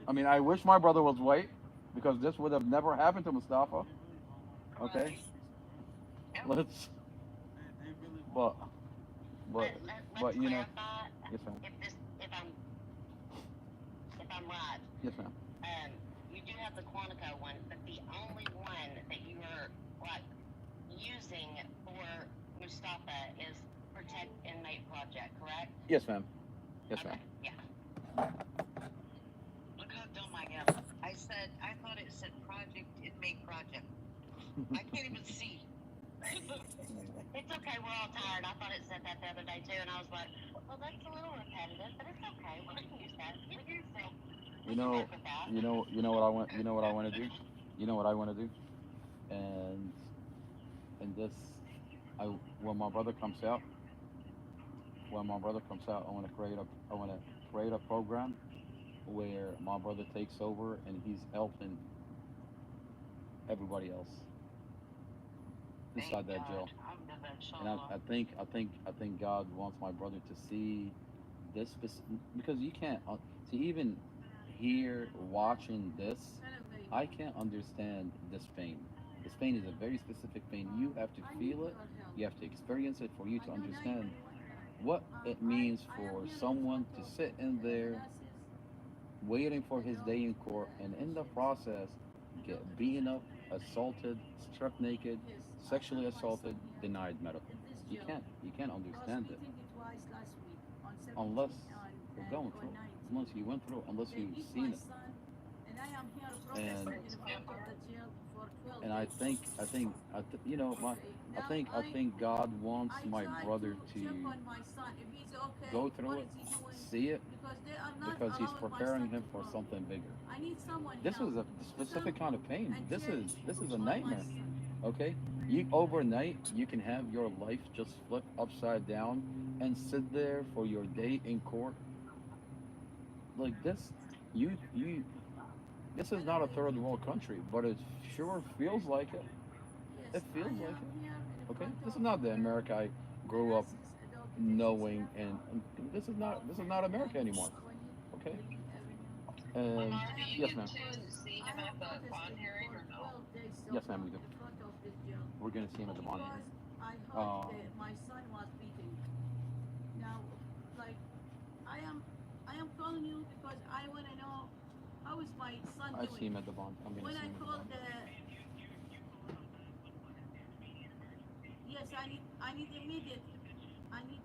I mean, I wish my brother was white because this would have never happened to Mustafa. Okay. Let's. But you know. Yes, ma'am. If I'm right. Yes, ma'am. You do have the Quantico one, but the only one that you are like using for Mustafa is Protect Inmate Project, correct? Yes, ma'am. Yes, ma'am. Yeah. Look how dumb I am. I thought it said Project Inmate Project. I can't even see. It's okay, we're all tired. I thought it said that the other day too, and I was like, well, that's a little repetitive, but it's okay. We can use that. We can still. You know what I want. You know what I want to do. You know what I want to do. And this, when my brother comes out, I want to create a program where my brother takes over and he's helping everybody else inside that jail. And I think God wants my brother to see this because you can't see even here watching this. I can't understand this pain. This pain is a very specific pain. You have to feel it. You have to experience it for you to understand what it means for someone to sit in there waiting for his day in court and in the process get beaten up, assaulted, stripped naked, sexually assaulted, denied medical. You can't understand it unless you're going through it, unless you went through it, unless you've seen it. And I think God wants my brother to go through it, see it, because he's preparing him for something bigger. This is a specific kind of pain. This is a nightmare. Okay? Overnight you can have your life just flip upside down and sit there for your day in court. Like this, this is not a third world country, but it sure feels like it. It feels like it. Okay? This is not the America I grew up knowing, and this is not America anymore. Okay? Yes, ma'am. See him at the bond hearing or no? Yes, ma'am, we do. We're gonna see him at the bond hearing. I heard that my son was beaten. Now, like, I am calling you because I want to know how is my son doing. I see him at the bond. When I called the, yes, I need immediate.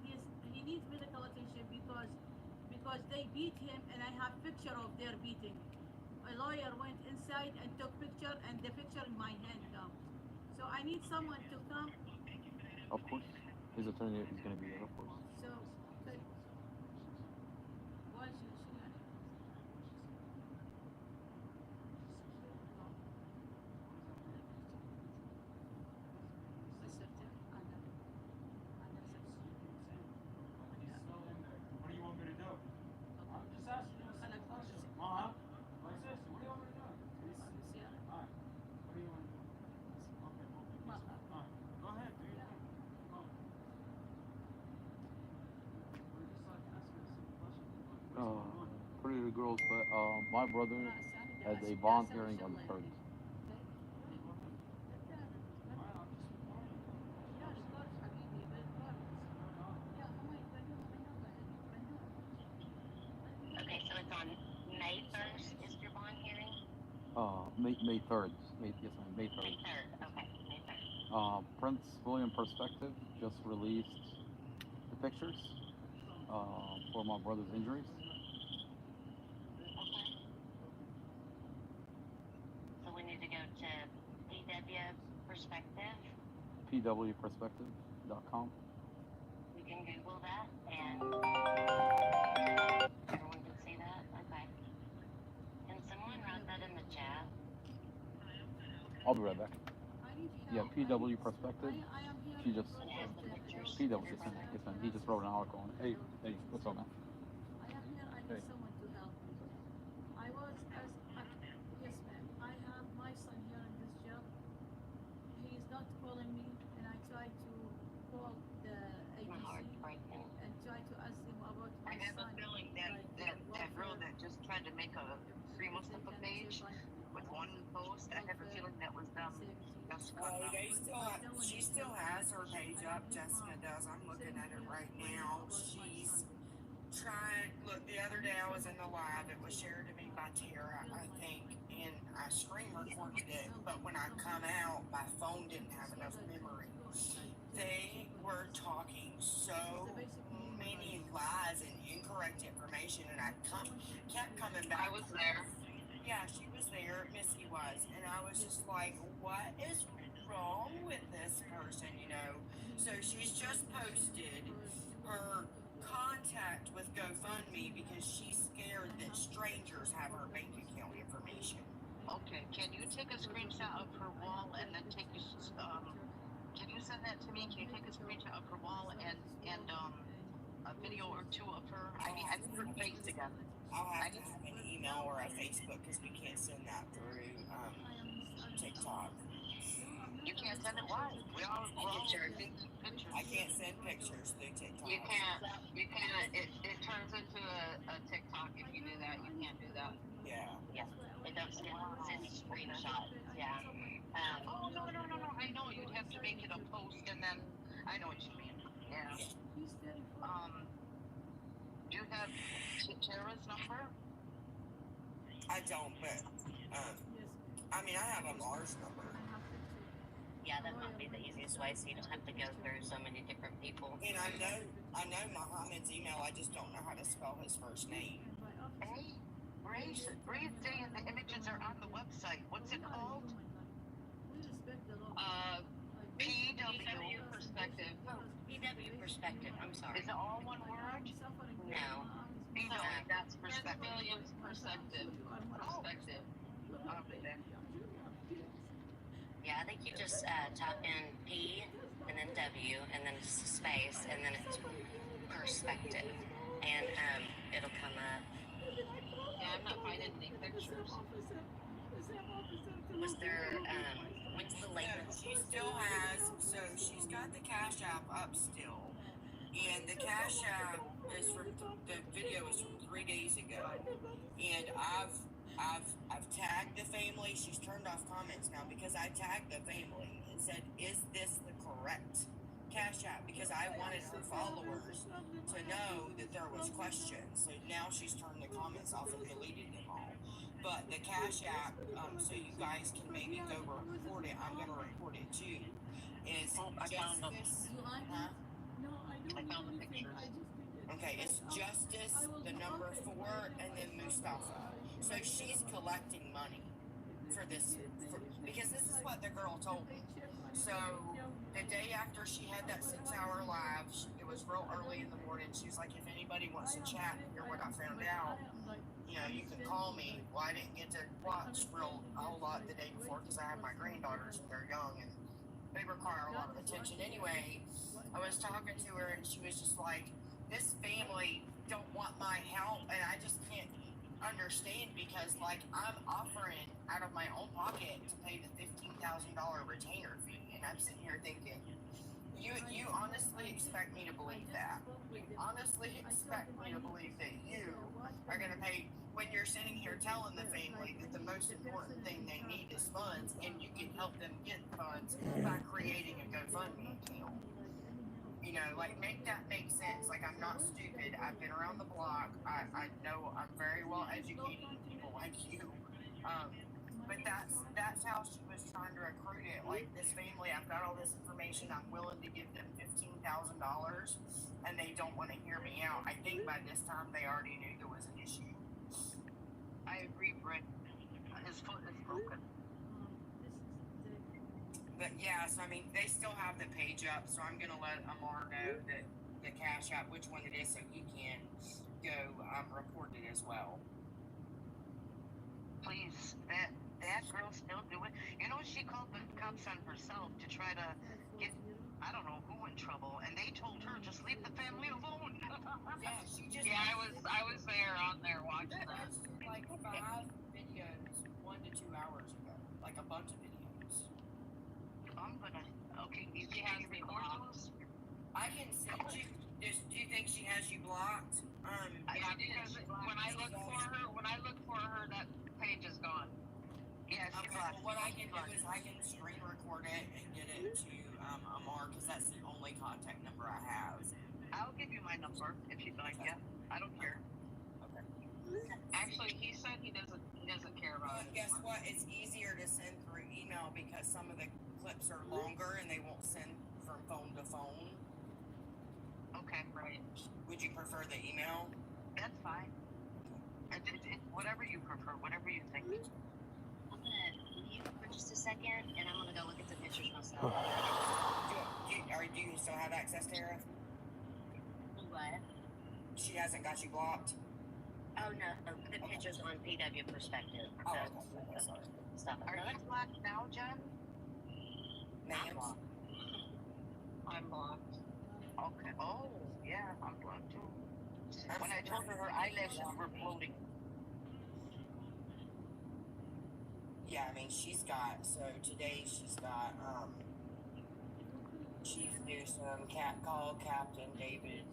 Yes, he needs medical attention because they beat him, and I have picture of their beating. A lawyer went inside and took picture, and the picture in my hand now. So I need someone to come. Of course, his attorney is going to be there, of course. So, why should she? What do you want me to do? I'm just asking you a simple question. Mom, my sister, what do you want me to do? Alright. What do you want to do? Okay. Alright. Go ahead, do your thing. Go. We're just like asking a simple question. Pretty good girls, but my brother has a bond hearing on the 3rd. Okay, so it's on May 1st is your bond hearing? May 3rd. May 3rd. May 3rd, okay, May 3rd. Prince William Perspective just released the pictures for my brother's injuries. Okay. So we need to go to PW Perspective. pwperspective.com. We can Google that and everyone can see that? Okay. Can someone write that in the chat? I'll be right back. Yeah, PW Perspective. She just PW. Yes, man. He just wrote an article on it. Hey, what's up, man? I am here. I need someone to help me. Yes, ma'am. I have my son here in this job. He is not calling me, and I tried to call the agency and try to ask him about my son. I have a feeling that girl that just tried to make a free Mustafa page with one post, I have a feeling that was them. Oh, she still has her page up. Jessica does. I'm looking at it right now. She's trying. Look, the other day I was in the live. It was shared to me by Tara, I think, and I screen recorded it. But when I come out, my phone didn't have enough memory. They were talking so many lies and incorrect information, and I kept coming back. I was there. Yeah, she was there, Missy was, and I was just like, what is wrong with this person, you know? So she's just posted her contact with GoFundMe because she's scared that strangers have her bank account information. Okay, can you take a screenshot of her wall and then take can you send that to me? Can you take a screenshot of her wall and a video or two of her? I need her face again. I'll have to have an email or a Facebook because we can't send that through TikTok. You can't send it live. We all pictures. I can't send pictures through TikTok. You can't. It turns into a TikTok if you do that. You can't do that. Yeah. Yeah. It doesn't send screenshots. Yeah. Oh no. I know you'd have to make it a post and then I know what you mean. Yeah. Do you have Tara's number? I don't, but I mean I have a Mars number. Yeah, that might be the easiest way, so you don't have to go through so many different people. And I know Muhammad's email. I just don't know how to spell his first name. Hey, Breathe Day and the images are on the website. What's it called? PW Perspective. PW Perspective, I'm sorry. Is it all one word? No. PW, that's Perspective. Williams Perspective. Perspective. Yeah, I think you just type in P and then W and then space and then it's Perspective. And it'll come up. Yeah, I'm not finding any pictures. Was there, when's the latest? She still has, so she's got the Cash App up still. And the Cash App is from, the video is from 3 days ago. And I've tagged the family. She's turned off comments now because I tagged the family and said, is this the correct Cash App because I wanted her followers to know that there was questions. So now she's turned the comments off and deleted them all. But the Cash App, so you guys can maybe go report it. I'm gonna report it too. Is Justice? Huh? I found the pictures. Okay, it's Justice, the number 4, and then Mustafa. So she's collecting money for this, because this is what the girl told me. So the day after she had that 6-hour live, it was real early in the morning. She was like, if anybody wants to chat and hear what I found out, you know, you can call me. Well, I didn't get to watch a whole lot the day before because I have my granddaughters and they're young and they require a lot of attention. Anyway, I was talking to her and she was just like, this family don't want my help and I just can't understand because like I'm offering out of my own pocket to pay the $15,000 retainer fee and I'm sitting here thinking, you honestly expect me to believe that? You honestly expect me to believe that you are going to pay when you're sitting here telling the family that the most important thing they need is funds and you can help them get funds by creating a GoFundMe account? You know, like make that make sense. Like I'm not stupid. I've been around the block. I know I'm very well educated in people like you. But that's how she was trying to recruit it. Like this family, I've got all this information. I'm willing to give them $15,000, and they don't want to hear me out. I think by this time they already knew there was an issue. I agree, Brett. His foot is broken. But yeah, so I mean, they still have the page up, so I'm gonna let Amar know that the Cash App, which one it is, so he can go report it as well. Please, that girl still do it. You know, she called the cops on herself to try to get, I don't know who in trouble, and they told her just leave the family alone. Yeah, she just. Yeah, I was there on there watching that. Like 5 videos, 1 to 2 hours ago, like a bunch of videos. I'm gonna. Okay, you can record those? I can send you. Do you think she has you blocked? Yeah, because when I look for her, that page is gone. Yeah, she blocked. Well, what I can do is I can screen record it and get it to Amar because that's the only contact number I have. I'll give you my number if you'd like. Yeah, I don't care. Okay. Actually, he said he doesn't care about it. Guess what? It's easier to send through email because some of the clips are longer and they won't send from phone to phone. Okay, right. Would you prefer the email? That's fine. Whatever you prefer, whatever you think. I'm gonna leave for just a second, and I'm gonna go look at the pictures myself. Do you still have access to her? What? She hasn't got you blocked? Oh no, the pictures on PW Perspective. Oh, okay. Sorry. Stuff. Are you blocked now, Jen? I'm blocked. I'm blocked. Okay. Oh, yeah, I'm blocked too. When I told her eyelashes were floating. Yeah, I mean, she's got, so today she's got, Chief Newsom, call Captain David,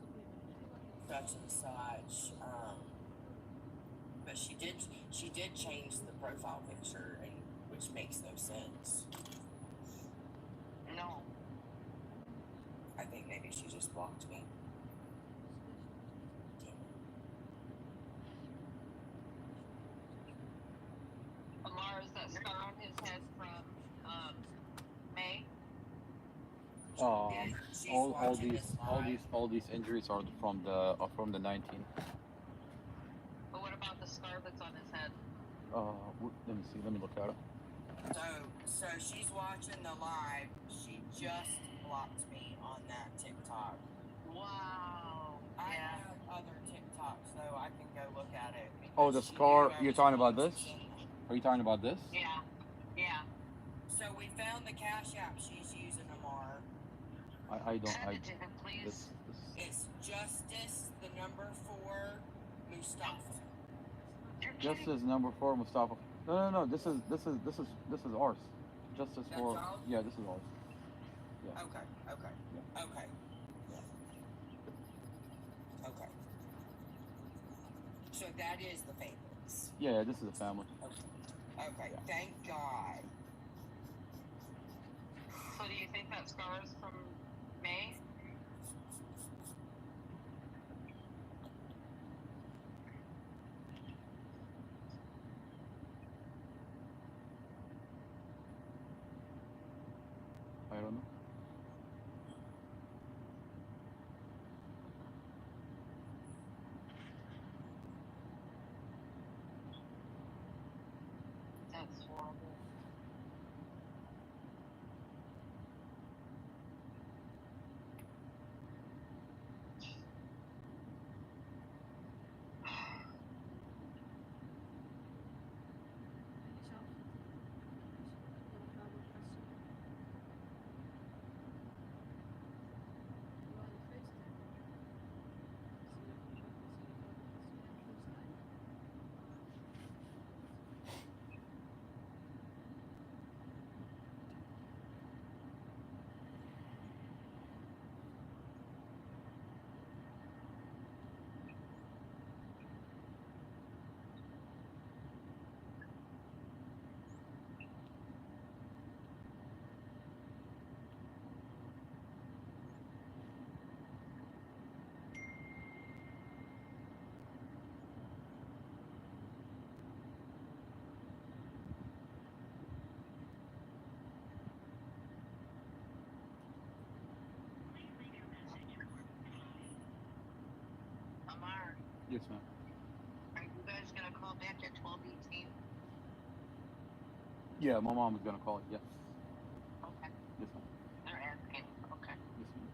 such and such, but she did change the profile picture, and which makes no sense. No. I think maybe she just blocked me. Amar, is that scar on his head from May? All these injuries are from the 19th. But what about the scar that's on his head? Let me see. Let me look at it. So she's watching the live. She just blocked me on that TikTok. Wow. I have other TikToks, though. I can go look at it. Oh, the scar. You're talking about this? Are you talking about this? Yeah. Yeah. So we found the Cash App she's using, Amar. I don't. Send it to him, please. It's Justice, the number 4, Mustafa. Justice number 4, Mustafa. No. This is ours. Justice for. Ours? Yeah, this is ours. Yeah. Okay. Yeah. Okay. Okay. So that is the families. Yeah, this is a family. Okay. Thank God. So do you think that scar is from May? okay? I don't know. That's horrible. Amar, Yes, ma'am. are you guys gonna call back at 12:18? Yeah, my mom is gonna call it. Yes. Okay. Yes, ma'am. They're asking. Okay. Yes, ma'am.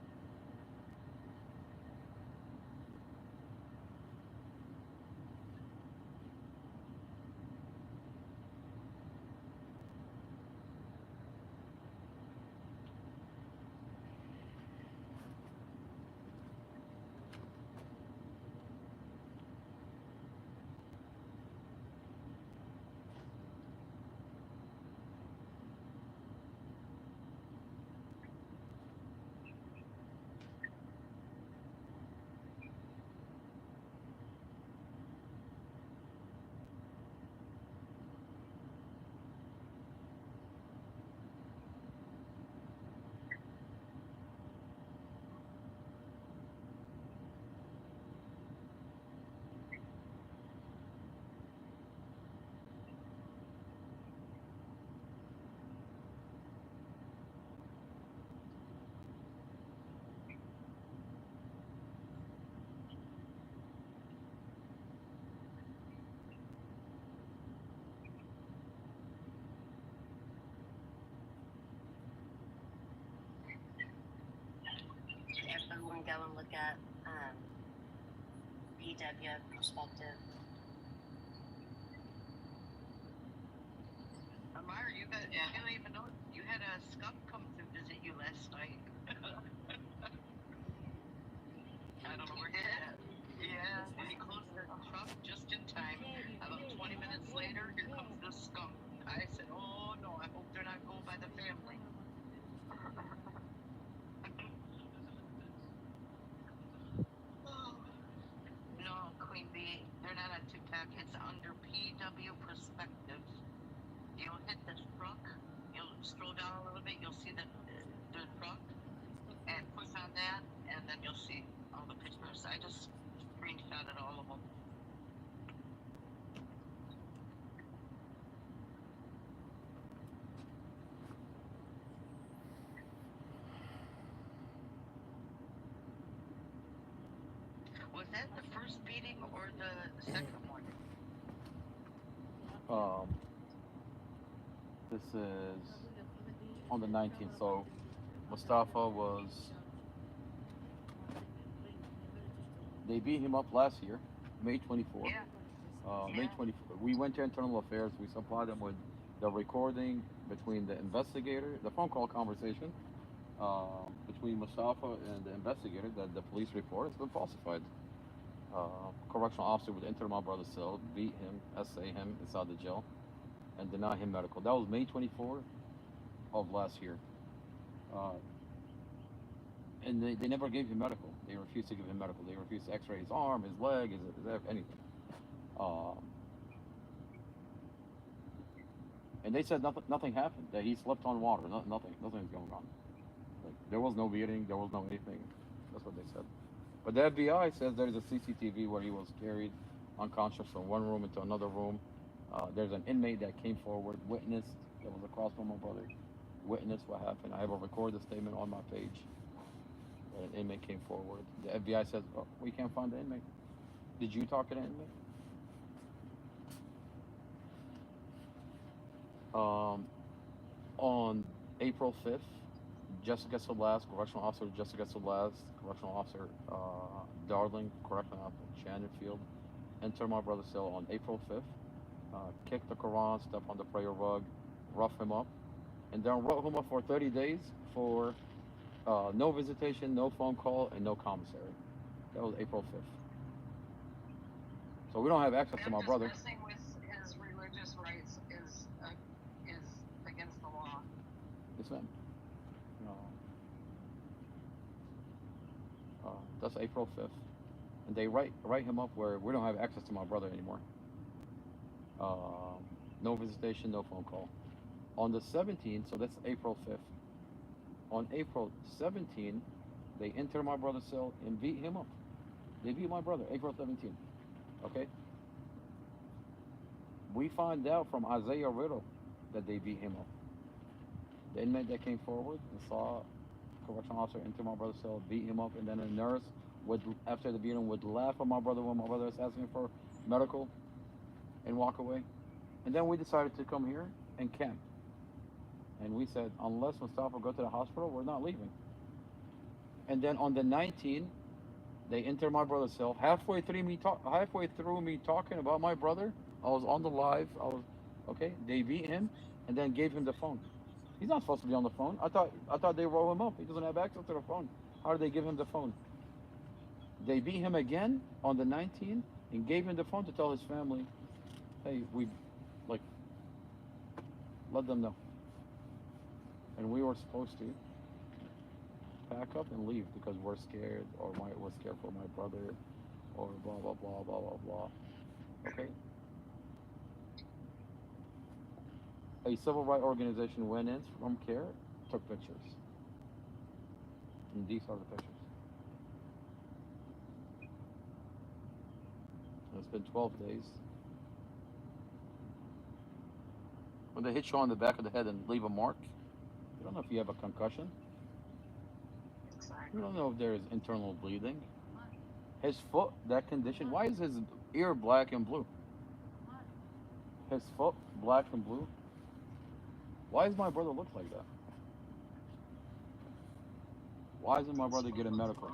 Everyone go and look at PW perspective. Amar, you got, I don't even know, you had a skunk come through visit you last night. I don't know where he is. Yeah, he closed the truck just in time. About 20 minutes later, here comes the skunk. I said, oh no, I hope they're not going by the family. No, Queen Bee, they're not on TikTok. It's under PW Perspective. You'll hit the truck, you'll scroll down a little bit, you'll see the truck, and push on that, and then you'll see all the pictures. I just screenshotted all of them. Was that the first beating or the second one? This is on the 19th. So Mustafa was. They beat him up last year, May 24th. Yeah. May 24th. We went to Internal Affairs. We supplied them with the recording between the investigator, the phone call conversation between Mustafa and the investigator that the police report has been falsified. Correctional officer with enter my brother's cell, beat him, essay him inside the jail, and deny him medical. That was May 24th of last year. And they never gave him medical. They refused to give him medical. They refused to x-ray his arm, his leg, his anything. And they said nothing happened, that he slept on water. Nothing's going on. Like, there was no beating, there was no anything. That's what they said. But the FBI says there's a CCTV where he was carried unconscious from one room into another room. There's an inmate that came forward, witnessed, that was across from my brother, witnessed what happened. I have a recorded statement on my page. An inmate came forward. The FBI says, oh, we can't find the inmate. Did you talk to the inmate? On April 5th, Jessica Celeste, Correctional Officer Jessica Celeste, Correctional Officer Darling, Correctional Officer Shannon Field, entered my brother's cell on April 5th, kicked the Quran, stepped on the prayer rug, roughed him up, and then wrote him up for 30 days for no visitation, no phone call, and no commissary. That was April 5th. So we don't have access to my brother. Messing with his religious rights is against the law. Yes, ma'am. That's April 5th. And they write him up where we don't have access to my brother anymore. No visitation, no phone call. On the 17th, so that's April 5th. On April 17th, they enter my brother's cell and beat him up. They beat my brother, April 17th. Okay? We find out from Isaiah Riddle that they beat him up. The inmate that came forward and saw a correctional officer enter my brother's cell, beat him up, and then a nurse would, after the beating, would laugh at my brother when my brother was asking for medical and walk away. And then we decided to come here and camp. And we said, unless Mustafa go to the hospital, we're not leaving. And then on the 19th, they enter my brother's cell. Halfway through me talking about my brother, I was on the live. They beat him and then gave him the phone. He's not supposed to be on the phone. I thought they roll him up. He doesn't have access to the phone. How did they give him the phone? They beat him again on the 19th and gave him the phone to tell his family, hey, let them know. And we were supposed to pack up and leave because we're scared, or we're scared for my brother, or blah, blah, blah, blah, blah, blah. Okay? A civil rights organization went in from CARE, took pictures. And these are the pictures. It's been 12 days. When they hit you on the back of the head and leave a mark, you don't know if you have a concussion. You don't know if there is internal bleeding. His foot, that condition, why is his ear black and blue? His foot, black and blue? Why does my brother look like that? Why isn't my brother getting medical?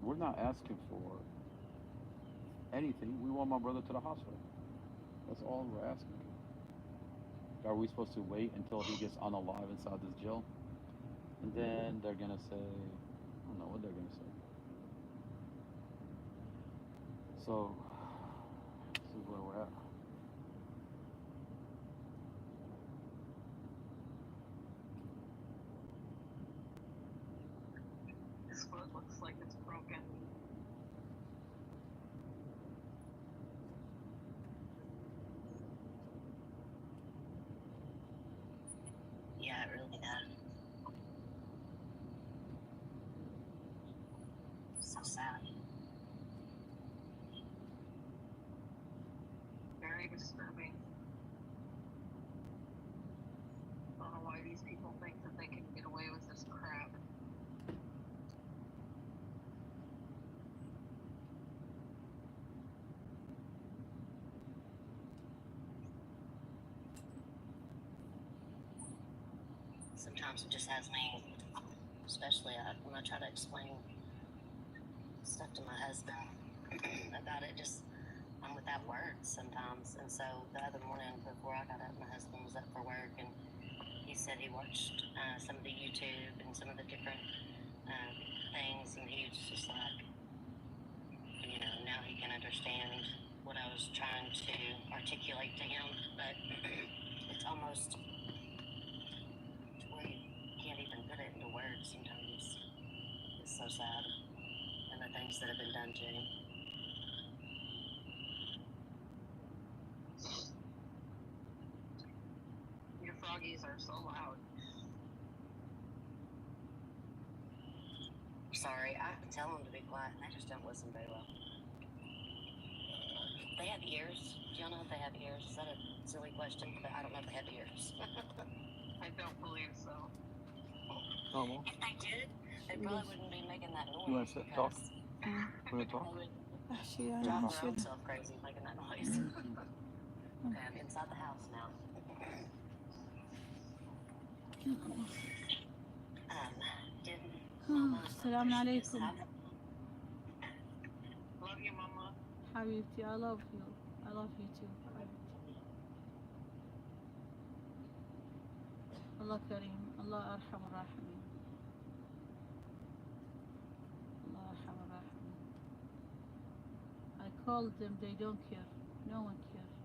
We're not asking for anything. We want my brother to the hospital. That's all we're asking. Are we supposed to wait until he gets unalive inside this jail? And then they're gonna say, I don't know what they're gonna say. So, this is where we're at. This foot looks like it's broken. Yeah, it really does. So sad. Very disturbing. I don't know why these people think that they can get away with this crap. Sometimes it just has me, especially when I try to explain stuff to my husband about it, I'm without words sometimes. And so the other morning before I got up, my husband was up for work, and he said he watched some of the YouTube and some of the different things, and he was just like, now he can understand what I was trying to articulate to him, but it's almost to where you can't even put it into words sometimes. It's so sad, and the things that have been done to him. babies are so loud. Sorry, I tell them to be quiet, and they just don't listen very well. They have ears. Do y'all know if they have ears? Is that a silly question? But I don't know if they have ears. I don't believe so. Oh, well. If they did, they probably wouldn't be making that noise. You want to talk? They Want to talk? would أحشي drive أنا their own أحشي self crazy making that noise. Okay, I'm inside the house now. Did Mama السلام عليكم Love you, Mama. حبيبتي. I love you. I love you too. الله كريم. الله أرحم الراحمين. الله أرحم الراحمين. I called them, they don't care. No one cares.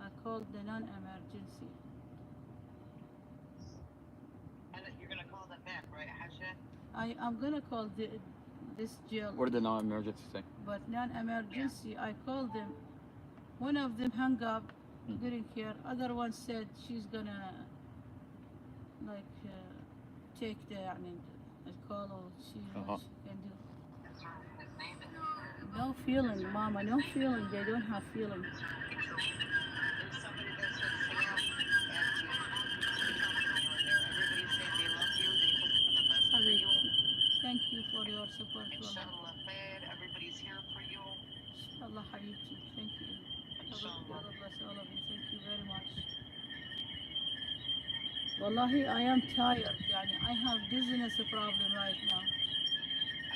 I called the non-emergency. And you're gonna call them back, right, Hasha? I'm gonna call this jail. What did the non-emergency say? But non-emergency, I called them. One of them hung up, didn't care. Other one said she's gonna like take the call or she what she can do. No feeling, Mama, no feeling. They don't have feeling. There's somebody that said salam everybody's saying they love you, they hope for the best for you. Thank you for your support, Wallah. Inshallah khair, everybody's here for you. Inshallah, Habibti. Thank you. God bless all of you. Thank you very much. Wallahi, I am tired. I have dizziness problem right now.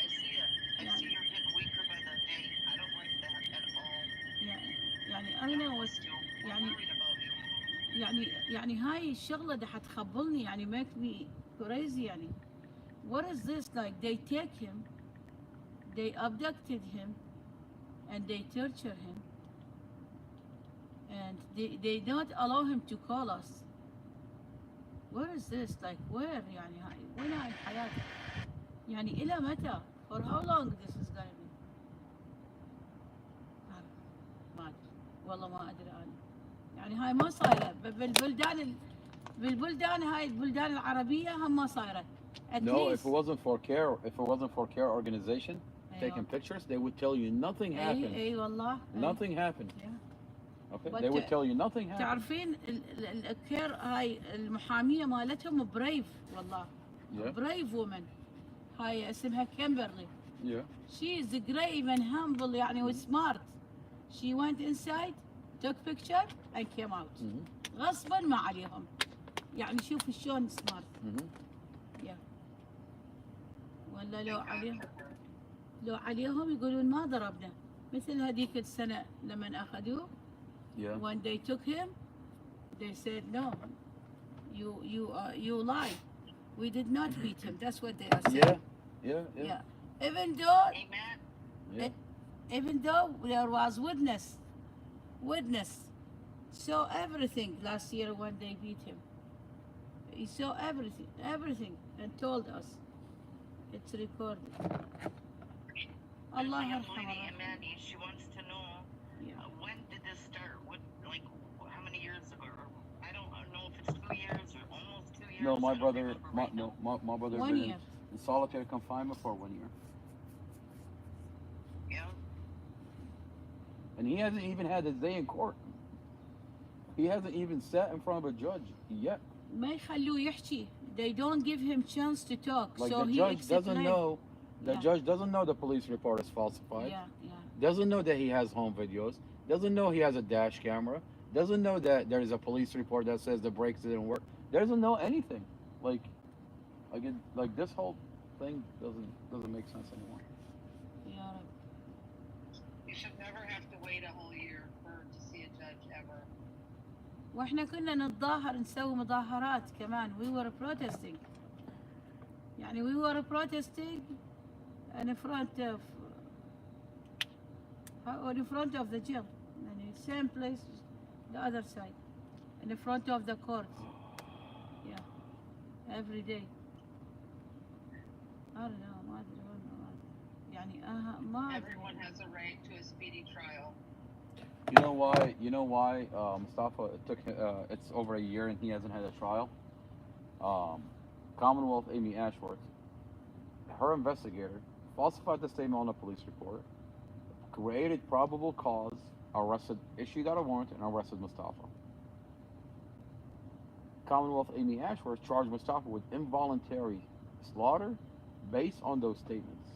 I see it. I see you're getting weaker by the day. I don't like that at all. I know what هاي الشغلة ده حتخبلني make me crazy What is this like? They take him, they abducted him, and they torture him, and they don't allow him to call us. Where is this? Like where وين هاي الحياة؟ إلى متى? For how long this is gonna be? ما أدري والله ما أدري أنا هاي ما صايرة بالبلدان هاي البلدان العربية هم ما صايرة. No, if it wasn't for care organization taking pictures, they would tell you nothing happened. أي والله. Nothing happened. Yeah. Okay, they would tell you nothing happened. تعرفين الكير هاي المحامية مالتهم بريف والله. Yeah. Brave woman. هاي اسمها كيمبرلي. Yeah. She is brave and humble وسمارت. She went inside, took picture and came out. غصبا ما عليهم. شوف شلون سمارت. Yeah. ولا لو عليهم يقولون ما ضربنا مثل هذيك السنة لما أخذوه. Yeah. When they took him, they said no. You lie. We did not beat him. That's what they are saying. Yeah. Even though, Amen. Even though there was witness saw everything last year when they beat him. He saw everything, and told us. It's recorded. Allah yarhamah. Mandy, she wants to know when did this start? How many years ago? I don't know if it's 2 years or almost 2 years. No, my brother has 1 been year. in solitary confinement for 1 year. Yeah. And he hasn't even had his day in court. He hasn't even sat in front of a judge yet. ما يخلوه يحكي. They don't give him chance to talk. Like so the he judge doesn't know. The Yeah. judge doesn't know the police report is falsified. Yeah. Doesn't know that he has home videos. Doesn't know he has a dash camera. Doesn't know that there is a police report that says the brakes didn't work. Doesn't know anything. Like this whole thing doesn't make sense anymore. Yeah. You should never have to wait a whole year to see a judge ever. واحنا كنا نتظاهر نسوي مظاهرات كمان. We were protesting. We were protesting in front of the jail. Same place, the other side, in front of the court. Yeah, every day. I don't know. Everyone has a right to a speedy trial. You know why? You know why Mustafa it took it's over a year and he hasn't had a trial. Commonwealth Amy Ashworth, her investigator, falsified the statement on a police report, created probable cause, issued out a warrant, and arrested Mustafa. Commonwealth Amy Ashworth charged Mustafa with involuntary slaughter based on those statements.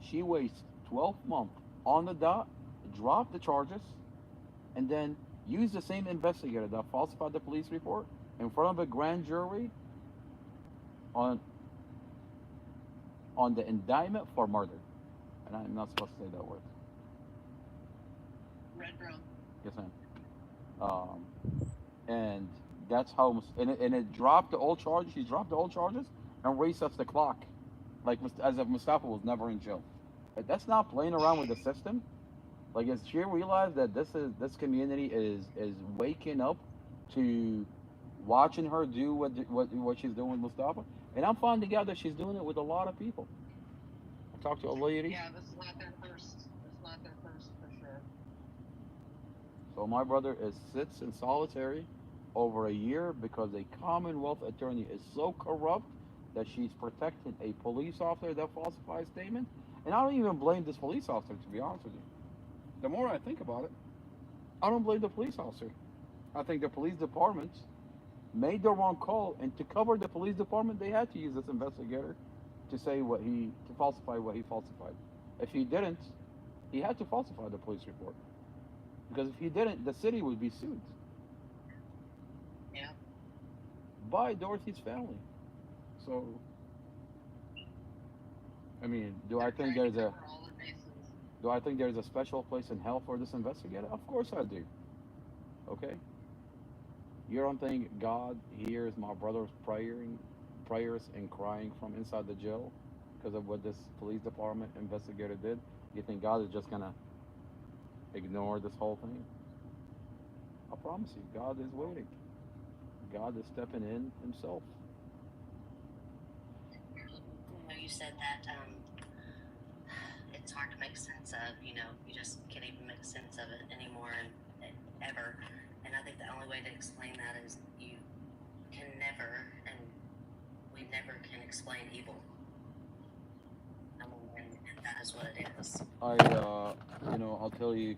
She wasted 12 months on the dot, dropped the charges, and then used the same investigator that falsified the police report in front of a grand jury on the indictment for murder. And I'm not supposed to say that word. Red room. Yes, ma'am. And that's how, and it dropped the old charges. She dropped the old charges and resets the clock, like as if Mustafa was never in jail. That's not playing around with the system. Like, as she realized that this community is waking up to watching her do what she's doing with Mustafa, and I'm finding out that she's doing it with a lot of people. I talked to a lady. Yeah, this is not their first. It's not their first for sure. So my brother sits in solitary over a year because a Commonwealth attorney is so corrupt that she's protecting a police officer that falsifies statement. And I don't even blame this police officer, to be honest with you. The more I think about it, I don't blame the police officer. I think the police department made the wrong call, and to cover the police department, they had to use this investigator to falsify what he falsified. If he didn't, he had to falsify the police report. Because if he didn't, the city would be sued. Yeah. By Dorothy's family. So, I mean, do I think there's a special place in hell for this investigator? Of course I do. Okay? You don't think God hears my brother's prayers and crying from inside the jail because of what this police department investigator did? You think God is just gonna ignore this whole thing? I promise you, God is waiting. God is stepping in himself. You said that it's hard to make sense of, you just can't even make sense of it anymore and ever. And I think the only way to explain that is you can never, and we never can explain evil. And that is what it is. I'll tell you,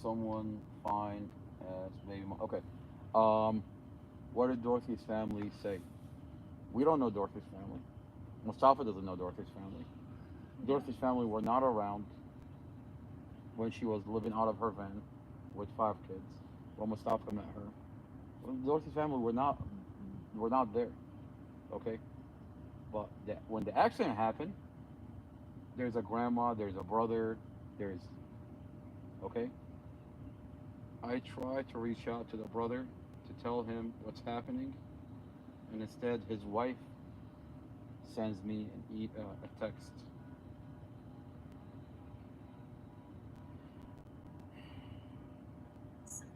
someone fine as maybe, okay. What did Dorothy's family say? We don't know Dorothy's family. Mustafa doesn't know Dorothy's family. Dorothy's family were not around when she was living out of her van with 5 kids when Mustafa met her. Dorothy's family were not there. Okay? But when the accident happened, there's a grandma, there's a brother, okay? I tried to reach out to the brother to tell him what's happening, and instead his wife sends me a text.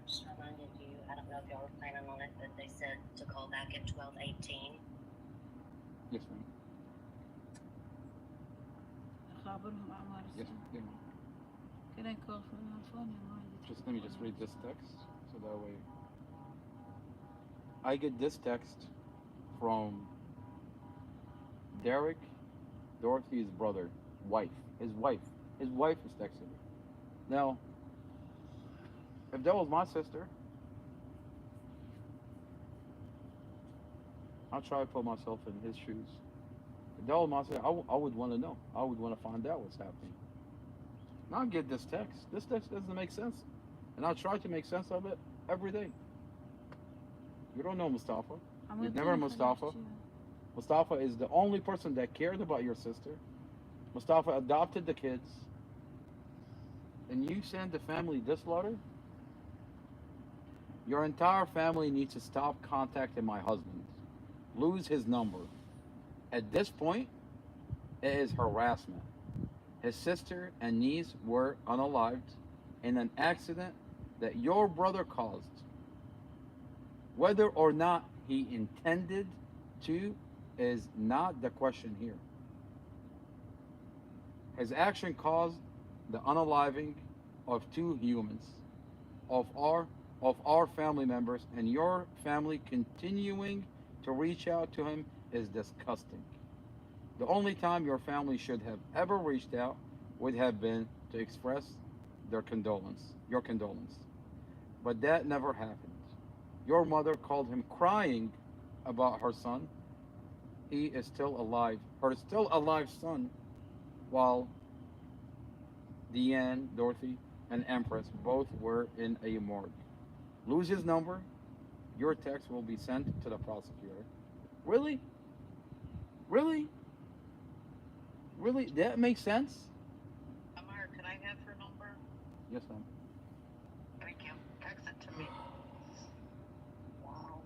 Just reminded you, I don't know if y'all were planning on it, but they said to call back at 12:18. Yes, ma'am. Yes, ma'am. Can I call from your phone? Let me just read this text, so that way. I get this text from Derek, Dorothy's brother, wife. His wife is texting me. Now, if that was my sister, I'll try to put myself in his shoes. If that was my sister, I would want to know. I would want to find out what's happening. Now I get this text. This text doesn't make sense. And I'll try to make sense of it every day. You don't know Mustafa. You've never Mustafa. Mustafa is the only person that cared about your sister. Mustafa adopted the kids. And you send the family this letter? Your entire family needs to stop contacting my husband. Lose his number. At this point, it is harassment. His sister and niece were unalived in an accident that your brother caused. Whether or not he intended to is not the question here. His action caused the unaliving of two humans, of our family members, and your family continuing to reach out to him is disgusting. The only time your family should have ever reached out would have been to express your condolence. But that never happened. Your mother called him crying about her son. He is still alive, her still alive son, while Deanne, Dorothy, and Empress both were in a morgue. Lose his number, your text will be sent to the prosecutor. Really? Really? Really? That makes sense? Amar, can I have her number? Yes, ma'am. Thank you. Text it to me. Wow.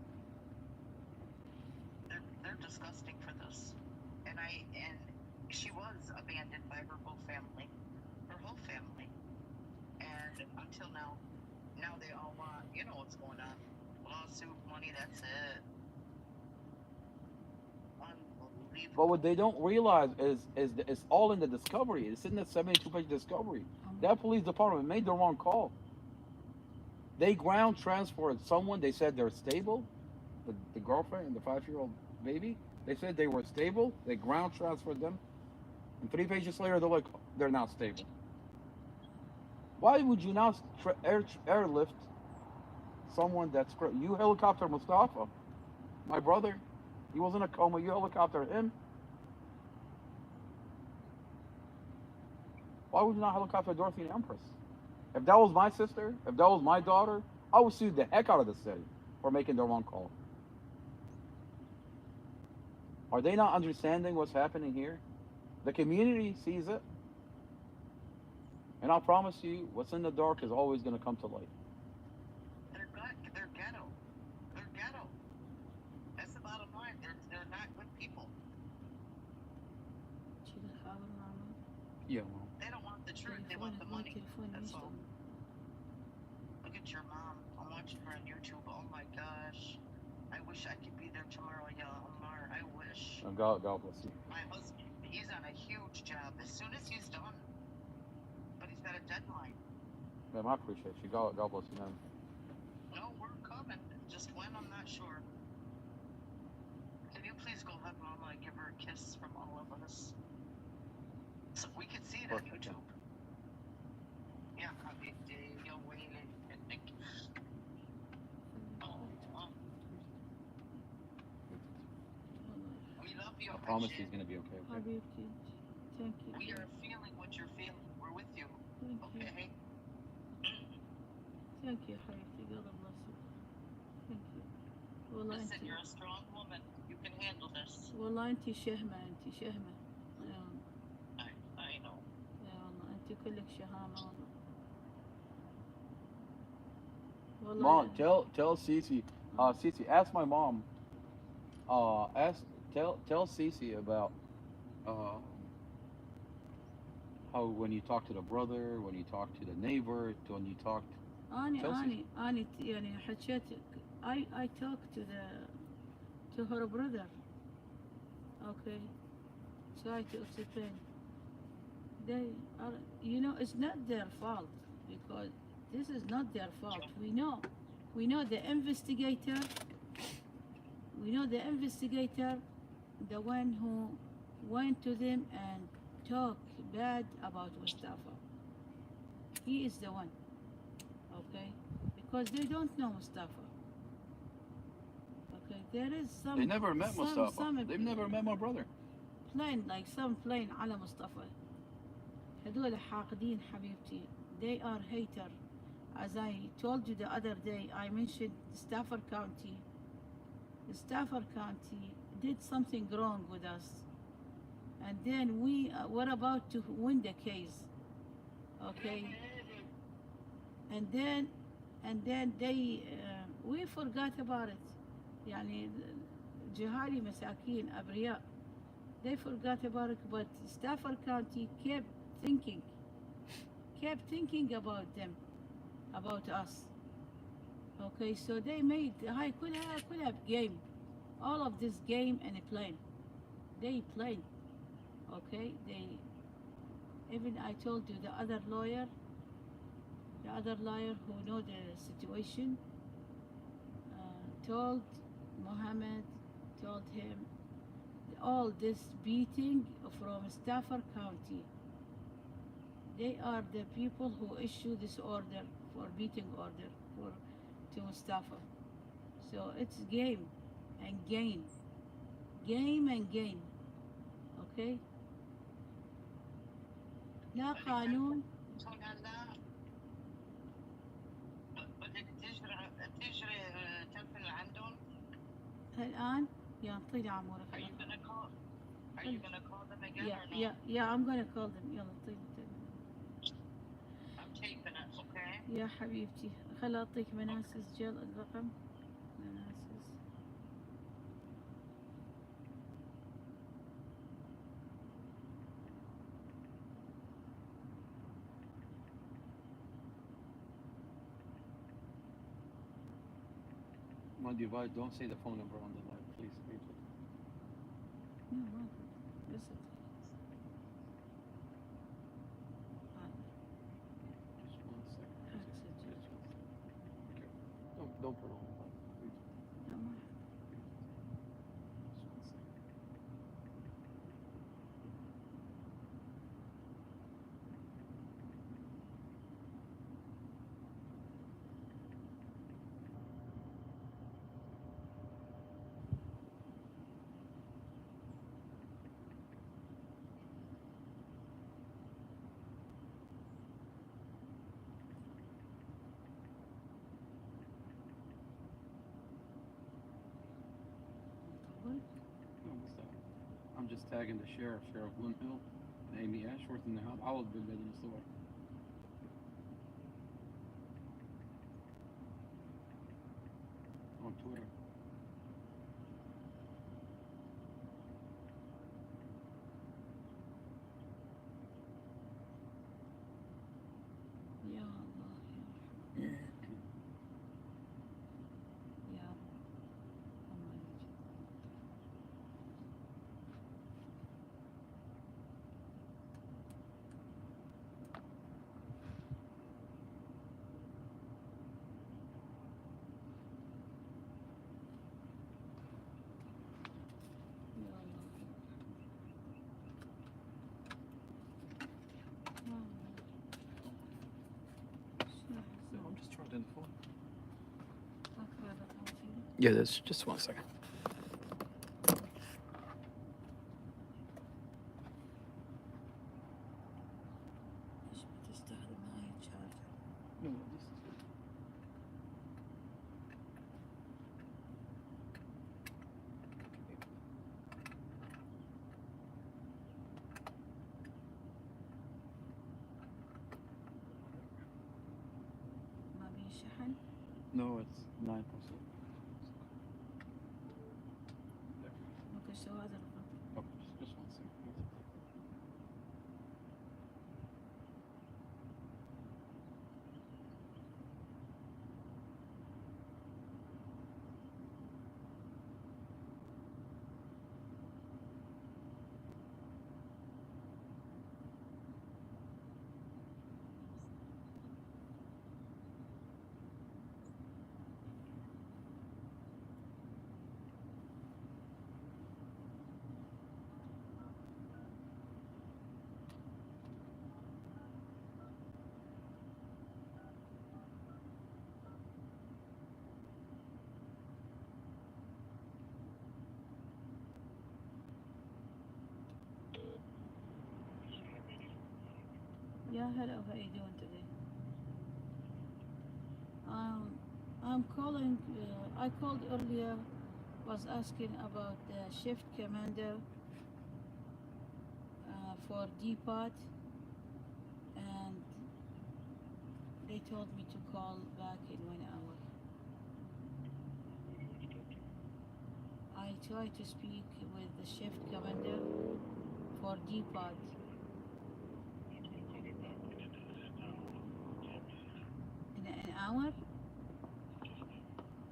They're disgusting for this. And she was abandoned by her whole family. Her whole family. And until now they all want, you know what's going on. Lawsuit, money, that's it. Unbelievable. But what they don't realize is it's all in the discovery. It's in the 72-page discovery. That police department made the wrong call. They ground transferred someone. They said they're stable. The girlfriend and the 5-year-old baby. They said they were stable. They ground transferred them. And 3 pages later, they're like, they're not stable. Why would you not airlift someone that's you helicopter Mustafa, my brother? He was in a coma. You helicopter him. Why would you not helicopter Dorothy and Empress? If that was my sister, if that was my daughter, I would sue the heck out of the city for making the wrong call. Are they not understanding what's happening here? The community sees it. And I promise you, what's in the dark is always going to come to light. They're ghetto. They're ghetto. That's the bottom line. They're not good people. Yeah. They don't want the truth. They want the money. That's all. Look at your mom. I'm watching her on YouTube. Oh my gosh. I wish I could be there tomorrow. Yeah, Omar. I wish. God bless you. My husband, he's on a huge job. As soon as he's done, but he's got a deadline. Ma'am, I appreciate you. God bless you, ma'am. No, we're coming. Just when, I'm not sure. Can you please go hug Mama and give her a kiss from all of us? So we can see it on YouTube. Yeah, you're waiting. We love you. I promise he's going to be okay. Habibti, thank you. We are feeling what you're feeling. We're with you. Thank okay? Thank you, Habibti. God bless you. Thank you. Listen, you're a strong woman. You can handle this. والله أنت شهمة أنت شهمة. I know. يا والله أنت كلك شهامة والله. Mom, tell Cece. Cece, ask my mom. Tell Cece about how when you talk to the brother, when you talk to the neighbor, when you talk. أنا يعني حكيت. I talked to her brother. Okay, try to explain. They are, it's not their fault because this is not their fault. We know the investigator. We know the investigator, the one who went to them and talked bad about Mustafa. He is the one. Okay, because they don't know Mustafa. Okay, there is some. They never met Mustafa. They've never met my brother. Plain على مصطفى. هذول حاقدين حبيبتي. They are hater. As I told you the other day, I mentioned Stafford County. Stafford County did something wrong with us, and then we were about to win the case. Okay, and then they we forgot about it. يعني جهالي مساكين أبرياء. They forgot about it, but Stafford County kept thinking about them, about us. Okay, so they made كلها game, all of this game and a plane. They played. Okay, even I told you the other lawyer, the other lawyer who know the situation, told Mohammed, told him all this beating from Stafford County. They are the people who issue this order for beating order to Mustafa. So it's game and gain. Game and gain. Okay? لا قانون. بدك تجري تنفل عندهم. الآن يعطيني عمورك. Are you gonna call them again or no? Yeah, I'm gonna call them. يلا طيب. I'm taping it, okay? يا حبيبتي خل أعطيك مناسس جل الرقم. مناسس. My device, don't say the phone number on the line, please. No, no. Listen. Just 1 second. Don't prolong the line, please. No, no. Just 1 second. No, Mustafa. I'm just tagging the sheriff, Sheriff Glenhill, and Amy Ashworth in the house. I would have been dead in the store. On Twitter. يا الله يا No, I'm just trying to end the phone. أكبر رقم فيه. Yeah, that's just 1 second. إيش بتستخدم هاي الشارجر؟ No, this is good. ما بيه شحن؟ No, it's 9%. ممكن شو هذا الرقم؟ Okay, just 1 second. Yeah, hello, how are you doing today? I'm calling, I called earlier, was asking about the shift commander for depot, and they told me to call back in 1 hour. I tried to speak with the shift commander for depot. In an hour?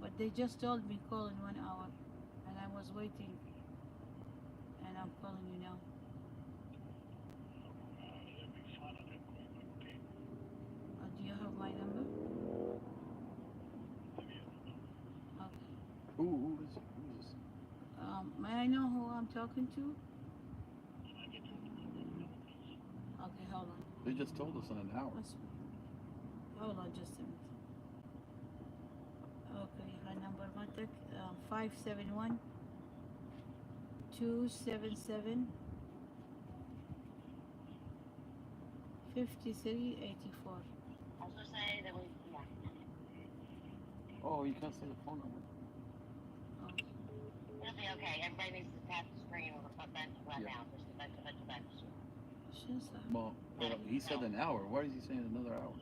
But they just told me call in 1 hour, and I was waiting, and I'm calling you now. Do you have my number? May I know who I'm talking to? Okay, hold on. They just told us in an hour. Hold on just a minute. Okay, her number مالتك 571 277 5384. I was gonna say that we, yeah. Oh, you can't say the phone number. It'll be okay. Everybody needs to tap the screen or put that right now. Just a bunch of extra. Well, he said an hour. Why is he saying another hour?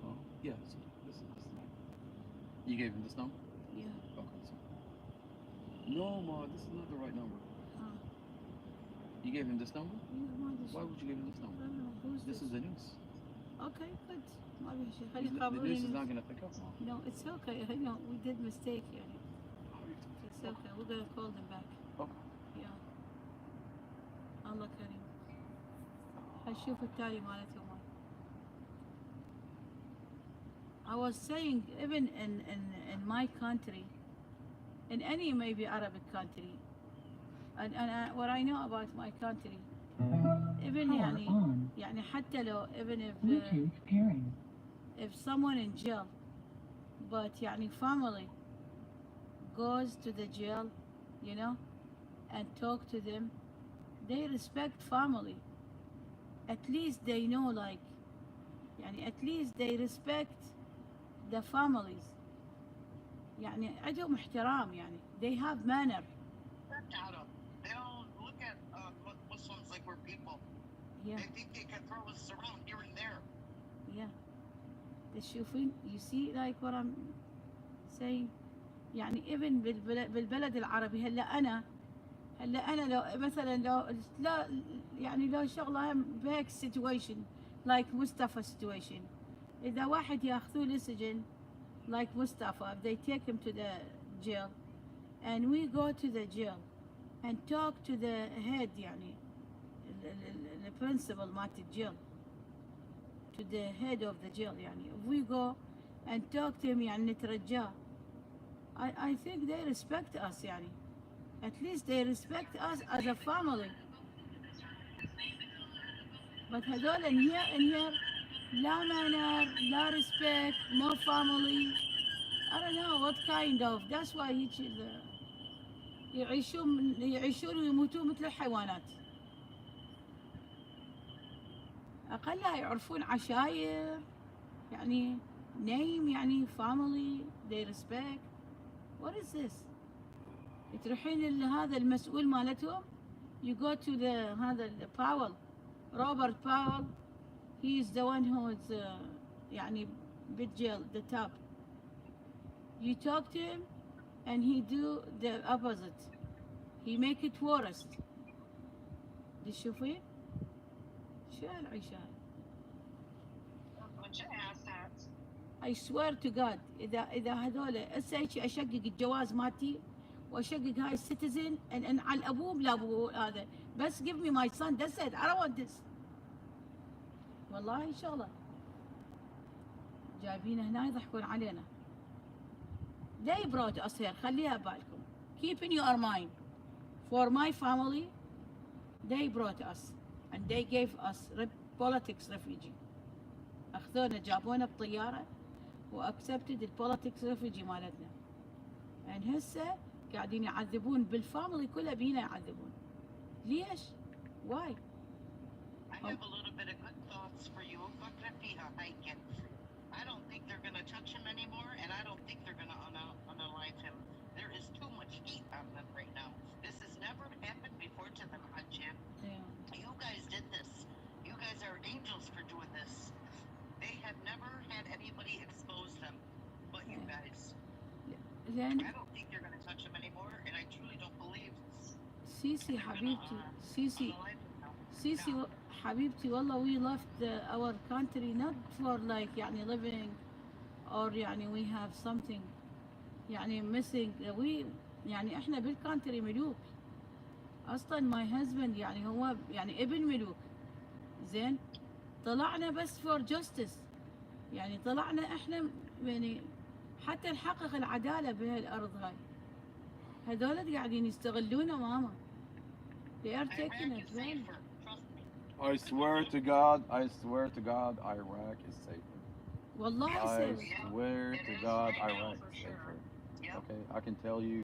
Oh, yeah. So this is you gave him this number? Yeah. Okay. So. No, Ma, this is not the right number. You gave him this number? Why would you give him this number? This is the news. Okay, good. The news is not going to pick up, Ma. No, it's okay. I know we did mistake here. It's okay. We're gonna call them back. Okay. Yeah. الله كريم. هشوف التالي مالتهم. I was saying even in my country, in any maybe Arabic country, and what I know about my country, even يعني حتى لو even if someone in jail, but يعني family goes to the jail, you know, and talk to them, they respect family. At least they know, like, يعني at least they respect the families. يعني عندهم احترام يعني. They have manner. They don't look at Muslims like we're people. Yeah. They think they can throw us around here and there. Yeah. تشوفين, you see like what I'm saying. يعني even بالبلد العربي هلا أنا لو مثلا لو لا يعني لو شغلة بهيك situation like مصطفى situation, إذا واحد ياخذوه للسجن like Mustafa, if they take him to the jail and we go to the jail and talk to the head يعني the principal مالت الجيل, to the head of the jail يعني, if we go and talk to him يعني نترجاه, I think they respect us يعني. At least they respect us as a family. But هذول in here لا manner, لا respect, no family. I don't know what kind of. That's why يعيشون ويموتون مثل الحيوانات. أقلها يعرفون عشاير يعني name يعني family, they respect. What is this? تروحين هذا المسؤول مالتهم, you go to the هذا Powell, Robert Powell, he is the one who is يعني بالجيل, the top. You talk to him and he do the opposite, he make it worse. تشوفين شو هالعيشة هاي؟ I swear to God إذا هذول هسه هيك أشقق الجواز مالتي وأشقق هاي السيتيزن and على الأبوه لا أبوه هذا, بس give me my son, that's it, I don't want this. والله إن شاء الله جايبين هنا يضحكون علينا. They brought us here, خليها بالكم. Keep in your mind, for my family, they brought us and they gave us politics refugee. أخذونا جابونا بطيارة وaccepted البوليتكس refugee مالتنا. and هسه قاعدين يعذبون بالفاميلي كلها بينا يعذبون. ليش؟ Why? I have a little bit of good thoughts for you. I don't think they're going to touch him anymore, and I don't think they're going to unalive him. There is too much heat on them right now. This has never happened before to them, Hajjah. Yeah. You guys did this. You guys are angels for doing this. They have never had anybody expose them but you guys. Then, I don't think they're going to touch him anymore, and I truly don't believe Sisi حبيبتي, Sisi حبيبتي والله, we left our country not for like يعني living or يعني we have something يعني missing. we يعني احنا بالكانتري ملوك اصلا. my husband يعني هو يعني ابن ملوك, زين طلعنا بس for justice يعني, طلعنا احنا يعني حتى نحقق العدالة بهالأرض هاي. هذول قاعدين يستغلونا ماما. They are taking advantage. I swear to God, Iraq is safer. والله I safe. swear to God, Iraq is safer. Okay, I can tell you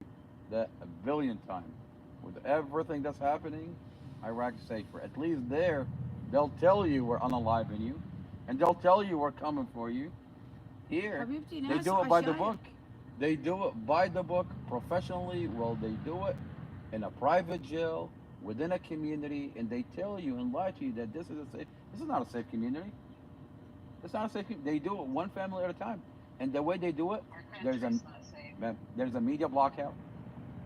that a billion times. With everything that's happening, Iraq is safer. At least there, they'll tell you we're unaliving you, and they'll tell you we're coming for you. Here, حبيبتي they ناس do it by the عشاير. book. They do it by the book professionally. Well, they do it in a private jail within a community, and they tell you and lie to you that this is a safe. This is not a safe community. It's not a safe. They do it one family at a time, and the way they do it, there's a media blockout.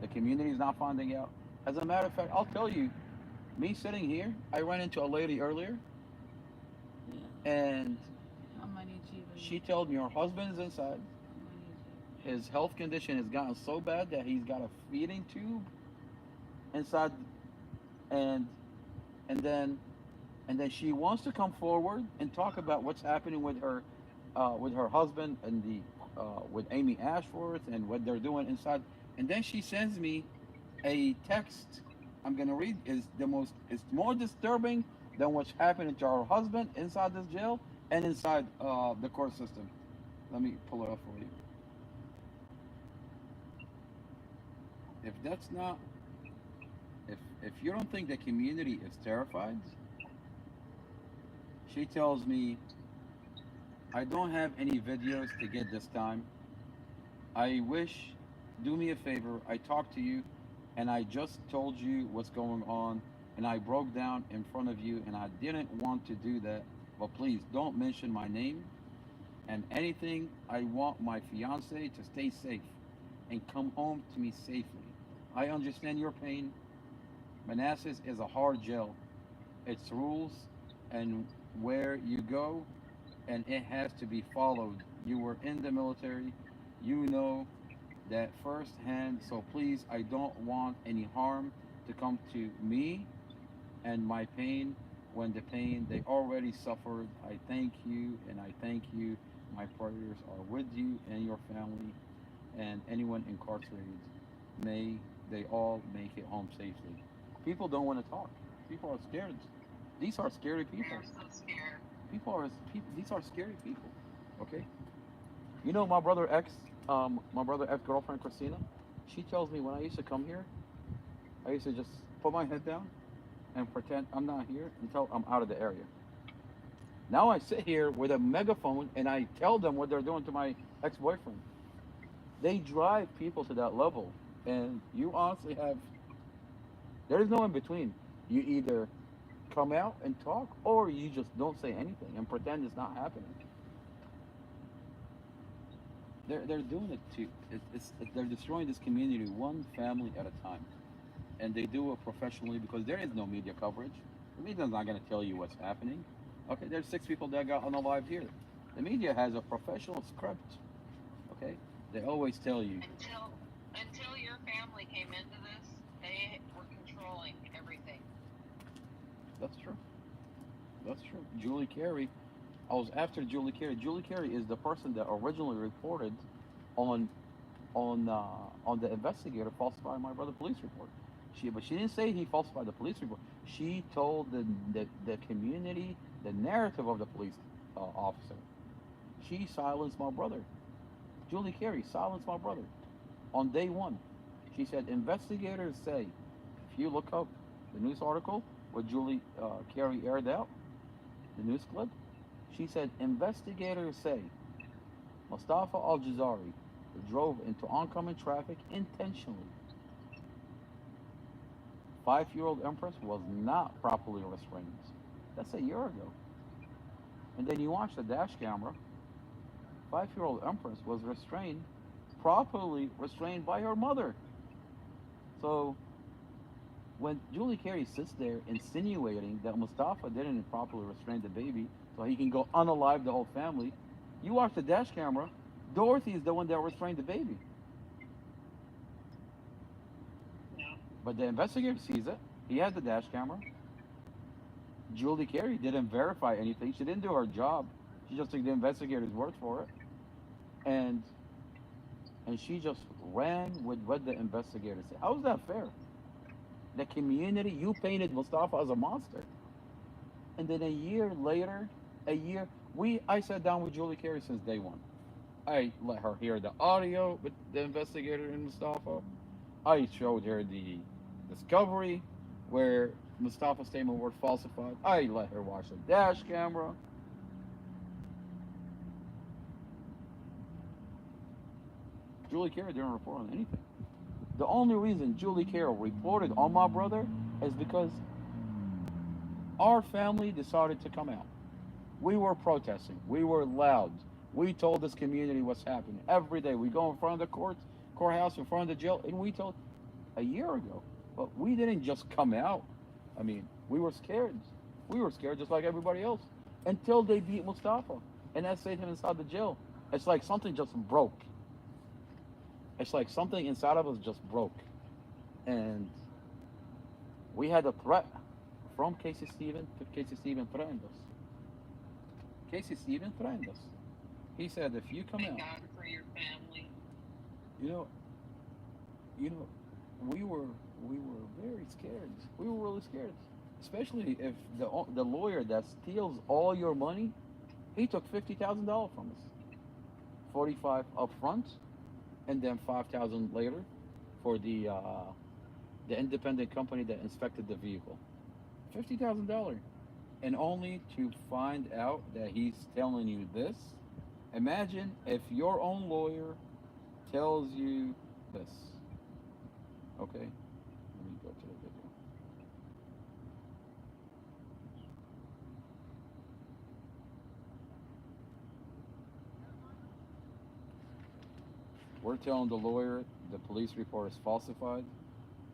The community is not finding out. As a matter of fact, I'll tell you, me sitting here, I ran into a lady earlier, and she told me her husband is inside. His health condition has gotten so bad that he's got a feeding tube inside, and then she wants to come forward and talk about what's happening with her husband and with Amy Ashworth and what they're doing inside. And then she sends me a text. I'm gonna read. It's more disturbing than what's happening to her husband inside this jail and inside the court system. Let me pull it up for you. If that's not, if you don't think the community is terrified, she tells me, I don't have any videos to get this time. I wish, do me a favor, I talked to you and I just told you what's going on and I broke down in front of you and I didn't want to do that, but please don't mention my name and anything. I want my fiance to stay safe and come home to me safely. I understand your pain. Manassas is a hard jail. Its rules and where you go, and it has to be followed. You were in the military, you know that firsthand, so please, I don't want any harm to come to me and my pain when the pain they already suffered. I thank you and I thank you. My prayers are with you and your family and anyone incarcerated. May they all make it home safely. People don't want to talk. People are scared. These are scary people. They're so scared. These are scary people. Okay. You know my brother ex girlfriend Christina. She tells me when I used to come here, I used to just put my head down and pretend I'm not here until I'm out of the area. Now I sit here with a megaphone and I tell them what they're doing to my ex-boyfriend. They drive people to that level, and you honestly have. There is no in between. You either come out and talk, or you just don't say anything and pretend it's not happening. They're doing it to. They're destroying this community one family at a time, and they do it professionally because there is no media coverage. The media's not going to tell you what's happening. Okay, there's 6 people that got unalived here. The media has a professional script. Okay, they always tell you. Until your family came into this, they were controlling everything. That's true. That's true. Julie Carey. I was after Julie Carey. Julie Carey is the person that originally reported on the investigator falsifying my brother's police report. But she didn't say he falsified the police report. She told the community the narrative of the police officer. She silenced my brother. Julie Carey silenced my brother on day 1. She said investigators say, if you look up the news article what Julie Carey aired out, the news clip, she said investigators say MUSTAFA ALJAZAIRI drove into oncoming traffic intentionally. 5-year-old Empress was not properly restrained. That's a year ago. And then you watch the dash camera. 5-year-old Empress was restrained, properly restrained by her mother. So when Julie Carey sits there insinuating that MUSTAFA didn't properly restrain the baby so he can go unalive the whole family, you watch the dash camera, Dorothy is the one that restrained the baby. But the investigator sees it. He has the dash camera. Julie Carey didn't verify anything. She didn't do her job. She just took the investigator's word for it. And and she just ran with what the investigator said. How is that fair? The community, you painted Mustafa as a monster, and then a year later, I sat down with Julie Carey since day one. I let her hear the audio with the investigator and Mustafa. I showed her the discovery where Mustafa's statement were falsified. I let her watch the dash camera. Julie Carey didn't report on anything. The only reason Julie Carey reported on my brother is because our family decided to come out. We were protesting. We were loud. We told this community what's happening. Every day we go in front of the courthouse, in front of the jail, and we told a year ago. But we didn't just come out. I mean, we were scared. We were scared just like everybody else until they beat Mustafa. And that stayed him inside the jail. It's like something just broke. It's like something inside of us just broke. And we had a threat from Casey Stevens. Casey Stevens threatened us. Casey Stevens threatened us. He said, if you come out, God for your family. you know, we were very scared. We were really scared, especially if the lawyer that steals all your money, he took $50,000 from us, 45 up front, and then 5,000 later for the independent company that inspected the vehicle. $50,000, and only to find out that he's telling you this. Imagine if your own lawyer tells you this. Okay, let me go to the video. We're telling the lawyer the police report is falsified.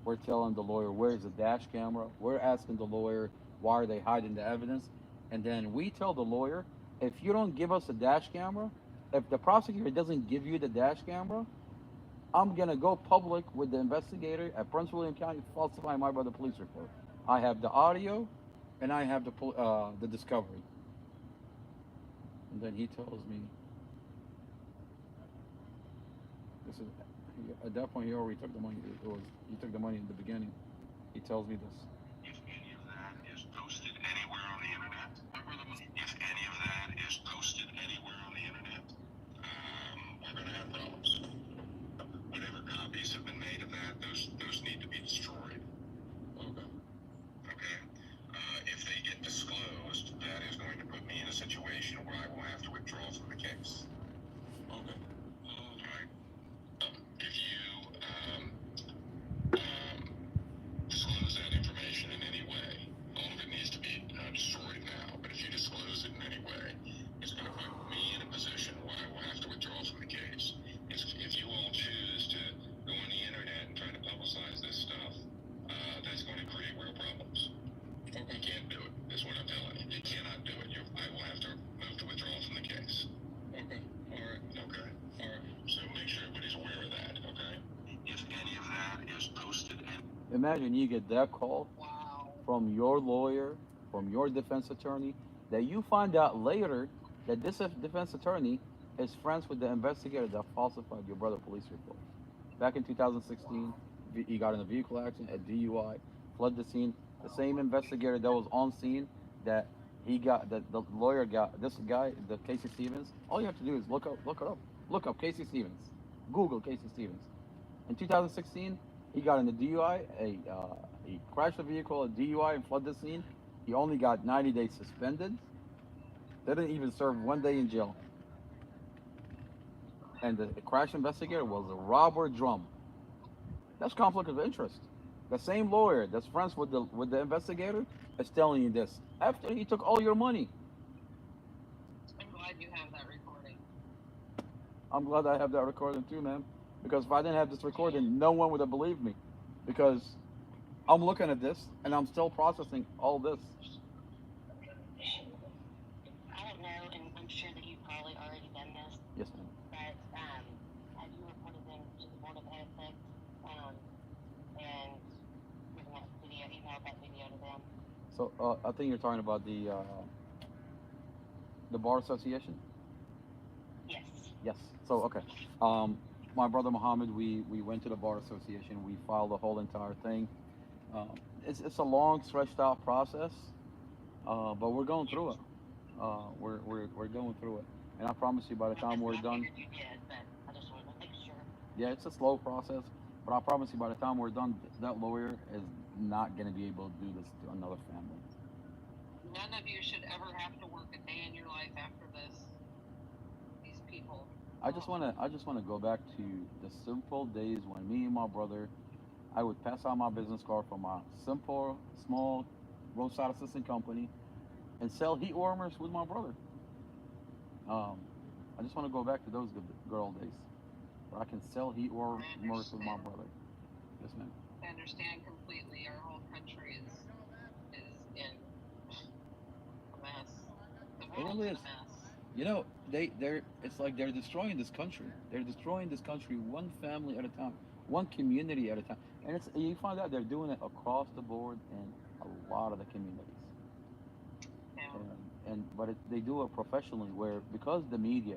We're telling the lawyer where's the dash camera. We're asking the lawyer why are they hiding the evidence. And then we tell the lawyer, if you don't give us a dash camera, if the prosecutor doesn't give you the dash camera, I'm going to go public with the investigator at Prince William County falsifying my brother police report. I have the audio and I have the discovery. And then he tells me, this is, at that point he already took the money. He took the money in the beginning. He tells me this. If any of that is posted anywhere on the internet, if any of that is posted anywhere on the internet, we're going to have problems. Whatever copies have been made of that, those need to be destroyed. Okay. Okay. If they get disclosed, that is going to put me in a situation where I will have to withdraw from the case. Okay. All right. If you disclose that information in any way, all of it needs to be destroyed now. But if you disclose it in any way, it's going to put me in a position where I will have to withdraw from the case. If you all choose to go on the internet and try to publicize this stuff, that's going to create real problems. Okay. You can't do it. That's what I'm telling you. You cannot do it. I will have to move to withdraw from the case. Okay. All right. Okay. All right. So make sure everybody's aware of that. Okay. If any of that is posted and Imagine you get that call from your lawyer, from your defense attorney, that you find out later that this defense attorney is friends with the investigator that falsified your brother police report. Back in 2016, he got in a vehicle accident, a DUI, fled the scene. The same investigator that was on scene that the lawyer got, this guy, the Casey Stevens. All you have to do is look up Casey Stevens, Google Casey Stevens. In 2016, he got in a DUI, he crashed a vehicle, a DUI, and fled the scene. He only got 90 days suspended. Didn't even serve 1 day in jail. And the crash investigator was Robert Drum. That's conflict of interest. The same lawyer that's friends with the investigator is telling you this after he took all your money. I'm glad you have that recording. I'm glad I have that recording too, man. Because if I didn't have this recording, no one would have believed me. Because I'm looking at this and I'm still processing all this. I don't know, and I'm sure that you've probably already done this. Yes, ma'am. But have you reported them to the Board of Ethics and given that video, emailed that video to them? So I think you're talking about the Bar Association? Yes. Yes. So, okay. my brother Muhammad, we went to the bar association. We filed the whole entire thing. It's a long, stretched out process, but we're going through it. We're going through it, and I promise you, by the time we're done, yeah, it's a slow process, but I promise you, by the time we're done, that lawyer is not going to be able to do this to another family. None of you should ever have to work a day in your life after this. These people. I just wanna go back to the simple days when me and my brother, I would pass out my business card from my simple, small roadside assistant company and sell heat warmers with my brother. I just want to go back to those good old days where I can sell heat warmers with my brother. Yes, ma'am. I understand completely. Our whole country is in a mess. The It world's really in is. a mess. You know, it's like they're destroying this country. They're destroying this country one family at a time, one community at a time. And you find out they're doing it across the board in a lot of the communities. But they do it professionally, where because the media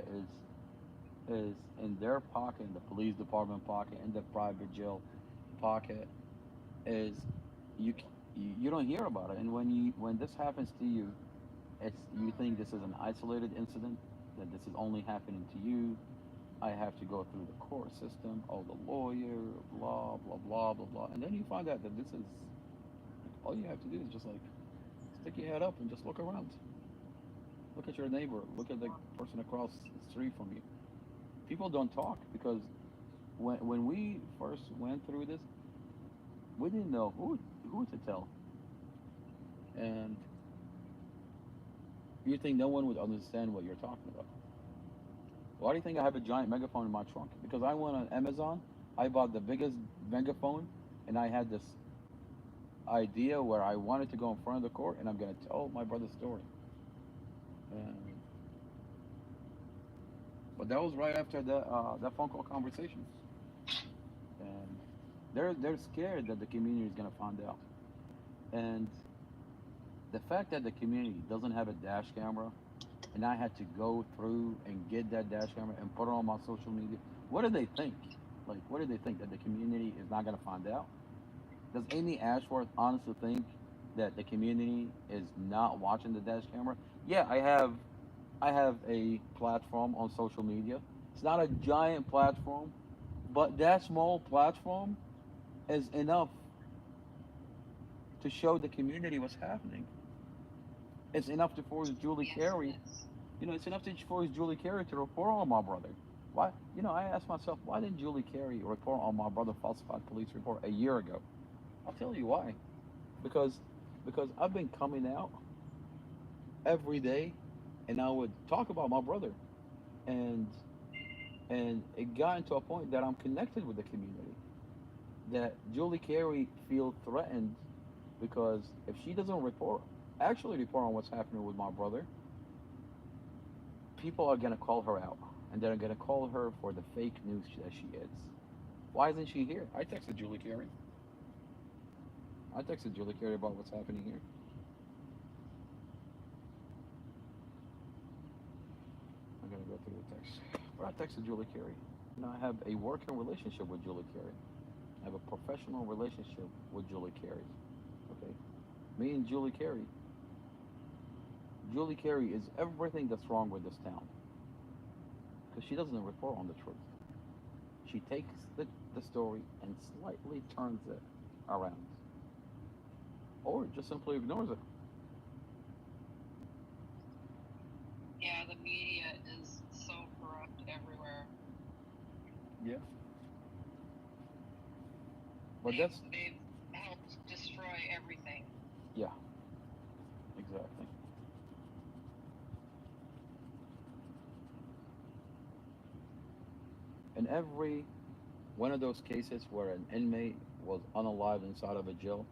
is in their pocket, in the police department pocket, in the private jail pocket, is you you don't hear about it. And when this happens to you, you think this is an isolated incident, that this is only happening to you. I have to go through the court system, oh, the lawyer, blah blah blah blah blah, and then you find out that this is all you have to do is just like stick your head up and just look around. Look at your neighbor. Look at the person across the street from you. People don't talk because when we first went through this, we didn't know who to tell, and you think no one would understand what you're talking about. Why do you think I have a giant megaphone in my trunk? Because I went on Amazon, I bought the biggest megaphone, and I had this idea where I wanted to go in front of the court and I'm going to tell my brother's story. But that was right after that phone call conversation. And they're scared that the community is going to find out. And the fact that the community doesn't have a dash camera, and I had to go through and get that dash camera and put it on my social media. What do they think? Like, what do they think, that the community is not going to find out? Does Amy Ashworth honestly think that the community is not watching the dash camera? Yeah, I have a platform on social media. It's not a giant platform, but that small platform is enough to show the community what's happening. It's enough to force Julie Carey. It's enough to force Julie Carey to report on my brother. Why? I asked myself, why didn't Julie Carey report on my brother falsified police report a year ago? I'll tell you why. Because I've been coming out every day, and I would talk about my brother, and it got into a point that I'm connected with the community. That Julie Carey feels threatened because if she doesn't report on what's happening with my brother, people are going to call her out, and they're going to call her for the fake news that she is. Why isn't she here? I texted Julie Carey about what's happening here. I'm going to go through the text. But I texted Julie Carey. I have a working relationship with Julie Carey. I have a professional relationship with Julie Carey. Okay? Me and Julie Carey is everything that's wrong with this town. Because she doesn't report on the truth. She takes the story and slightly turns it around. Or just simply ignores it. Yeah, the media is so corrupt everywhere. Yeah. But they've helped destroy everything. Yeah. Exactly. In every one of those cases where an inmate was unalived inside of a jail,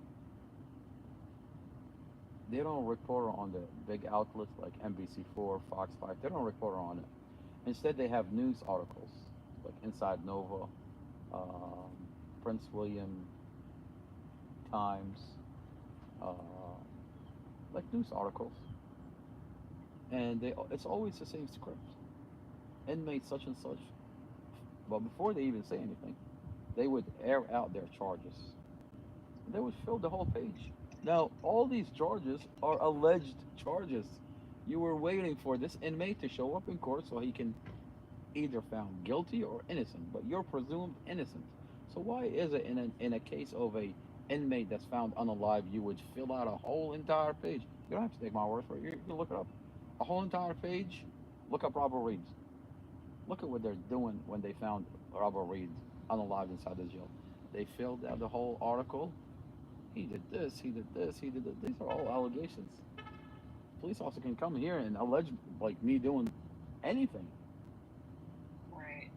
they don't report on the big outlets like NBC4, Fox 5. They don't report on it. Instead, they have news articles like Inside Nova, Prince William Times, like news articles. And it's always the same script. Inmate such and such But before they even say anything, they would air out their charges. They would fill the whole page. Now, all these charges are alleged charges. You were waiting for this inmate to show up in court so he can either found guilty or innocent, but you're presumed innocent. So why is it in a case of a inmate that's found unalive, you would fill out a whole entire page? You don't have to take my word for it. You can look it up. A whole entire page. Look up Robert Reeds. Look at what they're doing when they found Robert Reed unalive inside the jail. They filled out the whole article. He did this, he did this, he did this. These are all allegations. Police officer can come here and allege like me doing anything. Right.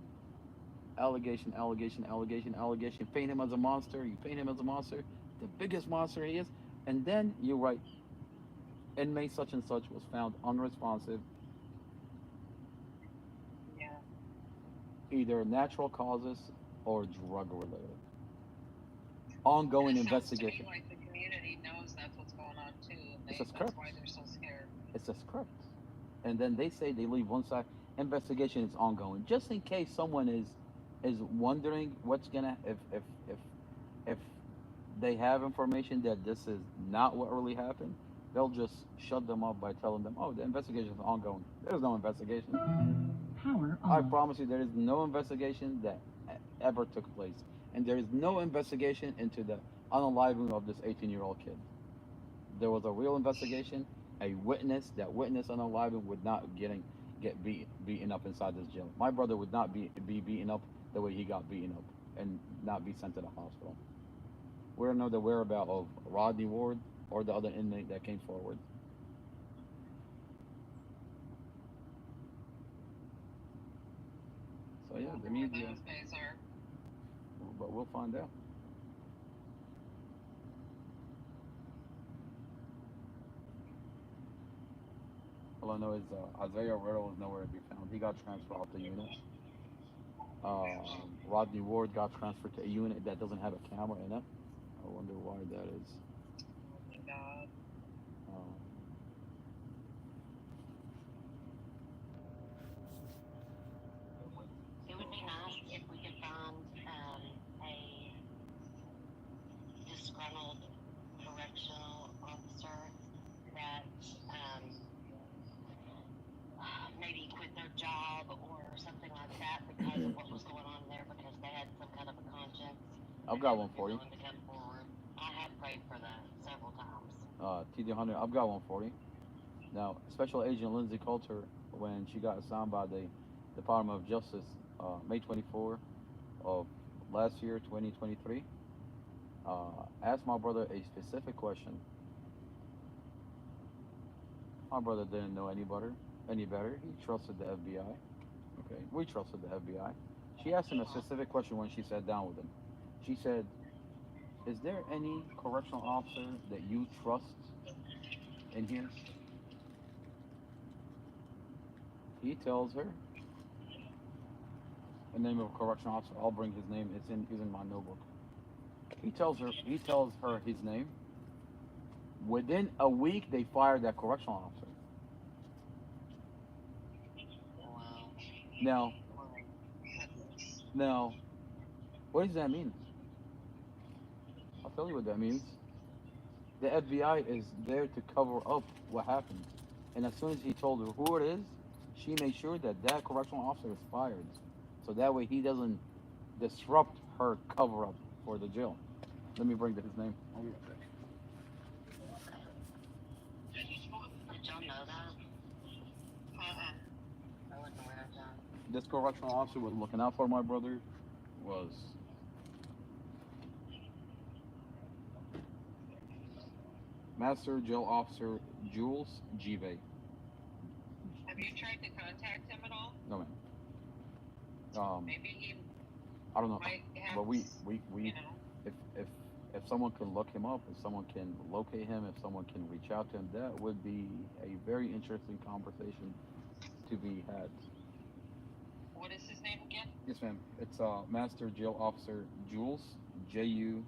Allegation, allegation, allegation, allegation. Paint him as a monster. You paint him as a monster, the biggest monster he is, and then you write, inmate such and such was found unresponsive. Yeah. Either natural causes or drug related. Ongoing investigation. Like the community knows that's what's going on too. It's a script. That's why they're so scared. It's a script. And then they say they leave one side. Investigation is ongoing, just in case someone is wondering what's gonna if they have information that this is not what really happened. They'll just shut them up by telling them, oh, the investigation is ongoing. There's no investigation. Power on. I promise you, there is no investigation that ever took place. And there is no investigation into the unaliving of this 18-year-old kid. There was a real investigation. A witness, that witness unaliving would not get beaten up inside this jail. My brother would not be beaten up the way he got beaten up and not be sent to the hospital. We don't know the whereabouts of Rodney Ward or the other inmate that came forward. So yeah, the media. Those guys are. But we'll find out. All I know is Isaiah Riddle is nowhere to be found. He got transferred off the unit. Rodney Ward got transferred to a unit that doesn't have a camera in it. I wonder why that is. Oh my God. It would be nice if we could find a disgruntled correctional officer that maybe quit their job or something like that because of what was going on there, because they had some kind of a conscience. I've got one for you. To come forward. I have prayed for that several times. TD Hunter, I've got one for you. Now, Special Agent Lindsay Coulter, when she got assigned by the Department of Justice, May 24 of last year, 2023, asked my brother a specific question. My brother didn't know any better. He trusted the FBI. Okay, we trusted the FBI. She asked him a specific question when she sat down with him. She said, is there any correctional officer that you trust in here? He tells her the name of a correctional officer. I'll bring his name. It's in my notebook. He tells her his name. Within a week, they fired that correctional officer. Now, what does that mean? I'll tell you what that means. The FBI is there to cover up what happened. And as soon as he told her who it is, she made sure that correctional officer is fired. So that way he doesn't disrupt her cover-up for the jail. Let me bring his name. I'll be right back. Did y'all know that? I wasn't aware of that. This correctional officer was looking out for my brother was Master Jail Officer Jules Gibe. Have you tried to contact him at all? No, man. Maybe he. I don't know, might have, but we you know. if someone can look him up, if someone can locate him, if someone can reach out to him, that would be a very interesting conversation to be had. What is his name again? Yes, ma'am. It's Master Jail Officer Jules, Jules,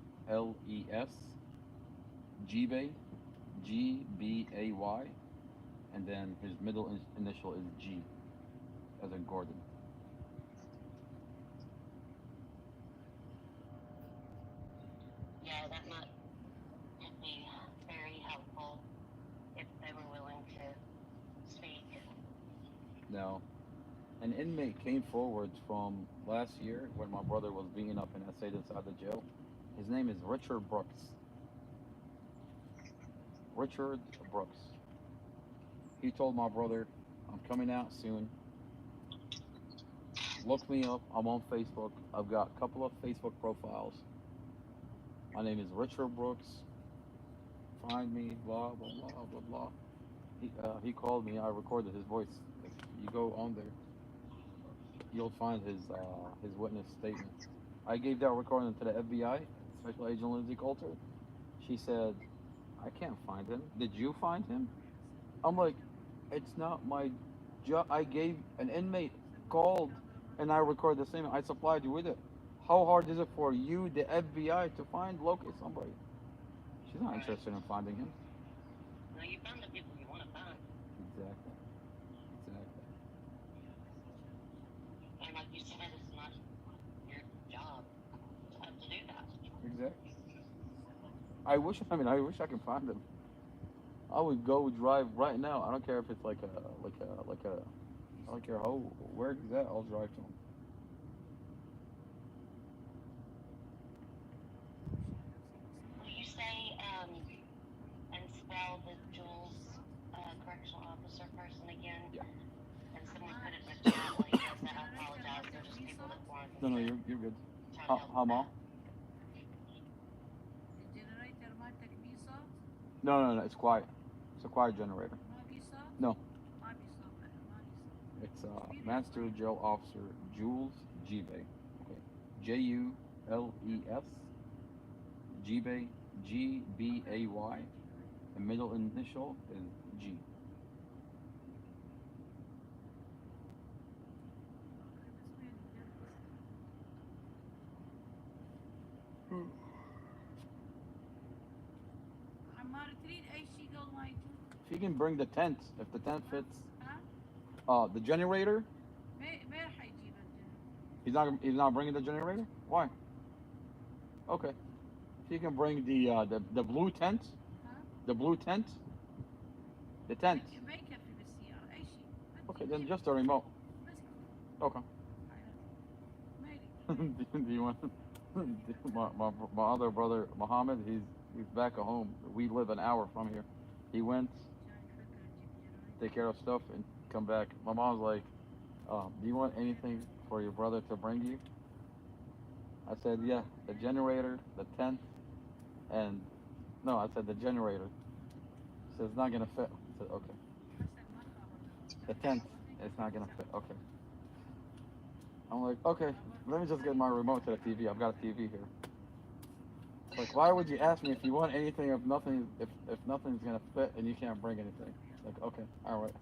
Gbay, Gbay, and then his middle initial is G, as in Gordon. yeah, that might be very helpful if they were willing to speak. Now, an inmate came forward from last year when my brother was beaten up and I stayed inside the jail. His name is Richard Brooks. Richard Brooks. He told my brother, I'm coming out soon. Look me up. I'm on Facebook. I've got a couple of Facebook profiles. My name is Richard Brooks. Find me, blah, blah, blah, blah, blah. He called me. I recorded his voice. If you go on there, you'll find his witness statement. I gave that recording to the FBI, Special Agent Lindsay Coulter. She said, I can't find him. Did you find him? I'm like, it's not my job. I gave an inmate called and I recorded the same. I supplied you with it. How hard is it for you, the FBI, to locate somebody? She's not interested in finding him. No, you found the people you want to find. Exactly. Exactly. And like you said, it's not your job to have to do that. Exactly. I wish I could find him. I would go drive right now. I don't care if it's I don't care where he's at. I'll drive to him. Will you say and spell the Jules correctional officer person again? Yeah. And someone put it in the chat while you guys said I apologize. They're just people that want No, you're good. How ma? No. It's quiet. It's a quiet generator. No. It's Master Jail Officer Jules Gbay. Okay. Jules Gbay, Gbay. The middle initial is G. If you can bring the tent, if the tent fits, the generator. He's not bringing the generator. Why? Okay. If you can bring the blue tent, the blue tent, the tent. Okay, then just a remote. Okay. Do you want my other brother Muhammad? He's back at home. We live an hour from here. He went take care of stuff and come back. My mom's like, do you want anything for your brother to bring you? I said, yeah, the generator, the tent, and no, I said the generator. She said, it's not gonna fit. I said, okay. The tent, it's not gonna fit. Okay. I'm like, okay, let me just get my remote to the TV. I've got a TV here. It's like, why would you ask me if you want anything if nothing's gonna fit and you can't bring anything? It's like, okay, all right.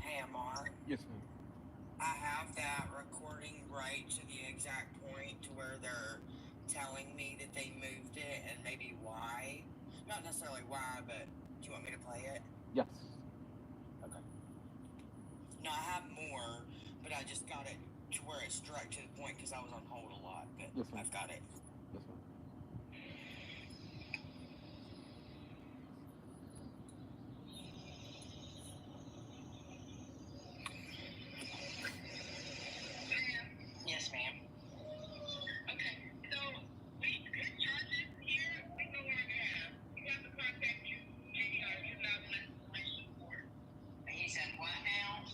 Hey, Amar. Yes, ma'am. I have that recording right to the exact point to where they're telling me that they moved it and maybe why. Not necessarily why, but do you want me to play it? Yes. Okay. I just got it to where it's direct to the point because I was on hold a lot, but Yes, ma'am. I've got it. Yes, ma'am. Yes, ma'am. Okay, so his charges here, we know what I have. You have to contact juvenile domestic court. He said what now?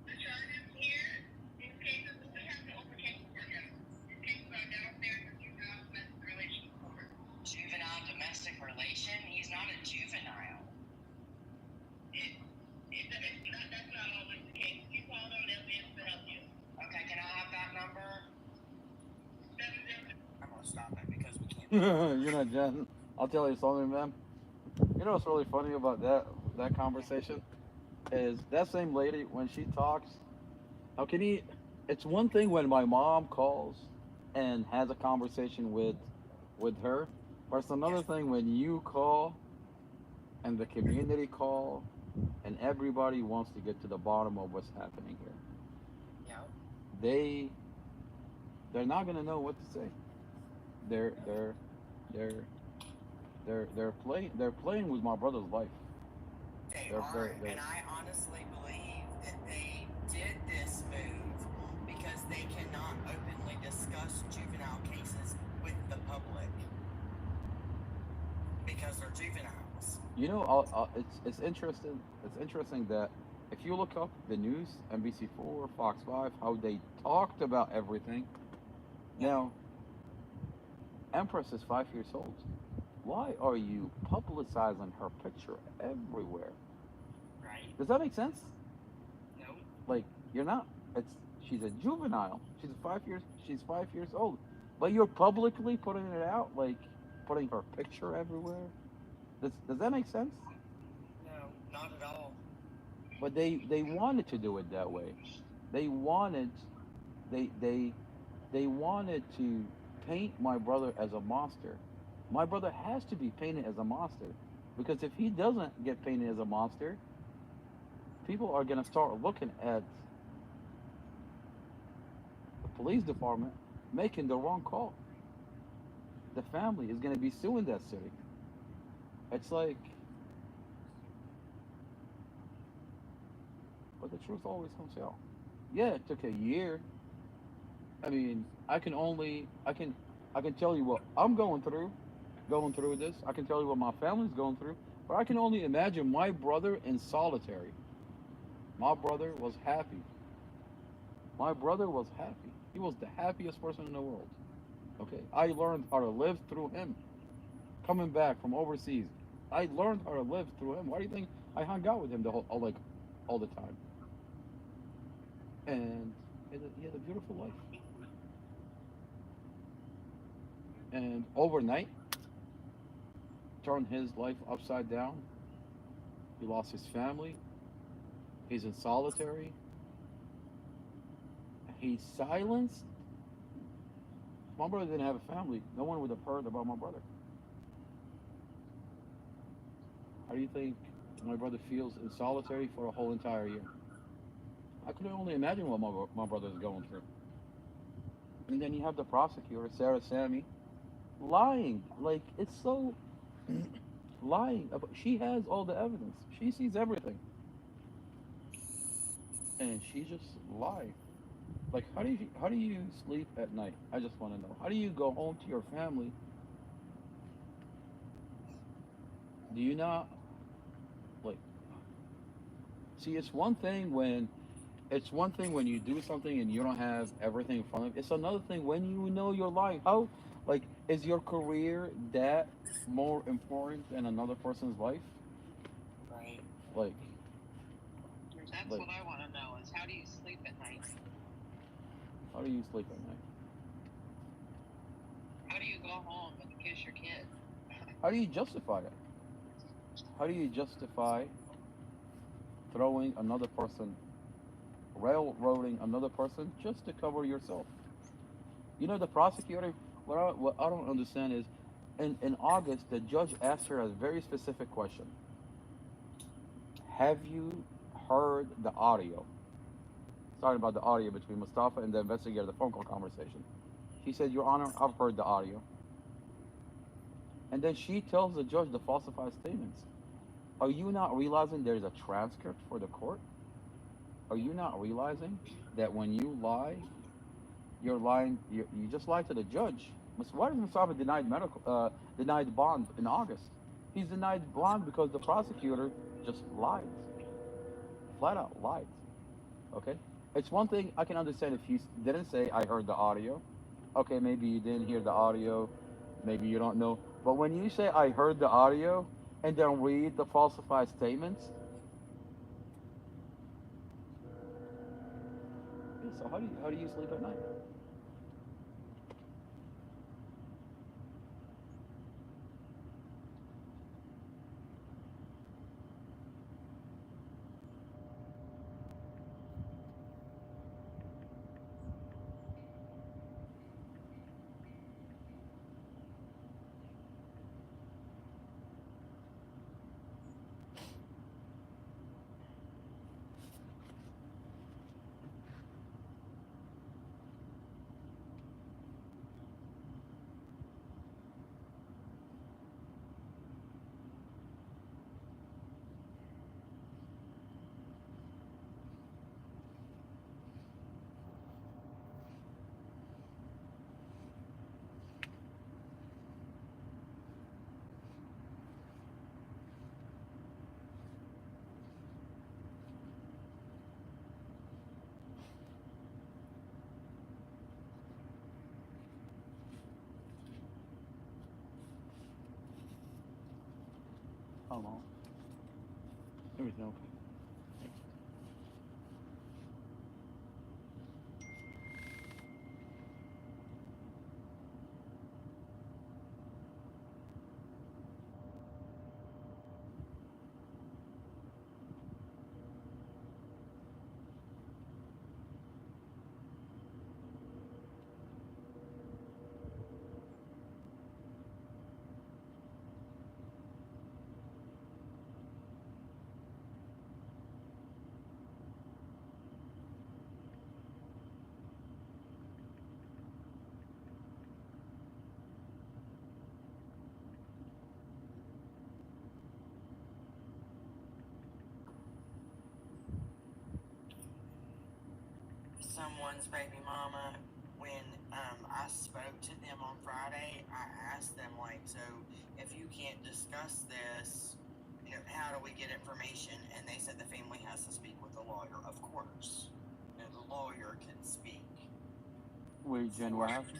The charges here, these cases, we have to open cases for him. These cases are downstairs in juvenile domestic relations court. Juvenile domestic relation? He's not a juvenile. That's not always the case. If you call them, they'll be able to help you. Okay, can I have that number? 700. I'm gonna stop it because we can't. You know, Jen, I'll tell you something, man. You know what's really funny about that conversation is that same lady when she talks. How can he? It's one thing when my mom calls and has a conversation with her, but it's another thing when you call and the community call and everybody wants to get to the bottom of what's happening here. Yeah. They're not gonna know what to say. They're playing with my brother's life. They are, and I honestly believe that they did this move because they cannot openly discuss juvenile cases with the public because they're juveniles. You know, it's interesting. It's interesting that if you look up the news, NBC4, Fox 5, how they talked about everything. Now, Empress is 5 years old. Why are you publicizing her picture everywhere? Right. Does that make sense? No. Like, you're not. She's a juvenile. She's 5 years. She's 5 years old. But you're publicly putting it out, like putting her picture everywhere. Does that make sense? No, not at all. But they wanted to do it that way. They wanted to paint my brother as a monster. My brother has to be painted as a monster because if he doesn't get painted as a monster, people are going to start looking at the police department making the wrong call. The family is going to be suing that city. It's like, but the truth always comes out. Yeah, it took a year. I mean, I can tell you what I'm going through this. I can tell you what my family's going through, but I can only imagine my brother in solitary. My brother was happy. My brother was happy. He was the happiest person in the world. Okay, I learned how to live through him. Coming back from overseas, I learned how to live through him. Why do you think I hung out with him all the time? And he had a beautiful life. And overnight, turned his life upside down. He lost his family. He's in solitary. He's silenced. If my brother didn't have a family, no one would have heard about my brother. How do you think my brother feels in solitary for a whole entire year? I could only imagine what my brother is going through. And then you have the prosecutor, Sarah Sammy, lying. Like, it's so lying. She has all the evidence. She sees everything. And she just lied. Like, how do you sleep at night? I just want to know. How do you go home to your family? Do you not, like, see, it's one thing when you do something and you don't have everything in front of you. It's another thing when you know you're lying. How, like, is your career that more important than another person's life? Right. Like, that's what I want to know is how do you sleep at night? How do you sleep at night? How do you go home and kiss your kid? How do you justify it? How do you justify throwing another person, railroading another person just to cover yourself? You know, the prosecutor, what I don't understand is, in August, the judge asked her a very specific question. Have you heard the audio? talking about the audio between Mustafa and the investigator, the phone call conversation. She said, Your Honor, I've heard the audio. And then she tells the judge the falsified statements. Are you not realizing there's a transcript for the court? Are you not realizing that when you lie, you're lying, you just lied to the judge? Why does Mustafa denied bond in August? He's denied bond because the prosecutor just lied, flat out lied. Okay, it's one thing I can understand if he didn't say I heard the audio. Okay, maybe you didn't hear the audio, maybe you don't know. But when you say I heard the audio and then read the falsified statements, so how do you sleep at night? How long? Everything okay? Someone's baby mama, when I spoke to them on Friday, I asked them, like, so if you can't discuss this, you know, how do we get information? And they said the family has to speak with a lawyer. Of course, you know, the lawyer can speak. Wait, Jen, what happened?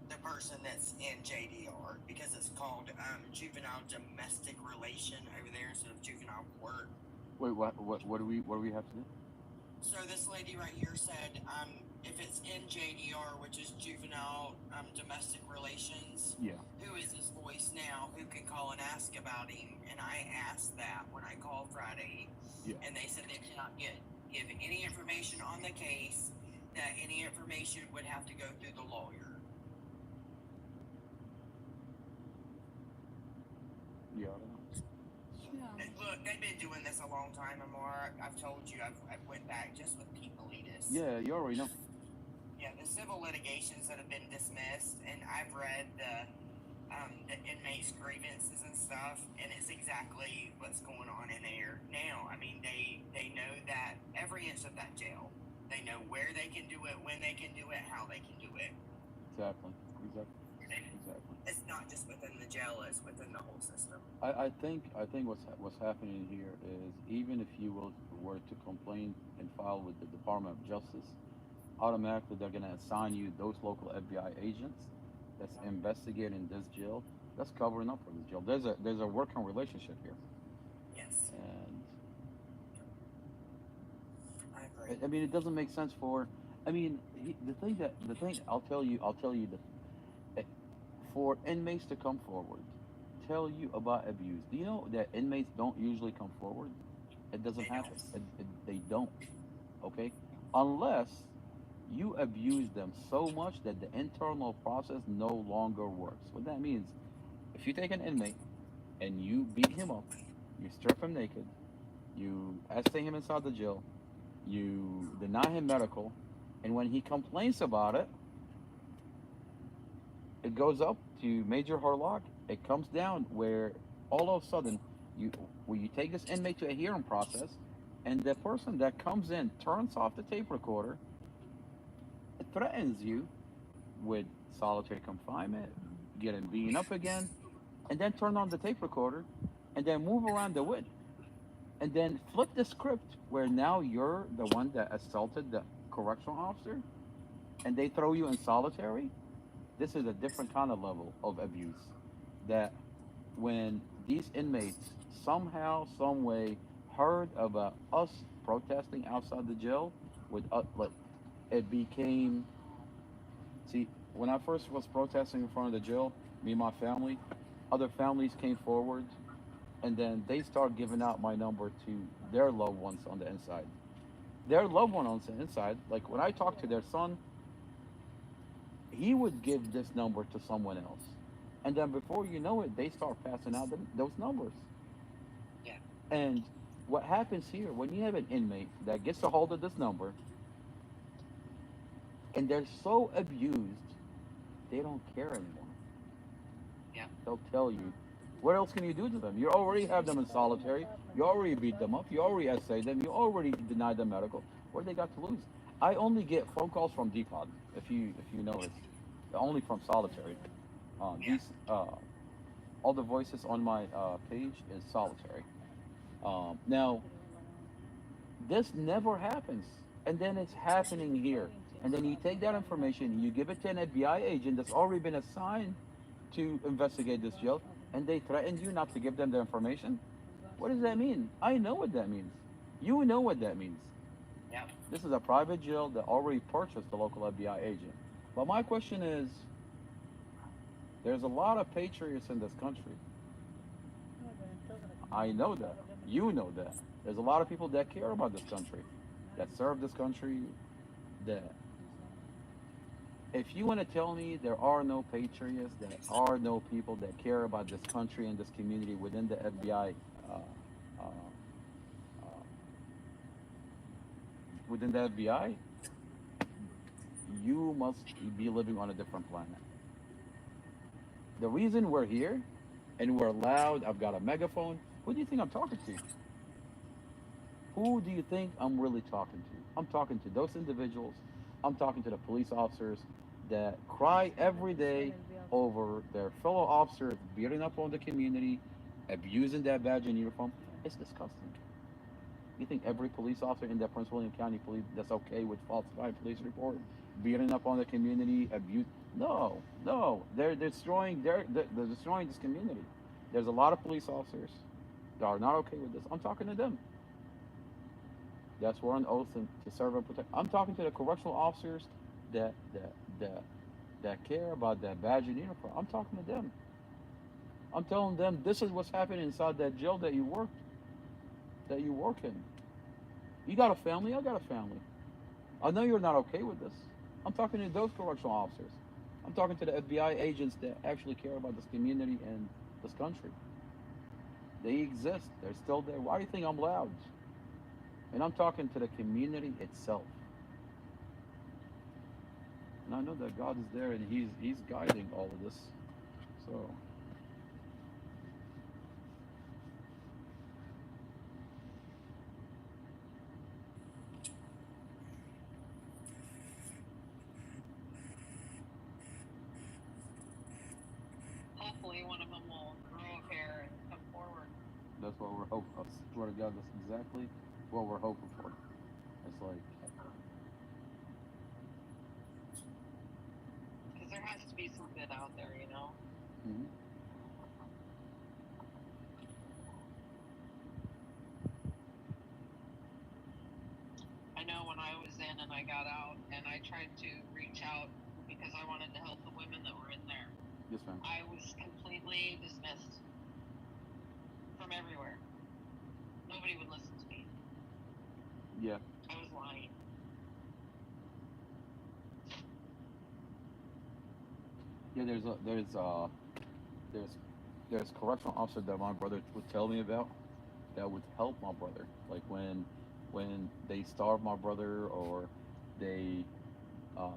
The person that's in JDR, because it's called juvenile domestic relation over there instead of juvenile court. Wait, what do we have to do? So this lady right here said, if it's in JDR, which is juvenile domestic relations, Yeah. who is his voice now? Who can call and ask about him? And I asked that when I called Friday, Yeah. and they said they cannot give any information on the case. That any information would have to go through the lawyer. Yeah, I don't know. And look, they've been doing this a long time, Amar. I've told you, I've went back just with Politis. Yeah, you already know. Yeah, the civil litigations that have been dismissed, and I've read the inmates' grievances and stuff, and it's exactly what's going on in there now. I mean, they know that every inch of that jail. They know where they can do it, when they can do it, how they can do it. Exactly. It's not just within the jail; it's within the whole system. I think what's happening here is even if you were to complain and file with the Department of Justice, automatically they're gonna assign you those local FBI agents that's investigating this jail, that's covering up for this jail. There's a working relationship here. Yes. And I agree. I mean, it doesn't make sense for. I mean, the thing I'll tell you that for inmates to come forward, tell you about abuse. Do you know that inmates don't usually come forward? It doesn't happen. They don't. Okay, unless you abuse them so much that the internal process no longer works. What that means, if you take an inmate and you beat him up, you strip him naked, you stay him inside the jail, you deny him medical, and when he complains about it, it goes up to Major Harlock. It comes down where all of a sudden you take this inmate to a hearing process, and the person that comes in turns off the tape recorder, threatens you with solitary confinement, getting beaten up again, and then turn on the tape recorder, and then move around the wit, and then flip the script where now you're the one that assaulted the correctional officer, and they throw you in solitary. This is a different kind of level of abuse. That when these inmates somehow, some way heard about us protesting outside the jail, with like it became. See, when I first was protesting in front of the jail, me and my family, other families came forward, and then they start giving out my number to their loved ones on the inside. Their loved one on the inside, like when I talked to their son, he would give this number to someone else. And then before you know it, they start passing out those numbers. Yeah. And what happens here, when you have an inmate that gets a hold of this number, and they're so abused, they don't care anymore. Yeah. They'll tell you, what else can you do to them? You already have them in solitary. You already beat them up. You already essayed them. You already denied them medical. What do they got to lose? I only get phone calls from Depot, if you notice, only from solitary. These all the voices on my page is solitary. Now this never happens, and then it's happening here. And then you take that information, you give it to an FBI agent that's already been assigned to investigate this jail, and they threaten you not to give them the information. What does that mean? I know what that means. You know what that means. Yeah. This is a private jail that already purchased the local FBI agent. But my question is, there's a lot of patriots in this country. I know that. You know that. There's a lot of people that care about this country, that serve this country, that if you want to tell me there are no patriots, there are no people that care about this country and this community within the FBI, uh, within the FBI, you must be living on a different planet. The reason we're here and we're loud, I've got a megaphone, who do you think I'm talking to? Who do you think I'm really talking to? I'm talking to those individuals. I'm talking to the police officers that cry every day over their fellow officers beating up on the community, abusing that badge and uniform. It's disgusting. You think every police officer in that Prince William County police that's okay with falsified police report, beating up on the community, abuse? No, no. They're destroying they're destroying this community. There's a lot of police officers that are not okay with this. I'm talking to them. That's sworn an oath to serve and protect. I'm talking to the correctional officers that that that that care about that badge and uniform. I'm talking to them. I'm telling them this is what's happening inside that jail that you work in. You got a family, I got a family. I know you're not okay with this. I'm talking to those correctional officers. I'm talking to the FBI agents that actually care about this community and this country. They exist. They're still there. Why do you think I'm loud? And I'm talking to the community itself. And I know that God is there and He's guiding all of this. So Hopefully one of them will grow a pair and come forward. that's what we're hoping. I swear to God, that's exactly what we're hoping for. It's like, Because there has to be some good out there, you know? mhm. I know when I was in and I got out and I tried to reach out because I wanted to help the women that were in there. Yes, ma'am. I was completely dismissed from everywhere. Nobody would listen to me. Yeah. I was lying. Yeah, there's correctional officer that my brother would tell me about that would help my brother. Like when when they starve my brother or they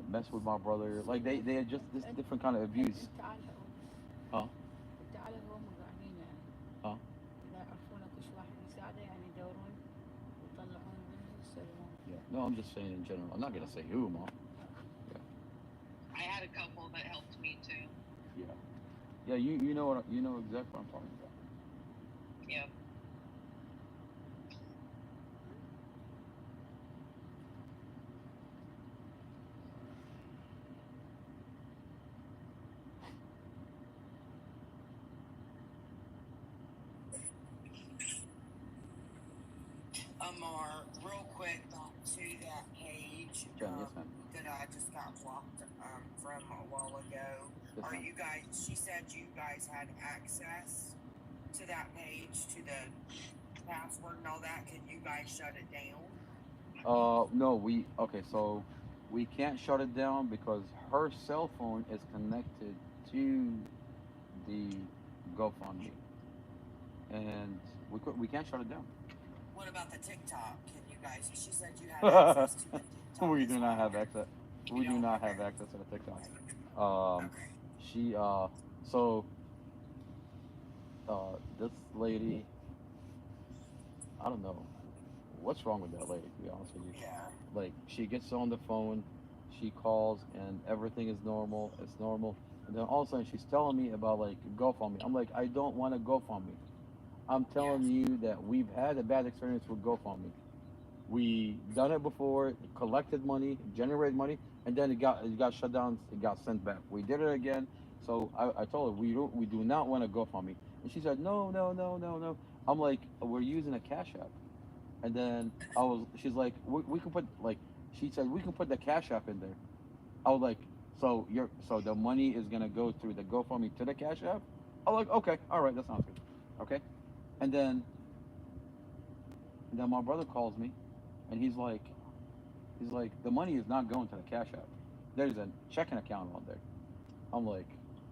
mess with my brother. Like they are just this different kind of abuse. Huh? Huh? Yeah. No, I'm just saying in general. I'm not gonna say who, Mom. Yeah. I had a couple that helped me too. Yeah. Yeah. You know what you know exactly what I'm talking about. Yeah. Amar, real quick, back to that page Jen, yes, ma'am. that I just got blocked from a while ago. Yes, Are ma'am. you guys? She said you guys had access to that page, to the password and all that. Can you guys shut it down? No, okay, so we can't shut it down because her cell phone is connected to the GoFundMe, and we can't shut it down. What about the TikTok? Can you guys? She said you had access to the TikTok. We do not have access. We do not have access to the TikTok. She so this lady, I don't know what's wrong with that lady, to be honest with you. Yeah. Like she gets on the phone, she calls, and everything is normal. It's normal, and then all of a sudden she's telling me about like GoFundMe. I'm like, I don't want to GoFundMe. I'm telling you that we've had a bad experience with GoFundMe. We done it before, collected money, generated money, and then it got shut down. It got sent back. We did it again. So I told her we do not want to GoFundMe, and she said no no no no no. I'm like, we're using a Cash App, and then she's like we can put like she said we can put the Cash App in there. I was like, so the money is gonna go through the GoFundMe to the Cash App. I was like, okay, all right, that sounds good. Okay, and then my brother calls me, and he's like, the money is not going to the Cash App. There's a checking account on there. I'm like,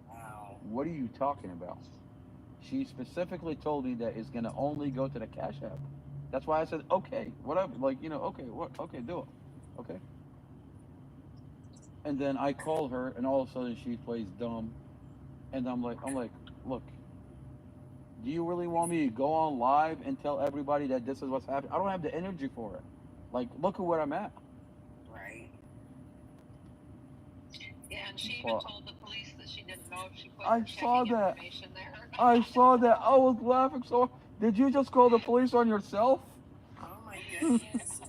wow. What are you talking about? She specifically told me that it's gonna only go to the Cash App. That's why I said, okay, whatever. Like, okay, okay, do it. Okay. And then I call her, and all of a sudden she plays dumb, and I'm like, look, do you really want me to go on live and tell everybody that this is what's happening? I don't have the energy for it. Like, look at where I'm at. Right. Yeah, and she even told the police that she didn't know if she put I her saw checking that. information there. I saw that. I was laughing so. Did you just call the police on yourself? Oh my goodness, yeah. So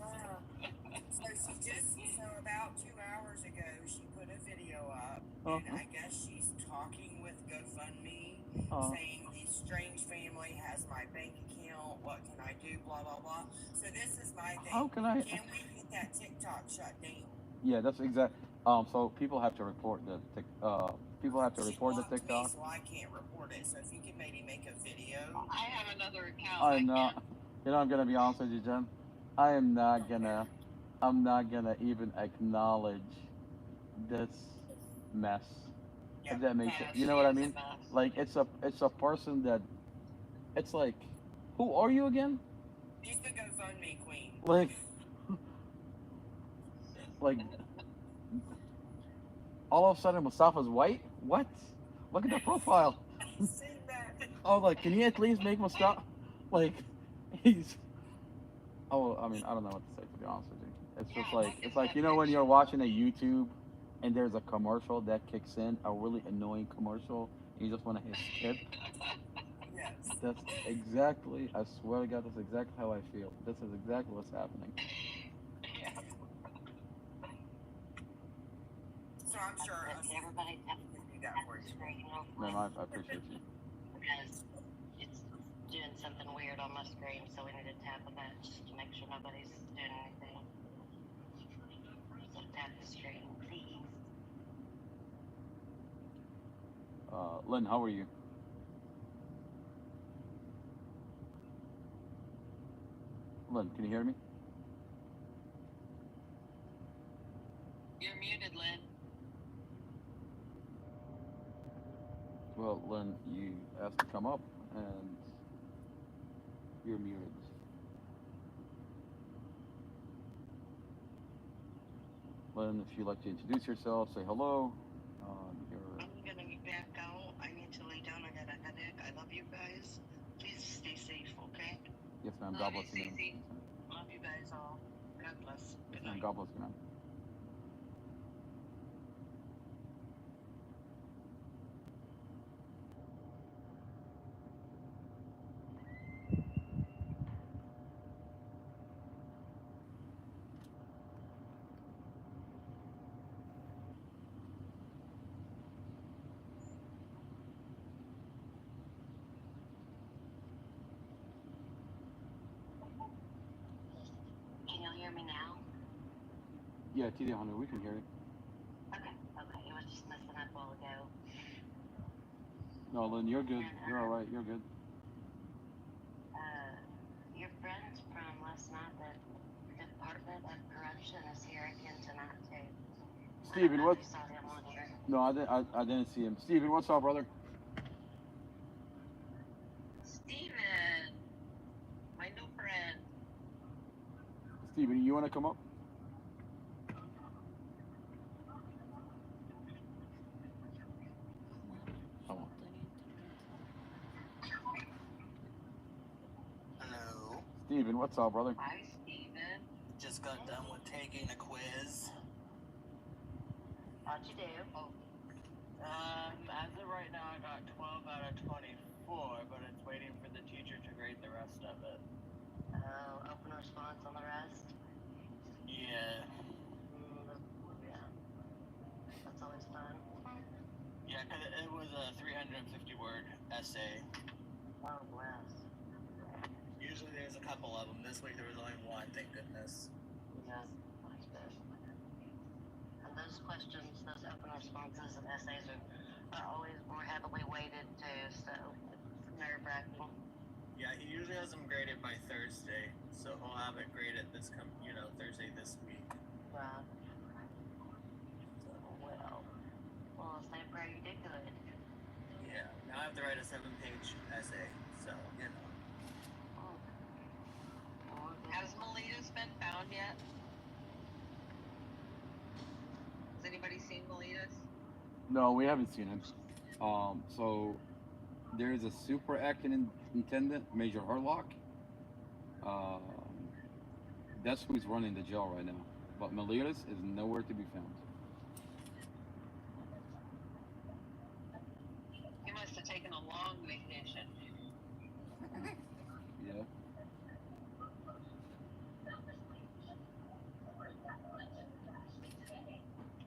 about 2 hours ago, she put a video up, and I guess she's talking with GoFundMe, saying the strange family has my bank account, what can I do, blah, blah, blah. So this is my thing. How can I? Can we get that TikTok shut down? Yeah, that's exact. So people have to report the people have to report the TikTok. Me, so I can't report it. So if you can maybe make a video. I have another account. I'm not. You know, I'm gonna be honest with you, Jen. I'm not gonna even acknowledge this mess. If that makes it, you know what I mean? Like it's a person that, it's like, who are you again? She's the GoFundMe queen. Like, all of a sudden Mustafa's white? What? Look at the profile. Oh, like, can you at least make Mustafa, like, he's, oh, I mean, I don't know what to say, to be honest with you. It's just like, it's like, you know when you're watching a YouTube and there's a commercial that kicks in, a really annoying commercial, and you just want to hit skip? Yes. That's exactly, I swear to God, that's exactly how I feel. This is exactly what's happening. So I'm sure everybody can do that for you. Man, I appreciate you. Because it's doing something weird on my screen, so we need to tap on that just to make sure nobody's doing anything. So tap the screen, please. Lynn, how are you? Lynn, can you hear me? You're muted, Lynn. Well, Lynn, you asked to come up, and you're muted. Lynn, if you'd like to introduce yourself, say hello. I'm gonna be back out. I need to lay down. I got a headache. I love you guys. Please stay safe, okay? Yes, ma'am. God bless you, ma'am. Love you guys all. God bless. Yes, ma'am. God bless you, ma'am. Can you hear me now? Yeah, TD Honda, we can hear you. Okay, it was just messing up a while ago. No, Lynn, you're good. You're all right. You're good. Your friends from last night, the Department of Corruption is here again tonight too. Steven, what? You saw him on here. No, I didn't see him. Steven, what's up, brother? Steven, my new friend. Steven, you want to come up? Come on. Hello. Steven, what's up, brother? Hi, Steven. Just got done with taking a quiz. How'd you do? As of right now, I got 12 out of 24, but it's waiting for the teacher to grade the rest of it. Oh, open response on the rest? Yeah. Yeah. That's always fun. Yeah, because it was a 350-word essay. Oh, bless. Usually there's a couple of them. This week there was only one, thank goodness. Yeah, that's good. And those questions, those open responses and essays are always more heavily weighted too, so it's nerve-wracking. Yeah, he usually has them graded by Thursday, so he'll have it graded Thursday this week. Right. Well, say a prayer you did good. Yeah, now I have to write a 7-page essay, so, you know. Has Miletus been found yet? Has anybody seen Miletus? No, we haven't seen him. So there's a super acting intendant, Major Harlock. That's who's running the jail right now. But Miletus is nowhere to be found. He must have taken a long vacation. Yeah.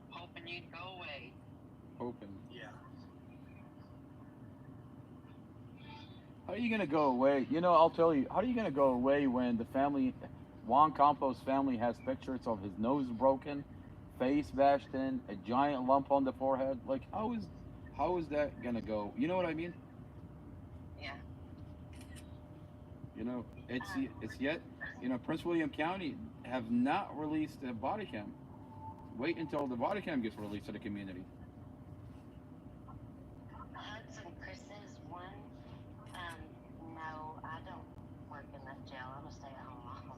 Hoping you'd go away. Hoping. Yeah. How are you gonna go away? You know, I'll tell you. How are you gonna go away when the family, Juan Campos' family, has pictures of his nose broken, face bashed in, a giant lump on the forehead? Like, how is that gonna go? You know what I mean? Yeah. You know, it's yet. You know, Prince William County have not released a body cam. Wait until the body cam gets released to the community. Hudson Chris's one. No, I don't work in that jail. I'm a stay-at-home mom.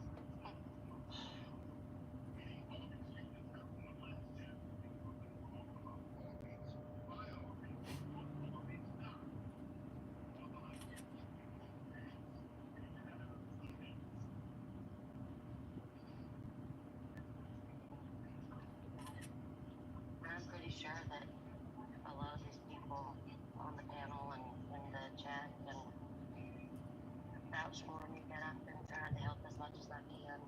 I'm pretty sure that a lot of these people on the panel and in the chat can vouch for me that I've been trying to help as much as I can.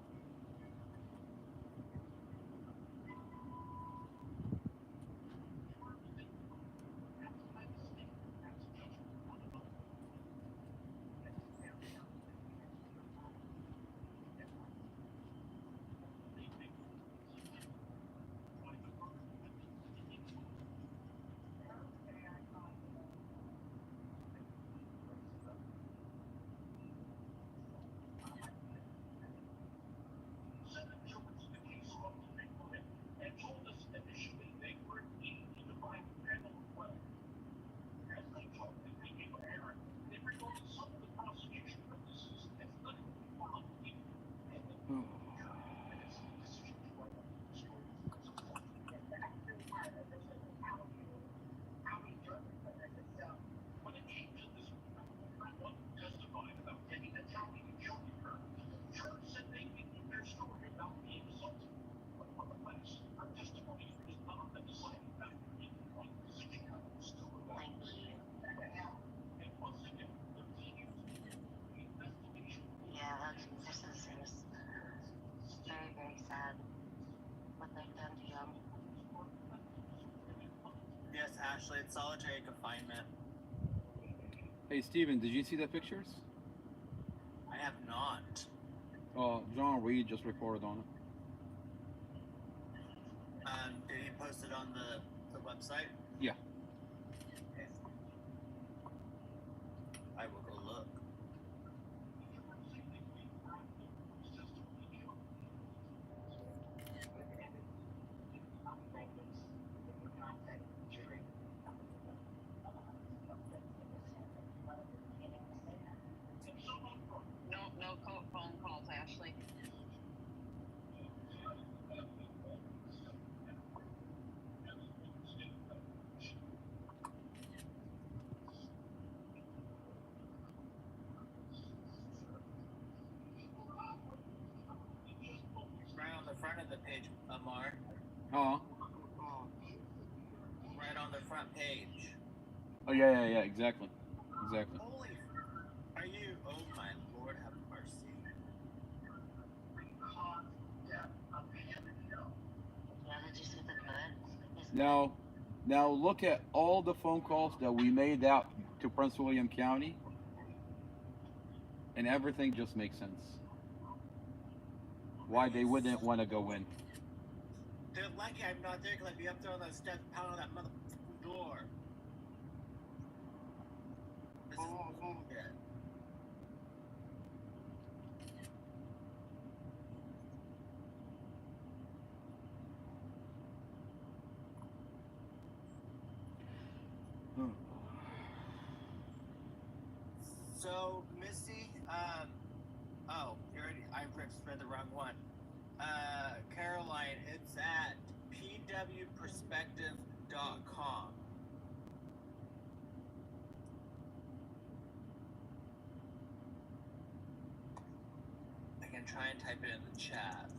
Ashley. It's solitary confinement. Hey, Steven, did you see the pictures? I have not. John Reed just reported on it. Did he post it on the website? Yeah. Okay. I will go look. No phone calls, Ashley. Right on the front of the page, Amar. Huh? Right on the front page. Oh, yeah, exactly. Exactly. Holy, are you? Oh my Lord, have mercy. Now look at all the phone calls that we made out to Prince William County, and everything just makes sense. Why they wouldn't want to go in. They're lucky I'm not there because I'd be up there on those steps pounding that motherfucking door. This is bullshit. So, Missy, oh, you already, I read the wrong one. Caroline, it's at pwperspective.com. I can try and type it in the chat.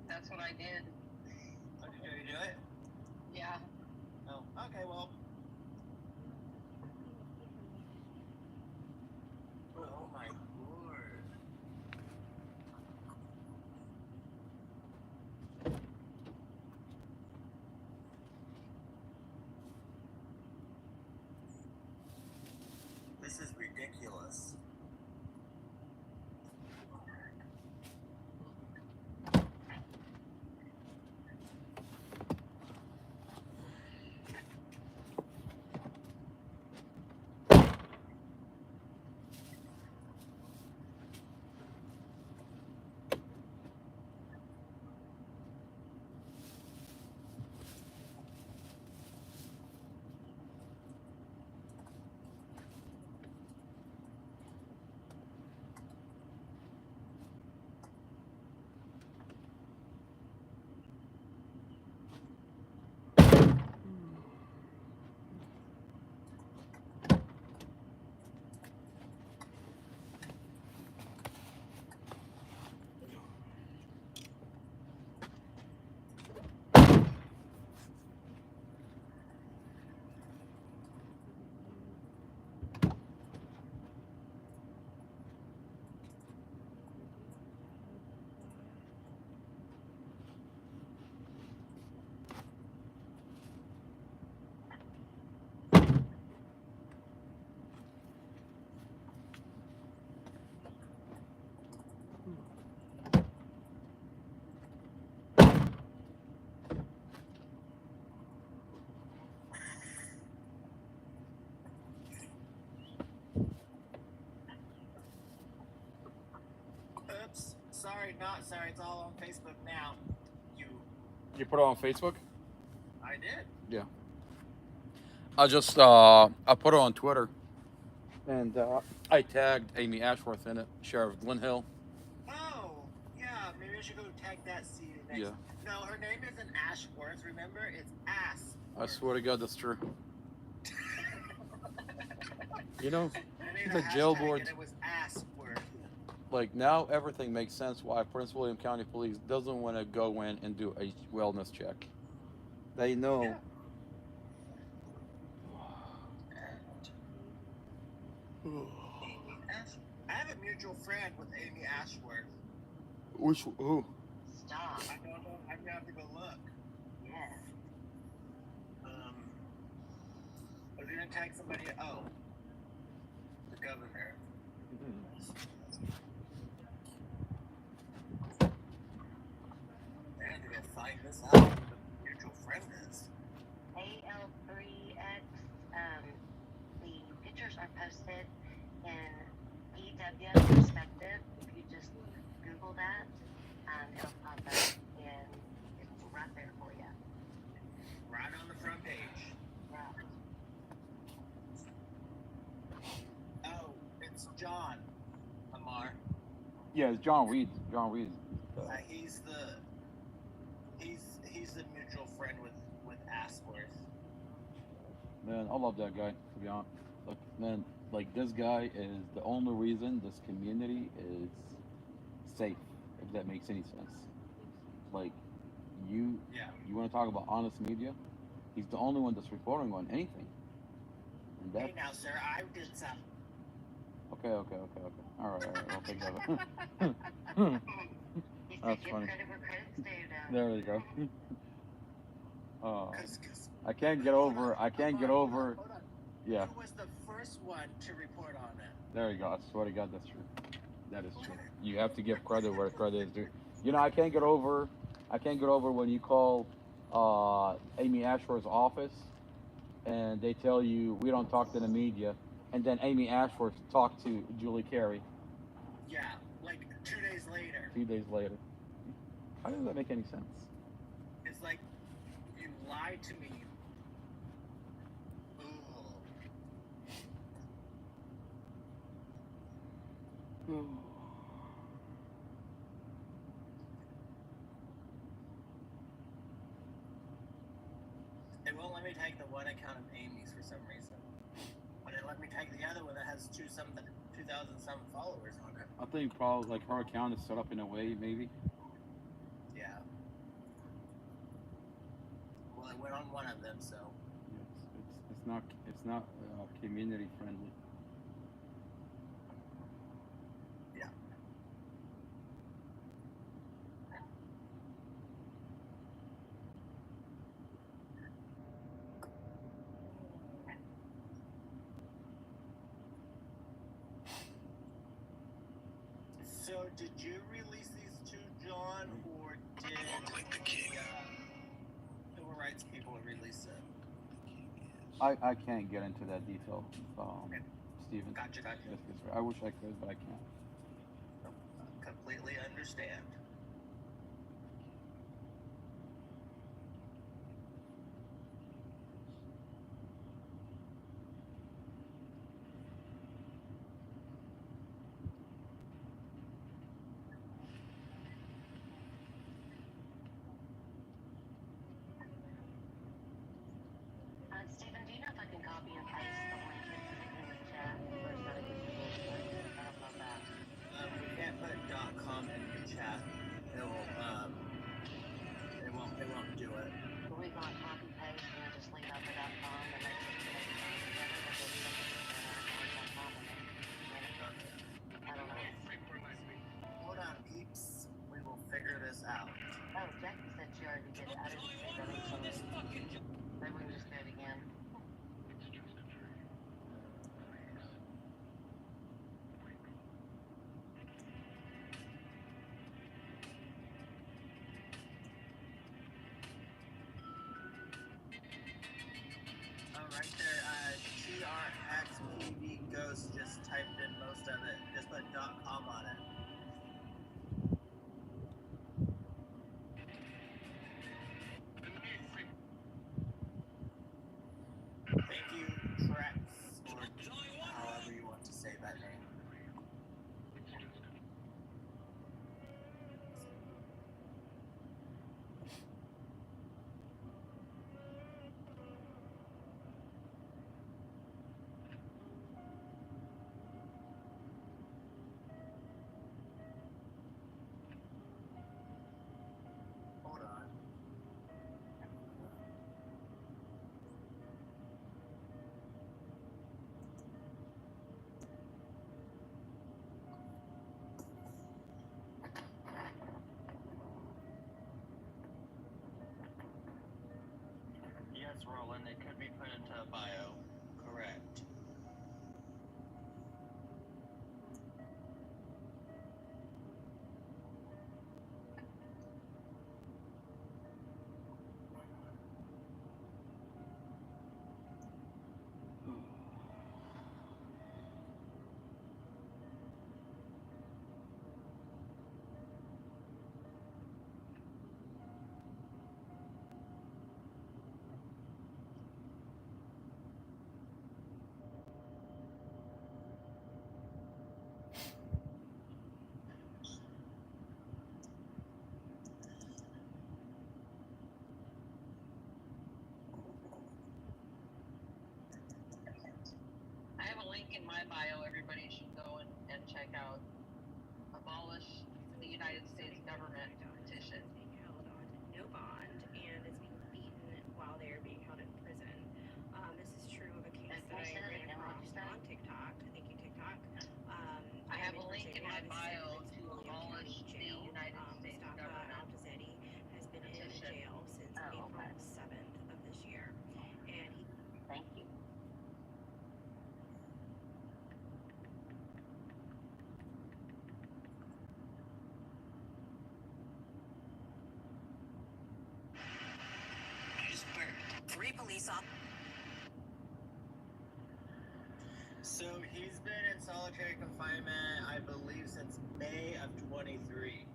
That's what I did. Oh, did you do it? Yeah. Oh, okay, well. Oh my Lord. This is ridiculous. Oops. Sorry, not sorry. It's all on Facebook now. You put it on Facebook? I did. Yeah. I put it on Twitter, and I tagged Amy Ashworth in it, Sheriff Glen Hill. Oh, yeah. Maybe I should go tag that scene next. Yeah. No, her name isn't Ashworth. Remember, it's Ass. I swear to God, that's true. You know, the jail board. And it was Assworth. Like, now everything makes sense why Prince William County Police doesn't want to go in and do a wellness check. They know. Yeah. I have a mutual friend with Amy Ashworth. Who? Stop. I don't know. I'm gonna have to go look. Yes. I was gonna tag somebody. Oh, the governor. I have to go find this out. Who the mutual friend is. AL3X. The pictures are posted in EW perspective. If you just Google that, it'll pop up and it's right there for you. Right on the front page. Right. Oh, it's John Amar. Yeah, it's John Reed. John Reed. He's the mutual friend with Asworth. Man, I love that guy, to be honest. Like, man, like, this guy is the only reason this community is safe, if that makes any sense. Like, you want to talk about honest media? He's the only one that's reporting on anything. And Hey now, sir, I did some. Okay. All right, I'll take that. That's funny. There we go. I can't get over. Yeah. Who was the first one to report on it? There you go. I swear to God, that's true. That is true. You have to give credit where credit is due. You know, I can't get over when you call Amy Ashworth's office and they tell you we don't talk to the media, and then Amy Ashworth talked to Julie Carey. Yeah, like 2 days later. 2 days later. How does that make any sense? It's like you lied to me. It won't let me tag the one account of Amy's for some reason. But it let me tag the other one that has 2,000 some followers on it. I think probably like her account is set up in a way, maybe. Yeah. Well, I went on one of them, so. Yes, it's not community friendly. Yeah. So, did you release these two, John, or did civil rights people release it? I can't get into that detail, Stephen. Gotcha. Yes, I wish I could, but I can't. Completely understand. Stephen, do you know if I can copy and paste the link in the chat? Or is that against the rules? I don't know that. We can't put .com in the chat. it's rolling. It could be put into a bio. Correct. I have a link in my bio. Everybody should go and check out Abolish the United States Government petition. Being held on no bond and is being beaten while they are being held in prison. This is true of a case that I ran across on TikTok. Thank you, TikTok. I have a link in my bio to Abolish the United States Government. Mustafa Aljazairi has been in jail since April 7th of this year, and he. Thank you. Three police officers. So he's been in solitary confinement, I believe, since May of 23.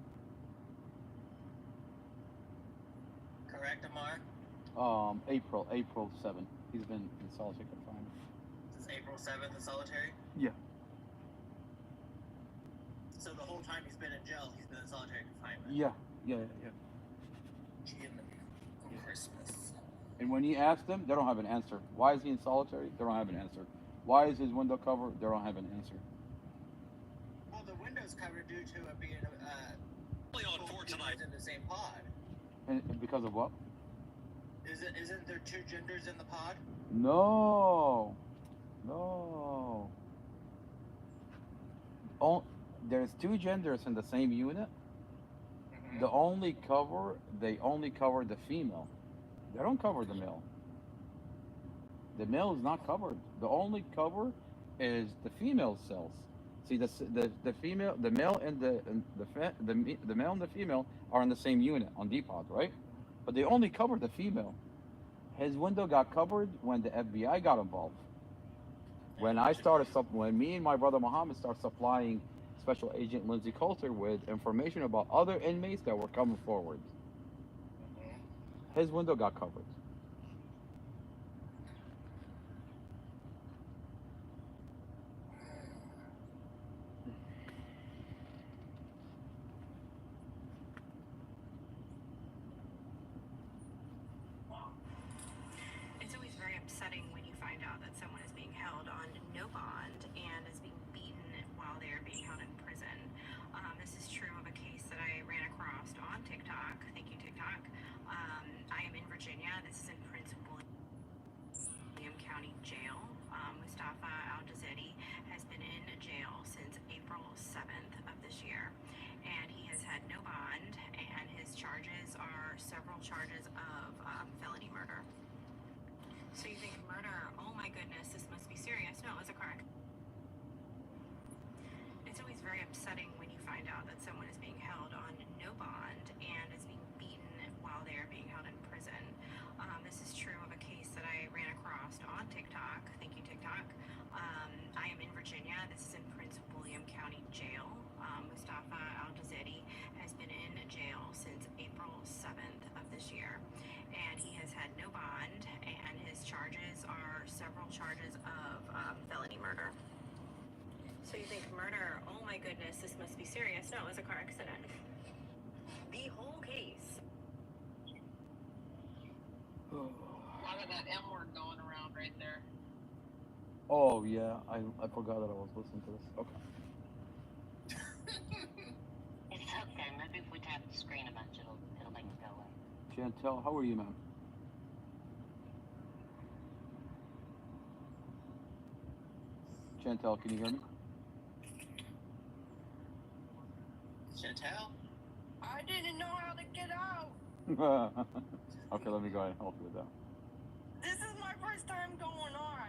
Correct, Amar? April 7th. He's been in solitary confinement. Since April 7th in solitary? Yeah. So the whole time he's been in jail, he's been in solitary confinement? Yeah. Jim, Christmas. And when you ask them, they don't have an answer. Why is he in solitary? They don't have an answer. Why is his window covered? They don't have an answer. Well, the window's covered due to it being only on for tonight in the same pod. And because of what? Isn't there two genders in the pod? No. There's two genders in the same unit. Mm-hmm. They only cover the female. They don't cover the male. The male is not covered. The only cover is the female cells. See, the female, the male and the male and the female are in the same unit on D-pod, right? But they only cover the female. His window got covered when the FBI got involved. When me and my brother Muhammad started supplying Special Agent Lindsay Coulter with information about other inmates that were coming forward, his window got covered. It's always very upsetting when you find out that someone is being held on no bond and is being beaten while they are being held in prison. This is true of a case that I ran across on TikTok. Thank you, TikTok. I am in Virginia. This is in Prince William County Jail. Mustafa Aljazairi has been in jail since April 7th of this year, and he has had no bond, and his charges are several charges of felony murder. So you think murder, oh my goodness, this must be serious. No, is it correct? It's always very upsetting when you find out that someone is being held on no bond and is being beaten while they are being held in prison. This is true of a case that I ran across on TikTok. Thank you, TikTok. I am in Virginia. This is in Prince William County Jail. Mustafa Aljazairi has been in jail since April 7th of this year, and he has had no bond, and his charges are several charges of felony murder. So you think murder, oh my goodness, this must be serious. No, it was a car accident. The whole case. A lot of that M word going around right there. Oh yeah, I forgot that I was listening to this. Okay. It's okay. Maybe if we tap the screen a bunch, it'll make it go away. Chantel, how are you, ma'am? Chantel, can you hear me? Chantel? I didn't know how to get out. Okay, let me go ahead and help you with that. This is my first time going on.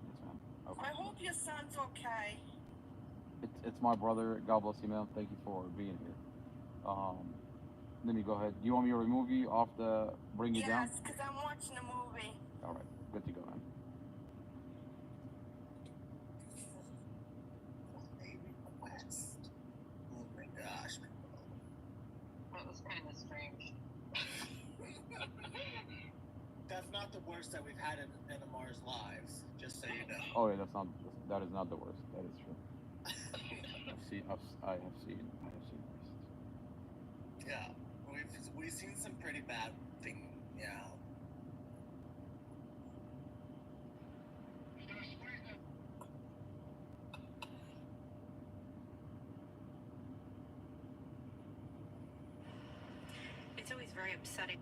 Yes, ma'am. Okay. I hope your son's okay. It's my brother. God bless you, ma'am. Thank you for being here. Let me go ahead. Do you want me to remove you off the, bring you down? Yes, because I'm watching a movie. All right. Good to go, ma'am. Oh my gosh. That was kind of strange. That's not the worst that we've had in Amar's lives, just so you know. Oh, yeah, that is not the worst. That is true. I have seen worse. Yeah, we've seen some pretty bad things. Yeah. It's always very upsetting.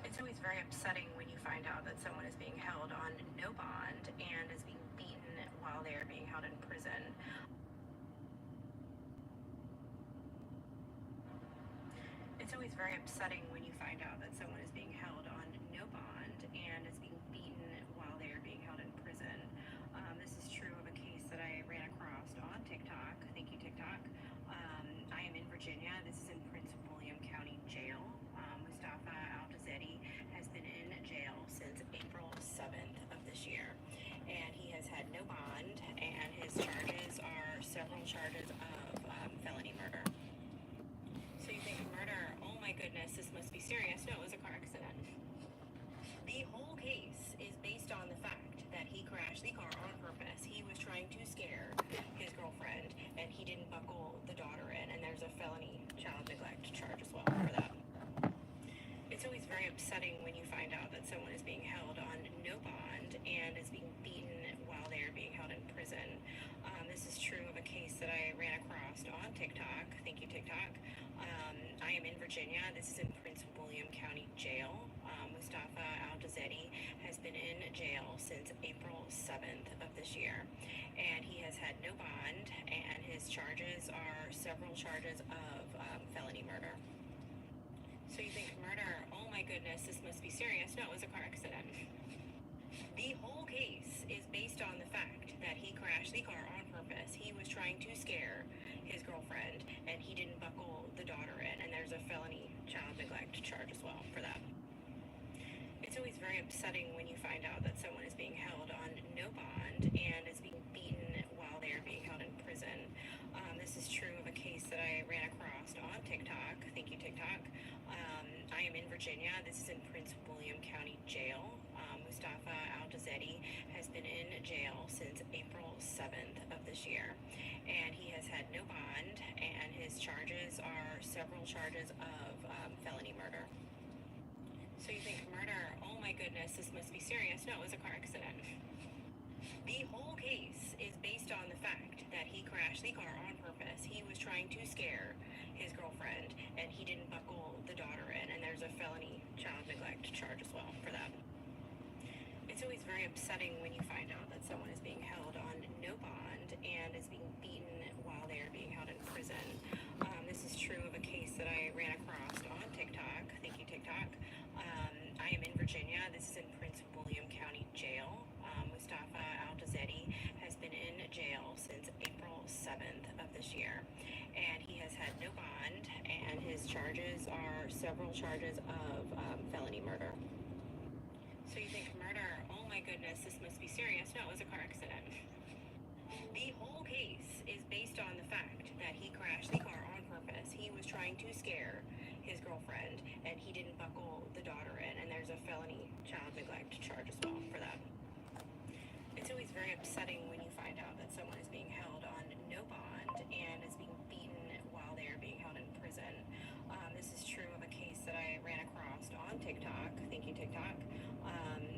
It's always very upsetting when you find out that someone is being held on no bond and is being beaten while they are being held in prison. It's always very upsetting when you find out that someone is being held on no bond and is being beaten while they are being held in prison. This is true of a case that I ran across on TikTok. Thank you, TikTok. I am in Virginia. This is in Prince William County Jail. MUSTAFA ALJAZAIRI has been in jail since April 7th of this year, and he has had no bond, and his charges are several charges of felony murder. So you think murder, oh my goodness, this must be serious. No, it was a car accident. The whole case is based on the fact that he crashed the car on purpose. He was trying to scare his girlfriend, and he didn't buckle the daughter in, and there's a felony child neglect charge as well for that. It's always very upsetting when you find out that someone is being held on no bond and is being beaten while they are being held in prison. This is true of a case that I ran across on TikTok. Thank you, TikTok. I am in Virginia. This is in Prince William County Jail. MUSTAFA ALJAZAIRI has been in jail since April 7th of this year, and he has had no bond, and his charges are several charges of felony murder. So you think murder, oh my goodness, this must be serious. No, it was a car accident. The whole case is based on the fact that he crashed the car on purpose. He was trying to scare his girlfriend, and he didn't buckle the daughter in, and there's a felony child neglect charge as well for that. It's always very upsetting when you find out that someone is being held on no bond and is being beaten while they are being held in prison. This is true of a case that I ran across on TikTok. Thank you, TikTok. I am in Virginia. This is in Prince William County Jail. MUSTAFA ALJAZAIRI has been in jail since April 7th of this year, and he has had no bond, and his charges are several charges of felony murder. So you think murder, oh my goodness, this must be serious. No, it was a car accident. The whole case is based on the fact that he crashed the car on purpose. He was trying to scare his girlfriend, and he didn't buckle the daughter in, and there's a felony child neglect charge as well for that. It's always very upsetting when you find out that someone is being held on no bond and is being beaten while they are being held in prison. This is true of a case that I ran across on TikTok. charges are several charges of felony murder. So you think murder, oh my goodness, this must be serious. No, it was a car accident. The whole case is based on the fact that he crashed the car on purpose. He was trying to scare his girlfriend, and he didn't buckle the daughter in, and there's a felony child neglect charge as well for that. It's always very upsetting when you find out that someone is being held on no bond and is being beaten while they are being held in prison. This is true of a case that I ran across on TikTok. Thank you, TikTok.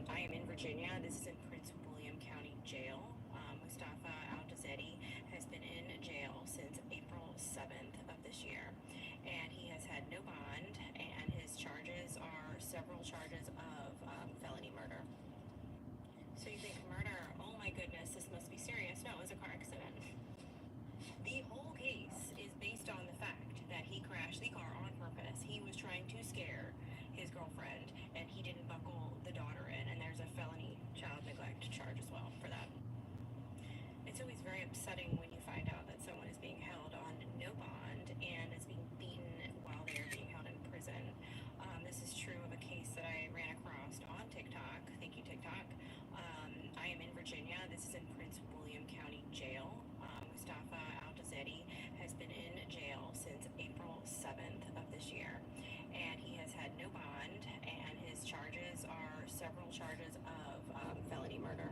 I am in Virginia. This is in Prince William County Jail. MUSTAFA ALJAZAIRI has been in jail since April 7th of this year, and he has had no bond, and his charges are several charges of felony murder. So you think murder, oh my goodness, this must be serious. No, it was a car accident. The whole case is based on the fact that he crashed the car on purpose. He was trying to scare his girlfriend, and he didn't buckle the daughter in, and there's a felony child neglect charge as well for that. It's always very upsetting when you find out that someone is being held on no bond and is being beaten while they are being held in prison. This is true of a case that I ran across on TikTok. Thank you, TikTok. I am in Virginia. This is in Prince William County Jail. MUSTAFA ALJAZAIRI has been in jail since April 7th of this year, and he has had no bond, and his charges are several charges of felony murder.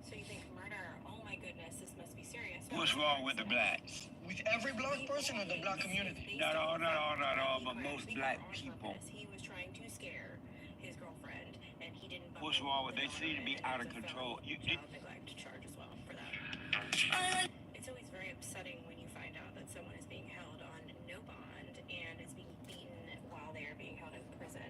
So you think murder, oh my goodness, this must be serious. What's wrong with the blacks? With every black person in the black community. Not all, but most black people. He was trying to scare his girlfriend, and he didn't. What's wrong with they seem to be out of control? Child neglect charge as well for that. It's always very upsetting when you find out that someone is being held on no bond and is being beaten while they are being held in prison.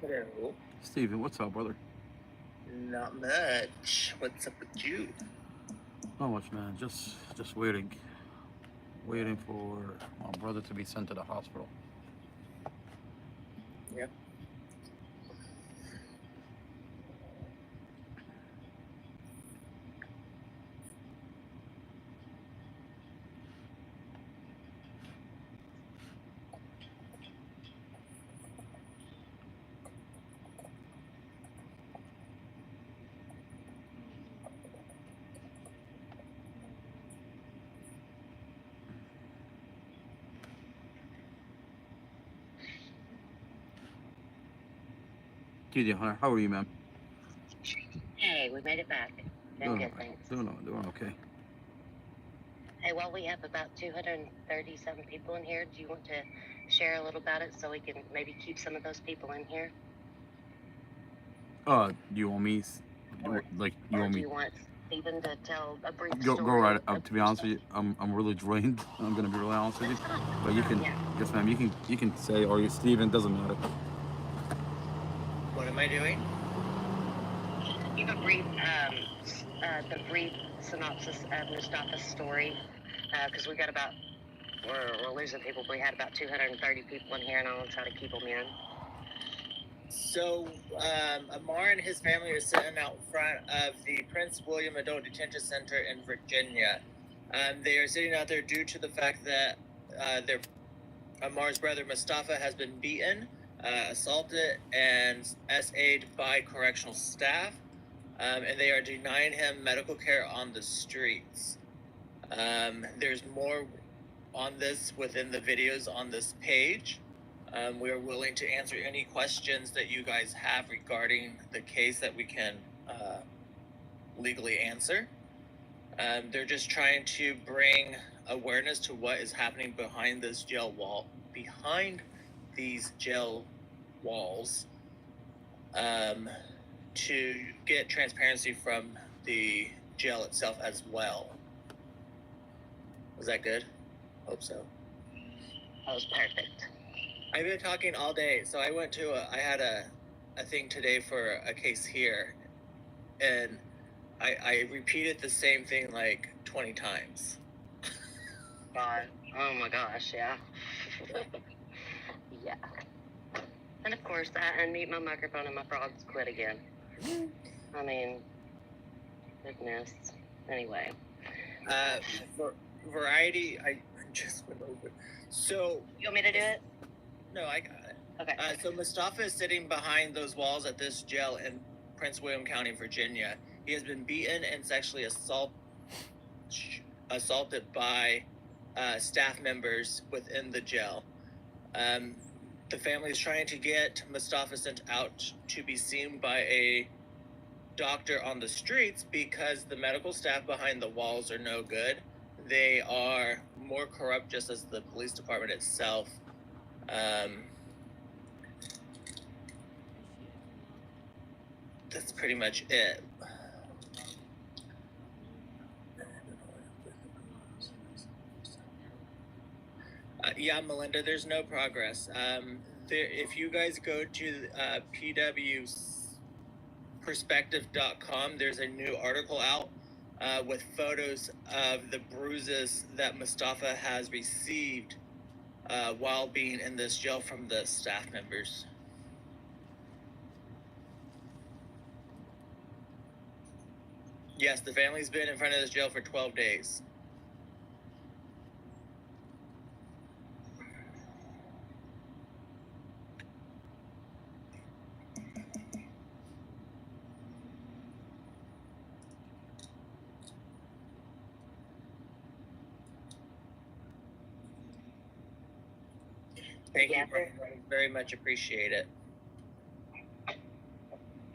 Hello. Steven, what's up, brother? Not much. What's up with you? Not much, man. Just waiting for my brother to be sent to the hospital. Yep. TJ, how are you, man? Hey, we made it back. Doing good, thanks. Doing okay. Hey, well, we have about 237 people in here. Do you want to share a little about it so we can maybe keep some of those people in here? Do you want me, Do you want Stephen to tell a brief Go story? right up. To be honest with you, I'm really drained. I'm gonna be really honest with you. But you can, yes, ma'am. You can say, or you, Steven, doesn't matter. What am I doing? Give a brief, the brief synopsis of Mustafa's story, because we got about we're losing people. We had about 230 people in here, and I'll try to keep them in. So, Amar and his family are sitting out front of the Prince William Adult Detention Center in Virginia. They are sitting out there due to the fact that Amar's brother Mustafa has been beaten, assaulted, and SA'd by correctional staff, and they are denying him medical care on the streets. There's more on this within the videos on this page. We are willing to answer any questions that you guys have regarding the case that we can legally answer. They're just trying to bring awareness to what is happening behind this jail wall, behind these jail walls, to get transparency from the jail itself as well. Was that good? Hope so. That was perfect. I've been talking all day, so I had a thing today for a case here, and I repeated the same thing like 20 times. God. Oh my gosh, yeah. Yeah. And of course, I unmute my microphone and my frogs quit again. I mean, goodness. Anyway. For Variety, I just went over. So. You want me to do it? No, I got it. Okay. So Mustafa is sitting behind those walls at this jail in Prince William County, Virginia. He has been beaten and sexually assaulted by staff members within the jail. The family is trying to get Mustafa sent out to be seen by a doctor on the streets because the medical staff behind the walls are no good. They are more corrupt just as the police department itself. That's pretty much it. Yeah, Melinda, there's no progress. If you guys go to pwperspective.com, there's a new article out with photos of the bruises that Mustafa has received while being in this jail from the staff members. Yes, the family's been in front of this jail for 12 days. Thank you, very much appreciate it.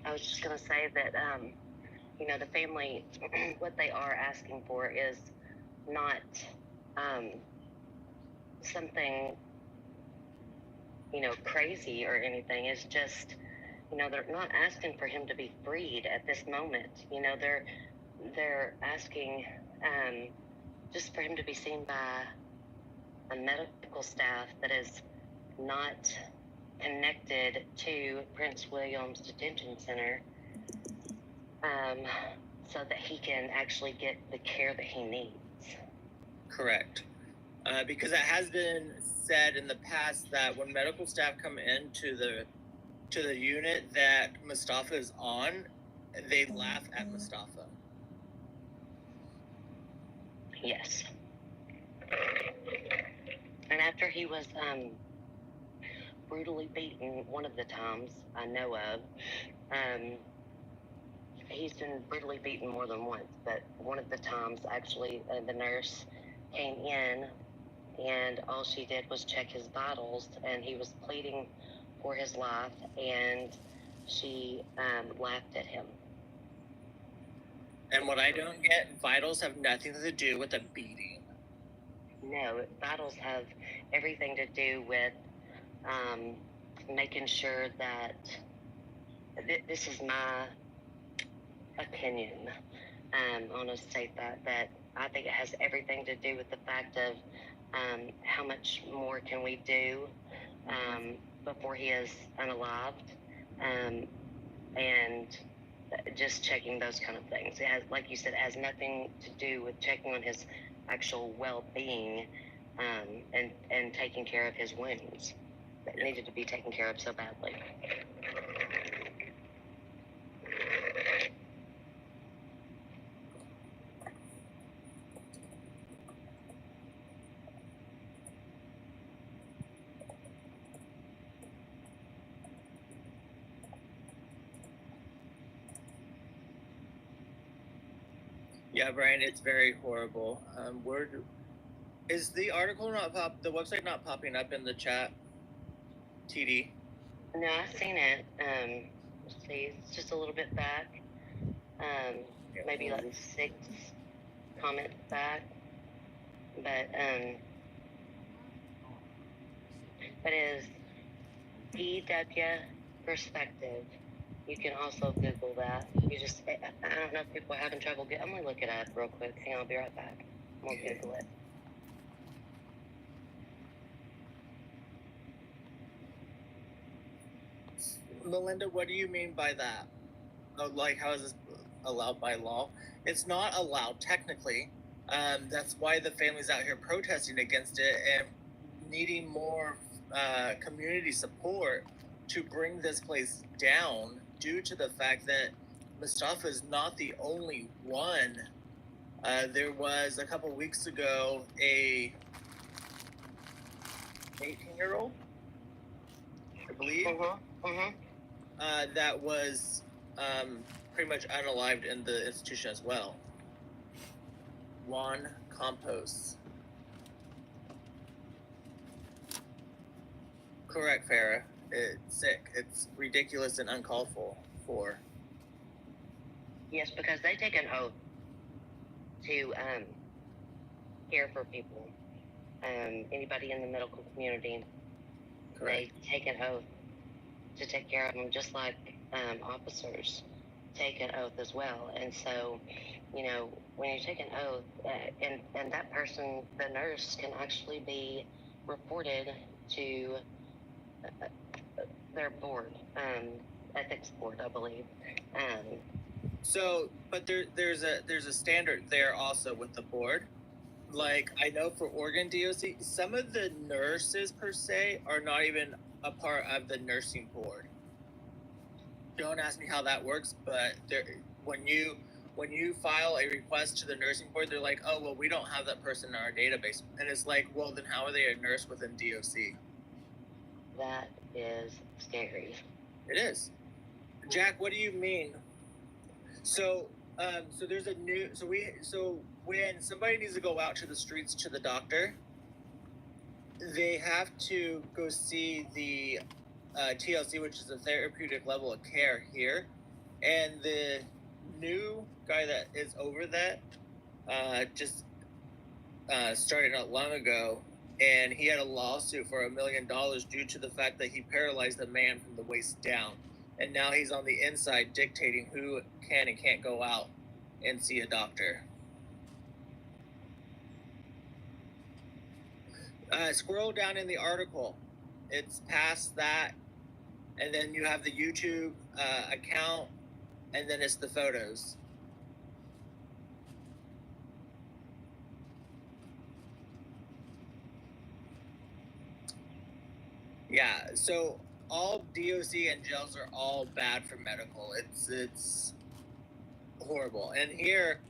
I was just going to say that, the family, what they are asking for is not something, crazy or anything. It's just, they're not asking for him to be freed at this moment. They're asking just for him to be seen by a medical staff that is not connected to Prince William's Detention Center, so that he can actually get the care that he needs. Correct. Because it has been said in the past that when medical staff come into the unit that Mustafa is on, they laugh at Mustafa. Yes. And after he was brutally beaten one of the times I know of, he's been brutally beaten more than once, but one of the times actually the nurse came in and all she did was check his vitals, and he was pleading for his life, and she laughed at him. And what I don't get, vitals have nothing to do with a beating. No, vitals have everything to do with making sure that this is my opinion. I'm going to state that I think it has everything to do with the fact of how much more can we do before he is unalived, and just checking those kind of things. It has, like you said, it has nothing to do with checking on his actual well-being. and taking care of his wounds that needed to be taken care of so badly. Yeah, Brian, it's very horrible. Is the article the website not popping up in the chat? TD. No, I've seen it. Let's see, it's just a little bit back. Maybe like 6 comments back. But it is EW perspective. You can also Google that. You just, I don't know if people are having trouble. I'm going to look it up real quick. Hang on, I'll be right back. I'm going to Google it. Melinda, what do you mean by that? Like, how is this allowed by law? It's not allowed technically. That's why the family's out here protesting against it and needing more community support to bring this place down, due to the fact that Mustafa is not the only one. There was a couple weeks ago a 18-year-old, I believe, that was pretty much unalived in the institution as well. Juan Campos. Correct, Farah. It's sick. It's ridiculous and uncalled for. Yes, because they take an oath to care for people. Anybody in the medical community, Correct. They take an oath to take care of them, just like officers take an oath as well. And so, you know, when you take an oath, and that person, the nurse, can actually be reported to their board, ethics board, I believe. So, but there's a standard there also with the board. Like, I know for Oregon DOC, some of the nurses per se are not even a part of the nursing board. Don't ask me how that works, but when you file a request to the nursing board, they're like, oh, well, we don't have that person in our database. And it's like, well, then how are they a nurse within DOC? That is scary. It is. Jack, what do you mean? So there's a new, so when somebody needs to go out to the streets to the doctor, they have to go see the TLC, which is the therapeutic level of care here. And the new guy that is over that just started not long ago, and he had a lawsuit for $1 million due to the fact that he paralyzed a man from the waist down. And now he's on the inside dictating who can and can't go out and see a doctor. Scroll down in the article. It's past that, and then you have the YouTube account, and then it's the photos. Yeah, so all DOC and jails are all bad for medical. It's horrible. And here,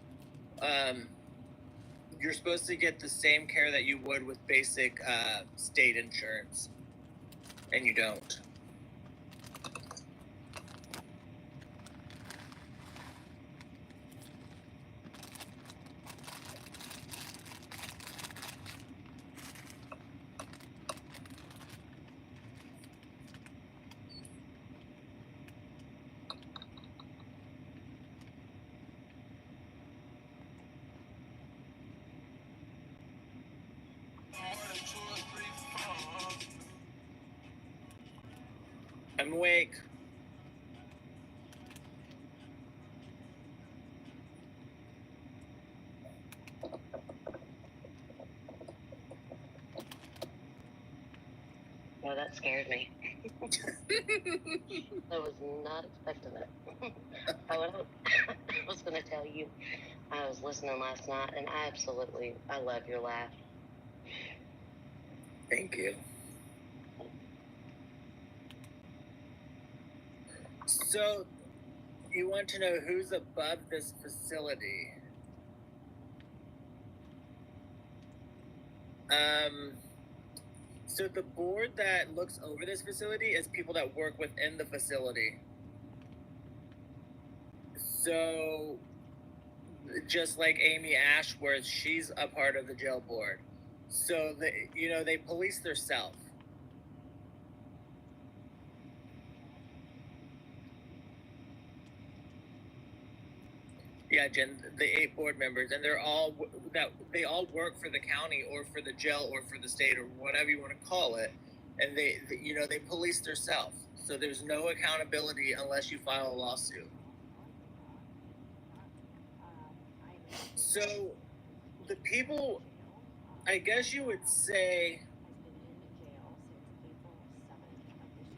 you're supposed to get the same care that you would with basic state insurance, and you don't. I'm awake. Oh, that scared me. I was not expecting it. I was going to tell you, I was listening last night, and I love your laugh. Thank you. So, you want to know who's above this facility? So the board that looks over this facility is people that work within the facility. So, just like Amy Ashworth, she's a part of the jail board. So, they police theirself. Yeah, Jen, the 8 board members, and they all work for the county or for the jail or for the state or whatever you want to call it, and they police themselves. So there's no accountability unless you file a lawsuit. So the people, I guess you would say,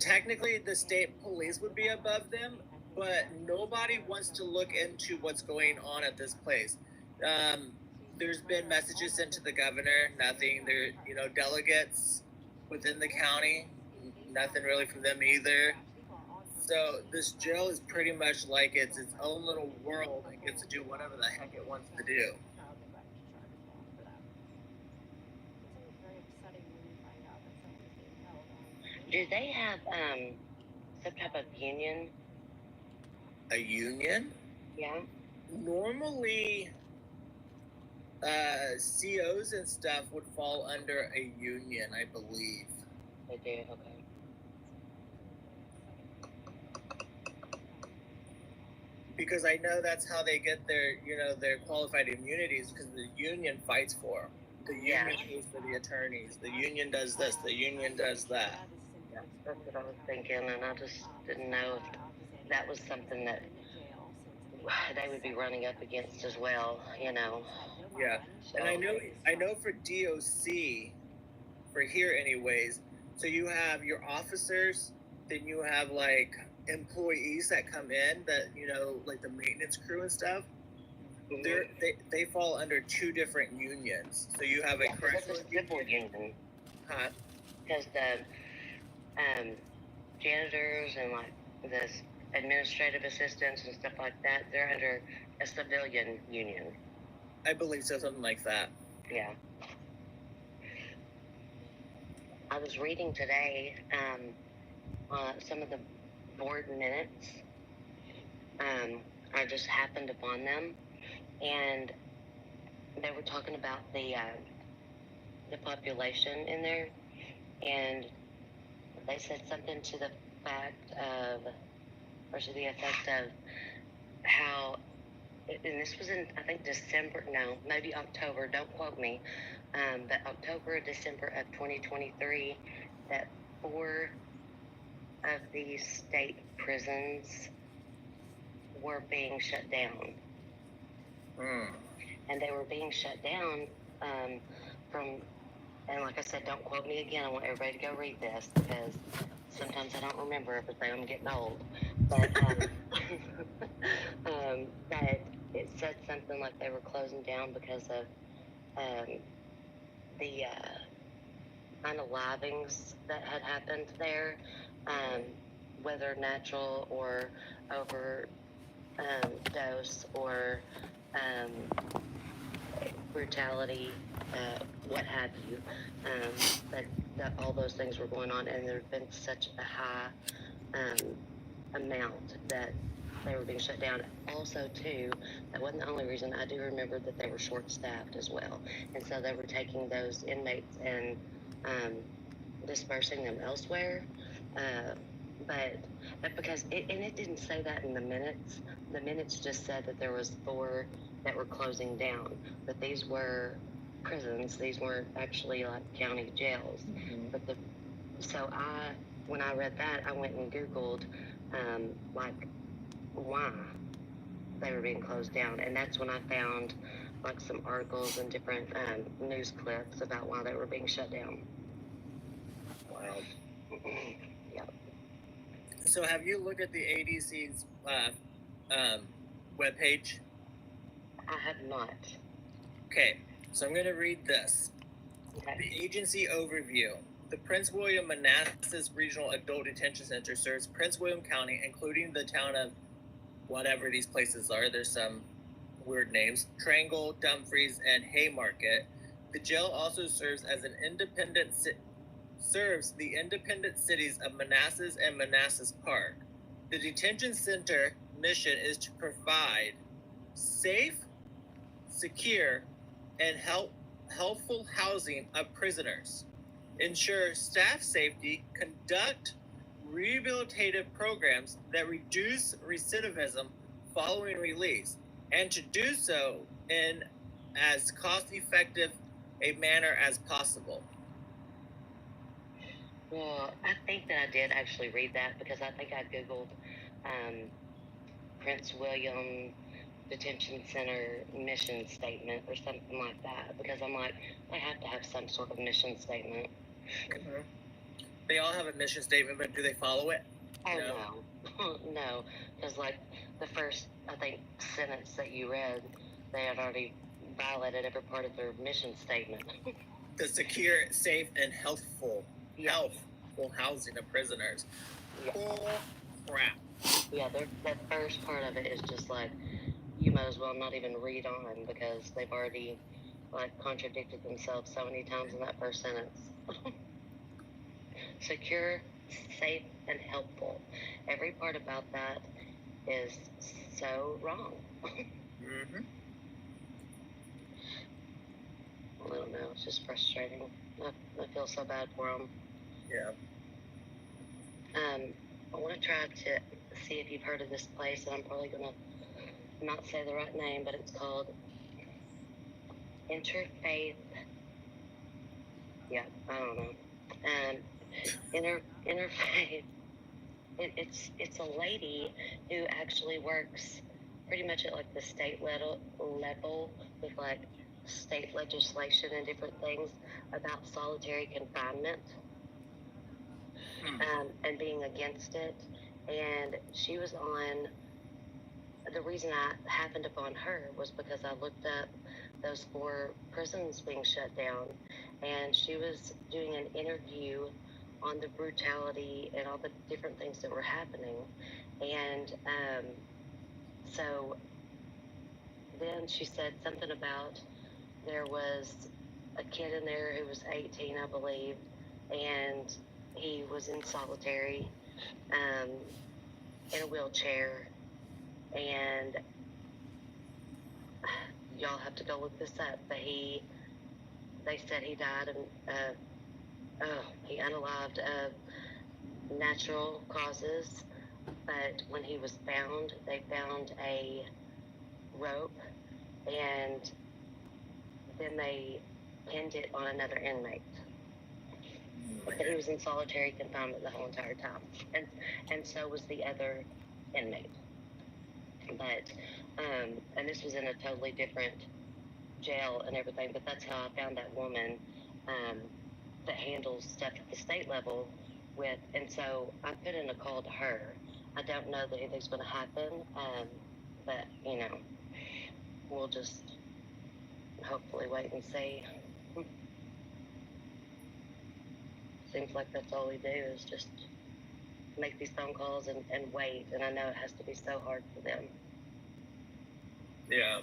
technically the state police would be above them, but nobody wants to look into what's going on at this place. There's been messages sent to the governor, nothing. There, delegates within the county, nothing really from them either. So this jail is pretty much like it's its own little world and gets to do whatever the heck it wants to do. Do they have some type of union? A union? Yeah. Normally, COs and stuff would fall under a union, I believe. They do, okay. Because I know that's how they get their qualified immunities, because the union fights for them. The union pays for the attorneys. The union does this. The union does that. Yeah, that's what I was thinking, and I just didn't know if that was something that they would be running up against as well, Yeah, and I know for DOC, for here anyways, so you have your officers, then you have like employees that come in that, like the maintenance crew and stuff. They fall under 2 different unions. So you have a correctional union. Huh? Because the janitors and like the administrative assistants and stuff like that, they're under a civilian union. I believe so, something like that. Yeah. I was reading today some of the board minutes. I just happened upon them, and they were talking about the population in there, and they said something to the fact of, or to the effect of how, and this was in, I think, December, no, maybe October, don't quote me, but October or December of 2023, that 4 of these state prisons were being shut down. And they were being shut down from, and like I said, don't quote me again, I want everybody to go read this, because sometimes I don't remember everything, I'm getting old, but but it said something like they were closing down because of the unalivings that had happened there, whether natural or overdose or brutality, what have you, that all those things were going on, and there had been such a high amount that they were being shut down. Also, too, that wasn't the only reason. I do remember that they were short-staffed as well, and so they were taking those inmates and dispersing them elsewhere. But because it didn't say that in the minutes. The minutes just said that there was 4 that were closing down, but these were prisons. These weren't actually like county jails. But when I read that, I went and Googled like why they were being closed down, and that's when I found like some articles and different news clips about why they were being shut down. Wow. Yeah. So have you looked at the ADC's webpage? I have not. Okay, so I'm going to read this. The agency overview. The Prince William Manassas Regional Adult Detention Center serves Prince William County, including the town of whatever these places are. There's some weird names. Triangle, Dumfries, and Haymarket. The jail also serves as an serves the independent cities of Manassas and Manassas Park. The detention center mission is to provide safe, secure, and helpful housing of prisoners, ensure staff safety, conduct rehabilitative programs that reduce recidivism following release, and to do so in as cost-effective a manner as possible. Well, I think that I did actually read that because I think I Googled Prince William Detention Center mission statement or something like that because I'm like, they have to have some sort of mission statement. Mm-hmm. They all have a mission statement, but do they follow it? Oh, no. No, because like the first, I think, sentence that you read, they had already violated every part of their mission statement. The secure, safe, and healthful housing of prisoners. Yeah. Bull crap. Yeah, that first part of it is just like, you might as well not even read on because they've already like contradicted themselves so many times in that first sentence. Secure, safe, and helpful. Every part about that is so wrong. Mm-hmm. I don't know, it's just frustrating. I feel so bad for them. Yeah. I want to try to see if you've heard of this place, and I'm probably going to not say the right name, but it's called Interfaith. Yeah, I don't know. Interfaith. It's a lady who actually works pretty much at like the state level with like state legislation and different things about solitary confinement and being against it. And she was on. The reason I happened upon her was because I looked up those 4 prisons being shut down, and she was doing an interview on the brutality and all the different things that were happening. And so then she said something about there was a kid in there who was 18, I believe, and he was in solitary in a wheelchair. And y'all have to go look this up, but they said he died of, he unalived of natural causes, but when he was found, they found a rope, and then they pinned it on another inmate. But he was in solitary confinement the whole entire time, and so was the other inmate. But, and this was in a totally different jail and everything, but that's how I found that woman that handles stuff at the state level with, and so I put in a call to her. I don't know that anything's going to happen, but, you know, we'll just hopefully wait and see. Seems like that's all we do is just make these phone calls and wait, and I know it has to be so hard for them. Yeah.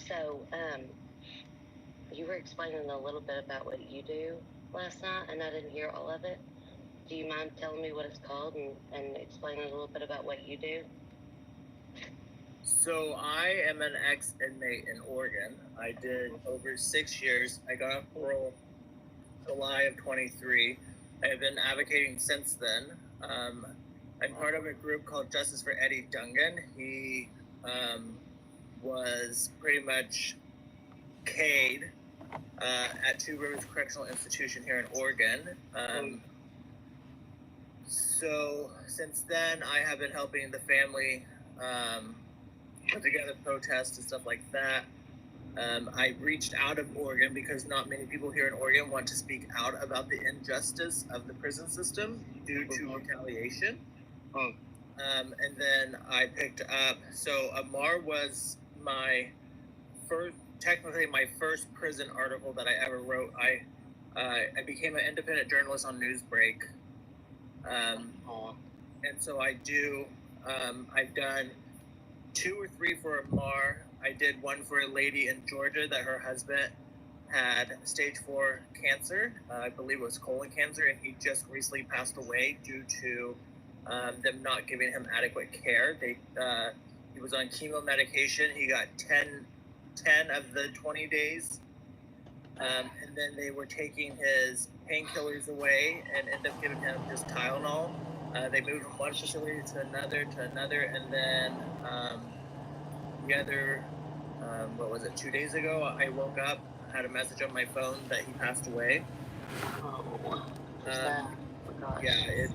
So, you were explaining a little bit about what you do last night, and I didn't hear all of it. Do you mind telling me what it's called and explaining a little bit about what you do? So I am an ex-inmate in Oregon. I did over 6 years. I got off parole July of 23. I have been advocating since then. I'm part of a group called Justice for Eddie Dungan. He was pretty much K'd at Two Rivers Correctional Institution here in Oregon. So since then, I have been helping the family put together protests and stuff like that. I reached out of Oregon because not many people here in Oregon want to speak out about the injustice of the prison system due to retaliation. And then I picked up, so Amar was technically my first prison article that I ever wrote. I became an independent journalist on Newsbreak. And so I've done 2 or 3 for Amar. I did one for a lady in Georgia that her husband had stage 4 cancer. I believe it was colon cancer, and he just recently passed away due to them not giving him adequate care. He was on chemo medication. He got 10 of the 20 days. And then they were taking his painkillers away and ended up giving him just Tylenol. They moved from one facility to another, and then the other, 2 days ago, I woke up, had a message on my phone that he passed away. Yeah,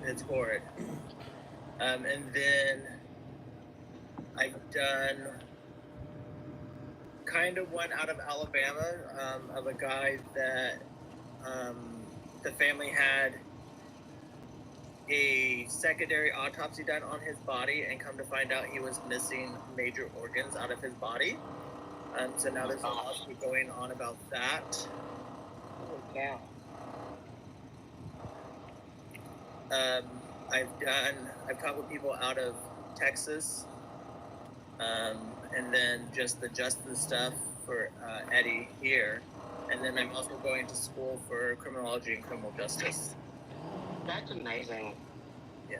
it's horrid. And then I've done kind of one out of Alabama, of a guy that the family had a secondary autopsy done on his body, and come to find out he was missing major organs out of his body. So now there's a lawsuit going on about that. Yeah. I've talked with people out of Texas, and then just the justice stuff for Eddie here. And then I'm also going to school for criminology and criminal justice. That's amazing. Yeah.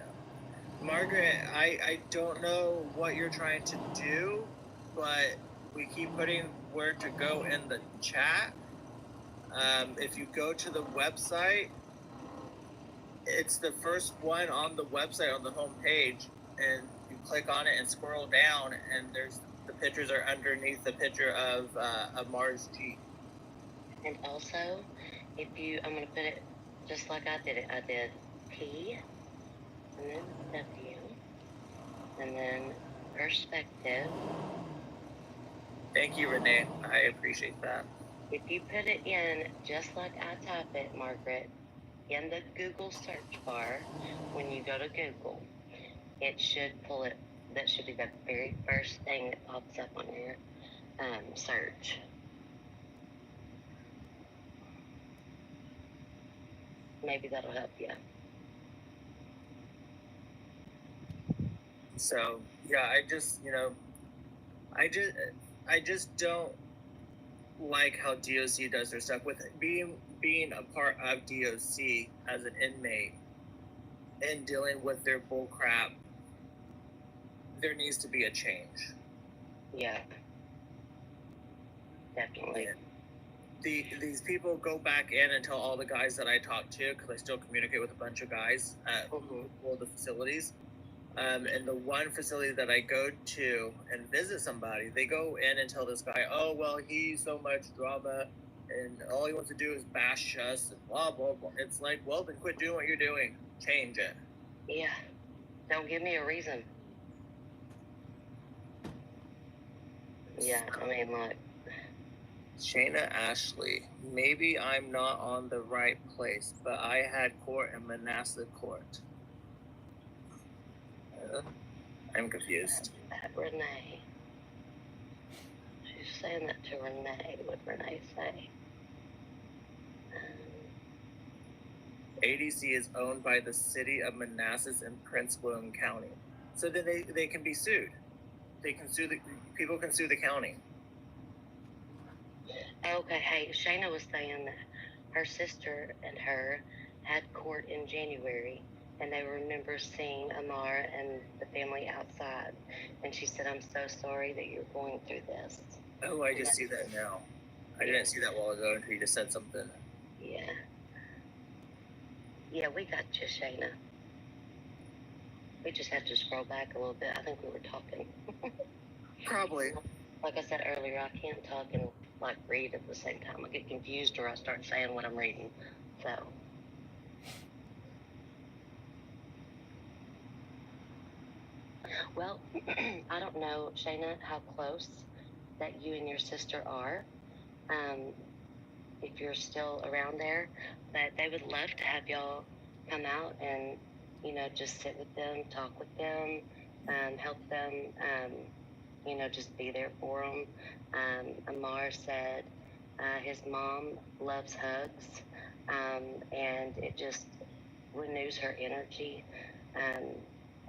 Margaret, I don't know what you're trying to do, but we keep putting where to go in the chat. If you go to the website, it's the first one on the website on the home page, and you click on it and scroll down, and the pictures are underneath the picture of Mars Jeep. And also, I'm going to put it just like I did it. I did P, and then W, and then perspective. Thank you, Renee. I appreciate that. If you put it in just like I type it, Margaret, in the Google search bar, when you go to Google, it should pull it. That should be the very first thing that pops up on your search. Maybe that'll help you. So yeah, I just don't like how DOC does their stuff. With being a part of DOC as an inmate and dealing with their bull crap, there needs to be a change. Yeah, definitely. And these people go back in and tell all the guys that I talk to, because I still communicate with a bunch of guys at all the facilities. And the one facility that I go to and visit somebody, they go in and tell this guy, oh, well, he's so much drama, and all he wants to do is bash us, and blah, blah, blah. It's like, well, then quit doing what you're doing. Change it. Yeah. Don't give me a reason. Yeah, I mean, like... Shayna Ashley, maybe I'm not on the right place, but I had court in Manassas Court. I'm confused. Renee. She's saying that to Renee. What did Renee say? ADC is owned by the city of Manassas and Prince William County. So then they can be sued. People can sue the county. Okay, hey, Shayna was saying that her sister and her had court in January, and they remember seeing Amar and the family outside. And she said, I'm so sorry that you're going through this. Oh, I just see that now. I didn't see that a while ago until you just said something. Yeah. Yeah, we got you, Shayna. We just have to scroll back a little bit. I think we were talking. Probably. Like I said earlier, I can't talk and read at the same time. I get confused or I start saying what I'm reading. So. Well, I don't know, Shayna, how close that you and your sister are. If you're still around there, but they would love to have y'all come out and, you know, just sit with them, talk with them, help them, you know, just be there for them. Amar said his mom loves hugs, and it just renews her energy,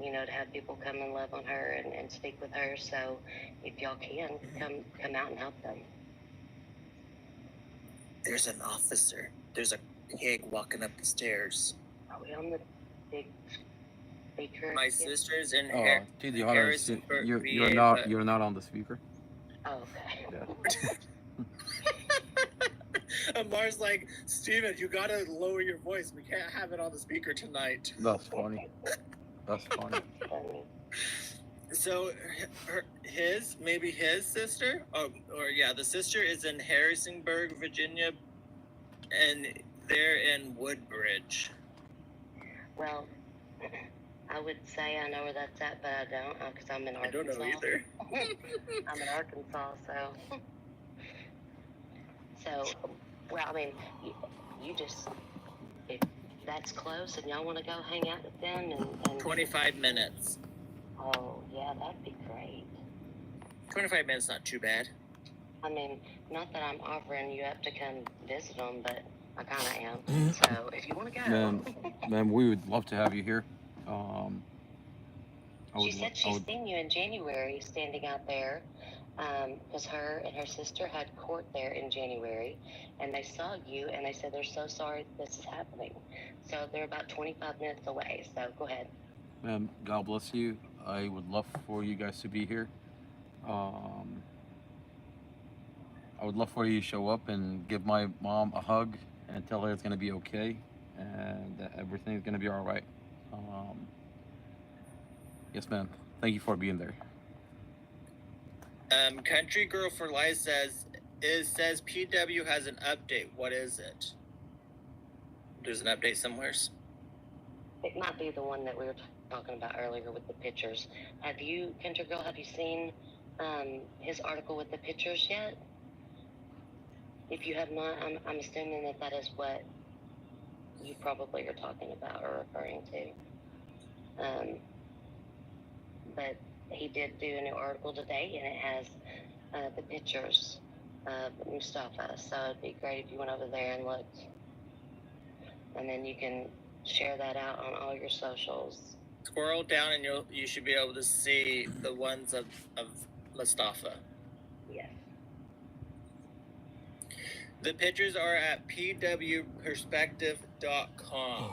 you know, to have people come and love on her and speak with her. So if y'all can, come out and help them. There's an officer. There's a pig walking up the stairs. Are we on the big speaker? My sister's in Judy, Harrisonburg, you're VA, not on the speaker. Oh, okay. Yeah. Amar's like, Steven, you gotta lower your voice. We can't have it on the speaker tonight. That's funny. That's funny. So, maybe his sister, or yeah, the sister is in Harrisonburg, Virginia, and they're in Woodbridge. Well, I would say I know where that's at, but I don't, because I'm in Arkansas. I don't know either. I'm in Arkansas, so, well, I mean, you just, if that's close and y'all want to go hang out with them and 25 minutes. Oh, yeah, that'd be great. 25 minutes, not too bad. I mean, not that I'm offering you up to come visit them, but I kind of am. So if you want to go. Man, we would love to have you here. She said she's seen you in January standing out there, because her and her sister had court there in January, and they saw you, and they said they're so sorry this is happening. So they're about 25 minutes away, so go ahead. Man, God bless you. I would love for you guys to be here. I would love for you to show up and give my mom a hug and tell her it's going to be okay and that everything's going to be all right. Yes, ma'am. Thank you for being there. Country Girl for Life says PW has an update. What is it? There's an update somewhere. It might be the one that we were talking about earlier with the pictures. Have you, Country Girl, have you seen his article with the pictures yet? If you have not, I'm assuming that is what you probably are talking about or referring to. But he did do a new article today, and it has the pictures of Mustafa. So it'd be great if you went over there and looked. And then you can share that out on all your socials. Scroll down and you should be able to see the ones of Mustafa. Yes. The pictures are at pwperspective.com.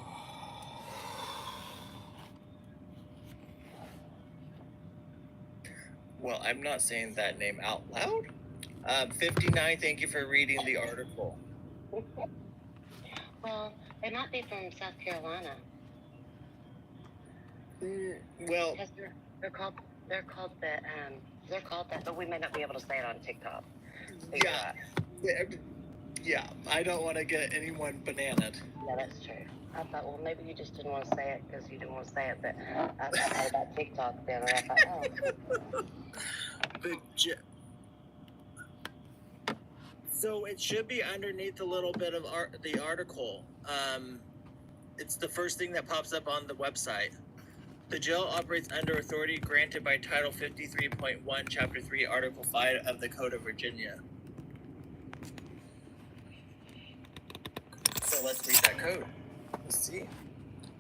Well, I'm not saying that name out loud. 59, thank you for reading the article. Well, they might be from South Carolina. Well, because they're called that, but we may not be able to say it on TikTok. Yeah, I don't want to get anyone bananaed. Yeah, that's true. I thought, well, maybe you just didn't want to say it because you didn't want to say it, but I thought about TikTok then, and I thought, oh. So it should be underneath a little bit of the article. It's the first thing that pops up on the website. The jail operates under authority granted by Title 53.1, Chapter 3, Article 5 of the Code of Virginia. So let's read that code. Let's see.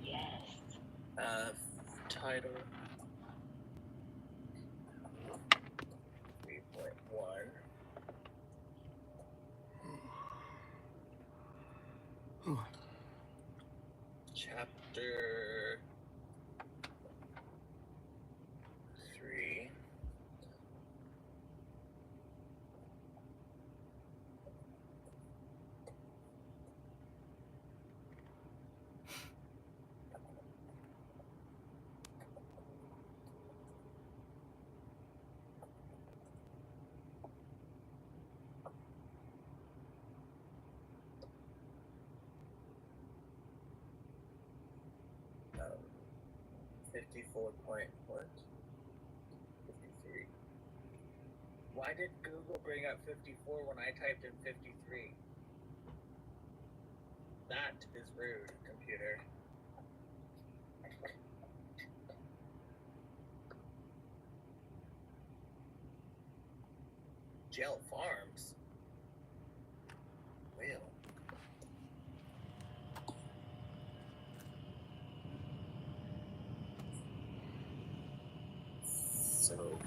Yes. Title 3.1. Chapter 3. What? 53. Why did Google bring up 54 when I typed in 53? That is rude, computer. Jail Farms. Well. So